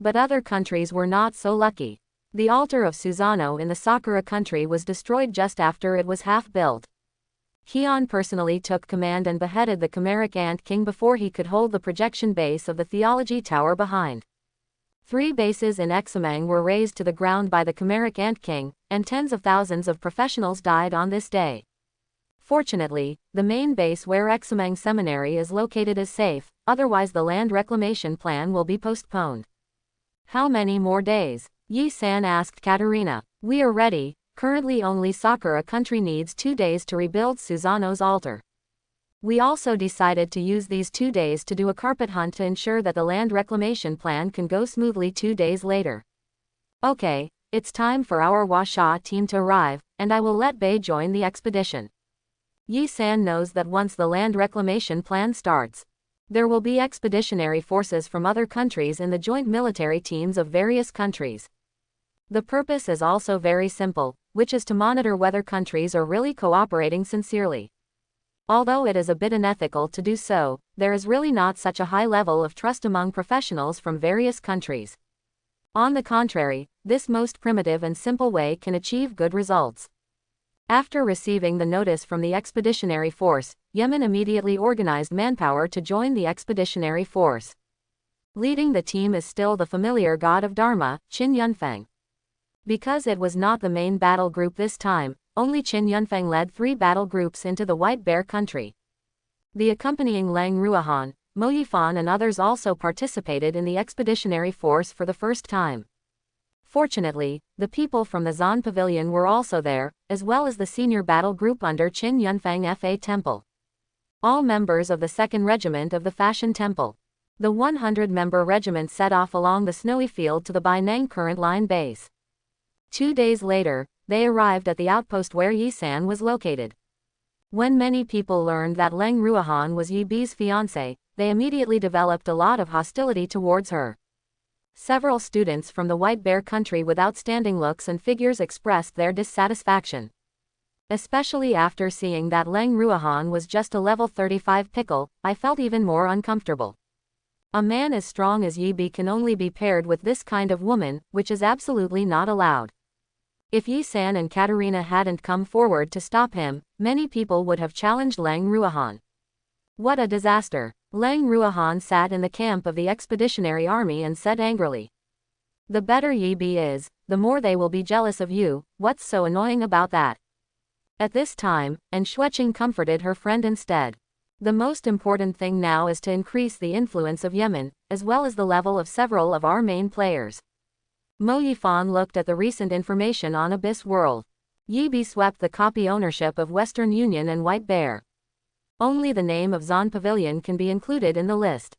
But other countries were not so lucky. The altar of Susanoo in the Sakura country was destroyed just after it was half built. Kion personally took command and beheaded the chimeric ant king before he could hold the projection base of the theology tower behind. 3 bases in Examang were razed to the ground by the chimeric ant king, and tens of thousands of professionals died on this day. Fortunately, the main base where Examang Seminary is located is safe, otherwise the land reclamation plan will be postponed. How many more days? Yi-san asked Katarina. We are ready. Currently only Sakura country needs 2 days to rebuild Susanoo's altar. We also decided to use these 2 days to do a carpet hunt to ensure that the land reclamation plan can go smoothly 2 days later. Okay, it's time for our Washa team to arrive, and I will let Bei join the expedition. Yi-san knows that once the land reclamation plan starts, there will be expeditionary forces from other countries in the joint military teams of various countries. The purpose is also very simple, which is to monitor whether countries are really cooperating sincerely. Although it is a bit unethical to do so, there is really not such a high level of trust among professionals from various countries. On the contrary, this most primitive and simple way can achieve good results. After receiving the notice from the expeditionary force, Yemen immediately organized manpower to join the expeditionary force. Leading the team is still the familiar god of Dharma, Qin Yunfeng. Because it was not the main battle group this time, only Qin Yunfeng led 3 battle groups into the White Bear country. The accompanying Lang Ruahan, Mo Yifan and others also participated in the expeditionary force for the first time. Fortunately, the people from the Zan Pavilion were also there, as well as the senior battle group under Qin Yunfeng Fa Temple. All members of the 2nd Regiment of the Fashion Temple. The 100-member regiment set off along the snowy field to the Baineng current line base. 2 days later, they arrived at the outpost where Yi-san was located. When many people learned that Lang Ruahan was Yi Bi's fiancé, they immediately developed a lot of hostility towards her. Several students from the White Bear country with outstanding looks and figures expressed their dissatisfaction. Especially after seeing that Lang Ruahan was just a level 35 pickle, I felt even more uncomfortable. A man as strong as Yi Bi can only be paired with this kind of woman, which is absolutely not allowed. If Yi-san and Katarina hadn't come forward to stop him, many people would have challenged Lang Ruahan. What a disaster! Lang Ruahan sat in the camp of the expeditionary army and said angrily. The better Yi Bi is, the more they will be jealous of you, what's so annoying about that? At this time, and Shuiqing comforted her friend instead. The most important thing now is to increase the influence of Yemen, as well as the level of several of our main players. Mo Yifan looked at the recent information on Abyss World. Yi Bi swept the copy ownership of Western Union and White Bear. Only the name of Zan Pavilion can be included in the list.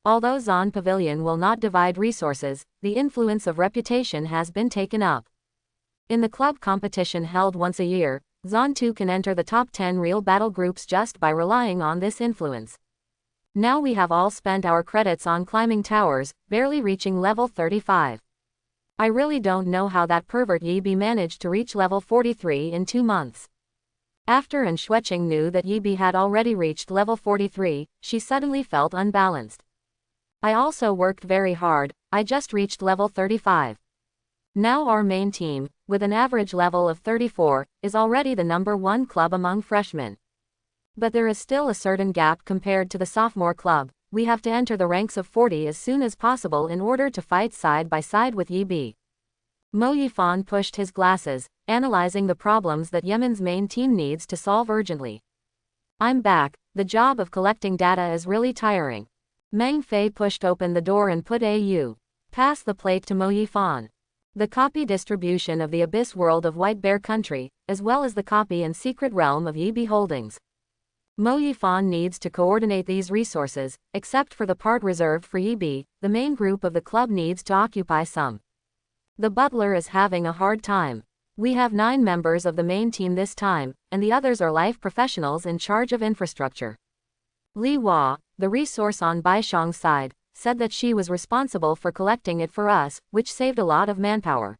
Although Zan Pavilion will not divide resources, the influence of reputation has been taken up. In the club competition held once a year, Zan 2 can enter the top 10 real battle groups just by relying on this influence. Now we have all spent our credits on climbing towers, barely reaching level 35. I really don't know how that pervert Yi Bi managed to reach level 43 in 2 months. After and Shueching knew that Yibi had already reached level 43, she suddenly felt unbalanced. I also worked very hard, I just reached level 35. Now our main team, with an average level of 34, is already the #1 club among freshmen. But there is still a certain gap compared to the sophomore club. We have to enter the ranks of 40 as soon as possible in order to fight side by side with Yibi. Mo Yifan pushed his glasses, analyzing the problems that Yemen's main team needs to solve urgently. I'm back, the job of collecting data is really tiring. Meng Fei pushed open the door and put pass the plate to Mo Yifan. The copy distribution of the Abyss World of White Bear Country, as well as the copy and secret realm of Yibi Holdings. Mo Yifan needs to coordinate these resources, except for the part reserved for Yibi, the main group of the club needs to occupy some. The butler is having a hard time. We have 9 members of the main team this time, and the others are life professionals in charge of infrastructure. Li Hua, the resource on Baishang's side, said that she was responsible for collecting it for us, which saved a lot of manpower.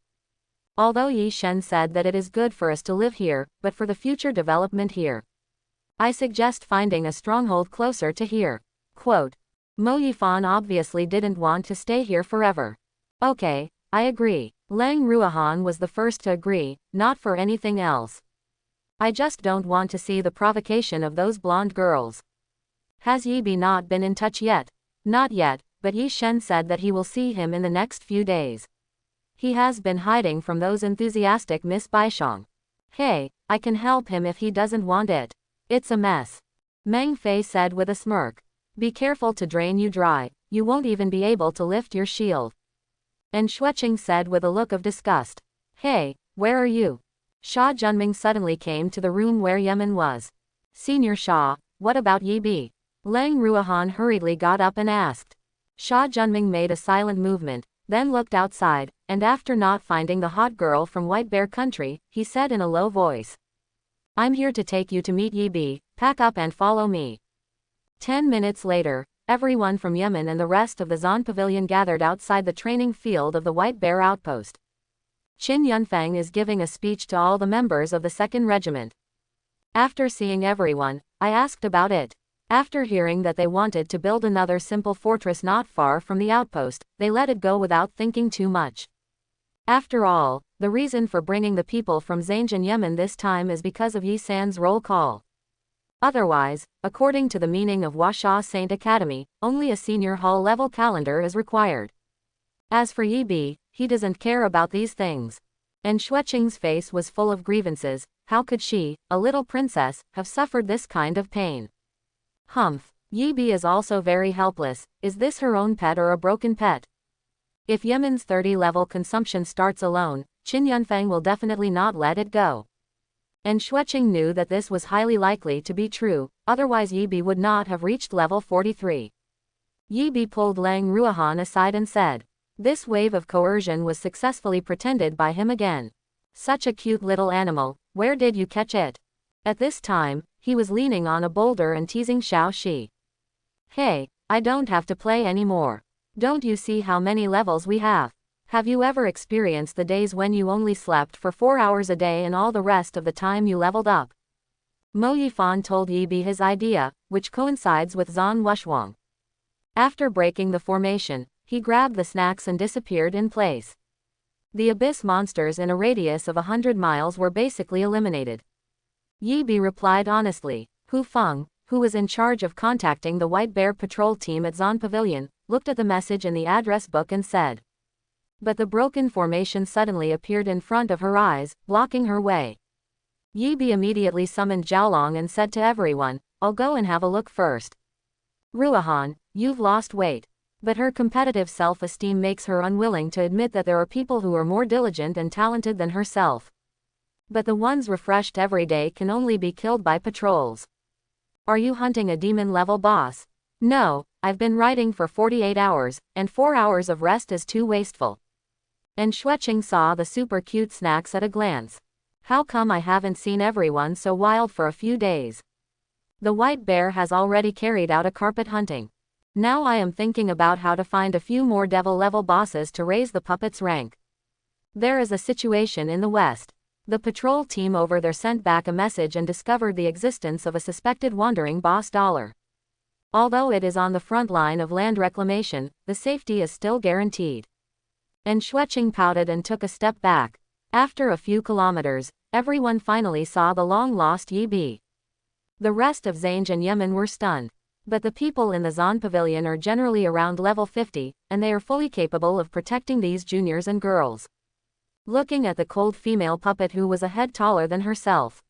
Although Yi Shen said that it is good for us to live here, but for the future development here, I suggest finding a stronghold closer to here. Quote. Mo Yifan obviously didn't want to stay here forever. Okay, I agree. Lang Ruohan was the first to agree, not for anything else. I just don't want to see the provocation of those blonde girls. Has Yibi not been in touch yet? Not yet, but Yi Shen said that he will see him in the next few days. He has been hiding from those enthusiastic Miss Baishang. Hey, I can help him if he doesn't want it. It's a mess. Meng Fei said with a smirk. Be careful to drain you dry, you won't even be able to lift your shield. And Shueching said with a look of disgust. Hey, where are you? Sha Junming suddenly came to the room where Yemen was. Senior Sha, what about Yibi? Lang Ruohan hurriedly got up and asked. Sha Junming made a silent movement, then looked outside, and after not finding the hot girl from White Bear Country, he said in a low voice. I'm here to take you to meet Yibi, pack up and follow me. 10 minutes later, everyone from Yemen and the rest of the Zon Pavilion gathered outside the training field of the White Bear Outpost. Qin Yunfang is giving a speech to all the members of the 2nd Regiment. After seeing everyone, I asked about it. After hearing that they wanted to build another simple fortress not far from the outpost, they let it go without thinking too much. After all, the reason for bringing the people from Zanjan Yemen this time is because of Yi San's roll call. Otherwise, according to the meaning of Huasha Saint Academy, only a senior hall level calendar is required. As for Yibi, he doesn't care about these things. And Shueching's face was full of grievances. How could she, a little princess, have suffered this kind of pain? Humph. Yibi is also very helpless. Is this her own pet or a broken pet? If Yemen's 30-level consumption starts alone, Qin Yunfang will definitely not let it go. And Shueching knew that this was highly likely to be true, otherwise Yibi would not have reached level 43. Yibi pulled Lang Ruohan aside and said. This wave of coercion was successfully pretended by him again. Such a cute little animal, where did you catch it? At this time, he was leaning on a boulder and teasing Xiao Shi. Hey, I don't have to play anymore. Don't you see how many levels we have? Have you ever experienced the days when you only slept for 4 hours a day and all the rest of the time you leveled up? Mo Yifan told Yibi his idea, which coincides with Zan Wushuang. After breaking the formation, he grabbed the snacks and disappeared in place. The abyss monsters in a radius of 100 miles were basically eliminated. Yibi replied honestly. Hu Feng, who was in charge of contacting the White Bear patrol team at Zon Pavilion, looked at the message in the address book and said. But the broken formation suddenly appeared in front of her eyes, blocking her way. Yibi immediately summoned Zhaolong and said to everyone, I'll go and have a look first. Ruohan, you've lost weight. But her competitive self-esteem makes her unwilling to admit that there are people who are more diligent and talented than herself. But the ones refreshed every day can only be killed by patrols. Are you hunting a demon-level boss? No, I've been riding for 48 hours, and 4 hours of rest is too wasteful. And Shueching saw the super cute snacks at a glance. How come I haven't seen everyone so wild for a few days? The White Bear has already carried out a carpet hunting. Now I am thinking about how to find a few more devil-level bosses to raise the puppet's rank. There is a situation in the west. The patrol team over there sent back a message and discovered the existence of a suspected wandering boss dollar. Although it is on the front line of land reclamation, the safety is still guaranteed. And Schweching pouted and took a step back. After a few kilometers, everyone finally saw the long-lost Yi Bi. The rest of Zange and Yemen were stunned. But the people in the Zan pavilion are generally around level 50, and they are fully capable of protecting these juniors and girls. Looking at the cold female puppet who was a head taller than herself.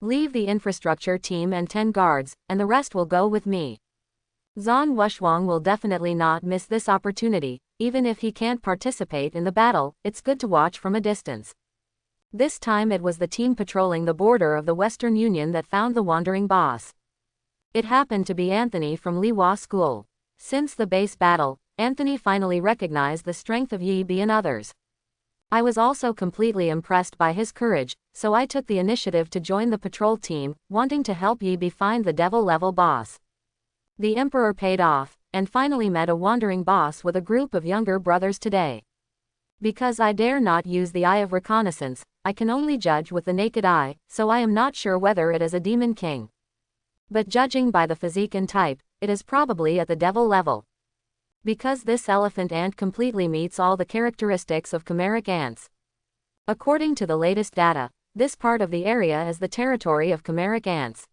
Leave the infrastructure team and 10 guards, and the rest will go with me. Zan Wushwang will definitely not miss this opportunity, even if he can't participate in the battle, it's good to watch from a distance. This time it was the team patrolling the border of the Western Union that found the wandering boss. It happened to be Anthony from Liwa School. Since the base battle, Anthony finally recognized the strength of Yi Bi and others. I was also completely impressed by his courage, so I took the initiative to join the patrol team, wanting to help Yi Bi find the devil-level boss. The Emperor paid off, and finally met a wandering boss with a group of younger brothers today. Because I dare not use the eye of reconnaissance, I can only judge with the naked eye, so I am not sure whether it is a demon king. But judging by the physique and type, it is probably at the devil level. Because this elephant ant completely meets all the characteristics of chimeric ants. According to the latest data, this part of the area is the territory of chimeric ants.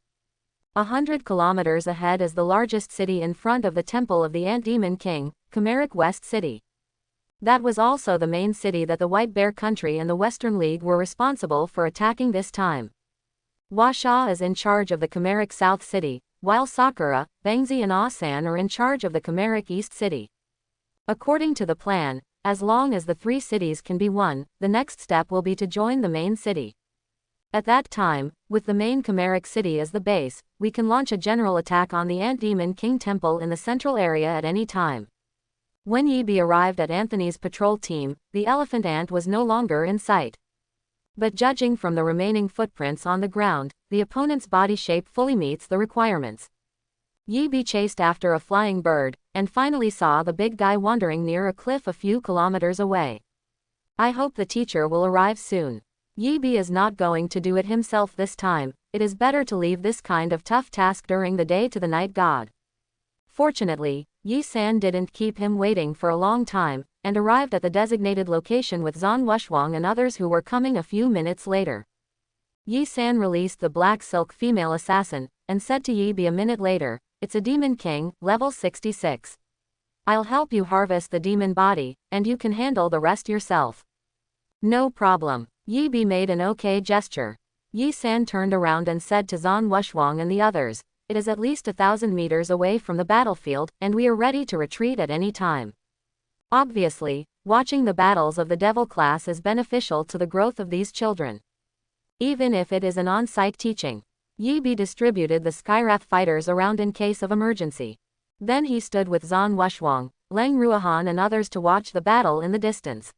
100 kilometers ahead is the largest city in front of the temple of the Ant Demon King, Chimeric West City. That was also the main city that the White Bear Country and the Western League were responsible for attacking this time. Washa is in charge of the Chimeric South City, while Sakura, Bangzi and Asan are in charge of the Chimeric East City. According to the plan, as long as the 3 cities can be won, the next step will be to join the main city. At that time, with the main Chimeric city as the base, we can launch a general attack on the Ant Demon King Temple in the central area at any time. When Yi Bi arrived at Anthony's patrol team, the elephant ant was no longer in sight. But judging from the remaining footprints on the ground, the opponent's body shape fully meets the requirements. Yi Bi chased after a flying bird, and finally saw the big guy wandering near a cliff a few kilometers away. I hope the teacher will arrive soon. Yi Bi is not going to do it himself this time, it is better to leave this kind of tough task during the day to the night god. Fortunately, Yi San didn't keep him waiting for a long time, and arrived at the designated location with Zan Wushwang and others who were coming a few minutes later. Yi San released the black silk female assassin, and said to Yi Bi a minute later, "It's a demon king, level 66. I'll help you harvest the demon body, and you can handle the rest yourself." "No problem." Yi Bi made an okay gesture. Yi San turned around and said to Zan Wushwang and the others, "It is at least 1,000 meters away from the battlefield, and we are ready to retreat at any time." Obviously, watching the battles of the Devil class is beneficial to the growth of these children. Even if it is an on-site teaching. Yi Bi distributed the Skyrath fighters around in case of emergency. Then he stood with Zan Wushwang, Leng Ruohan and others to watch the battle in the distance.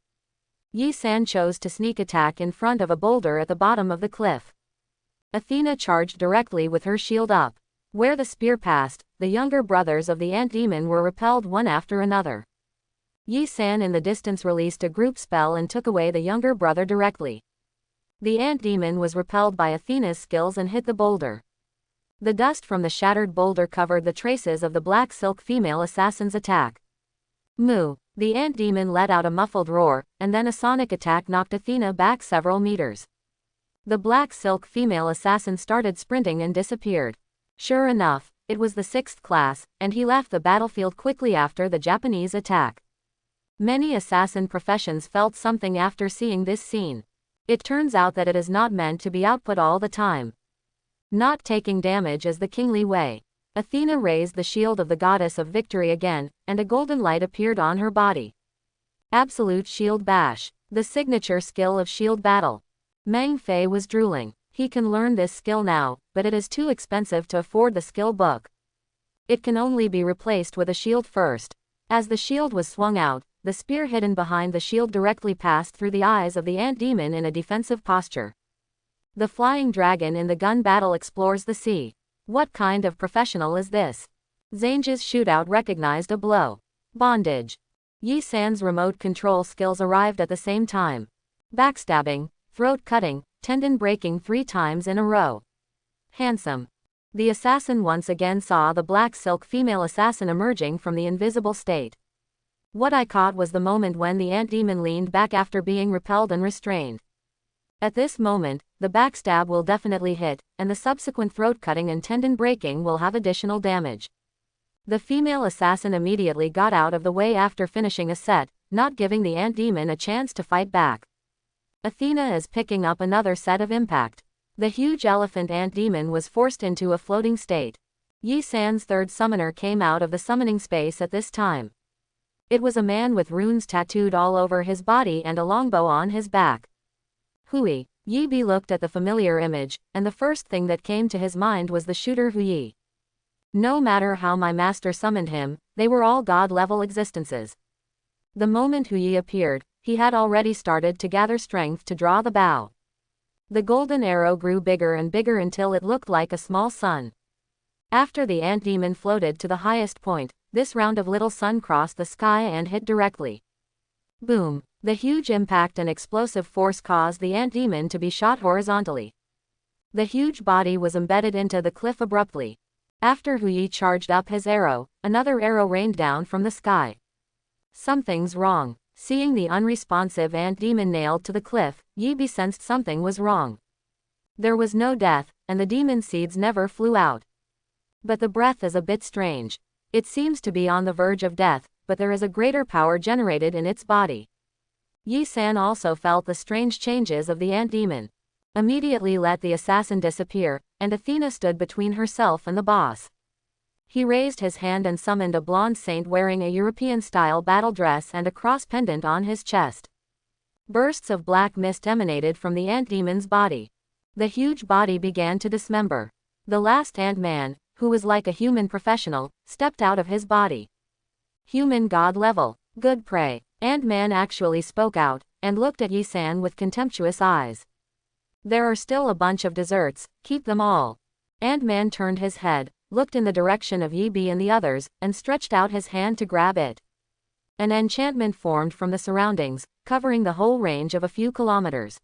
Yi San chose to sneak attack in front of a boulder at the bottom of the cliff. Athena charged directly with her shield up. Where the spear passed, the younger brothers of the ant demon were repelled one after another. Yi San in the distance released a group spell and took away the younger brother directly. The ant demon was repelled by Athena's skills and hit the boulder. The dust from the shattered boulder covered the traces of the black silk female assassin's attack. Moo! The ant demon let out a muffled roar, and then a sonic attack knocked Athena back several meters. The black silk female assassin started sprinting and disappeared. Sure enough, it was the 6th class, and he left the battlefield quickly after the Japanese attack. Many assassin professions felt something after seeing this scene. It turns out that it is not meant to be output all the time. Not taking damage is the kingly way. Athena raised the shield of the goddess of victory again, and a golden light appeared on her body. Absolute shield bash. The signature skill of shield battle. Meng Fei was drooling. He can learn this skill now, but it is too expensive to afford the skill book. It can only be replaced with a shield first. As the shield was swung out, the spear hidden behind the shield directly passed through the eyes of the ant demon in a defensive posture. The flying dragon in the gun battle explores the sea. What kind of professional is this? Zange's shootout recognized a blow. Bondage. Yi San's remote control skills arrived at the same time. Backstabbing, throat cutting, tendon breaking 3 times in a row. Handsome. The assassin once again saw the black silk female assassin emerging from the invisible state. What I caught was the moment when the ant demon leaned back after being repelled and restrained. At this moment, the backstab will definitely hit, and the subsequent throat cutting and tendon breaking will have additional damage. The female assassin immediately got out of the way after finishing a set, not giving the ant demon a chance to fight back. Athena is picking up another set of impact. The huge elephant ant demon was forced into a floating state. Yi San's third summoner came out of the summoning space at this time. It was a man with runes tattooed all over his body and a longbow on his back. Hui. Yi Bi looked at the familiar image, and the first thing that came to his mind was the shooter Hui. No matter how my master summoned him, they were all god-level existences. The moment Hui appeared, he had already started to gather strength to draw the bow. The golden arrow grew bigger and bigger until it looked like a small sun. After the ant demon floated to the highest point, this round of little sun crossed the sky and hit directly. Boom! The huge impact and explosive force caused the ant demon to be shot horizontally. The huge body was embedded into the cliff abruptly. After Hui charged up his arrow, another arrow rained down from the sky. Something's wrong. Seeing the unresponsive ant demon nailed to the cliff, Yi Bi sensed something was wrong. There was no death, and the demon seeds never flew out. But the breath is a bit strange. It seems to be on the verge of death, but there is a greater power generated in its body. Yi San also felt the strange changes of the ant demon. Immediately let the assassin disappear, and Athena stood between herself and the boss. He raised his hand and summoned a blonde saint wearing a European-style battle dress and a cross pendant on his chest. Bursts of black mist emanated from the ant demon's body. The huge body began to dismember. The last ant-man, who was like a human professional, stepped out of his body. Human god level. Good prey. Ant-man actually spoke out, and looked at Yi San with contemptuous eyes. There are still a bunch of desserts, keep them all. Ant-man turned his head, looked in the direction of Yi Bi and the others, and stretched out his hand to grab it. An enchantment formed from the surroundings, covering the whole range of a few kilometers.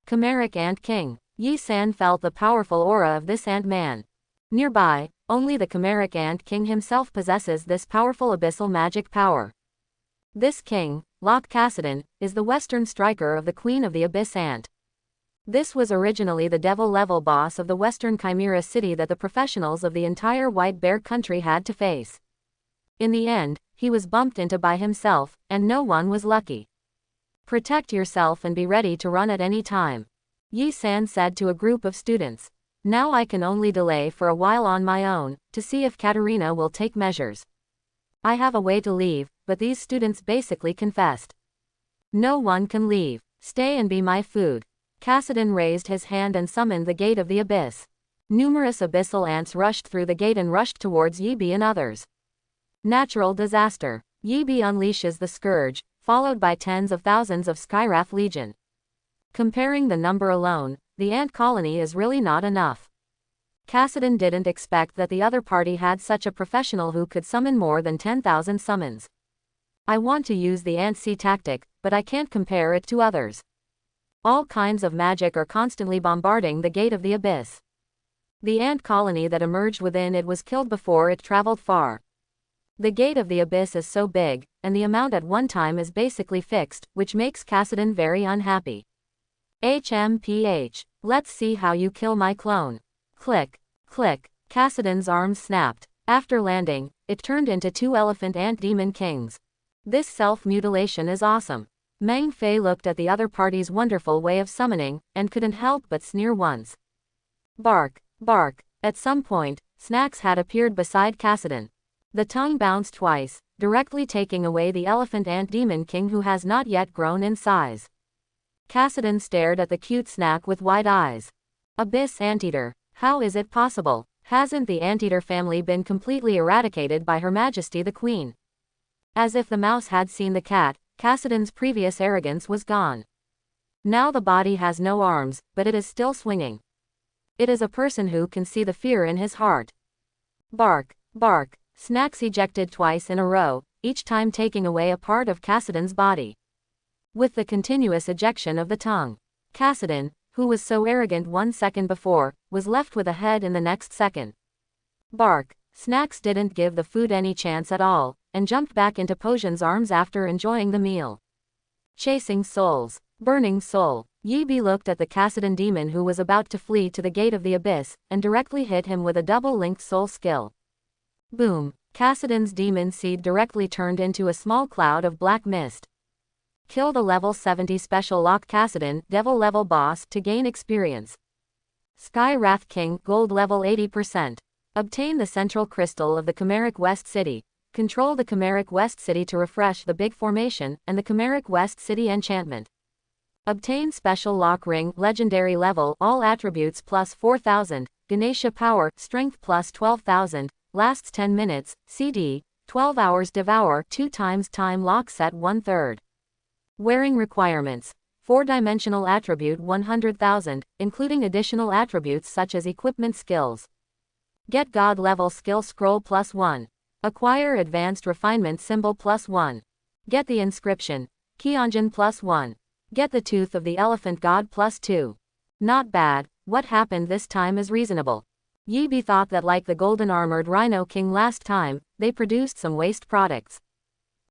Chimeric Ant King. Yi San felt the powerful aura of this ant-man. Nearby, only the Chimeric Ant King himself possesses this powerful abyssal magic power. This king, Locke Cassidon, is the western striker of the Queen of the Abyss Ant. This was originally the devil-level boss of the Western Chimera City that the professionals of the entire White Bear country had to face. In the end, he was bumped into by himself, and no one was lucky. Protect yourself and be ready to run at any time. Yi San said to a group of students. Now I can only delay for a while on my own, to see if Katerina will take measures. I have a way to leave, but these students basically confessed. No one can leave. Stay and be my food. Cassidon raised his hand and summoned the Gate of the Abyss. Numerous abyssal ants rushed through the gate and rushed towards Yi Bi and others. Natural disaster. Yi Bi unleashes the Scourge, followed by tens of thousands of Skywrath Legion. Comparing the number alone, the ant colony is really not enough. Cassidon didn't expect that the other party had such a professional who could summon more than 10,000 summons. I want to use the ant sea tactic, but I can't compare it to others. All kinds of magic are constantly bombarding the Gate of the Abyss. The ant colony that emerged within it was killed before it traveled far. The Gate of the Abyss is so big, and the amount at one time is basically fixed, which makes Cassidon very unhappy. HMPH. Let's see how you kill my clone. Click. Click. Cassidon's arms snapped. After landing, it turned into 2 elephant ant demon kings. This self-mutilation is awesome. Meng Fei looked at the other party's wonderful way of summoning, and couldn't help but sneer once. Bark. Bark. At some point, Snacks had appeared beside Cassidon. The tongue bounced twice, directly taking away the elephant ant demon king who has not yet grown in size. Cassidon stared at the cute Snack with wide eyes. Abyss Anteater. How is it possible? Hasn't the Anteater family been completely eradicated by Her Majesty the Queen? As if the mouse had seen the cat, Cassidon's previous arrogance was gone. Now the body has no arms, but it is still swinging. It is a person who can see the fear in his heart. Bark. Bark. Snacks ejected twice in a row, each time taking away a part of Cassidon's body. With the continuous ejection of the tongue, Kassadin, who was so arrogant 1 second before, was left with a head in the next second. Bark. Snacks didn't give the food any chance at all, and jumped back into Posion's arms after enjoying the meal. Chasing souls. Burning soul. Yi-Bi looked at the Kassadin demon who was about to flee to the gate of the abyss, and directly hit him with a double-linked soul skill. Boom. Kassadin's demon seed directly turned into a small cloud of black mist. Kill the level 70 special lock Kassadin, devil level boss, to gain experience. Sky Wrath King, gold level 80%. Obtain the central crystal of the Chimeric West City. Control the Chimeric West City to refresh the big formation, and the Chimeric West City enchantment. Obtain special lock ring, legendary level, all attributes plus 4000, Ganesha power, strength plus 12,000, lasts 10 minutes, CD, 12 hours devour 2 times time lock set 1/3. Wearing requirements. 4-dimensional attribute 100,000, including additional attributes such as equipment skills. Get God level skill scroll plus 1. Acquire advanced refinement symbol plus 1. Get the inscription. Kionjin plus 1. Get the tooth of the elephant god plus 2. Not bad, what happened this time is reasonable. Yi-Bi thought that like the golden armored Rhino King last time, they produced some waste products.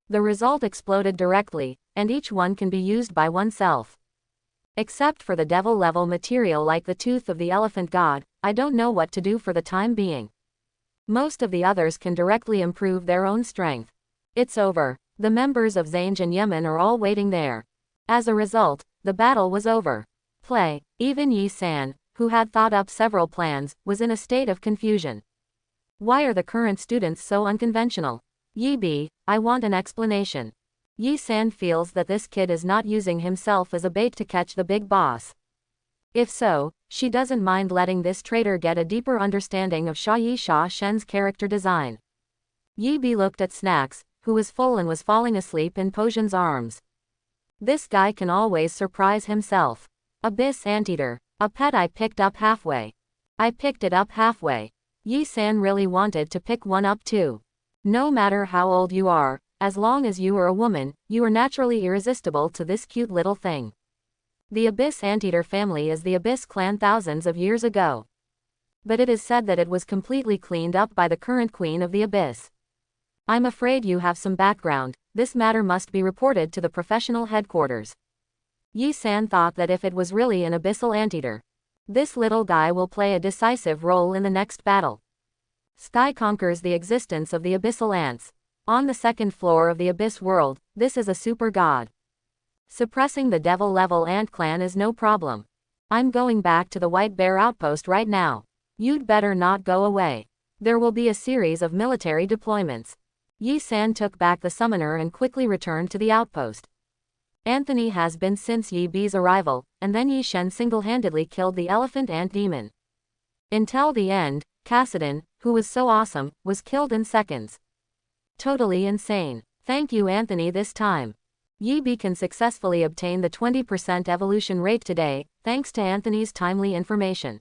The result exploded directly, and each one can be used by oneself. Except for the devil level material like the tooth of the elephant god, I don't know what to do for the time being. Most of the others can directly improve their own strength. It's over. The members of Zange and Yemen are all waiting there. As a result, the battle was over. Play. Even Yi San, who had thought up several plans, was in a state of confusion. Why are the current students so unconventional? Yi-Bi, I want an explanation. Yi San feels that this kid is not using himself as a bait to catch the big boss. If so, she doesn't mind letting this traitor get a deeper understanding of Yi Shen's character design. Yi-Bi looked at Snacks, who was full and was falling asleep in Posion's arms. This guy can always surprise himself. Abyss Anteater, a pet I picked up halfway. I picked it up halfway. Yi San really wanted to pick one up too. No matter how old you are, as long as you are a woman, you are naturally irresistible to this cute little thing. The Abyss Anteater family is the Abyss clan thousands of years ago. But it is said that it was completely cleaned up by the current queen of the Abyss. I'm afraid you have some background, this matter must be reported to the professional headquarters. Yi San thought that if it was really an abyssal anteater, this little guy will play a decisive role in the next battle. Sky conquers the existence of the abyssal ants. On the second floor of the abyss world, this is a super god. Suppressing the devil level ant clan is no problem. I'm going back to the White Bear outpost right now. You'd better not go away. There will be a series of military deployments. Yi San took back the summoner and quickly returned to the outpost. Anthony has been since Yi-Bi's arrival, and then Yi Shen single-handedly killed the elephant ant demon. Until the end, Kassadin, who was so awesome, was killed in seconds. Totally insane. Thank you Anthony this time. Yi-Bi can successfully obtain the 20% evolution rate today, thanks to Anthony's timely information.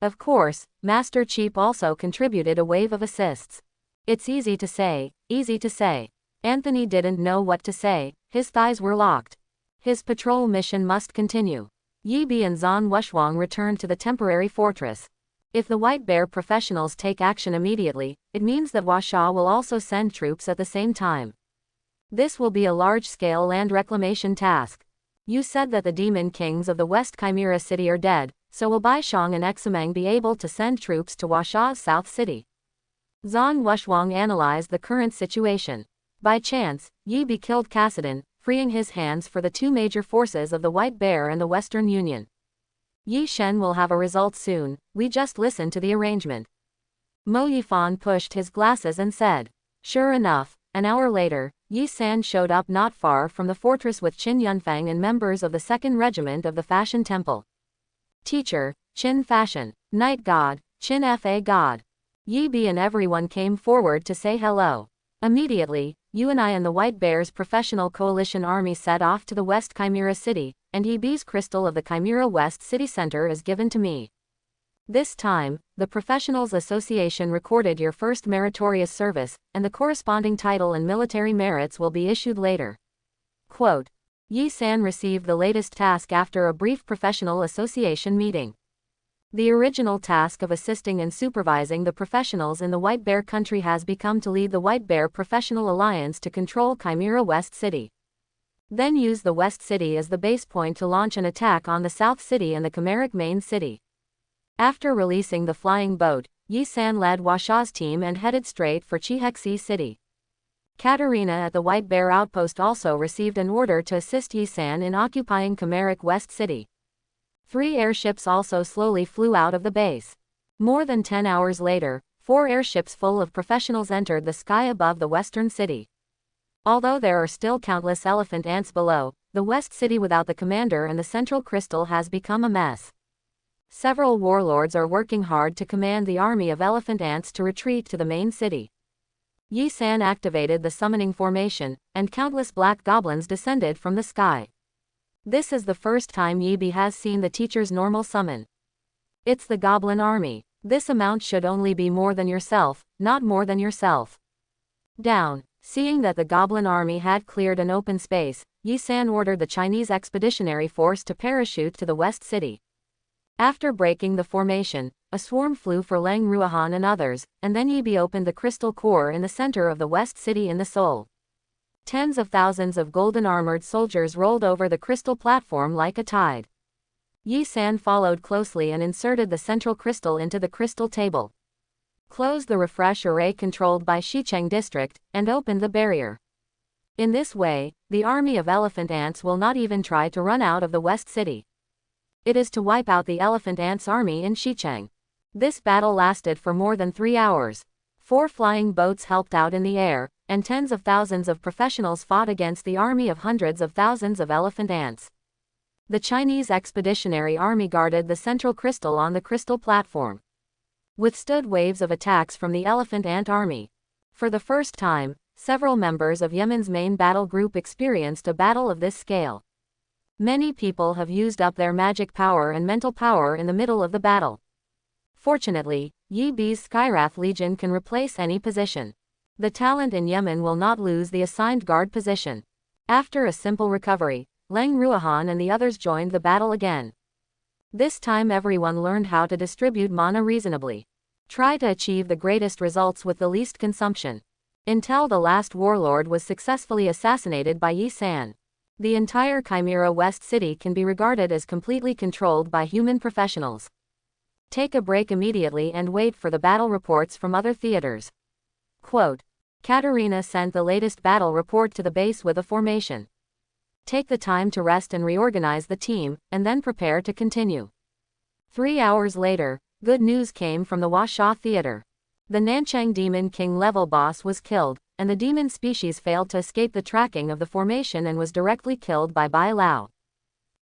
Of course, Master Cheap also contributed a wave of assists. It's easy to say, easy to say. Anthony didn't know what to say, his thighs were locked. His patrol mission must continue. Yi-Bi and Zhan Wushwang returned to the temporary fortress. If the White Bear professionals take action immediately, it means that Washa will also send troops at the same time. This will be a large-scale land reclamation task. You said that the demon kings of the West Chimera City are dead, so will Baishang and Exumeng be able to send troops to Washa's South City? Zhan Wushwang analyzed the current situation. By chance, Yi-Bi killed Kassadin, freeing his hands for the two major forces of the White Bear and the Western Union. Yi Shen will have a result soon, we just listen to the arrangement. Mo Yifan pushed his glasses and said. Sure enough, an hour later, Yi San showed up not far from the fortress with Qin Yunfang and members of the 2nd Regiment of the Fashion Temple. Teacher, Qin Fashion. Night God, Qin Fa God. Yi-Bi and everyone came forward to say hello. Immediately, you and I and the White Bear's professional coalition army set off to the West Chimera City, and Yi-Bi's crystal of the Chimera West City Center is given to me. This time, the Professionals Association recorded your first meritorious service, and the corresponding title and military merits will be issued later. Quote. Yi San received the latest task after a brief professional association meeting. The original task of assisting and supervising the professionals in the White Bear country has become to lead the White Bear Professional Alliance to control Chimera West City. Then use the West City as the base point to launch an attack on the South City and the Chimeric main city. After releasing the flying boat, Yi San led Washa's team and headed straight for Chihexi City. Katerina at the White Bear outpost also received an order to assist Yi San in occupying Chimeric West City. 3 airships also slowly flew out of the base. More than 10 hours later, 4 airships full of professionals entered the sky above the western city. Although there are still countless elephant ants below, the West City without the commander and the central crystal has become a mess. Several warlords are working hard to command the army of elephant ants to retreat to the main city. Yi San activated the summoning formation, and countless black goblins descended from the sky. This is the first time Yi has seen the teacher's normal summon. It's the goblin army. This amount should only be more than yourself, not more than yourself. Down. Seeing that the goblin army had cleared an open space, Yi San ordered the Chinese expeditionary force to parachute to the West City. After breaking the formation, a swarm flew for Lang Ruohan and others, and then Yi opened the crystal core in the center of the West City in the Seoul. Tens of thousands of golden armored soldiers rolled over the crystal platform like a tide. Yi San followed closely and inserted the central crystal into the crystal table. Closed the refresh array controlled by Xicheng district, and opened the barrier. In this way, the army of elephant ants will not even try to run out of the West City. It is to wipe out the elephant ants army in Xicheng. This battle lasted for more than 3 hours. 4 flying boats helped out in the air, and tens of thousands of professionals fought against the army of hundreds of thousands of elephant ants. The Chinese expeditionary army guarded the central crystal on the crystal platform. Withstood waves of attacks from the elephant ant army. For the first time, several members of Yemen's main battle group experienced a battle of this scale. Many people have used up their magic power and mental power in the middle of the battle. Fortunately, Yi B's Skywrath Legion can replace any position. The talent in Yemen will not lose the assigned guard position. After a simple recovery, Lang Ruohan and the others joined the battle again. This time everyone learned how to distribute mana reasonably. Try to achieve the greatest results with the least consumption. Until the last warlord was successfully assassinated by Yi San. The entire Chimera West City can be regarded as completely controlled by human professionals. Take a break immediately and wait for the battle reports from other theaters. Quote. Katerina sent the latest battle report to the base with a formation. Take the time to rest and reorganize the team, and then prepare to continue. 3 hours later, good news came from the Washa Theater. The Nanchang Demon King level boss was killed, and the demon species failed to escape the tracking of the formation and was directly killed by Bai Lao.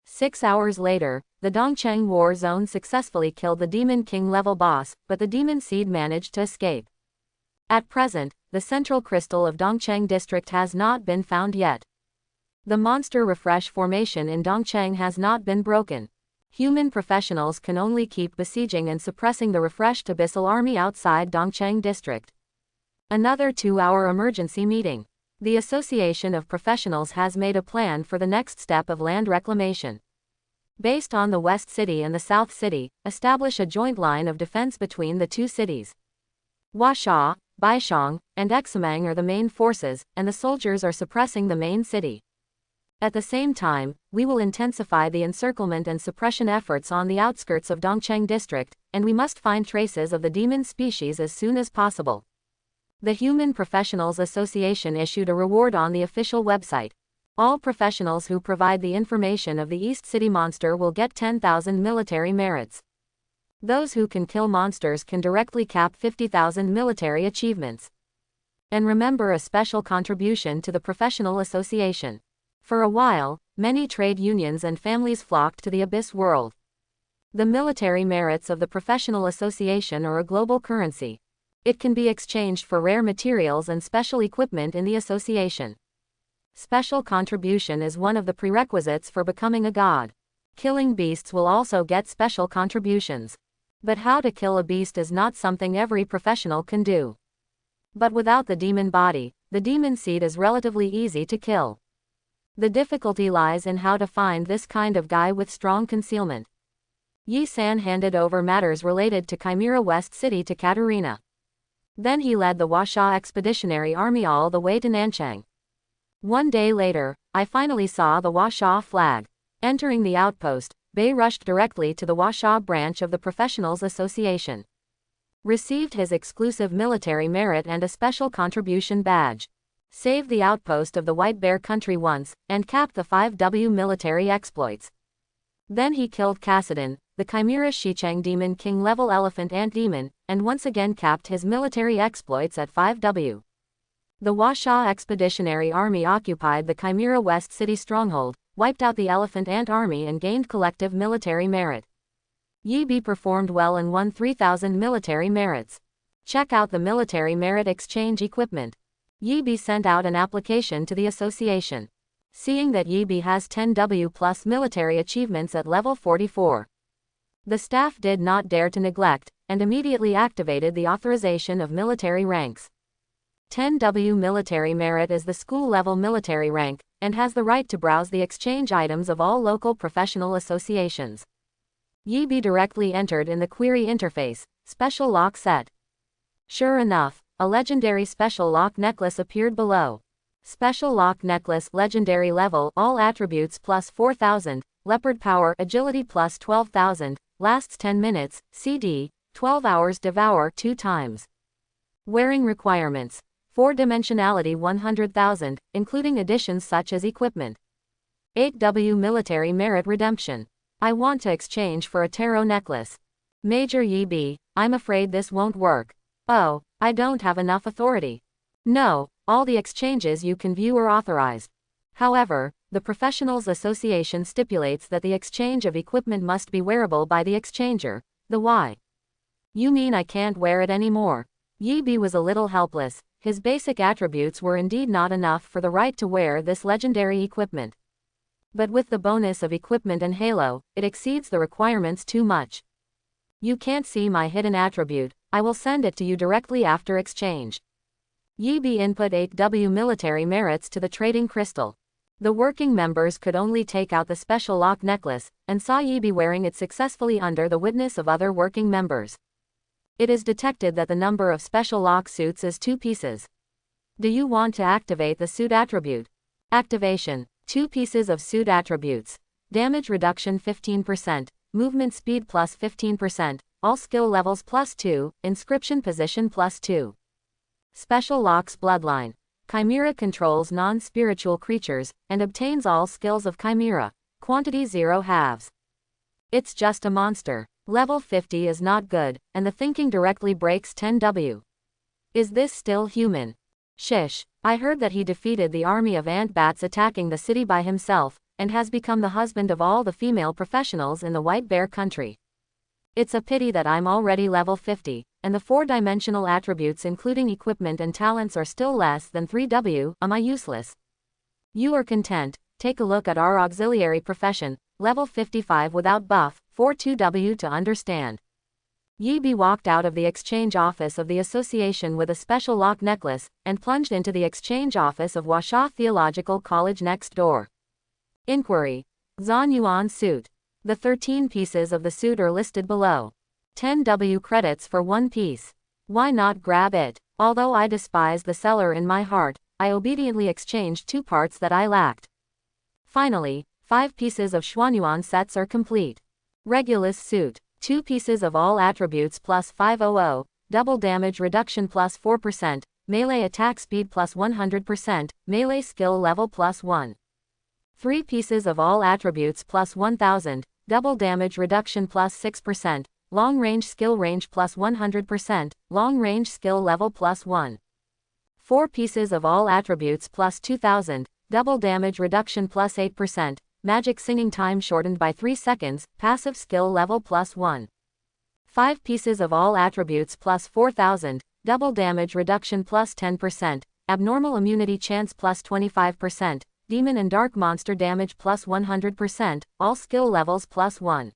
6 hours later, the Dongcheng War Zone successfully killed the Demon King level boss, but the Demon Seed managed to escape. At present, the central crystal of Dongcheng district has not been found yet. The monster refresh formation in Dongcheng has not been broken. Human professionals can only keep besieging and suppressing the refreshed abyssal army outside Dongcheng district. Another 2-hour emergency meeting. The Association of Professionals has made a plan for the next step of land reclamation. Based on the West City and the South City, establish a joint line of defense between the 2 cities. Washa, Baishang, and Examang are the main forces, and the soldiers are suppressing the main city. At the same time, we will intensify the encirclement and suppression efforts on the outskirts of Dongcheng district, and we must find traces of the demon species as soon as possible. The Human Professionals Association issued a reward on the official website. All professionals who provide the information of the East City monster will get 10,000 military merits. Those who can kill monsters can directly cap 50,000 military achievements. And remember a special contribution to the professional association. For a while, many trade unions and families flocked to the Abyss world. The military merits of the professional association are a global currency. It can be exchanged for rare materials and special equipment in the association. Special contribution is one of the prerequisites for becoming a god. Killing beasts will also get special contributions. But how to kill a beast is not something every professional can do. But without the demon body, the demon seed is relatively easy to kill. The difficulty lies in how to find this kind of guy with strong concealment. Yi San handed over matters related to Chimera West City to Katerina. Then he led the Washa Expeditionary Army all the way to Nanchang. One day later, I finally saw the Washa flag. Entering the outpost, Bei rushed directly to the Washa branch of the Professionals Association. Received his exclusive military merit and a special contribution badge. Saved the outpost of the White Bear country once, and capped the 5W military exploits. Then he killed Kassadin, the Chimera Shicheng Demon King level Elephant Ant Demon, and once again capped his military exploits at 5W. The Washa Expeditionary Army occupied the Chimera West City stronghold, wiped out the Elephant Ant Army and gained collective military merit. Yi Bi performed well and won 3,000 military merits. Check out the military merit exchange equipment. Yi Bi sent out an application to the association. Seeing that Yi Bi has 10W plus military achievements at level 44. The staff did not dare to neglect, and immediately activated the authorization of military ranks. 10W military merit is the school-level military rank, and has the right to browse the exchange items of all local professional associations. Yi Bi directly entered in the query interface, special lock set. Sure enough, a legendary special lock necklace appeared below. Special lock necklace legendary level all attributes plus 4,000, leopard power agility plus 12,000, lasts 10 minutes, CD, 12 hours devour 2 times. Wearing requirements. 4-dimensionality 100,000, including additions such as equipment. 8W military merit redemption. I want to exchange for a tarot necklace. Major Yi Bi, I'm afraid this won't work. Oh, I don't have enough authority. No, all the exchanges you can view are authorized. However, the Professionals Association stipulates that the exchange of equipment must be wearable by the exchanger. The why? You mean I can't wear it anymore? Yi Bi was a little helpless. His basic attributes were indeed not enough for the right to wear this legendary equipment. But with the bonus of equipment and halo, it exceeds the requirements too much. You can't see my hidden attribute, I will send it to you directly after exchange. Yi Bi input 8W military merits to the trading crystal. The working members could only take out the special lock necklace, and saw Yi Bi wearing it successfully under the witness of other working members. It is detected that the number of special lock suits is 2 pieces. Do you want to activate the suit attribute? Activation. 2 pieces of suit attributes. Damage reduction 15%, movement speed plus 15%, all skill levels plus 2, inscription position plus 2. Special locks bloodline. Chimera controls non-spiritual creatures, and obtains all skills of Chimera. Quantity 0 halves. It's just a monster. Level 50 is not good, and the thinking directly breaks 10W. Is this still human? Shish, I heard that he defeated the army of ant bats attacking the city by himself, and has become the husband of all the female professionals in the White Bear country. It's a pity that I'm already level 50, and the 4-dimensional attributes including equipment and talents are still less than 3W, am I useless? You are content, take a look at our auxiliary profession, level 55 without buff, 42W to understand. Yi Bi walked out of the exchange office of the association with a special lock necklace, and plunged into the exchange office of Washa Theological College next door. Inquiry. Zhan Yuan suit. The 13 pieces of the suit are listed below. 10W credits for 1 piece. Why not grab it? Although I despise the seller in my heart, I obediently exchanged 2 parts that I lacked. Finally, 5 pieces of Xuanyuan sets are complete. Regulus suit. 2 pieces of all attributes plus 500, double damage reduction plus 4%, melee attack speed plus 100%, melee skill level plus 1. 3 pieces of all attributes plus 1000, double damage reduction plus 6%, long range skill range plus 100%, long range skill level plus 1. 4 pieces of all attributes plus 2000, double damage reduction plus 8%, magic singing time shortened by 3 seconds, passive skill level plus 1. 5 pieces of all attributes plus 4000, double damage reduction plus 10%, abnormal immunity chance plus 25%, demon and dark monster damage plus 100%, all skill levels plus 1.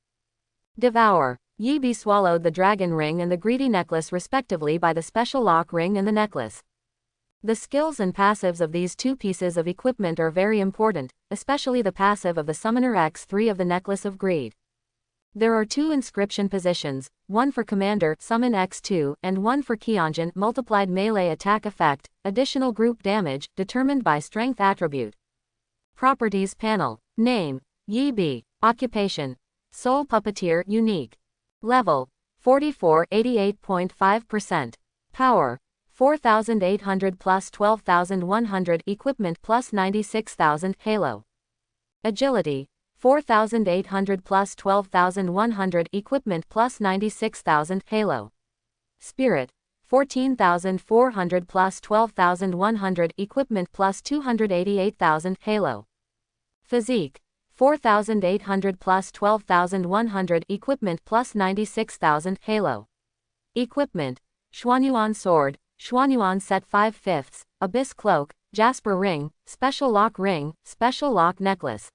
Devour. Yi Bi swallowed the dragon ring and the greedy necklace respectively by the special lock ring and the necklace. The skills and passives of these two pieces of equipment are very important, especially the passive of the Summoner X3 of the Necklace of Greed. There are two inscription positions, one for Commander Summon X2 and one for Kyonjin multiplied melee attack effect, additional group damage, determined by strength attribute. Properties panel. Name, Yi Bi. Occupation, Soul Puppeteer Unique. Level, 44 88.5%. Power, 4,800 plus 12,100 Equipment plus 96,000 Halo. Agility, 4,800 plus 12,100 Equipment plus 96,000 Halo. Spirit, 14,400 plus 12,100 Equipment plus 288,000 Halo. Physique, 4,800 plus 12,100 Equipment plus 96,000 Halo. Equipment, Xuanyuan Sword, Xuanyuan Set 5/5, Abyss Cloak, Jasper Ring, Special Lock Ring, Special Lock Necklace.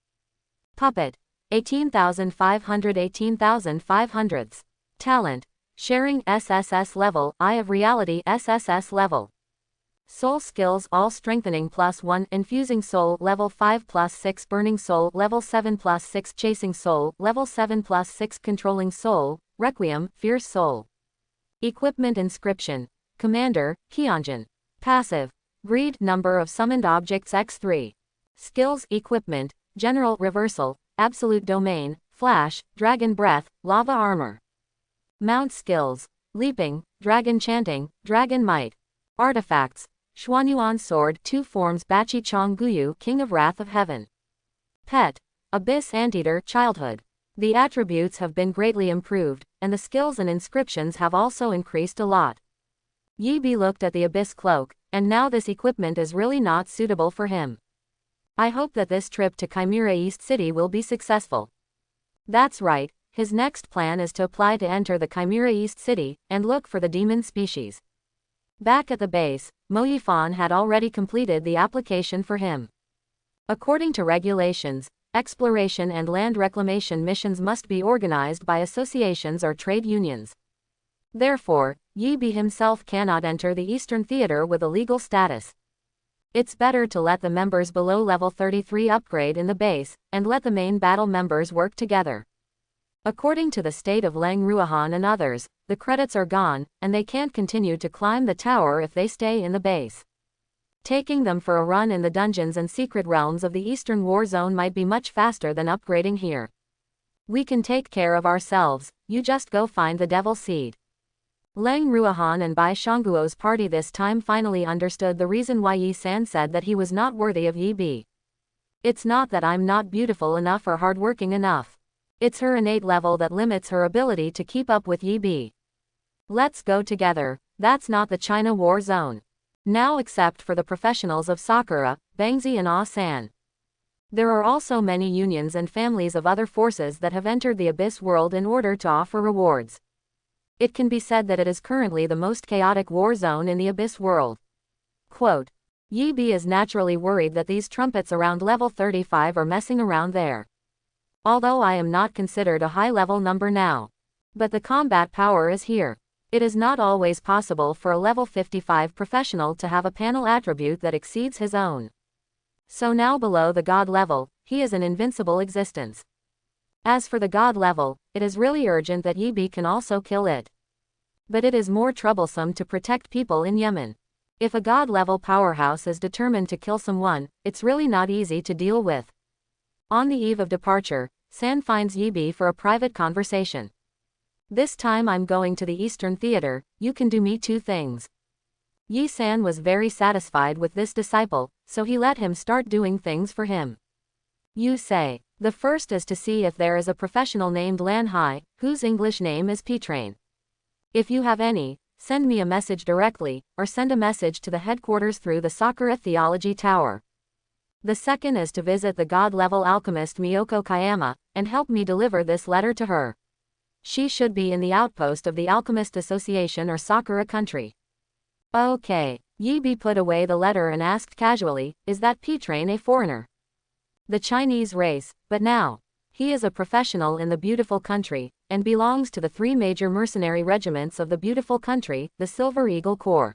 Puppet, 18,500 18,500. Talent, Sharing SSS Level, Eye of Reality SSS Level. Soul Skills All Strengthening +1 Infusing Soul Level 5 +6 Burning Soul Level 7 +6 Chasing Soul Level 7 +6 Controlling Soul, Requiem, Fierce Soul. Equipment Inscription, Commander, Kyonjin. Passive, Greed Number of Summoned Objects X3. Skills Equipment, General Reversal, Absolute Domain, Flash, Dragon Breath, Lava Armor. Mount Skills, Leaping, Dragon Chanting, Dragon Might. Artifacts, Xuanyuan Sword 2 forms Bachi Chong Guyu King of Wrath of Heaven. Pet, Abyss Anteater Childhood. The attributes have been greatly improved, and the skills and inscriptions have also increased a lot. Yi Bi looked at the Abyss Cloak, and now this equipment is really not suitable for him. I hope that this trip to Chimera East City will be successful. That's right, his next plan is to apply to enter the Chimera East City, and look for the demon species. Back at the base, Mo Yifan had already completed the application for him. According to regulations, exploration and land reclamation missions must be organized by associations or trade unions. Therefore, Yi Bi himself cannot enter the Eastern Theater with a legal status. It's better to let the members below level 33 upgrade in the base, and let the main battle members work together. According to the state of Lang Ruahan and others, the credits are gone, and they can't continue to climb the tower if they stay in the base. Taking them for a run in the dungeons and secret realms of the Eastern War Zone might be much faster than upgrading here. We can take care of ourselves, you just go find the Devil Seed. Lang Ruahan and Bai Shangguo's party this time finally understood the reason why Yi San said that he was not worthy of Yi Bi. It's not that I'm not beautiful enough or hardworking enough. It's her innate level that limits her ability to keep up with Yi Bi. Let's go together, that's not the China War Zone. Now except for the professionals of Sakura, Bangzi and Ah-san. There are also many unions and families of other forces that have entered the Abyss world in order to offer rewards. It can be said that it is currently the most chaotic war zone in the Abyss world. Quote, Yi Bi is naturally worried that these trumpets around level 35 are messing around there. Although I am not considered a high-level number now. But the combat power is here. It is not always possible for a level 55 professional to have a panel attribute that exceeds his own. So now below the god level, he is an invincible existence. As for the god level, it is really urgent that Yi Bi can also kill it. But it is more troublesome to protect people in Yemen. If a god level powerhouse is determined to kill someone, it's really not easy to deal with. On the eve of departure, San finds Yi Bi for a private conversation. This time I'm going to the Eastern Theater, you can do me 2 things. Yi San was very satisfied with this disciple, so he let him start doing things for him. You say. The first is to see if there is a professional named Lan Hai, whose English name is P-Train. If you have any, send me a message directly, or send a message to the headquarters through the Sakura Theology Tower. The second is to visit the god-level alchemist Miyoko Kayama, and help me deliver this letter to her. She should be in the outpost of the Alchemist Association or Sakura Country. Okay. Yi Bi put away the letter and asked casually, is that P-Train a foreigner? The Chinese race, but now. He is a professional in the beautiful country, and belongs to the 3 major mercenary regiments of the beautiful country, the Silver Eagle Corps.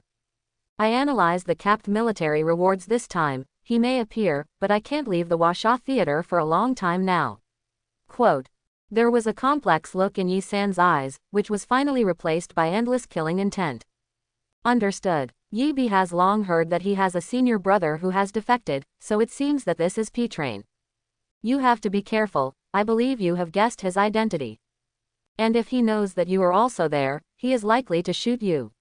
I analyzed the capped military rewards this time. He may appear, but I can't leave the Washa Theater for a long time now. Quote. There was a complex look in Yi San's eyes, which was finally replaced by endless killing intent. Understood. Yi Bi has long heard that he has a senior brother who has defected, so it seems that this is P-Train. You have to be careful, I believe you have guessed his identity. And if he knows that you are also there, he is likely to shoot you.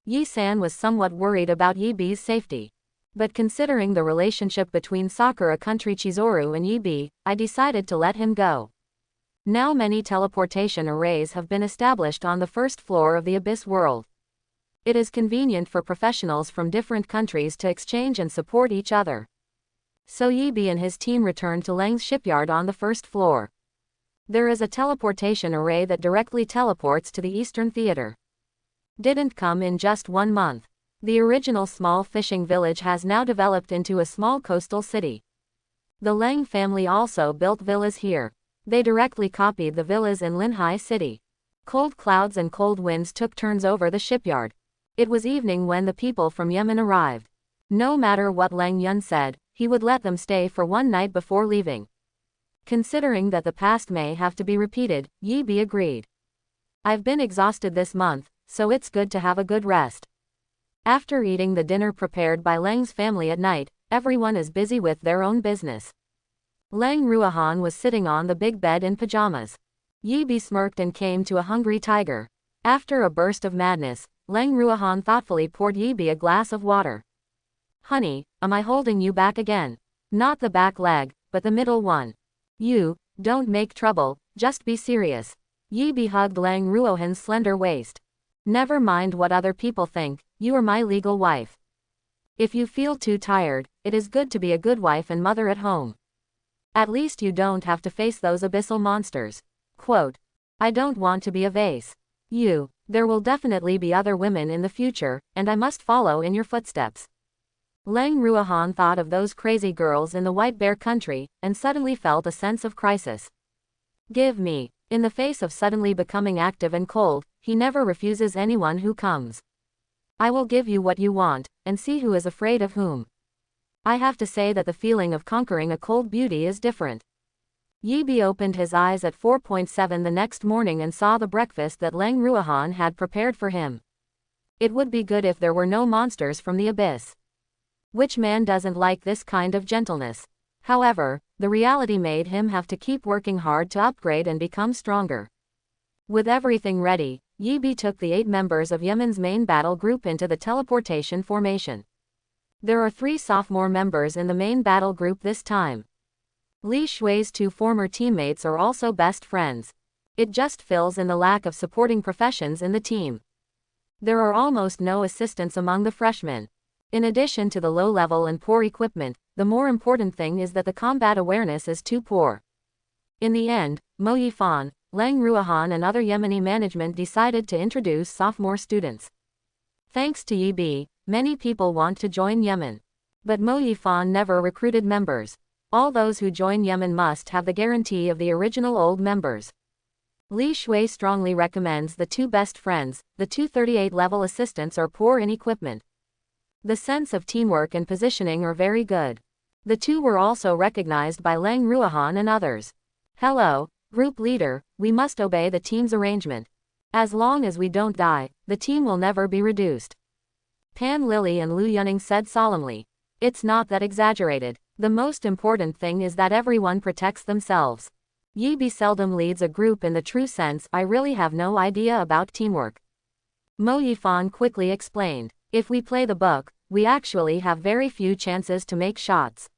Yi San was somewhat worried about Yi Bi's safety. But considering the relationship between Sakura Country Chizuru and Yi Bi, I decided to let him go. Now many teleportation arrays have been established on the first floor of the Abyss world. It is convenient for professionals from different countries to exchange and support each other. So Yi Bi and his team returned to Leng's shipyard on the first floor. There is a teleportation array that directly teleports to the Eastern Theater. Didn't come in just 1 month. The original small fishing village has now developed into a small coastal city. The Leng family also built villas here. They directly copied the villas in Linhai City. Cold clouds and cold winds took turns over the shipyard. It was evening when the people from Yemen arrived. No matter what Leng Yun said, he would let them stay for 1 night before leaving. Considering that the past may have to be repeated, Yi Bi agreed. I've been exhausted this month, so it's good to have a good rest. After eating the dinner prepared by Leng's family at night, everyone is busy with their own business. Leng Ruohan was sitting on the big bed in pajamas. Yi Bi smirked and came to a hungry tiger. After a burst of madness, Leng Ruohan thoughtfully poured Yi Bi a glass of water. Honey, am I holding you back again? Not the back leg, but the middle one. You, don't make trouble, just be serious. Yi Bi hugged Leng Ruohan's slender waist. Never mind what other people think, you are my legal wife. If you feel too tired, it is good to be a good wife and mother at home. At least you don't have to face those abyssal monsters. Quote. I don't want to be a vase. There will definitely be other women in the future, and I must follow in your footsteps. Leng Ruohan thought of those crazy girls in the White Bear country, and suddenly felt a sense of crisis. Give me. In the face of suddenly becoming active and cold, he never refuses anyone who comes. I will give you what you want, and see who is afraid of whom. I have to say that the feeling of conquering a cold beauty is different. Yi Bi opened his eyes at 4:7 the next morning and saw the breakfast that Leng Ruohan had prepared for him. It would be good if there were no monsters from the abyss. Which man doesn't like this kind of gentleness? However, the reality made him have to keep working hard to upgrade and become stronger. With everything ready, Yi Bi took the 8 members of Yemen's main battle group into the teleportation formation. There are 3 sophomore members in the main battle group this time. Li Shui's 2 former teammates are also best friends. It just fills in the lack of supporting professions in the team. There are almost no assistants among the freshmen. In addition to the low level and poor equipment, the more important thing is that the combat awareness is too poor. In the end, Mo Yifan, Leng Ruohan and other Yemeni management decided to introduce sophomore students. Thanks to Yi Bi, many people want to join Yemen. But Mo Yifan never recruited members. All those who join Yemen must have the guarantee of the original old members. Li Shui strongly recommends the 2 best friends. The 2 38-level assistants are poor in equipment. The sense of teamwork and positioning are very good. The 2 were also recognized by Leng Ruohan and others. Hello, group leader, we must obey the team's arrangement. As long as we don't die, the team will never be reduced. Pan Lily and Lu Yuning said solemnly. It's not that exaggerated. The most important thing is that everyone protects themselves. Yi Bi seldom leads a group in the true sense. I really have no idea about teamwork. Mo Yifan quickly explained. If we play the book, we actually have very few chances to make shots.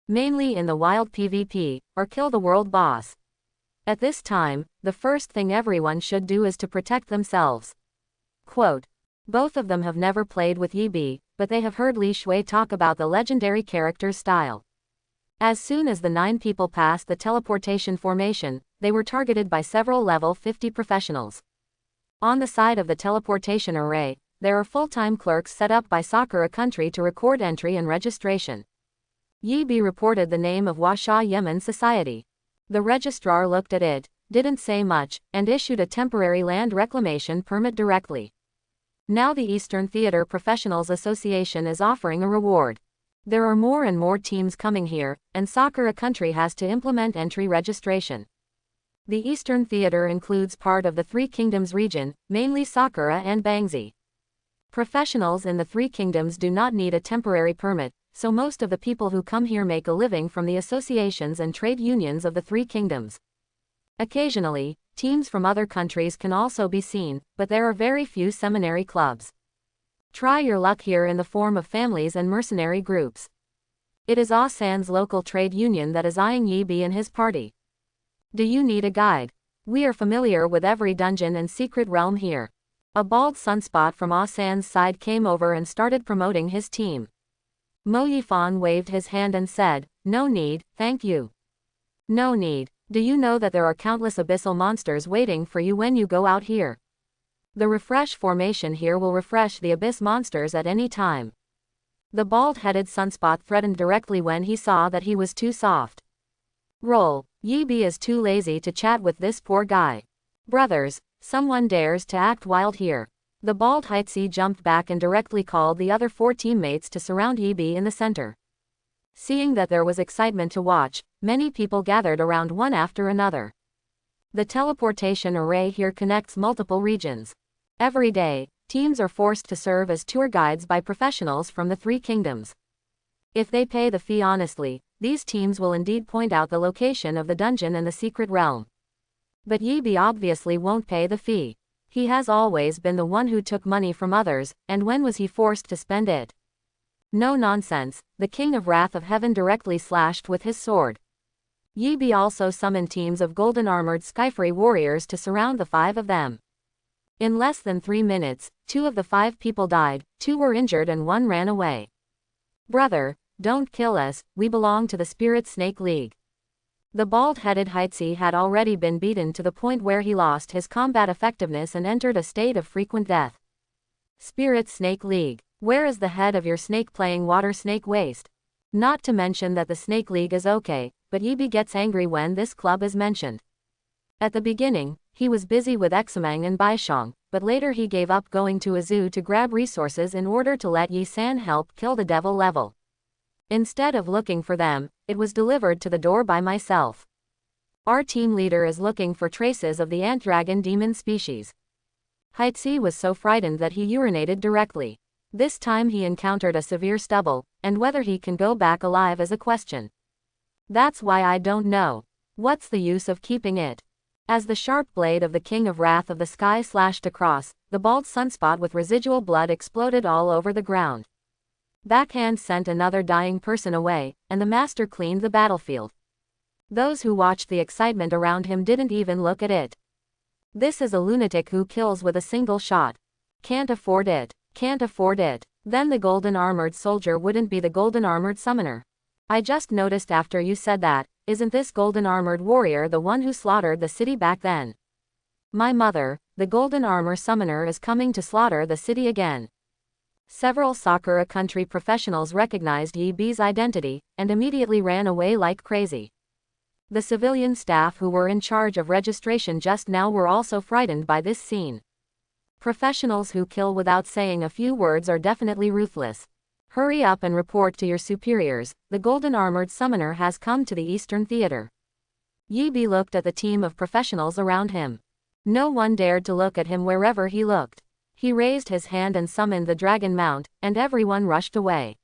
Mainly in the wild PvP, or kill the world boss. At this time, the first thing everyone should do is to protect themselves. Quote. Both of them have never played with Yi Bi, but they have heard Li Shui talk about the legendary character's style. As soon as the 9 people passed the teleportation formation, they were targeted by several level 50 professionals. On the side of the teleportation array, there are full-time clerks set up by Sakura Country to record entry and registration. Yi Bi reported the name of Washa Yemen Society. The registrar looked at it, didn't say much, and issued a temporary land reclamation permit directly. Now the Eastern Theater Professionals Association is offering a reward. There are more and more teams coming here, and Sakura Country has to implement entry registration. The Eastern Theater includes part of the Three Kingdoms region, mainly Sakura and Bangzi. Professionals in the Three Kingdoms do not need a temporary permit, so most of the people who come here make a living from the associations and trade unions of the Three Kingdoms. Occasionally, teams from other countries can also be seen, but there are very few seminary clubs. Try your luck here in the form of families and mercenary groups. It is Asan's local trade union that is eyeing Yi Bi and his party. Do you need a guide? We are familiar with every dungeon and secret realm here. A bald sunspot from Asan's side came over and started promoting his team. Mo Yifan waved his hand and said, "No need, thank you." "No need. Do you know that there are countless abyssal monsters waiting for you when you go out here? The refresh formation here will refresh the abyss monsters at any time." The bald-headed sunspot threatened directly when he saw that he was too soft. Roll. Yi Bi is too lazy to chat with this poor guy. Brothers, someone dares to act wild here. The bald Heitzi jumped back and directly called the other 4 teammates to surround Yi Bi in the center. Seeing that there was excitement to watch, many people gathered around one after another. The teleportation array here connects multiple regions. Every day, teams are forced to serve as tour guides by professionals from the Three Kingdoms. If they pay the fee honestly, these teams will indeed point out the location of the dungeon and the secret realm. But Yi Bi obviously won't pay the fee. He has always been the one who took money from others, and when was he forced to spend it? No nonsense, the King of Wrath of Heaven directly slashed with his sword. Yi Bi also summoned teams of golden-armored Skyfree warriors to surround the 5 of them. In less than 3 minutes, 2 of the 5 people died, 2 were injured and 1 ran away. "Brother, don't kill us, we belong to the Spirit Snake League." The bald-headed Heitzi had already been beaten to the point where he lost his combat effectiveness and entered a state of frequent death. Spirit Snake League. Where is the head of your snake playing water snake waste? Not to mention that the Snake League is okay, but Yi Bi gets angry when this club is mentioned. At the beginning, he was busy with Examang and Baishang, but later he gave up going to a zoo to grab resources in order to let Yi San help kill the devil level. Instead of looking for them, it was delivered to the door by myself. Our team leader is looking for traces of the ant dragon demon species. Heitzi was so frightened that he urinated directly. This time he encountered a severe stubble, and whether he can go back alive is a question. That's why I don't know. What's the use of keeping it? As the sharp blade of the King of Wrath of the Sky slashed across, the bald sunspot with residual blood exploded all over the ground. Backhand sent another dying person away, and the master cleaned the battlefield. Those who watched the excitement around him didn't even look at it. This is a lunatic who kills with a single shot. Can't afford it. Can't afford it. Then the golden armored soldier wouldn't be the golden armored summoner. I just noticed after you said that, isn't this golden armored warrior the one who slaughtered the city back then? My mother, the golden armor summoner is coming to slaughter the city again. Several Sakura Country professionals recognized Yi Bi's identity, and immediately ran away like crazy. The civilian staff who were in charge of registration just now were also frightened by this scene. Professionals who kill without saying a few words are definitely ruthless. Hurry up and report to your superiors, the golden armored summoner has come to the Eastern Theater. Yi Bi looked at the team of professionals around him. No one dared to look at him wherever he looked. He raised his hand and summoned the dragon mount, and everyone rushed away.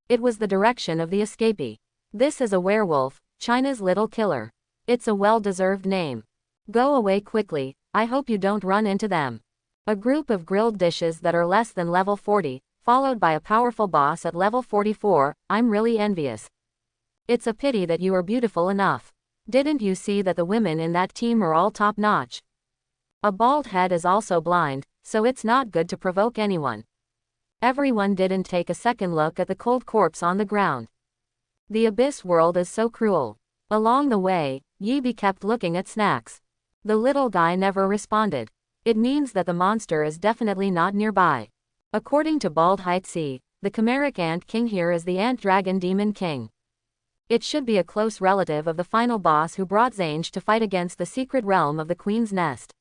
It was the direction of the escapee. This is a werewolf, China's little killer. It's a well-deserved name. Go away quickly, I hope you don't run into them. A group of grilled dishes that are less than level 40, followed by a powerful boss at level 44, I'm really envious. It's a pity that you are beautiful enough. Didn't you see that the women in that team are all top-notch? A bald head is also blind, so it's not good to provoke anyone. Everyone didn't take a second look at the cold corpse on the ground. The abyss world is so cruel. Along the way, Yi Bi kept looking at snacks. The little guy never responded. It means that the monster is definitely not nearby. According to Bald Heitzi, the chimeric ant king here is the ant dragon demon king. It should be a close relative of the final boss who brought Zange to fight against the secret realm of the Queen's Nest.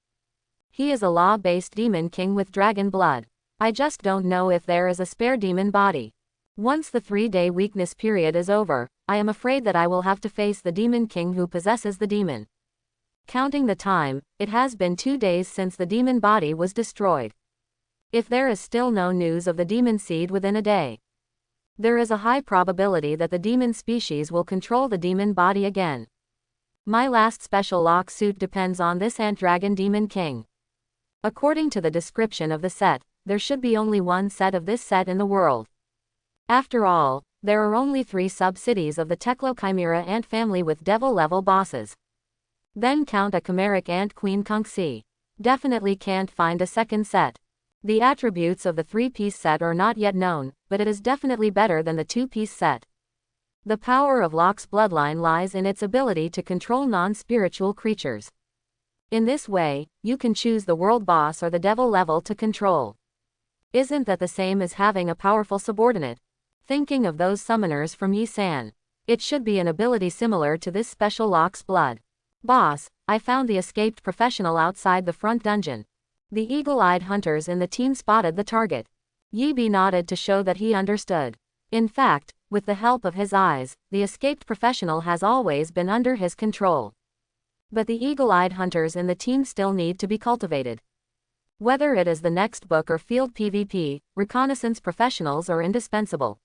He is a law-based demon king with dragon blood. I just don't know if there is a spare demon body. Once the 3-day weakness period is over, I am afraid that I will have to face the demon king who possesses the demon. Counting the time, it has been 2 days since the demon body was destroyed. If there is still no news of the demon seed within a day, there is a high probability that the demon species will control the demon body again. My last special lock suit depends on this ant dragon demon king. According to the description of the set, there should be only one set of this set in the world. After all, there are only 3 sub-cities of the Teclo-Chimera ant family with devil-level bosses. Then count a chimeric ant queen Conxi. Definitely can't find a second set. The attributes of the 3-piece set are not yet known, but it is definitely better than the 2-piece set. The power of Locke's bloodline lies in its ability to control non-spiritual creatures. In this way, you can choose the world boss or the devil level to control. Isn't that the same as having a powerful subordinate? Thinking of those summoners from Yi-san. It should be an ability similar to this special Locke's blood. Boss, I found the escaped professional outside the front dungeon. The eagle-eyed hunters in the team spotted the target. Yi-bi nodded to show that he understood. In fact, with the help of his eyes, the escaped professional has always been under his control. But the eagle-eyed hunters in the team still need to be cultivated. Whether it is the next book or field PvP, reconnaissance professionals are indispensable.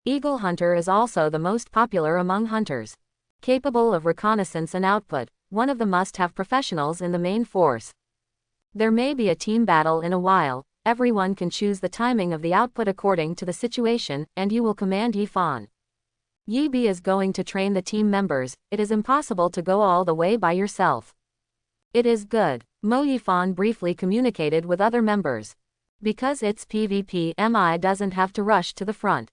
Eagle Hunter is also the most popular among hunters. Capable of reconnaissance and output, one of the must-have professionals in the main force. There may be a team battle in a while, everyone can choose the timing of the output according to the situation, and you will command Yi-fan. Yi-bi is going to train the team members, it is impossible to go all the way by yourself. It is good. Mo Yi-fan briefly communicated with other members. Because it's PvP, MI doesn't have to rush to the front.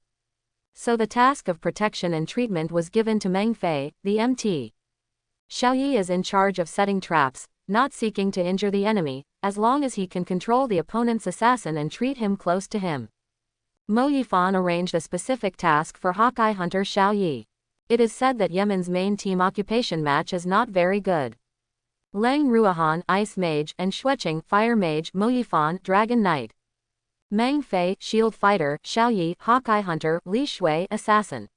So the task of protection and treatment was given to Meng Fei, the MT. Xiaoyi is in charge of setting traps, not seeking to injure the enemy, as long as he can control the opponent's assassin and treat him close to him. Mo Yifan arranged a specific task for Hawkeye Hunter Xiaoyi. It is said that Yemen's main team occupation match is not very good. Leng Ruohan, Ice Mage, and Xueqing, Fire Mage, Mo Yifan, Dragon Knight. Meng Fei, Shield Fighter, Xiaoyi, Hawkeye Hunter, Li Shui, Assassin.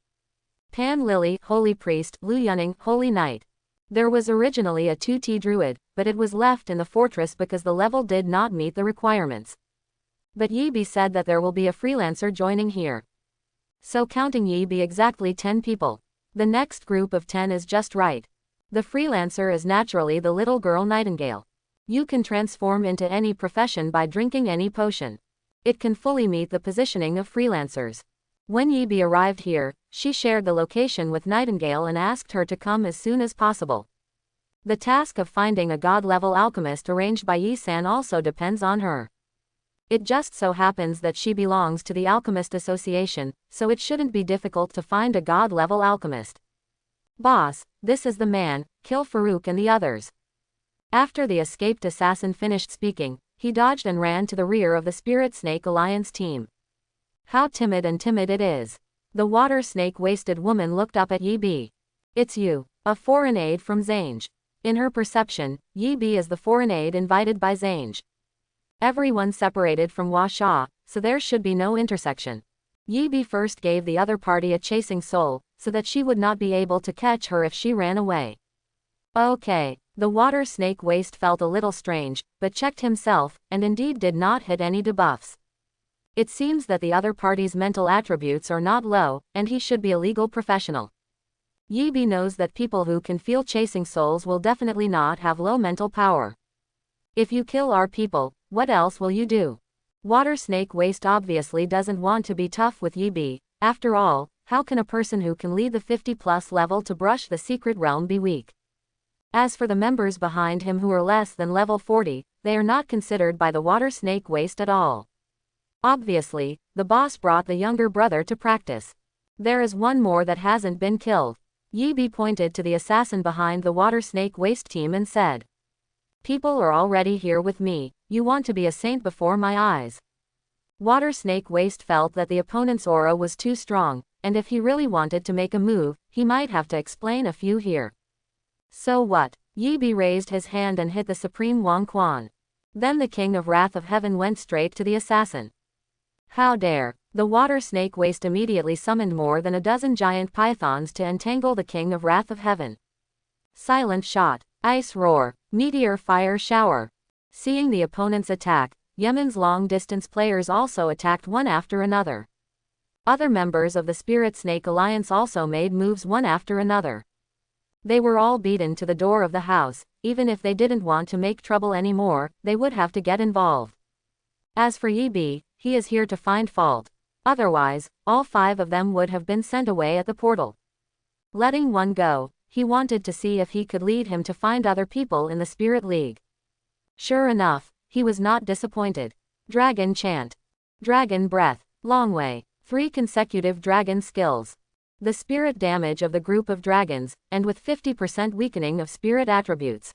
Pan Lily, Holy Priest, Lu Yuning, Holy Knight. There was originally a 2T Druid, but it was left in the fortress because the level did not meet the requirements. But Yi-bi said that there will be a freelancer joining here. So counting Yi-bi exactly 10 people. The next group of 10 is just right. The freelancer is naturally the little girl Nightingale. You can transform into any profession by drinking any potion. It can fully meet the positioning of freelancers. When Yi-bi arrived here, she shared the location with Nightingale and asked her to come as soon as possible. The task of finding a god-level alchemist arranged by Yi-san also depends on her. It just so happens that she belongs to the Alchemist Association, so it shouldn't be difficult to find a god-level alchemist. Boss, this is the man, kill Farouk and the others. After the escaped assassin finished speaking, he dodged and ran to the rear of the Spirit Snake Alliance team. How timid it is. The water snake waisted woman looked up at Yi-bi. It's you, a foreign aide from Zange. In her perception, Yi-bi is the foreign aide invited by Zange. Everyone separated from Hua-sha, so there should be no intersection. Yi-bi first gave the other party a chasing soul, so that she would not be able to catch her if she ran away. Okay. The water snake waist felt a little strange, but checked himself, and indeed did not hit any debuffs. It seems that the other party's mental attributes are not low, and he should be a legal professional. Yi-bi knows that people who can feel chasing souls will definitely not have low mental power. If you kill our people, what else will you do? Water snake waist obviously doesn't want to be tough with Yi-bi. After all, how can a person who can lead the 50+ level to brush the secret realm be weak? As for the members behind him who are less than level 40, they are not considered by the water snake waist at all. Obviously, the boss brought the younger brother to practice. There is one more that hasn't been killed. Yi-bi pointed to the assassin behind the water snake waist team and said, "People are already here with me, you want to be a saint before my eyes." Water snake waist felt that the opponent's aura was too strong, and if he really wanted to make a move, he might have to explain a few here. So what? Yi-bi raised his hand and hit the Supreme Wang Quan. Then the king of wrath of heaven went straight to the assassin. How dare! The water snake waste immediately summoned more than a dozen giant pythons to entangle the king of wrath of heaven. Silent shot, ice roar, meteor fire shower. Seeing the opponent's attack, Yemen's long-distance players also attacked one after another. Other members of the Spirit Snake Alliance also made moves one after another. They were all beaten to the door of the house. Even if they didn't want to make trouble anymore, they would have to get involved. As for Yi, he is here to find fault. Otherwise, all 5 of them would have been sent away at the portal. Letting one go, he wanted to see if he could lead him to find other people in the Spirit League. Sure enough, he was not disappointed. Dragon Chant. Dragon Breath. Long Way. 3 consecutive dragon skills. The spirit damage of the group of dragons, and with 50% weakening of spirit attributes.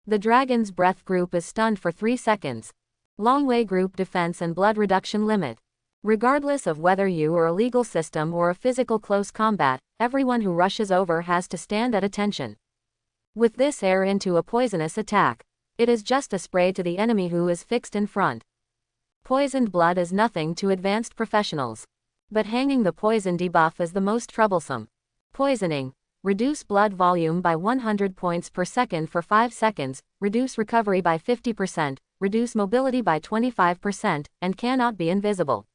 The dragon's breath group is stunned for 3 seconds. Long Way group defense and blood reduction limit. Regardless of whether you are a legal system or a physical close combat, everyone who rushes over has to stand at attention. With this air into a poisonous attack. It is just a spray to the enemy who is fixed in front. Poisoned blood is nothing to advanced professionals. But hanging the poison debuff is the most troublesome. Poisoning. Reduce blood volume by 100 points per second for 5 seconds, reduce recovery by 50%, reduce mobility by 25%, and cannot be invisible.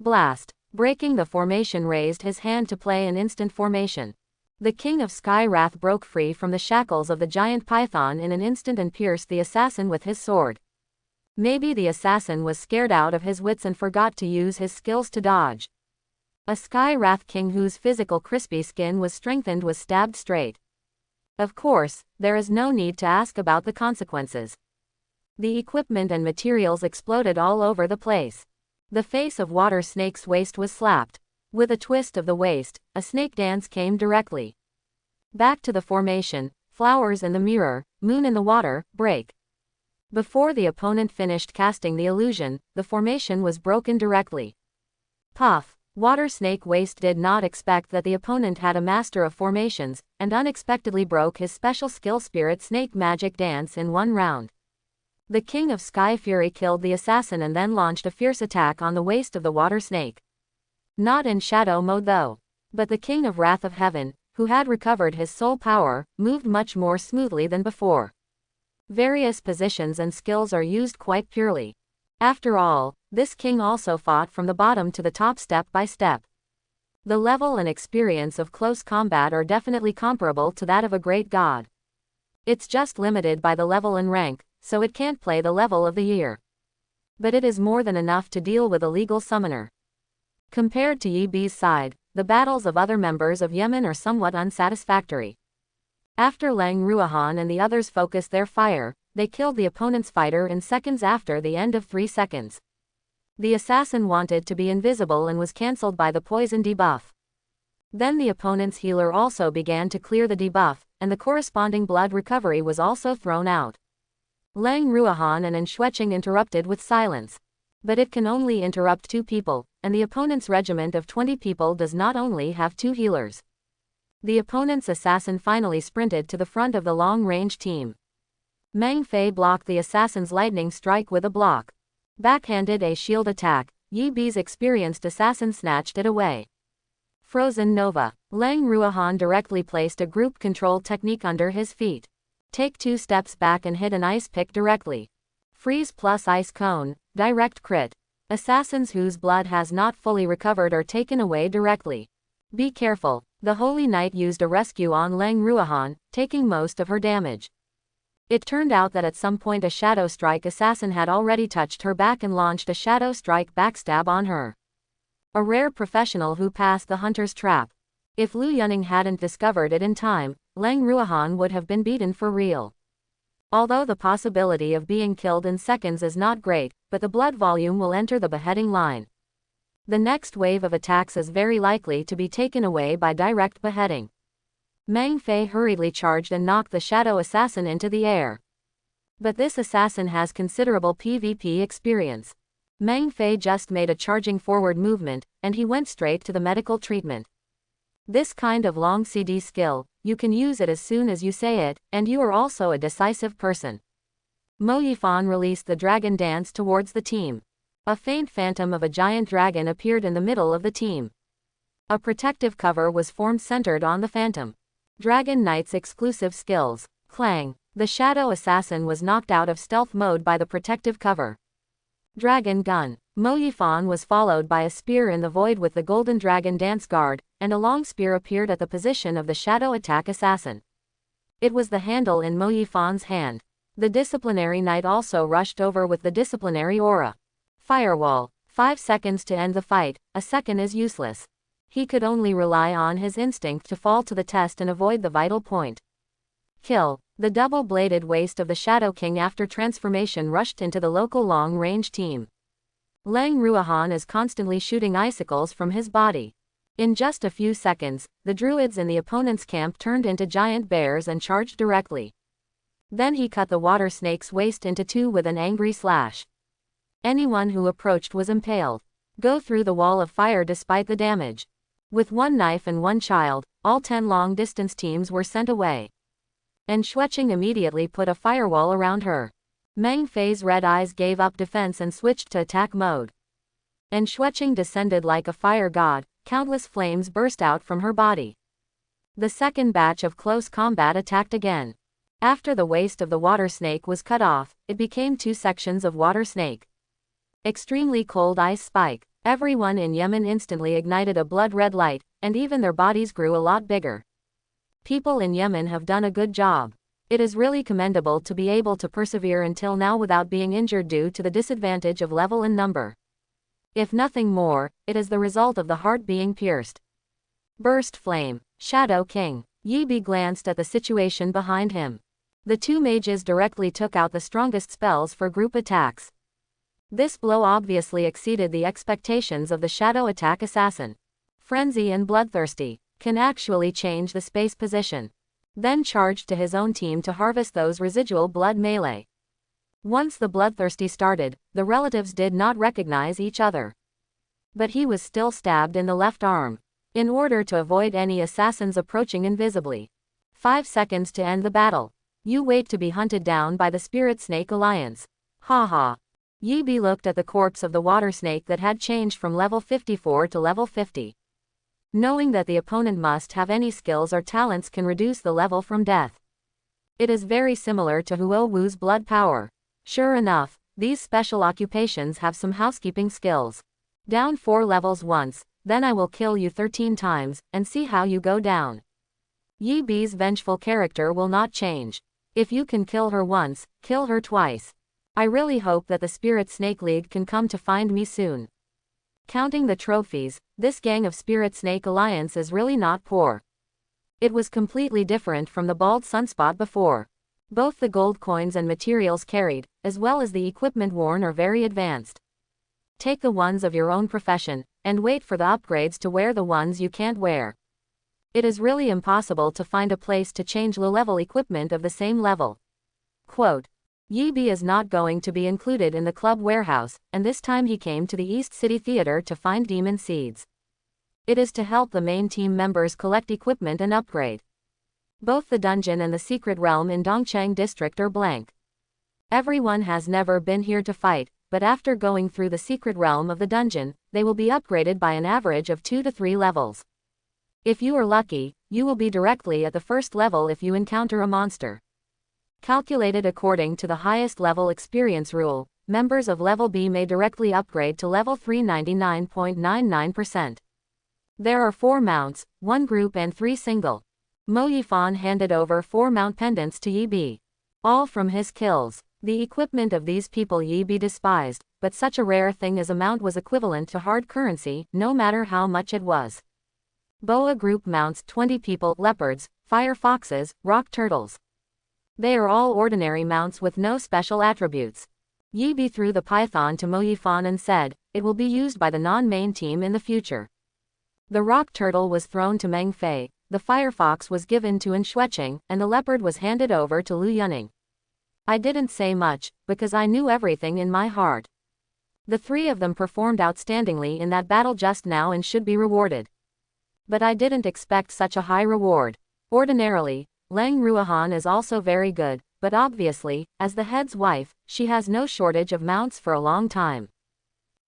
Blast. Breaking the formation raised his hand to play an instant formation. The King of Sky Wrath broke free from the shackles of the giant python in an instant and pierced the assassin with his sword. Maybe the assassin was scared out of his wits and forgot to use his skills to dodge. A Sky Wrath King whose physical crispy skin was strengthened was stabbed straight. Of course, there is no need to ask about the consequences. The equipment and materials exploded all over the place. The face of Water Snake's waist was slapped. With a twist of the waist, a snake dance came directly. Back to the formation, flowers in the mirror, moon in the water, break. Before the opponent finished casting the illusion, the formation was broken directly. Puff. Water Snake Waist did not expect that the opponent had a master of formations, and unexpectedly broke his special skill Spirit Snake Magic Dance in 1 round. The King of Sky Fury killed the assassin and then launched a fierce attack on the waist of the Water Snake. Not in shadow mode though. But the King of Wrath of Heaven, who had recovered his soul power, moved much more smoothly than before. Various positions and skills are used quite purely. After all, this king also fought from the bottom to the top step by step. The level and experience of close combat are definitely comparable to that of a great god. It's just limited by the level and rank, so it can't play the level of the year. But it is more than enough to deal with a legal summoner. Compared to Yi B's side, the battles of other members of Yemen are somewhat unsatisfactory. After Lang Ruahan and the others focused their fire, they killed the opponent's fighter in seconds after the end of 3 seconds. The assassin wanted to be invisible and was cancelled by the poison debuff. Then the opponent's healer also began to clear the debuff, and the corresponding blood recovery was also thrown out. Lang Ruahan and Enshweching interrupted with silence. But it can only interrupt 2 people, and the opponent's regiment of 20 people does not only have 2 healers. The opponent's assassin finally sprinted to the front of the long-range team. Meng Fei blocked the assassin's lightning strike with a block. Backhanded a shield attack, Yi B's experienced assassin snatched it away. Frozen Nova. Lang Ruahan directly placed a group control technique under his feet. Take 2 steps back and hit an ice pick directly. Freeze plus ice cone, direct crit. Assassins whose blood has not fully recovered are taken away directly. Be careful, the Holy Knight used a rescue on Lang Ruahan, taking most of her damage. It turned out that at some point a Shadow Strike assassin had already touched her back and launched a Shadow Strike backstab on her. A rare professional who passed the hunter's trap. If Lu Yunning hadn't discovered it in time, Lang Ruahan would have been beaten for real. Although the possibility of being killed in seconds is not great, but the blood volume will enter the beheading line. The next wave of attacks is very likely to be taken away by direct beheading. Meng Fei hurriedly charged and knocked the shadow assassin into the air. But this assassin has considerable PvP experience. Meng Fei just made a charging forward movement, and he went straight to the medical treatment. This kind of long CD skill, you can use it as soon as you say it, and you are also a decisive person. Mo Yifan released the dragon dance towards the team. A faint phantom of a giant dragon appeared in the middle of the team. A protective cover was formed centered on the phantom. Dragon Knight's exclusive skills. Clang. The shadow assassin was knocked out of stealth mode by the protective cover. Dragon Gun. Mo Yifan was followed by a spear in the void with the golden dragon dance guard, and a long spear appeared at the position of the shadow attack assassin. It was the handle in Mo Yifan's hand. The disciplinary knight also rushed over with the disciplinary aura. Firewall. 5 seconds to end the fight, a second is useless. He could only rely on his instinct to fall to the test and avoid the vital point. Kill. The double-bladed waist of the Shadow King after transformation rushed into the local long-range team. Lang Ruahan is constantly shooting icicles from his body. In just a few seconds, the druids in the opponent's camp turned into giant bears and charged directly. Then he cut the water snake's waist into two with an angry slash. Anyone who approached was impaled. Go through the wall of fire despite the damage. With one knife and one child, all 10 long-distance teams were sent away. And Shueching immediately put a firewall around her. Meng Fei's red eyes gave up defense and switched to attack mode. And Shueching descended like a fire god, countless flames burst out from her body. The second batch of close combat attacked again. After the waist of the water snake was cut off, it became 2 sections of water snake. Extremely cold ice spike. Everyone in Yemen instantly ignited a blood-red light, and even their bodies grew a lot bigger. People in Yemen have done a good job. It is really commendable to be able to persevere until now without being injured due to the disadvantage of level and number. If nothing more, it is the result of the heart being pierced. Burst Flame. Shadow King. Yi Bi glanced at the situation behind him. The 2 mages directly took out the strongest spells for group attacks. This blow obviously exceeded the expectations of the shadow attack assassin. Frenzy and Bloodthirsty can actually change the space position. Then charged to his own team to harvest those residual blood melee. Once the Bloodthirsty started, the relatives did not recognize each other. But he was still stabbed in the left arm. In order to avoid any assassins approaching invisibly. 5 seconds to end the battle. You wait to be hunted down by the Spirit Snake Alliance. Haha. Yi Bi looked at the corpse of the water snake that had changed from level 54 to level 50. Knowing that the opponent must have any skills or talents can reduce the level from death. It is very similar to Huo Wu's blood power. Sure enough, these special occupations have some housekeeping skills. Down 4 levels once, then I will kill you 13 times, and see how you go down. Yi Bi's vengeful character will not change. If you can kill her once, kill her twice. I really hope that the Spirit Snake League can come to find me soon. Counting the trophies, this gang of Spirit Snake Alliance is really not poor. It was completely different from the Bald Sunspot before. Both the gold coins and materials carried, as well as the equipment worn are very advanced. Take the ones of your own profession, and wait for the upgrades to wear the ones you can't wear. It is really impossible to find a place to change low-level equipment of the same level. Quote. Yi Bi is not going to be included in the club warehouse, and this time he came to the East City Theater to find demon seeds. It is to help the main team members collect equipment and upgrade. Both the dungeon and the secret realm in Dongcheng district are blank. Everyone has never been here to fight, but after going through the secret realm of the dungeon, they will be upgraded by an average of 2 to 3 levels. If you are lucky, you will be directly at the first level if you encounter a monster. Calculated according to the highest level experience rule, members of level B may directly upgrade to level 399.99%. There are 4 mounts, 1 group and 3 single. Mo Yifan handed over 4 mount pendants to Yi Bi. All from his kills. The equipment of these people Yi Bi despised, but such a rare thing as a mount was equivalent to hard currency, no matter how much it was. Boa group mounts 20 people, leopards, fire foxes, rock turtles. They are all ordinary mounts with no special attributes. Yi Bi threw the python to Mo Yifan and said, it will be used by the non-main team in the future. The rock turtle was thrown to Meng Fei, the fire fox was given to Shueching, and the leopard was handed over to Lu Yuning. I didn't say much, because I knew everything in my heart. The 3 of them performed outstandingly in that battle just now and should be rewarded. But I didn't expect such a high reward. Ordinarily, Lang Ruahan is also very good, but obviously, as the head's wife, she has no shortage of mounts for a long time.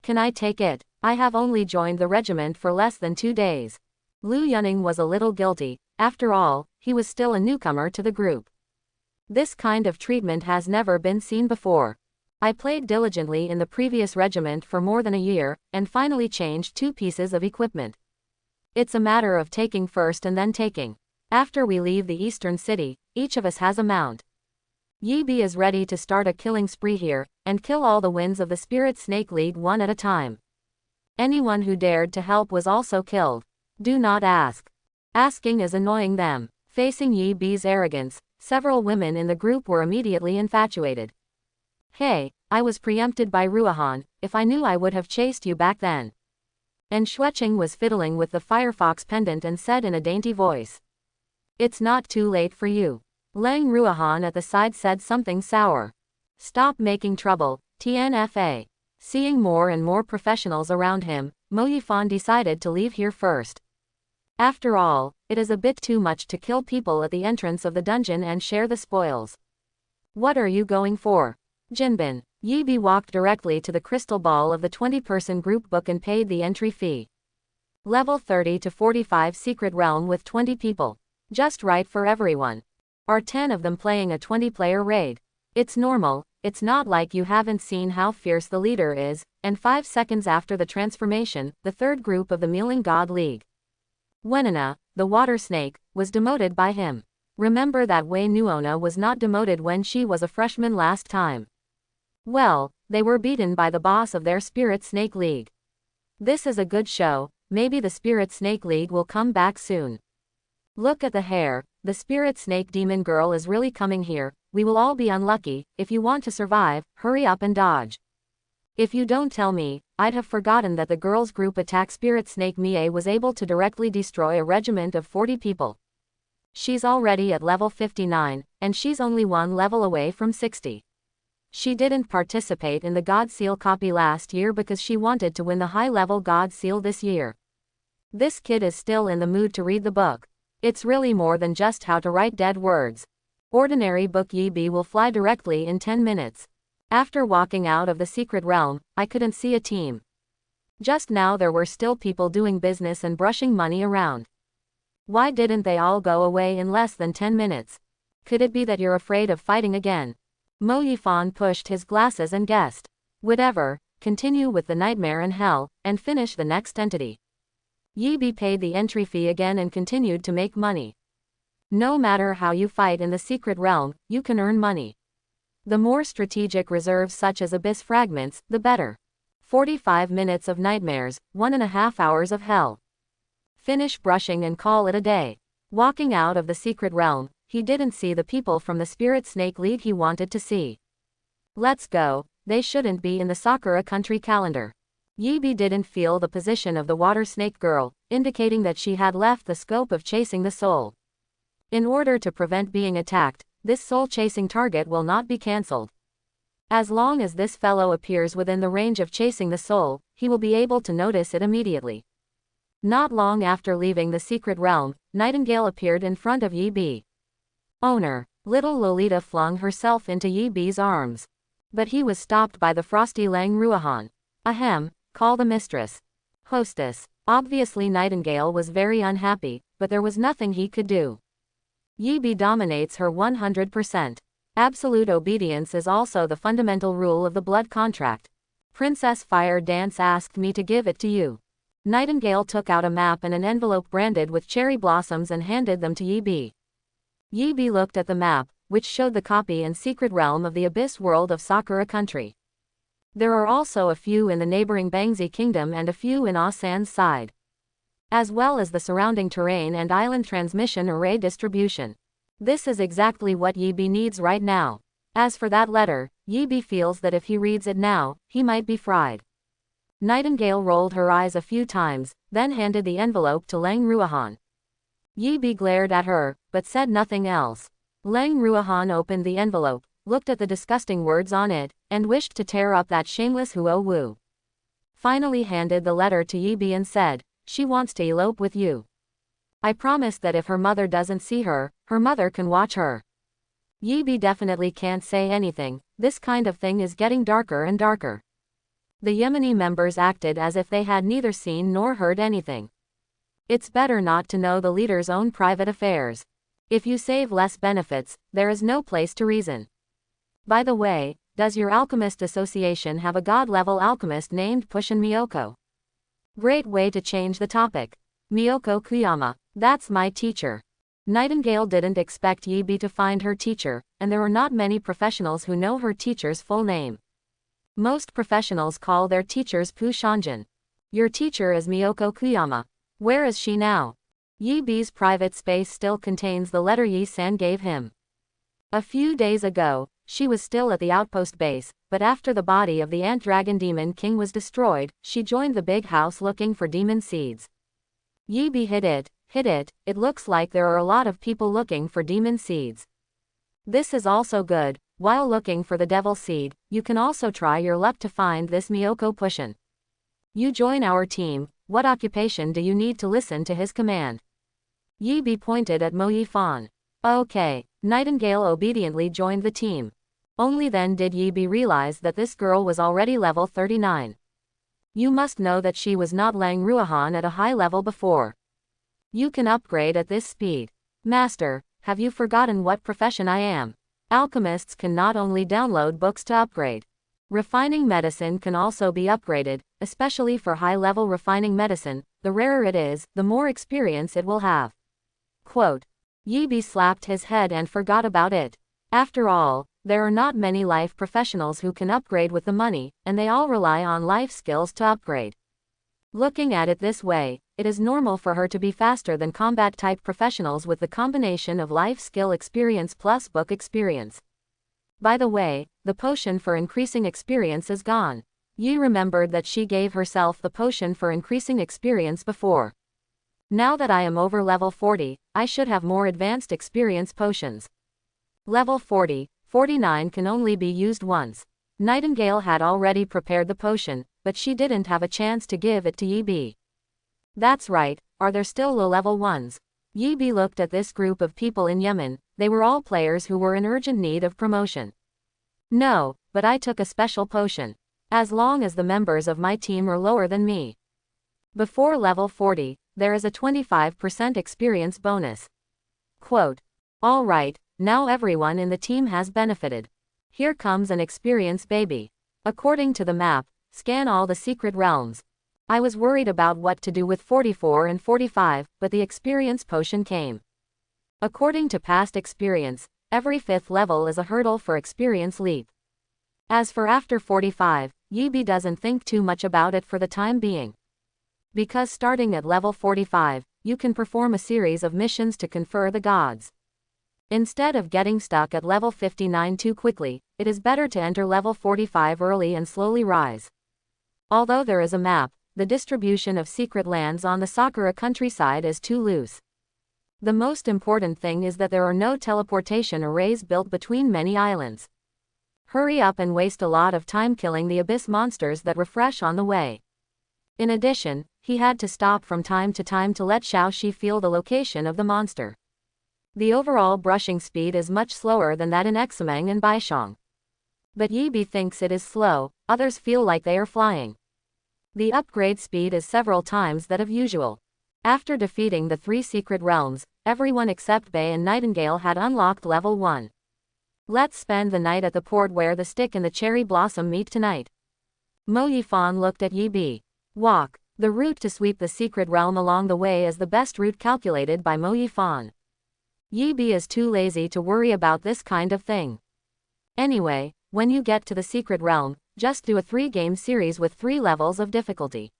Can I take it? I have only joined the regiment for less than 2 days. Liu Yunning was a little guilty. After all, he was still a newcomer to the group. This kind of treatment has never been seen before. I played diligently in the previous regiment for more than a year, and finally changed 2 pieces of equipment. It's a matter of taking first and then taking. After we leave the eastern city, each of us has a mount. Yi Bi is ready to start a killing spree here, and kill all the winds of the Spirit Snake League one at a time. Anyone who dared to help was also killed. Do not ask. Asking is annoying them. Facing Yi Bi's arrogance, several women in the group were immediately infatuated. Hey, I was preempted by Ruahan. If I knew I would have chased you back then. And Shuiqing was fiddling with the Firefox pendant and said in a dainty voice. It's not too late for you. Lang Ruahan at the side said something sour. Stop making trouble, TNFA. Seeing more and more professionals around him, Mo Yifan decided to leave here first. After all, it is a bit too much to kill people at the entrance of the dungeon and share the spoils. What are you going for? Jinbin. Yi Bi walked directly to the crystal ball of the 20-person group book and paid the entry fee. Level 30 to 45 secret realm with 20 people. Just right for everyone. Are 10 of them playing a 20-player raid? It's normal, it's not like you haven't seen how fierce the leader is, and 5 seconds after the transformation, the third group of the Mealing God League. Wenina, the water snake, was demoted by him. Remember that Wei Nuona was not demoted when she was a freshman last time. Well, they were beaten by the boss of their Spirit Snake League. This is a good show, maybe the Spirit Snake League will come back soon. Look at the hair, the Spirit Snake Demon Girl is really coming here, we will all be unlucky. If you want to survive, hurry up and dodge. If you don't tell me, I'd have forgotten that the girls' group attack Spirit Snake Mie was able to directly destroy a regiment of 40 people. She's already at level 59, and she's only 1 level away from 60. She didn't participate in the God Seal copy last year because she wanted to win the high-level God Seal this year. This kid is still in the mood to read the book. It's really more than just how to write dead words. Ordinary book Yi Bi will fly directly in 10 minutes. After walking out of the secret realm, I couldn't see a team. Just now there were still people doing business and brushing money around. Why didn't they all go away in less than 10 minutes? Could it be that you're afraid of fighting again? Mo Yifan pushed his glasses and guessed. Whatever, continue with the nightmare and hell, and finish the next entity. Yi Bi paid the entry fee again and continued to make money. No matter how you fight in the secret realm, you can earn money. The more strategic reserves such as abyss fragments, the better. 45 minutes of nightmares, 1.5 hours of hell. Finish brushing and call it a day. Walking out of the secret realm, he didn't see the people from the Spirit Snake League he wanted to see. Let's go, they shouldn't be in the Sakura country calendar. Yi Bi didn't feel the position of the water snake girl, indicating that she had left the scope of chasing the soul. In order to prevent being attacked, this soul-chasing target will not be cancelled. As long as this fellow appears within the range of chasing the soul, he will be able to notice it immediately. Not long after leaving the secret realm, Nightingale appeared in front of Yi Bi. Owner, little Lolita flung herself into Yi Bi's arms. But he was stopped by the frosty Lang Ruahan. Ahem, call the mistress. Hostess. Obviously Nightingale was very unhappy, but there was nothing he could do. Yi Bi dominates her 100%. Absolute obedience is also the fundamental rule of the blood contract. Princess Fire Dance asked me to give it to you. Nightingale took out a map and an envelope branded with cherry blossoms and handed them to Yi Bi. Yi Bi looked at the map, which showed the copy and secret realm of the abyss world of Sakura country. There are also a few in the neighboring Bangzi kingdom and a few in Asan's side, as well as the surrounding terrain and island transmission array distribution. This is exactly what Yi Bi needs right now. As for that letter, Yi Bi feels that if he reads it now, he might be fried. Nightingale rolled her eyes a few times, then handed the envelope to Lang Ruahan. Yi Bi glared at her, but said nothing else. Lang Ruahan opened the envelope, looked at the disgusting words on it, and wished to tear up that shameless Huo Wu. Finally handed the letter to Yi Bi and said, she wants to elope with you. I promised that if her mother doesn't see her, her mother can watch her. Yibi definitely can't say anything, this kind of thing is getting darker and darker. The Yemeni members acted as if they had neither seen nor heard anything. It's better not to know the leader's own private affairs. If you save less benefits, there is no place to reason. By the way, does your alchemist association have a god-level alchemist named Pushin Miyoko? Great way to change the topic. Miyoko Kuyama. That's my teacher. Nightingale didn't expect Yibi to find her teacher, and there are not many professionals who know her teacher's full name. Most professionals call their teachers Pu Shanjin. Your teacher is Miyoko Kuyama. Where is she now? Yibi's private space still contains the letter Yi-san gave him. A few days ago, she was still at the outpost base, but after the body of the ant dragon demon king was destroyed, she joined the big house looking for demon seeds. Yibi hit it, it looks like there are a lot of people looking for demon seeds. This is also good. While looking for the devil seed, you can also try your luck to find this Miyoko Pushin. You join our team. What occupation do you need to listen to his command? Yibi pointed at Mo Yifan. Okay. Nightingale obediently joined the team. Only then did Yibi realize that this girl was already level 39. You must know that she was not Lang Ruahan at a high level before. You can upgrade at this speed. Master, have you forgotten what profession I am? Alchemists can not only download books to upgrade. Refining medicine can also be upgraded, especially for high-level refining medicine. The rarer it is, the more experience it will have. Quote. Yibi slapped his head and forgot about it. After all, there are not many life professionals who can upgrade with the money, and they all rely on life skills to upgrade. Looking at it this way, it is normal for her to be faster than combat-type professionals with the combination of life skill experience plus book experience. By the way, the potion for increasing experience is gone. Yi remembered that she gave herself the potion for increasing experience before. Now that I am over level 40, I should have more advanced experience potions. Level 40, 49 can only be used once. Nightingale had already prepared the potion, but she didn't have a chance to give it to Yibi. That's right, are there still low-level ones? Yibi looked at this group of people in Yemen, they were all players who were in urgent need of promotion. No, but I took a special potion. As long as the members of my team are lower than me. Before level 40, there is a 25% experience bonus. Quote. Alright, now everyone in the team has benefited. Here comes an experience baby. According to the map, scan all the secret realms. I was worried about what to do with 44 and 45, but the experience potion came. According to past experience, every 5th level is a hurdle for experience leap. As for after 45, Yibi doesn't think too much about it for the time being. Because starting at level 45, you can perform a series of missions to confer the gods. Instead of getting stuck at level 59 too quickly, it is better to enter level 45 early and slowly rise. Although there is a map, the distribution of secret lands on the Sakura countryside is too loose. The most important thing is that there are no teleportation arrays built between many islands. Hurry up and waste a lot of time killing the abyss monsters that refresh on the way. In addition, he had to stop from time to time to let Xiaoxi feel the location of the monster. The overall brushing speed is much slower than that in Exameng and Baishang. But Yibi thinks it is slow, others feel like they are flying. The upgrade speed is several times that of usual. After defeating the 3 secret realms, everyone except Bei and Nightingale had unlocked level 1. Let's spend the night at the port where the stick and the cherry blossom meet tonight. Mo Yifan looked at Yibi. Walk. The route to sweep the secret realm along the way is the best route calculated by Mo Yifan. Yibi is too lazy to worry about this kind of thing. Anyway, when you get to the secret realm, just do a 3-game series with 3 levels of difficulty.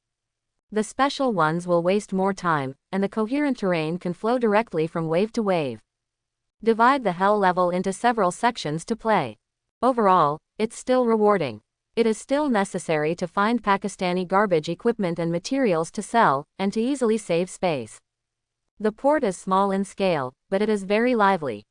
The special ones will waste more time, and the coherent terrain can flow directly from wave to wave. Divide the hell level into several sections to play. Overall, it's still rewarding. It is still necessary to find Pakistani garbage equipment and materials to sell, and to easily save space. The port is small in scale, but it is very lively.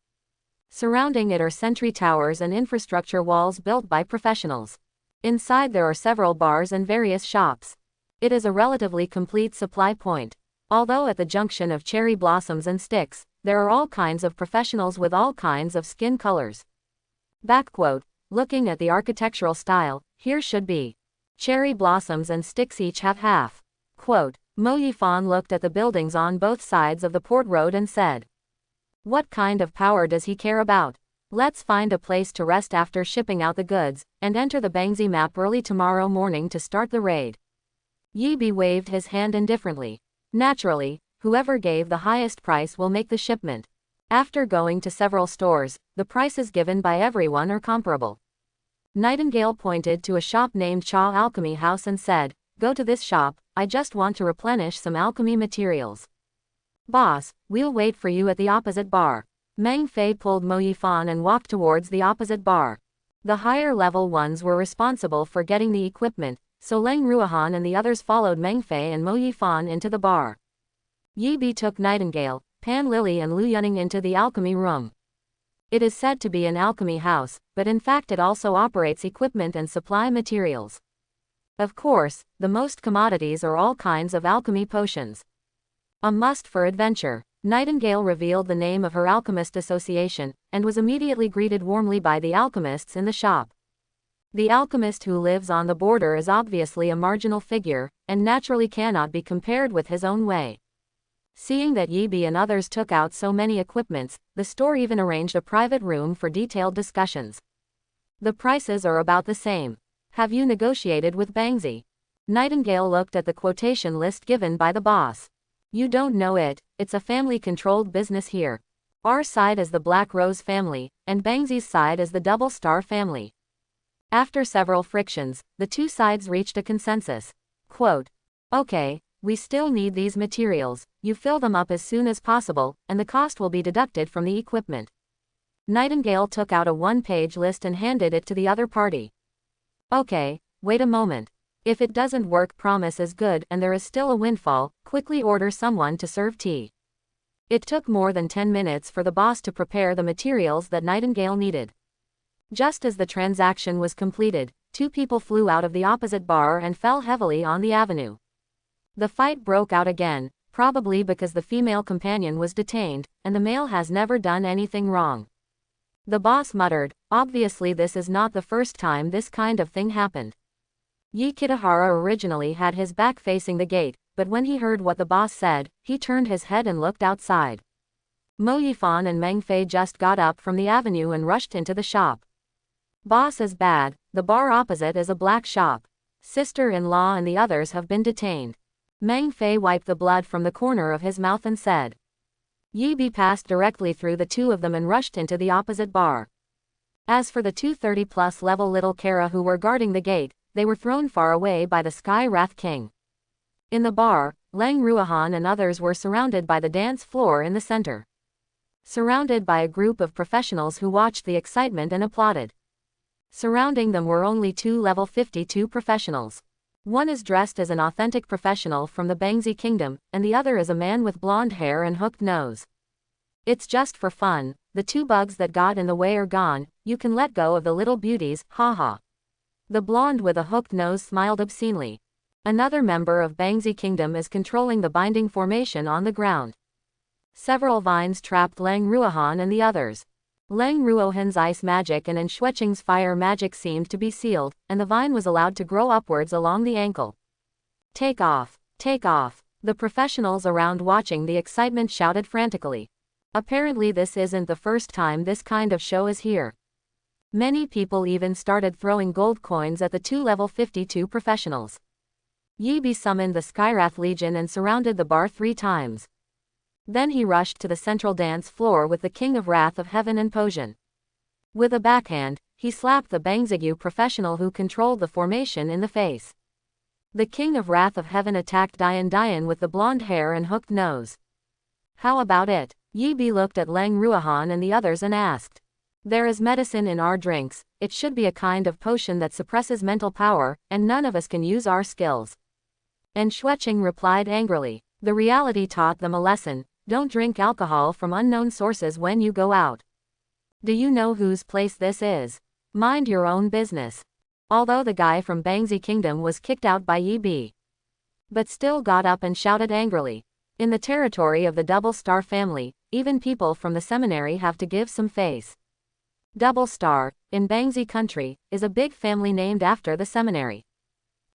Surrounding it are sentry towers and infrastructure walls built by professionals. Inside there are several bars and various shops. It is a relatively complete supply point. Although at the junction of cherry blossoms and sticks, there are all kinds of professionals with all kinds of skin colors. Backquote, looking at the architectural style, here should be cherry blossoms and sticks each have half. Quote, Mo Yifan looked at the buildings on both sides of the port road and said, what kind of power does he care about? Let's find a place to rest after shipping out the goods, and enter the Bangzi map early tomorrow morning to start the raid. Yi Bi waved his hand indifferently. Naturally, whoever gave the highest price will make the shipment. After going to several stores, the prices given by everyone are comparable. Nightingale pointed to a shop named Cha Alchemy House and said, go to this shop, I just want to replenish some alchemy materials. Boss, we'll wait for you at the opposite bar. Meng Fei pulled Mo Yifan and walked towards the opposite bar. The higher level ones were responsible for getting the equipment, so Leng Ruohan and the others followed Meng Fei and Mo Yifan into the bar. Yi Bi took Nightingale, Pan Lily and Lu Yuning into the alchemy room. It is said to be an alchemy house, but in fact it also operates equipment and supply materials. Of course, the most commodities are all kinds of alchemy potions. A must for adventure. Nightingale revealed the name of her alchemist association, and was immediately greeted warmly by the alchemists in the shop. The alchemist who lives on the border is obviously a marginal figure, and naturally cannot be compared with his own way. Seeing that Yi Bi and others took out so many equipments, the store even arranged a private room for detailed discussions. The prices are about the same. Have you negotiated with Bangzi? Nightingale looked at the quotation list given by the boss. You don't know it, it's a family-controlled business here. Our side is the Black Rose family, and Bangzi's side is the Double Star family. After several frictions, the two sides reached a consensus. Quote, okay, we still need these materials, you fill them up as soon as possible, and the cost will be deducted from the equipment. Nightingale took out a one-page list and handed it to the other party. Okay, wait a moment. If it doesn't work, promise is good and there is still a windfall, quickly order someone to serve tea. It took more than 10 minutes for the boss to prepare the materials that Nightingale needed. Just as the transaction was completed, two people flew out of the opposite bar and fell heavily on the avenue. The fight broke out again, probably because the female companion was detained, and the male has never done anything wrong. The boss muttered, obviously this is not the first time this kind of thing happened. Yi Kitahara originally had his back facing the gate, but when he heard what the boss said, he turned his head and looked outside. Mo Yifan and Meng Fei just got up from the avenue and rushed into the shop. Boss is bad, the bar opposite is a black shop. Sister-in-law and the others have been detained. Meng Fei wiped the blood from the corner of his mouth and said. Yi Bi passed directly through the two of them and rushed into the opposite bar. As for the 230-plus level little Kara who were guarding the gate, they were thrown far away by the Sky Wrath King. In the bar, Leng Ruohan and others were surrounded by the dance floor in the center. Surrounded by a group of professionals who watched the excitement and applauded. Surrounding them were only two level 52 professionals. One is dressed as an authentic professional from the Bangzi Kingdom, and the other is a man with blonde hair and hooked nose. It's just for fun, the two bugs that got in the way are gone, you can let go of the little beauties, haha. The blonde with a hooked nose smiled obscenely. Another member of Bangzi Kingdom is controlling the binding formation on the ground. Several vines trapped Leng Ruohan and the others. Leng Ruohan's ice magic and Enxueching's fire magic seemed to be sealed, and the vine was allowed to grow upwards along the ankle. Take off! Take off! The professionals around watching the excitement shouted frantically. Apparently this isn't the first time this kind of show is here. Many people even started throwing gold coins at the two level 52 professionals. Yi Bi summoned the Skywrath Legion and surrounded the bar 3 times. Then he rushed to the central dance floor with the King of Wrath of Heaven and Potion. With a backhand, he slapped the Bangzigu professional who controlled the formation in the face. The King of Wrath of Heaven attacked Dian with the blonde hair and hooked nose. How about it? Yi Bi looked at Leng Ruohan and the others and asked. There is medicine in our drinks, it should be a kind of potion that suppresses mental power, and none of us can use our skills. Enxueching replied angrily. The reality taught them a lesson, don't drink alcohol from unknown sources when you go out. Do you know whose place this is? Mind your own business. Although the guy from Bangzi Kingdom was kicked out by Yi Bi, but still got up and shouted angrily. In the territory of the Double Star family, even people from the seminary have to give some face. Double Star, in Bangzi country, is a big family named after the seminary.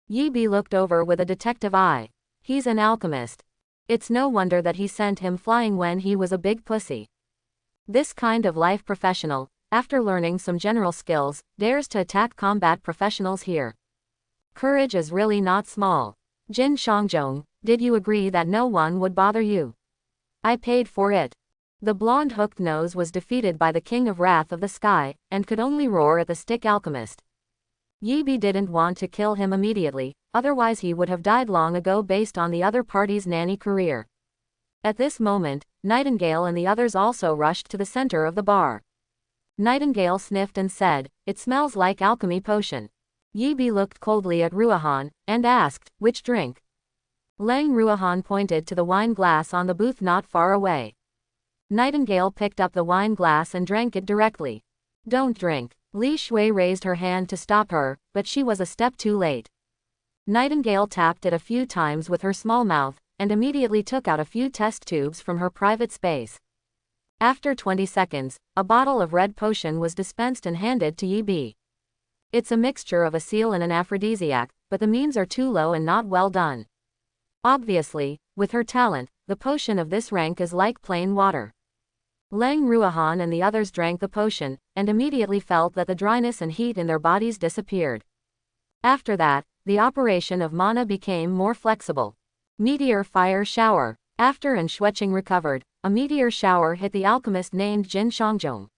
Yi Bi looked over with a detective eye. He's an alchemist. It's no wonder that he sent him flying when he was a big pussy. This kind of life professional, after learning some general skills, dares to attack combat professionals here. Courage is really not small. Jin Shangjong, did you agree that no one would bother you? I paid for it. The blonde hooked nose was defeated by the king of wrath of the sky, and could only roar at the stick alchemist. Yi Bi didn't want to kill him immediately, otherwise he would have died long ago based on the other party's nanny career. At this moment, Nightingale and the others also rushed to the center of the bar. Nightingale sniffed and said, "It smells like alchemy potion." Yi Bi looked coldly at Ruahan, and asked, "Which drink?" Lang Ruahan pointed to the wine glass on the booth not far away. Nightingale picked up the wine glass and drank it directly. "Don't drink." Li Shui raised her hand to stop her, but she was a step too late. Nightingale tapped it a few times with her small mouth, and immediately took out a few test tubes from her private space. After 20 seconds, a bottle of red potion was dispensed and handed to Yi Bi. It's a mixture of a seal and an aphrodisiac, but the means are too low and not well done. Obviously, with her talent, the potion of this rank is like plain water. Lang Ruahan and the others drank the potion, and immediately felt that the dryness and heat in their bodies disappeared. After that, the operation of mana became more flexible. Meteor fire shower. After Enshweching recovered, a meteor shower hit the alchemist named Jin Shangjong.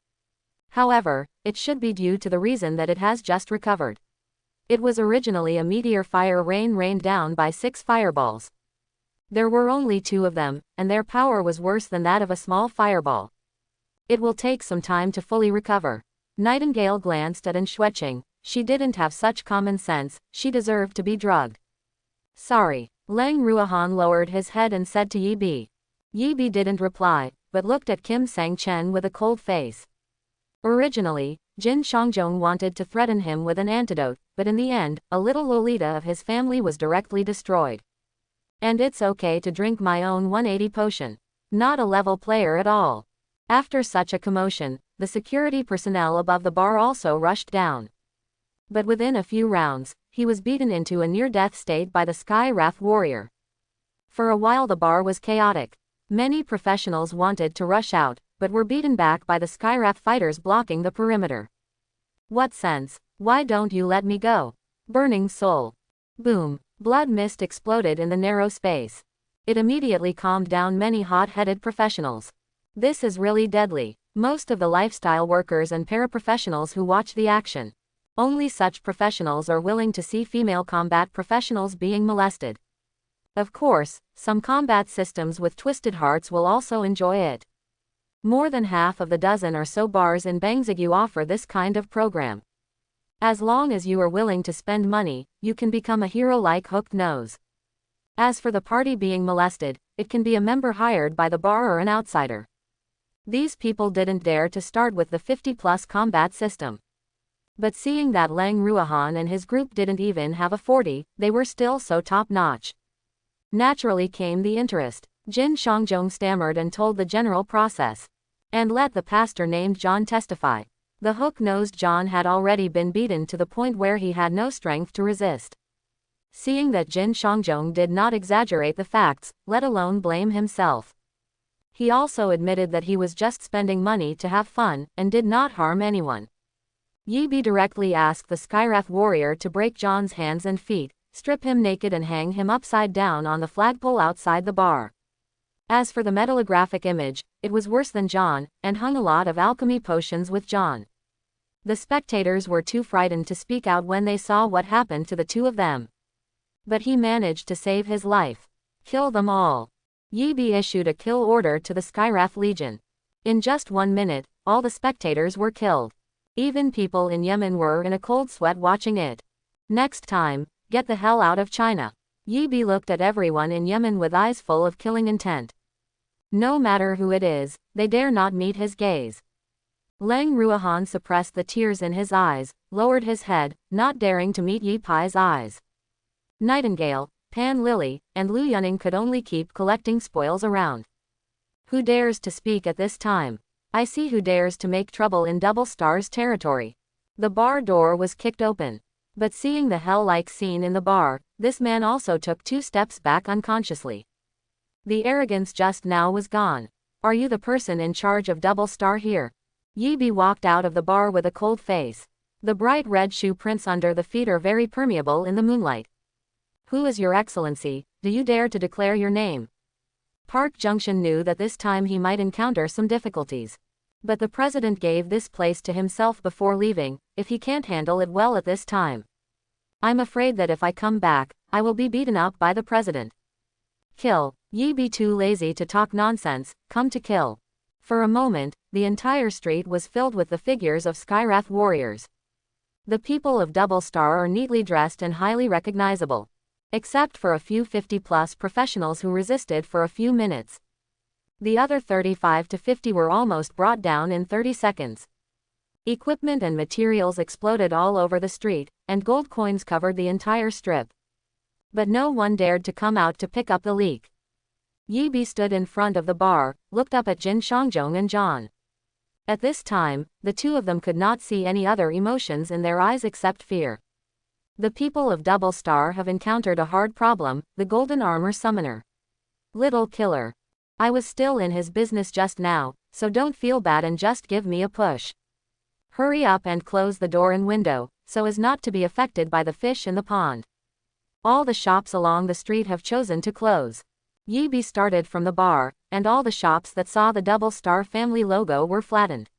However, it should be due to the reason that it has just recovered. It was originally a meteor fire rain rained down by 6 fireballs. There were only 2 of them, and their power was worse than that of a small fireball. It will take some time to fully recover. Nightingale glanced at Enshweching. She didn't have such common sense, she deserved to be drugged. Sorry. Lang Ruahan lowered his head and said to Yi Bi. Yi Bi didn't reply, but looked at Kim Sang Chen with a cold face. Originally, Jin Shangjong wanted to threaten him with an antidote, but in the end, a little Lolita of his family was directly destroyed. And it's okay to drink my own 180 potion. Not a level player at all. After such a commotion, the security personnel above the bar also rushed down. But within a few rounds, he was beaten into a near-death state by the Sky Wrath warrior. For a while the bar was chaotic. Many professionals wanted to rush out, but were beaten back by the Skywrath fighters blocking the perimeter. What sense? Why don't you let me go? Burning soul. Boom. Blood mist exploded in the narrow space. It immediately calmed down many hot-headed professionals. This is really deadly. Most of the lifestyle workers and paraprofessionals who watch the action. Only such professionals are willing to see female combat professionals being molested. Of course, some combat systems with twisted hearts will also enjoy it. More than half of the dozen or so bars in Bangzigu offer this kind of program. As long as you are willing to spend money, you can become a hero like Hooked Nose. As for the party being molested, it can be a member hired by the bar or an outsider. These people didn't dare to start with the 50+ combat system. But seeing that Lang Ruahan and his group didn't even have a 40, they were still so top-notch. Naturally came the interest. Jin Shangjong stammered and told the general process. And let the pastor named John testify. The hook-nosed John had already been beaten to the point where he had no strength to resist. Seeing that Jin Shangjong did not exaggerate the facts, let alone blame himself. He also admitted that he was just spending money to have fun, and did not harm anyone. Yi Bi directly asked the Skywrath warrior to break John's hands and feet, strip him naked and hang him upside down on the flagpole outside the bar. As for the metallographic image, it was worse than John, and hung a lot of alchemy potions with John. The spectators were too frightened to speak out when they saw what happened to the 2 of them. But he managed to save his life. Kill them all. Yi Bi issued a kill order to the Skywrath Legion. In just 1 minute, all the spectators were killed. Even people in Yemen were in a cold sweat watching it. Next time, get the hell out of China. Yi Bi looked at everyone in Yemen with eyes full of killing intent. No matter who it is, they dare not meet his gaze. Lang Ruahan suppressed the tears in his eyes, lowered his head, not daring to meet Yi Pai's eyes. Nightingale, Pan Lily, and Lu Yunning could only keep collecting spoils around. Who dares to speak at this time? I see who dares to make trouble in Double Star's territory. The bar door was kicked open. But seeing the hell-like scene in the bar, this man also took 2 steps back unconsciously. The arrogance just now was gone. Are you the person in charge of Double Star here? Yi Bi walked out of the bar with a cold face. The bright red shoe prints under the feet are very permeable in the moonlight. Who is your excellency? Do you dare to declare your name? Park Junction knew that this time he might encounter some difficulties. But the president gave this place to himself before leaving, if he can't handle it well at this time. I'm afraid that if I come back, I will be beaten up by the president. Kill. Ye be too lazy to talk nonsense, come to kill. For a moment, the entire street was filled with the figures of Skyrath warriors. The people of Double Star are neatly dressed and highly recognizable. Except for a few 50-plus professionals who resisted for a few minutes. The other 35 to 50 were almost brought down in 30 seconds. Equipment and materials exploded all over the street, and gold coins covered the entire strip. But no one dared to come out to pick up the leak. Yi Bi stood in front of the bar, looked up at Jin Shangjong and John. At this time, the two of them could not see any other emotions in their eyes except fear. The people of Double Star have encountered a hard problem, the Golden Armor Summoner. Little killer. I was still in his business just now, so don't feel bad and just give me a push. Hurry up and close the door and window, so as not to be affected by the fish in the pond. All the shops along the street have chosen to close. Yi Bi started from the bar, and all the shops that saw the Double Star family logo were flattened.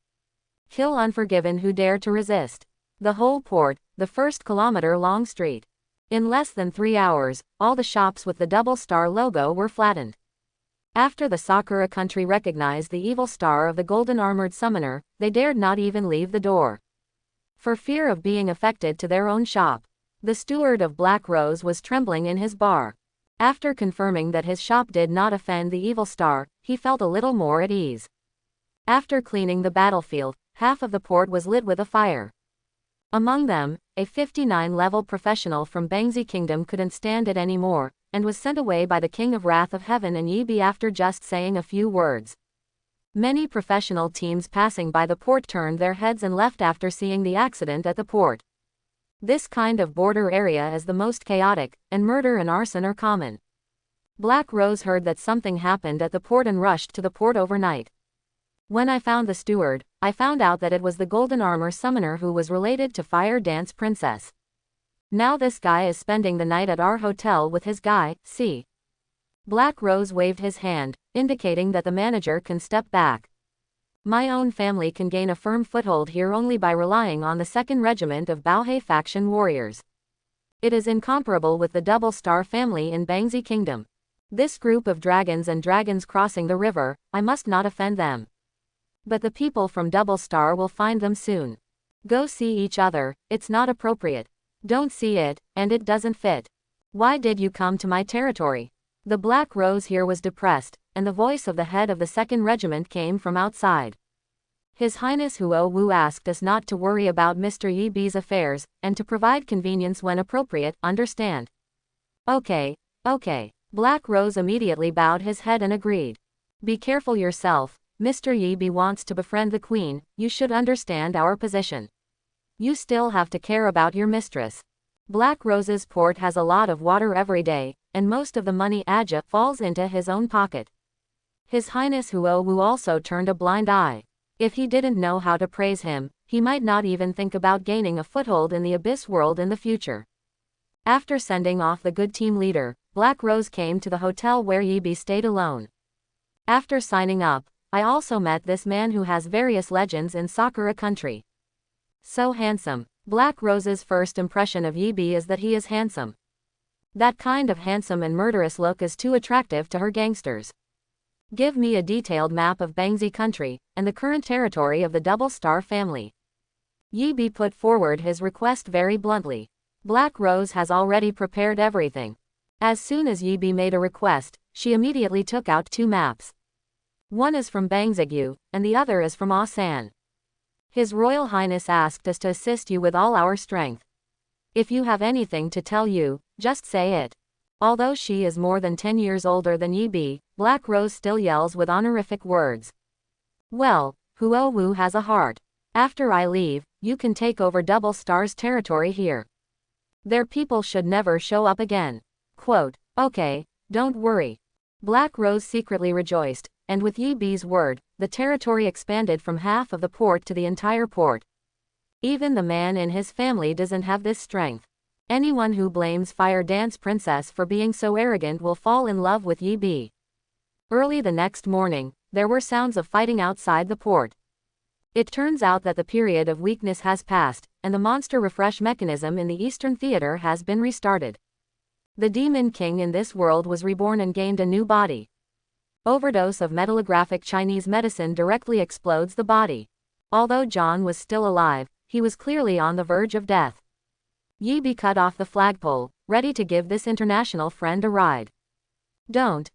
Kill unforgiven who dare to resist. The whole port, the 1-kilometer-long street. In less than 3 hours, all the shops with the Double Star logo were flattened. After the Sakura country recognized the evil star of the Golden Armored Summoner, they dared not even leave the door. For fear of being affected to their own shop. The steward of Black Rose was trembling in his bar. After confirming that his shop did not offend the evil star, he felt a little more at ease. After cleaning the battlefield, half of the port was lit with a fire. Among them, a 59-level professional from Bangzi Kingdom couldn't stand it anymore, and was sent away by the King of Wrath of Heaven and Yi Bi after just saying a few words. Many professional teams passing by the port turned their heads and left after seeing the accident at the port. This kind of border area is the most chaotic, and murder and arson are common. Black Rose heard that something happened at the port and rushed to the port overnight. When I found the steward, I found out that it was the Golden Armor Summoner who was related to Fire Dance Princess. Now this guy is spending the night at our hotel with his guy, see. Black Rose waved his hand, indicating that the manager can step back. My own family can gain a firm foothold here only by relying on the 2nd Regiment of Baohei faction warriors. It is incomparable with the Double Star family in Bangzi Kingdom. This group of dragons and dragons crossing the river, I must not offend them. But the people from Double Star will find them soon. Go see each other, it's not appropriate. Don't see it, and it doesn't fit. Why did you come to my territory? The Black Rose here was depressed, and the voice of the head of the 2nd Regiment came from outside. His Highness Huo Wu asked us not to worry about Mr. Yi Bi's affairs, and to provide convenience when appropriate, understand? Okay. Black Rose immediately bowed his head and agreed. Be careful yourself, Mr. Yi Bi wants to befriend the Queen, you should understand our position. You still have to care about your mistress. Black Rose's port has a lot of water every day, and most of the money Aja falls into his own pocket. His Highness Huo Wu also turned a blind eye. If he didn't know how to praise him, he might not even think about gaining a foothold in the Abyss world in the future. After sending off the good team leader, Black Rose came to the hotel where Yi Bi stayed alone. After signing up, I also met this man who has various legends in Sakura country. So handsome. Black Rose's first impression of Yi Bi is that he is handsome. That kind of handsome and murderous look is too attractive to her gangsters. Give me a detailed map of Bangzi country, and the current territory of the Double Star family. Yi Bi put forward his request very bluntly. Black Rose has already prepared everything. As soon as Yi Bi made a request, she immediately took out 2 maps. One is from Bangzigyu, and the other is from Asan. His Royal Highness asked us to assist you with all our strength. If you have anything to tell you, just say it. Although she is more than 10 years older than Yi, Black Rose still yells with honorific words. Well, Huo Wu has a heart. After I leave, you can take over Double Star's territory here. Their people should never show up again. Quote, okay, don't worry. Black Rose secretly rejoiced, and with Yi's word, the territory expanded from half of the port to the entire port. Even the man in his family doesn't have this strength. Anyone who blames Fire Dance Princess for being so arrogant will fall in love with Yi. Early the next morning, there were sounds of fighting outside the port. It turns out that the period of weakness has passed, and the monster refresh mechanism in the Eastern Theater has been restarted. The Demon King in this world was reborn and gained a new body. Overdose of metallographic Chinese medicine directly explodes the body. Although John was still alive, he was clearly on the verge of death. Yi cut off the flagpole, ready to give this international friend a ride. Don't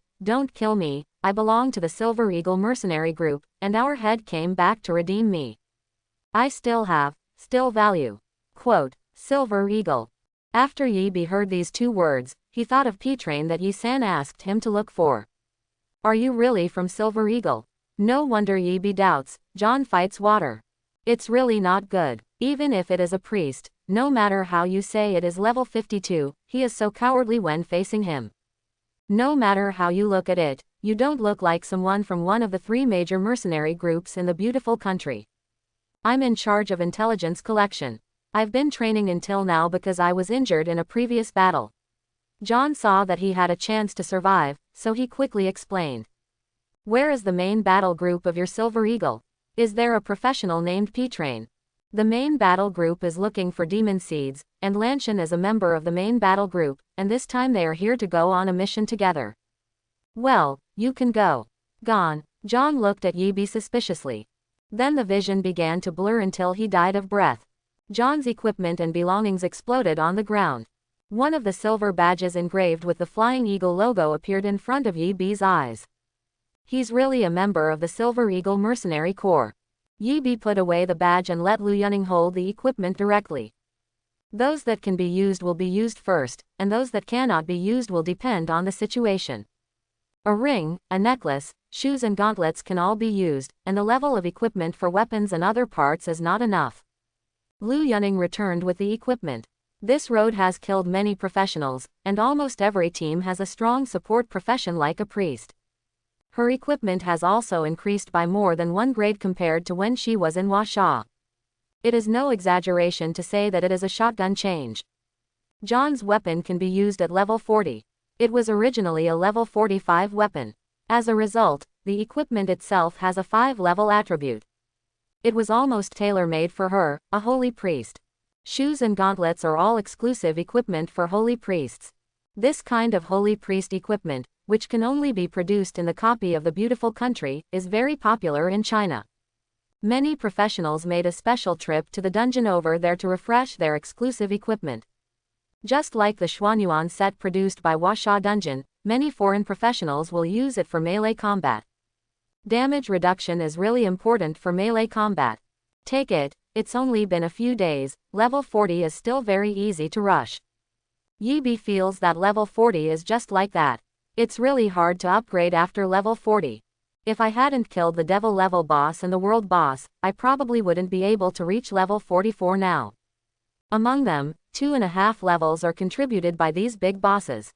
kill me, I belong to the Silver Eagle mercenary group, and our head came back to redeem me. I still value. Quote, Silver Eagle. After Yi heard these two words, he thought of P-Train that Yi-san asked him to look for. Are you really from Silver Eagle? No wonder Yi doubts. John fights water. It's really not good. Even if it is a priest, no matter how you say it is level 52, he is so cowardly when facing him. No matter how you look at it, you don't look like someone from one of the 3 major mercenary groups in the beautiful country. I'm in charge of intelligence collection. I've been training until now because I was injured in a previous battle. John saw that he had a chance to survive, so he quickly explained. Where is the main battle group of your Silver Eagle? Is there a professional named P-Train? The main battle group is looking for demon seeds, and Lanshan is a member of the main battle group, and this time they are here to go on a mission together. Well, you can go. Gone. John looked at Yi suspiciously. Then the vision began to blur until he died of breath. John's equipment and belongings exploded on the ground. One of the silver badges engraved with the Flying Eagle logo appeared in front of Yi's eyes. He's really a member of the Silver Eagle Mercenary Corps. Yi put away the badge and let Lu Yuning hold the equipment directly. Those that can be used will be used first, and those that cannot be used will depend on the situation. A ring, a necklace, shoes and gauntlets can all be used, and the level of equipment for weapons and other parts is not enough. Lu Yuning returned with the equipment. This road has killed many professionals, and almost every team has a strong support profession like a priest. Her equipment has also increased by more than 1 grade compared to when she was in Huasha. It is no exaggeration to say that it is a shotgun change. John's weapon can be used at level 40. It was originally a level 45 weapon. As a result, the equipment itself has a 5-level attribute. It was almost tailor-made for her, a holy priest. Shoes and gauntlets are all exclusive equipment for holy priests. This kind of holy priest equipment, which can only be produced in the copy of the beautiful country, is very popular in China. Many professionals made a special trip to the dungeon over there to refresh their exclusive equipment. Just like the Xuanyuan set produced by Huasha Dungeon, many foreign professionals will use it for melee combat. Damage reduction is really important for melee combat. Take it, it's only been a few days, level 40 is still very easy to rush. Yi feels that level 40 is just like that. It's really hard to upgrade after level 40. If I hadn't killed the devil level boss and the world boss, I probably wouldn't be able to reach level 44 now. Among them, 2.5 levels are contributed by these big bosses.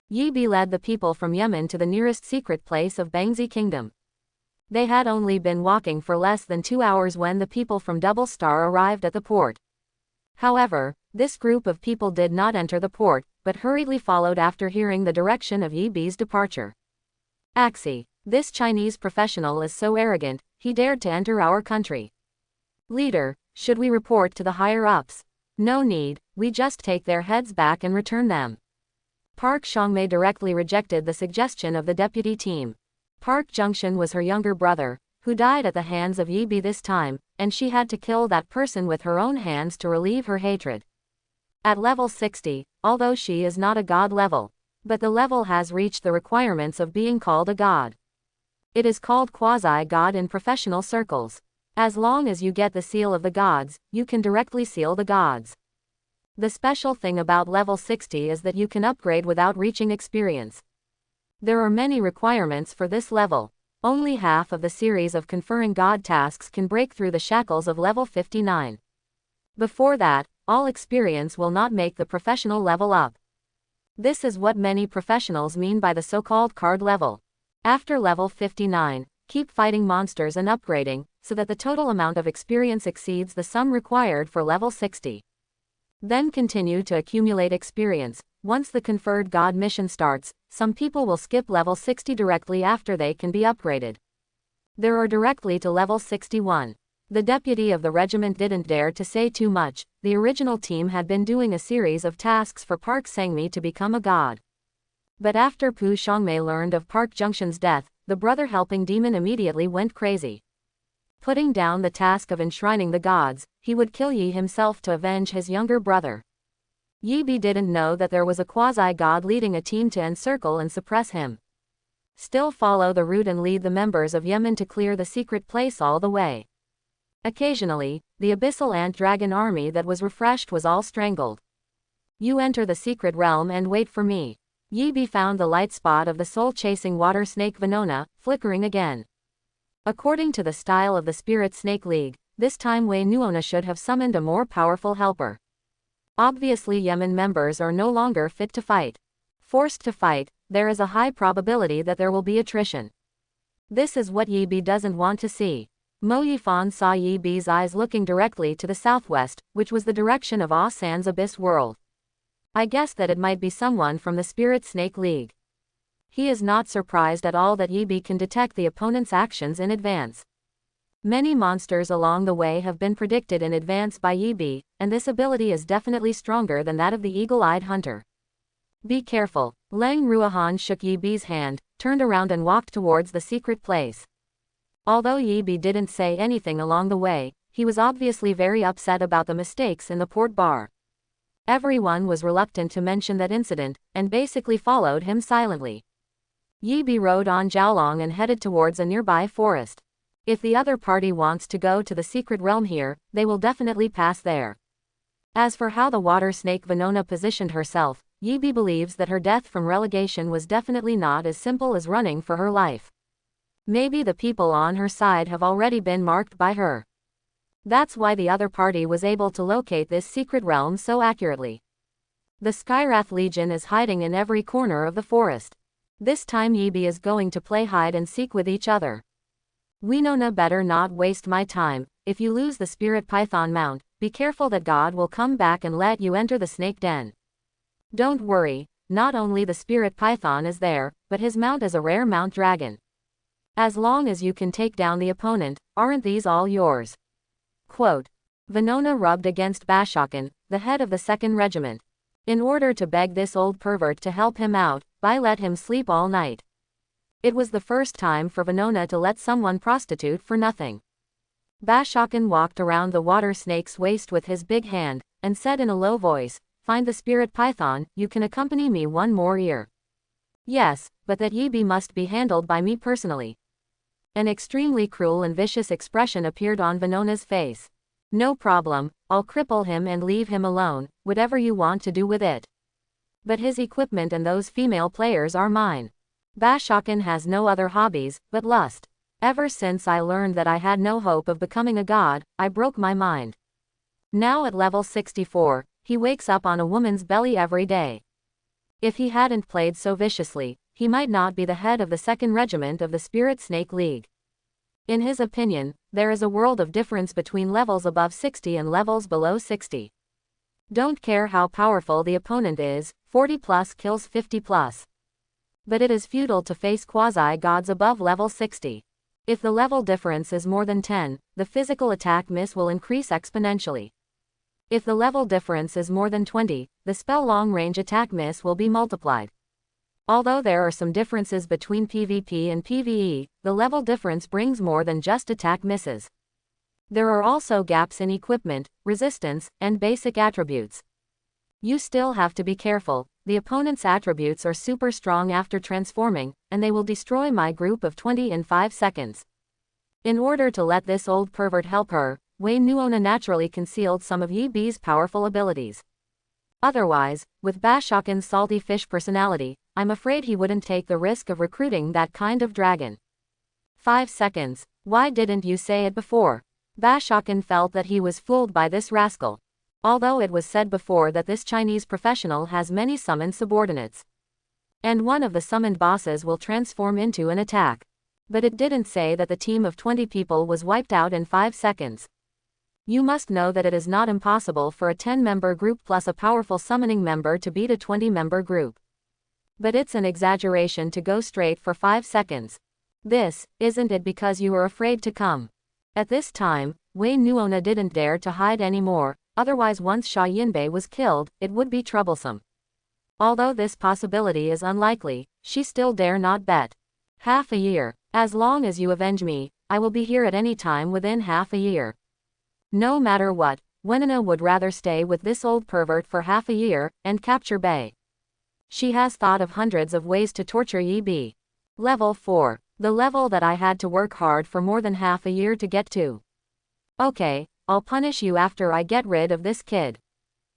Yi led the people from Yemen to the nearest secret place of Bangzi Kingdom. They had only been walking for less than 2 hours when the people from Double Star arrived at the port. However, this group of people did not enter the port, but hurriedly followed after hearing the direction of Yi's departure. Axie, this Chinese professional is so arrogant, he dared to enter our country. Leader, should we report to the higher-ups? No need, we just take their heads back and return them. Park Xiangmei directly rejected the suggestion of the deputy team. Park Junction was her younger brother, who died at the hands of Yi this time, and she had to kill that person with her own hands to relieve her hatred. At level 60, although she is not a god level, but the level has reached the requirements of being called a god. It is called quasi-god in professional circles. As long as you get the seal of the gods, you can directly seal the gods. The special thing about level 60 is that you can upgrade without reaching experience. There are many requirements for this level. Only half of the series of conferring God tasks can break through the shackles of level 59. Before that, all experience will not make the professional level up. This is what many professionals mean by the so-called card level. After level 59, keep fighting monsters and upgrading, so that the total amount of experience exceeds the sum required for level 60. Then continue to accumulate experience. Once the conferred God mission starts, some people will skip level 60 directly after they can be upgraded. There are directly to level 61. The deputy of the regiment didn't dare to say too much. The original team had been doing a series of tasks for Park Sangmi to become a god. But after Pu Xiongmei learned of Park Junction's death, the brother helping demon immediately went crazy. Putting down the task of enshrining the gods, he would kill Yi himself to avenge his younger brother. Yi Bi didn't know that there was a quasi-god leading a team to encircle and suppress him. Still follow the route and lead the members of Yemen to clear the secret place all the way. Occasionally, the abyssal ant dragon army that was refreshed was all strangled. You enter the secret realm and wait for me. Yi Bi found the light spot of the soul-chasing water snake Venona, flickering again. According to the style of the Spirit Snake League, this time Wei Nuona should have summoned a more powerful helper. Obviously Yemen members are no longer fit to fight. Forced to fight, there is a high probability that there will be attrition. This is what Yi Bi doesn't want to see. Mo Yifan saw Yi Bi's eyes looking directly to the southwest, which was the direction of Ah San's abyss world. I guess that it might be someone from the Spirit Snake League. He is not surprised at all that Yi Bi can detect the opponent's actions in advance. Many monsters along the way have been predicted in advance by Yi Bi, and this ability is definitely stronger than that of the eagle-eyed hunter. Be careful. Leng Ruohan shook Yi Bi's hand, turned around and walked towards the secret place. Although Yi Bi didn't say anything along the way, he was obviously very upset about the mistakes in the port bar. Everyone was reluctant to mention that incident, and basically followed him silently. Yi Bi rode on Jiaolong and headed towards a nearby forest. If the other party wants to go to the secret realm here, they will definitely pass there. As for how the water snake Venona positioned herself, Yi Bi believes that her death from relegation was definitely not as simple as running for her life. Maybe the people on her side have already been marked by her. That's why the other party was able to locate this secret realm so accurately. The Skyrath Legion is hiding in every corner of the forest. This time Yi Bi is going to play hide and seek with each other. Winona better not waste my time. If you lose the spirit python mount, be careful that God will come back and let you enter the snake den. Don't worry, not only the spirit python is there, but his mount is a rare mount dragon. As long as you can take down the opponent, aren't these all yours? Quote. Venona rubbed against Bashakin, the head of the 2nd Regiment. In order to beg this old pervert to help him out, Bai let him sleep all night. It was the first time for Venona to let someone prostitute for nothing. Bashakin walked around the water snake's waist with his big hand, and said in a low voice, "Find the spirit python, you can accompany me one more year." Yes, but that Yi Bi must be handled by me personally. An extremely cruel and vicious expression appeared on Venona's face. No problem, I'll cripple him and leave him alone, whatever you want to do with it. But his equipment and those female players are mine. Bashakin has no other hobbies, but lust. Ever since I learned that I had no hope of becoming a god, I broke my mind. Now at level 64, he wakes up on a woman's belly every day. If he hadn't played so viciously, he might not be the head of the 2nd Regiment of the Spirit Snake League. In his opinion, there is a world of difference between levels above 60 and levels below 60. Don't care how powerful the opponent is, 40 plus kills 50 plus. But it is futile to face quasi-gods above level 60. If the level difference is more than 10, the physical attack miss will increase exponentially. If the level difference is more than 20, the spell long-range attack miss will be multiplied. Although there are some differences between PvP and PvE, the level difference brings more than just attack misses. There are also gaps in equipment, resistance, and basic attributes. You still have to be careful. The opponent's attributes are super strong after transforming, and they will destroy my group of 20 in 5 seconds. In order to let this old pervert help her, Wei Nuona naturally concealed some of Yi Bi's powerful abilities. Otherwise, with Bashokin's salty fish personality, I'm afraid he wouldn't take the risk of recruiting that kind of dragon. 5 seconds. Why didn't you say it before? Bashokin felt that he was fooled by this rascal. Although it was said before that this Chinese professional has many summoned subordinates. And one of the summoned bosses will transform into an attack. But it didn't say that the team of 20 people was wiped out in 5 seconds. You must know that it is not impossible for a 10-member group plus a powerful summoning member to beat a 20-member group. But it's an exaggeration to go straight for 5 seconds. This, isn't it because you were afraid to come? At this time, Wei Nuona didn't dare to hide anymore, otherwise once Sha Yinbei was killed, it would be troublesome. Although this possibility is unlikely, she still dare not bet. Half a year. As long as you avenge me, I will be here at any time within half a year. No matter what, Wenina would rather stay with this old pervert for half a year, and capture Bei. She has thought of hundreds of ways to torture Yi Bi. Level 4. The level that I had to work hard for more than half a year to get to. Okay, I'll punish you after I get rid of this kid.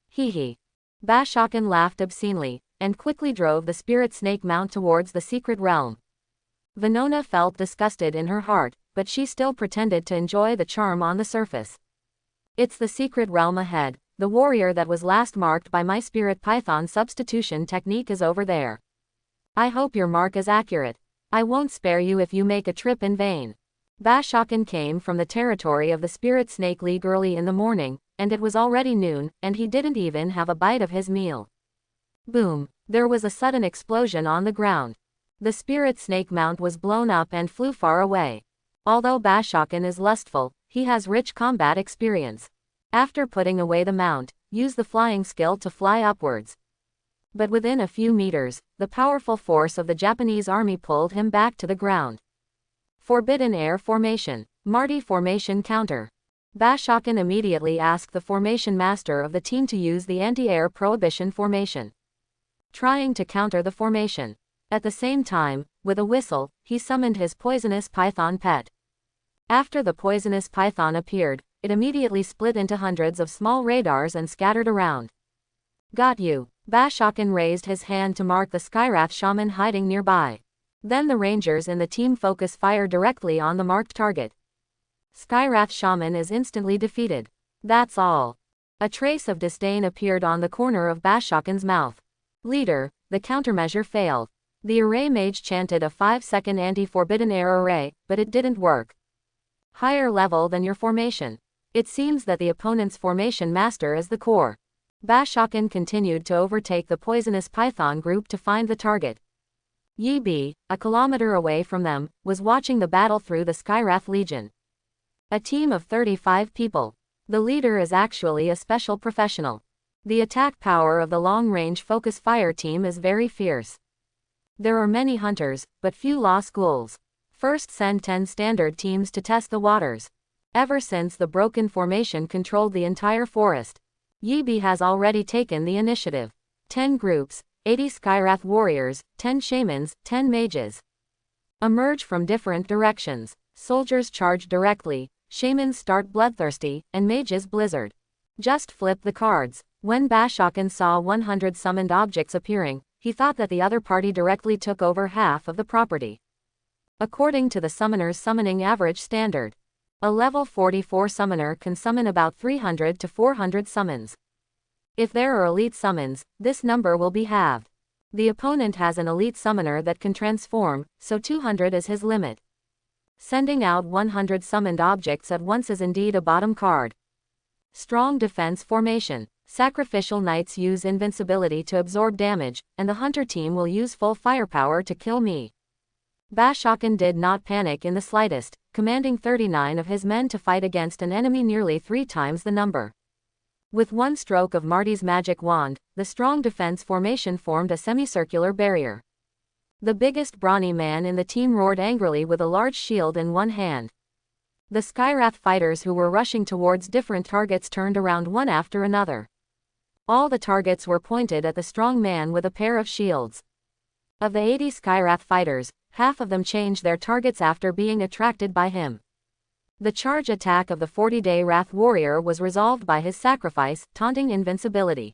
Hee hee. Bashokin laughed obscenely, and quickly drove the spirit snake mount towards the secret realm. Venona felt disgusted in her heart, but she still pretended to enjoy the charm on the surface. It's the secret realm ahead. The warrior that was last marked by my spirit python substitution technique is over there. I hope your mark is accurate. I won't spare you if you make a trip in vain. Bashokin came from the territory of the Spirit Snake League early in the morning, and it was already noon, and he didn't even have a bite of his meal. Boom! There was a sudden explosion on the ground. The Spirit Snake mount was blown up and flew far away. Although Bashokin is lustful, he has rich combat experience. After putting away the mount, use the flying skill to fly upwards. But within a few meters, the powerful force of the Japanese army pulled him back to the ground. Forbidden Air Formation. Marty Formation Counter. Bashokin immediately asked the formation master of the team to use the anti-air prohibition formation, trying to counter the formation. At the same time, with a whistle, he summoned his poisonous python pet. After the poisonous python appeared, it immediately split into hundreds of small radars and scattered around. Got you. Bashokin raised his hand to mark the Skyrath shaman hiding nearby. Then the rangers in the team focus fire directly on the marked target. Skyrath shaman is instantly defeated. That's all. A trace of disdain appeared on the corner of Bashokin's mouth. Leader, the countermeasure failed. The array mage chanted a 5-second anti-forbidden air array, but it didn't work. Higher level than your formation. It seems that the opponent's formation master is the core. Bashokin continued to overtake the poisonous python group to find the target. Yi Bi, a kilometer away from them, was watching the battle through the Skyrath Legion. A team of 35 people. The leader is actually a special professional. The attack power of the long-range focus fire team is very fierce. There are many hunters, but few law schools. First send 10 standard teams to test the waters. Ever since the broken formation controlled the entire forest, Yi Bi has already taken the initiative. 10 groups, 80 Skyrath warriors, 10 shamans, 10 mages. Emerge from different directions. Soldiers charge directly, shamans start bloodthirsty, and mages blizzard. Just flip the cards. When Bashokin saw 100 summoned objects appearing, he thought that the other party directly took over half of the property. According to the summoner's summoning average standard, a level 44 summoner can summon about 300 to 400 summons. If there are elite summons, this number will be halved. The opponent has an elite summoner that can transform, so 200 is his limit. Sending out 100 summoned objects at once is indeed a bottom card. Strong defense formation. Sacrificial knights use invincibility to absorb damage, and the hunter team will use full firepower to kill me. Bashokin did not panic in the slightest, commanding 39 of his men to fight against an enemy nearly 3 times the number. With one stroke of Marty's magic wand, the strong defense formation formed a semicircular barrier. The biggest brawny man in the team roared angrily with a large shield in one hand. The Skyrath fighters who were rushing towards different targets turned around one after another. All the targets were pointed at the strong man with a pair of shields. Of the 80 Skyrath fighters, half of them changed their targets after being attracted by him. The charge attack of the 40-day Wrath Warrior was resolved by his sacrifice, taunting invincibility.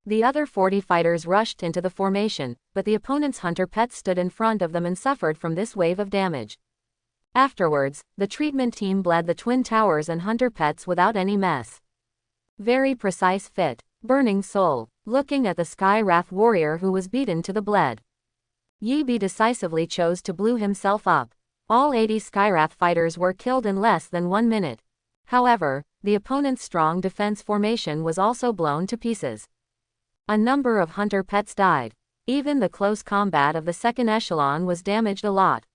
The other 40 fighters rushed into the formation, but the opponent's hunter pets stood in front of them and suffered from this wave of damage. Afterwards, the treatment team bled the twin towers and hunter pets without any mess. Very precise fit. Burning soul. Looking at the Sky Wrath warrior who was beaten to the bled, Yi decisively chose to blew himself up. All 80 Skywrath fighters were killed in less than 1 minute. However, the opponent's strong defense formation was also blown to pieces. A number of hunter pets died. Even the close combat of the second echelon was damaged a lot.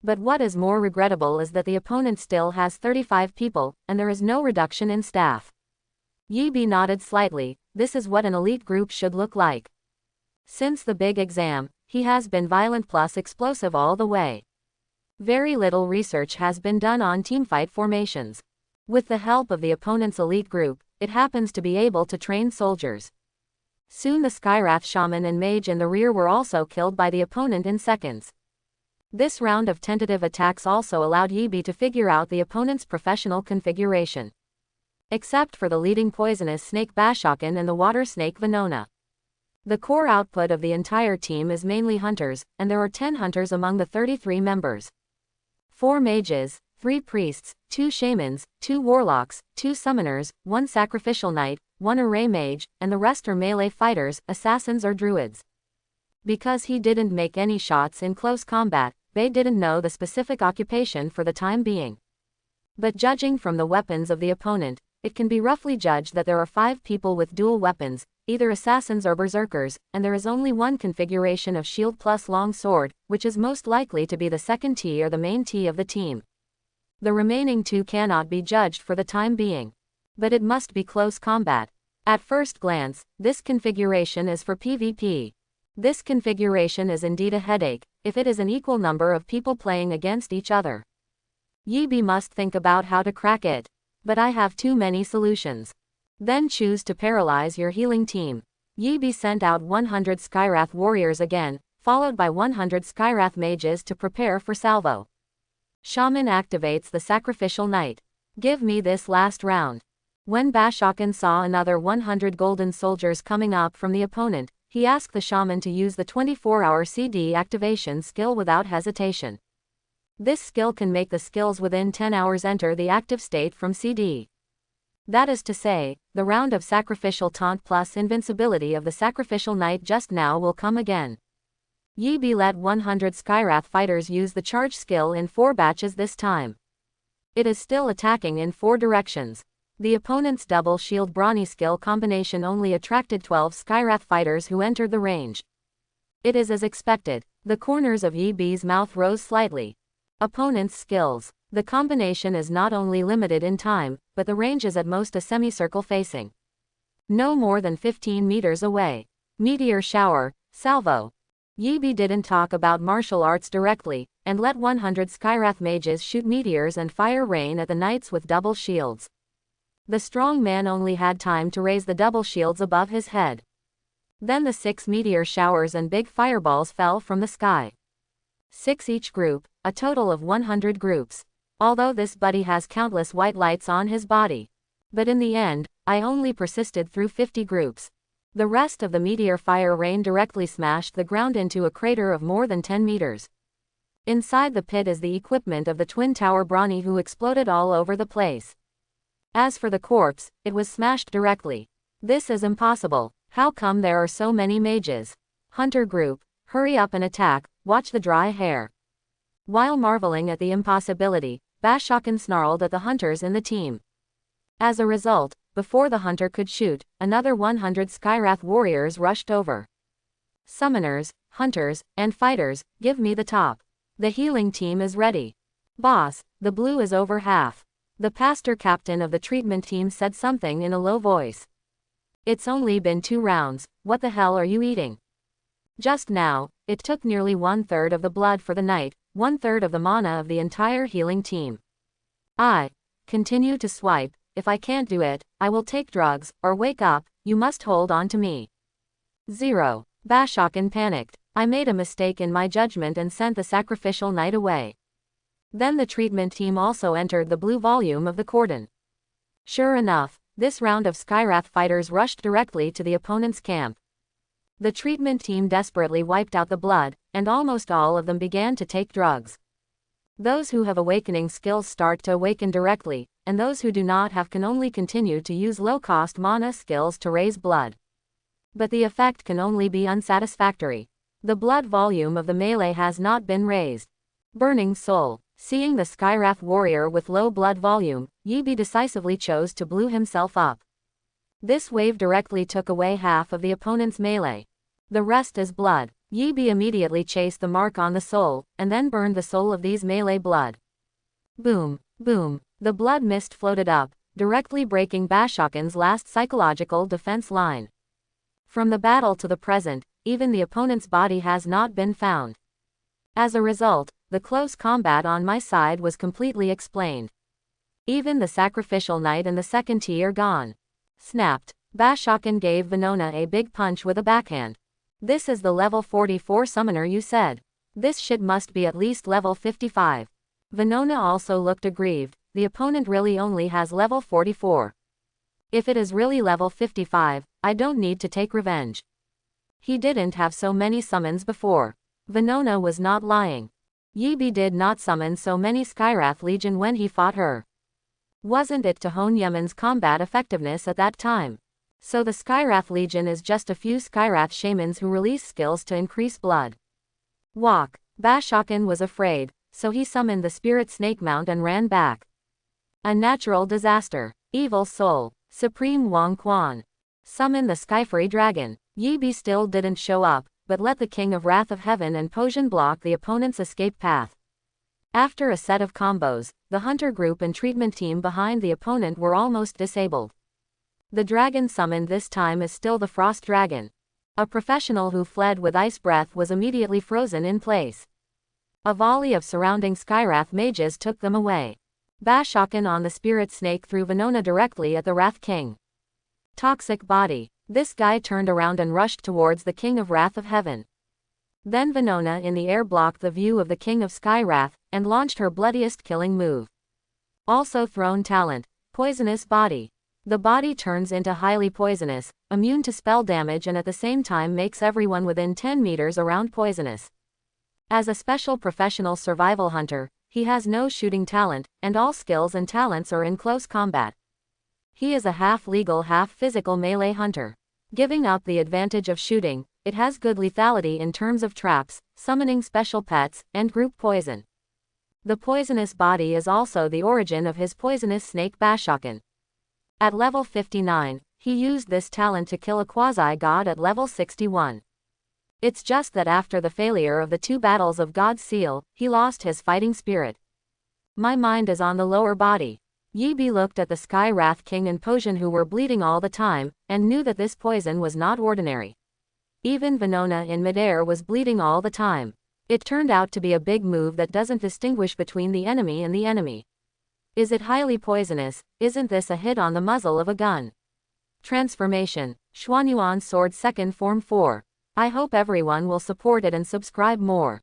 But what is more regrettable is that the opponent still has 35 people, and there is no reduction in staff. Yi nodded slightly. This is what an elite group should look like. Since the big exam, he has been violent plus explosive all the way. Very little research has been done on teamfight formations. With the help of the opponent's elite group, it happens to be able to train soldiers. Soon the Skywrath shaman and mage in the rear were also killed by the opponent in seconds. This round of tentative attacks also allowed Yi to figure out the opponent's professional configuration. Except for the leading poisonous snake Bashokin and the water snake Venona. The core output of the entire team is mainly hunters, and there are 10 hunters among the 33 members. 4 mages, 3 priests, 2 shamans, 2 warlocks, 2 summoners, 1 sacrificial knight, 1 array mage, and the rest are melee fighters, assassins or druids. Because he didn't make any shots in close combat, they didn't know the specific occupation for the time being. But judging from the weapons of the opponent, it can be roughly judged that there are 5 people with dual weapons, either assassins or berserkers, and there is only 1 configuration of shield plus long sword, which is most likely to be the second T or the main T of the team. The remaining 2 cannot be judged for the time being. But it must be close combat. At first glance, this configuration is for PvP. This configuration is indeed a headache, if it is an equal number of people playing against each other. Yi must think about how to crack it. But I have too many solutions. Then choose to paralyze your healing team. Yi sent out 100 Skywrath warriors again, followed by 100 Skywrath mages to prepare for salvo. Shaman activates the sacrificial knight. Give me this last round. When Bashokin saw another 100 golden soldiers coming up from the opponent, he asked the shaman to use the 24-hour CD activation skill without hesitation. This skill can make the skills within 10 hours enter the active state from CD. That is to say, the round of sacrificial taunt plus invincibility of the sacrificial knight just now will come again. Yi let 100 Skywrath fighters use the charge skill in 4 batches this time. It is still attacking in 4 directions. The opponent's double shield brawny skill combination only attracted 12 Skywrath fighters who entered the range. It is as expected. The corners of Yi's mouth rose slightly. Opponent's skills. The combination is not only limited in time, but the range is at most a semicircle facing. No more than 15 meters away. Meteor shower, salvo. Yi didn't talk about martial arts directly, and let 100 Skywrath mages shoot meteors and fire rain at the knights with double shields. The strong man only had time to raise the double shields above his head. Then the 6 meteor showers and big fireballs fell from the sky. 6 each group, a total of 100 groups. Although this buddy has countless white lights on his body. But in the end, I only persisted through 50 groups. The rest of the meteor fire rain directly smashed the ground into a crater of more than 10 meters. Inside the pit is the equipment of the Twin Tower Brawny who exploded all over the place. As for the corpse, it was smashed directly. This is impossible. How come there are so many mages? Hunter group, hurry up and attack, watch the dry hair. While marveling at the impossibility, Bashokin snarled at the hunters in the team. As a result, before the hunter could shoot, another 100 Skywrath warriors rushed over. Summoners, hunters, and fighters, give me the top. The healing team is ready. Boss, the blue is over half. The pastor captain of the treatment team said something in a low voice. It's only been 2 rounds, what the hell are you eating? Just now, it took nearly 1/3 of the blood for the knight, 1/3 of the mana of the entire healing team. I continue to swipe. If I can't do it, I will take drugs, or wake up, you must hold on to me. 0. Bashokin panicked. I made a mistake in my judgment and sent the sacrificial knight away. Then the treatment team also entered the blue volume of the cordon. Sure enough, this round of Skywrath fighters rushed directly to the opponent's camp. The treatment team desperately wiped out the blood, and almost all of them began to take drugs. Those who have awakening skills start to awaken directly, and those who do not have can only continue to use low-cost mana skills to raise blood. But the effect can only be unsatisfactory. The blood volume of the melee has not been raised. Burning Soul. Seeing the Skywrath warrior with low blood volume, Yibi decisively chose to blue himself up. This wave directly took away half of the opponent's melee. The rest is blood. Yibi immediately chased the mark on the soul, and then burned the soul of these melee blood. Boom, boom. The blood mist floated up, directly breaking Bashokin's last psychological defense line. From the battle to the present, even the opponent's body has not been found. As a result, the close combat on my side was completely explained. Even the sacrificial knight and the second T are gone. Snapped. Bashokin gave Venona a big punch with a backhand. This is the level 44 summoner you said. This shit must be at least level 55. Venona also looked aggrieved. The opponent really only has level 44. If it is really level 55, I don't need to take revenge. He didn't have so many summons before. Venona was not lying. Yibi did not summon so many Skywrath Legion when he fought her. Wasn't it to hone Yemen's combat effectiveness at that time? So the Skywrath Legion is just a few Skywrath shamans who release skills to increase blood. Walk. Bashokin was afraid, so he summoned the Spirit Snake Mount and ran back. A natural disaster. Evil Soul. Supreme Wang Quan. Summon the Skyfury Dragon. Yibi still didn't show up, but let the King of Wrath of Heaven and Potion block the opponent's escape path. After a set of combos, the hunter group and treatment team behind the opponent were almost disabled. The dragon summoned this time is still the Frost Dragon. A professional who fled with Ice Breath was immediately frozen in place. A volley of surrounding Skywrath mages took them away. Bashokin on the Spirit Snake threw Venona directly at the Wrath King. Toxic Body. This guy turned around and rushed towards the King of Wrath of Heaven. Then Venona in the air blocked the view of the King of Skywrath, and launched her bloodiest killing move. Also thrown talent, Poisonous Body. The body turns into highly poisonous, immune to spell damage and at the same time makes everyone within 10 meters around poisonous. As a special professional survival hunter, he has no shooting talent, and all skills and talents are in close combat. He is a half-legal half-physical melee hunter. Giving up the advantage of shooting, it has good lethality in terms of traps, summoning special pets, and group poison. The poisonous body is also the origin of his poisonous snake Bashokin. At level 59, he used this talent to kill a quasi-god at level 61. It's just that after the failure of the 2 battles of God's Seal, he lost his fighting spirit. My mind is on the lower body. Yibi looked at the Sky Wrath King and Potion who were bleeding all the time, and knew that this poison was not ordinary. Even Venona in midair was bleeding all the time. It turned out to be a big move that doesn't distinguish between the enemy and the enemy. Is it highly poisonous? Isn't this a hit on the muzzle of a gun? Transformation. Xuanyuan Sword 2nd Form 4. I hope everyone will support it and subscribe more.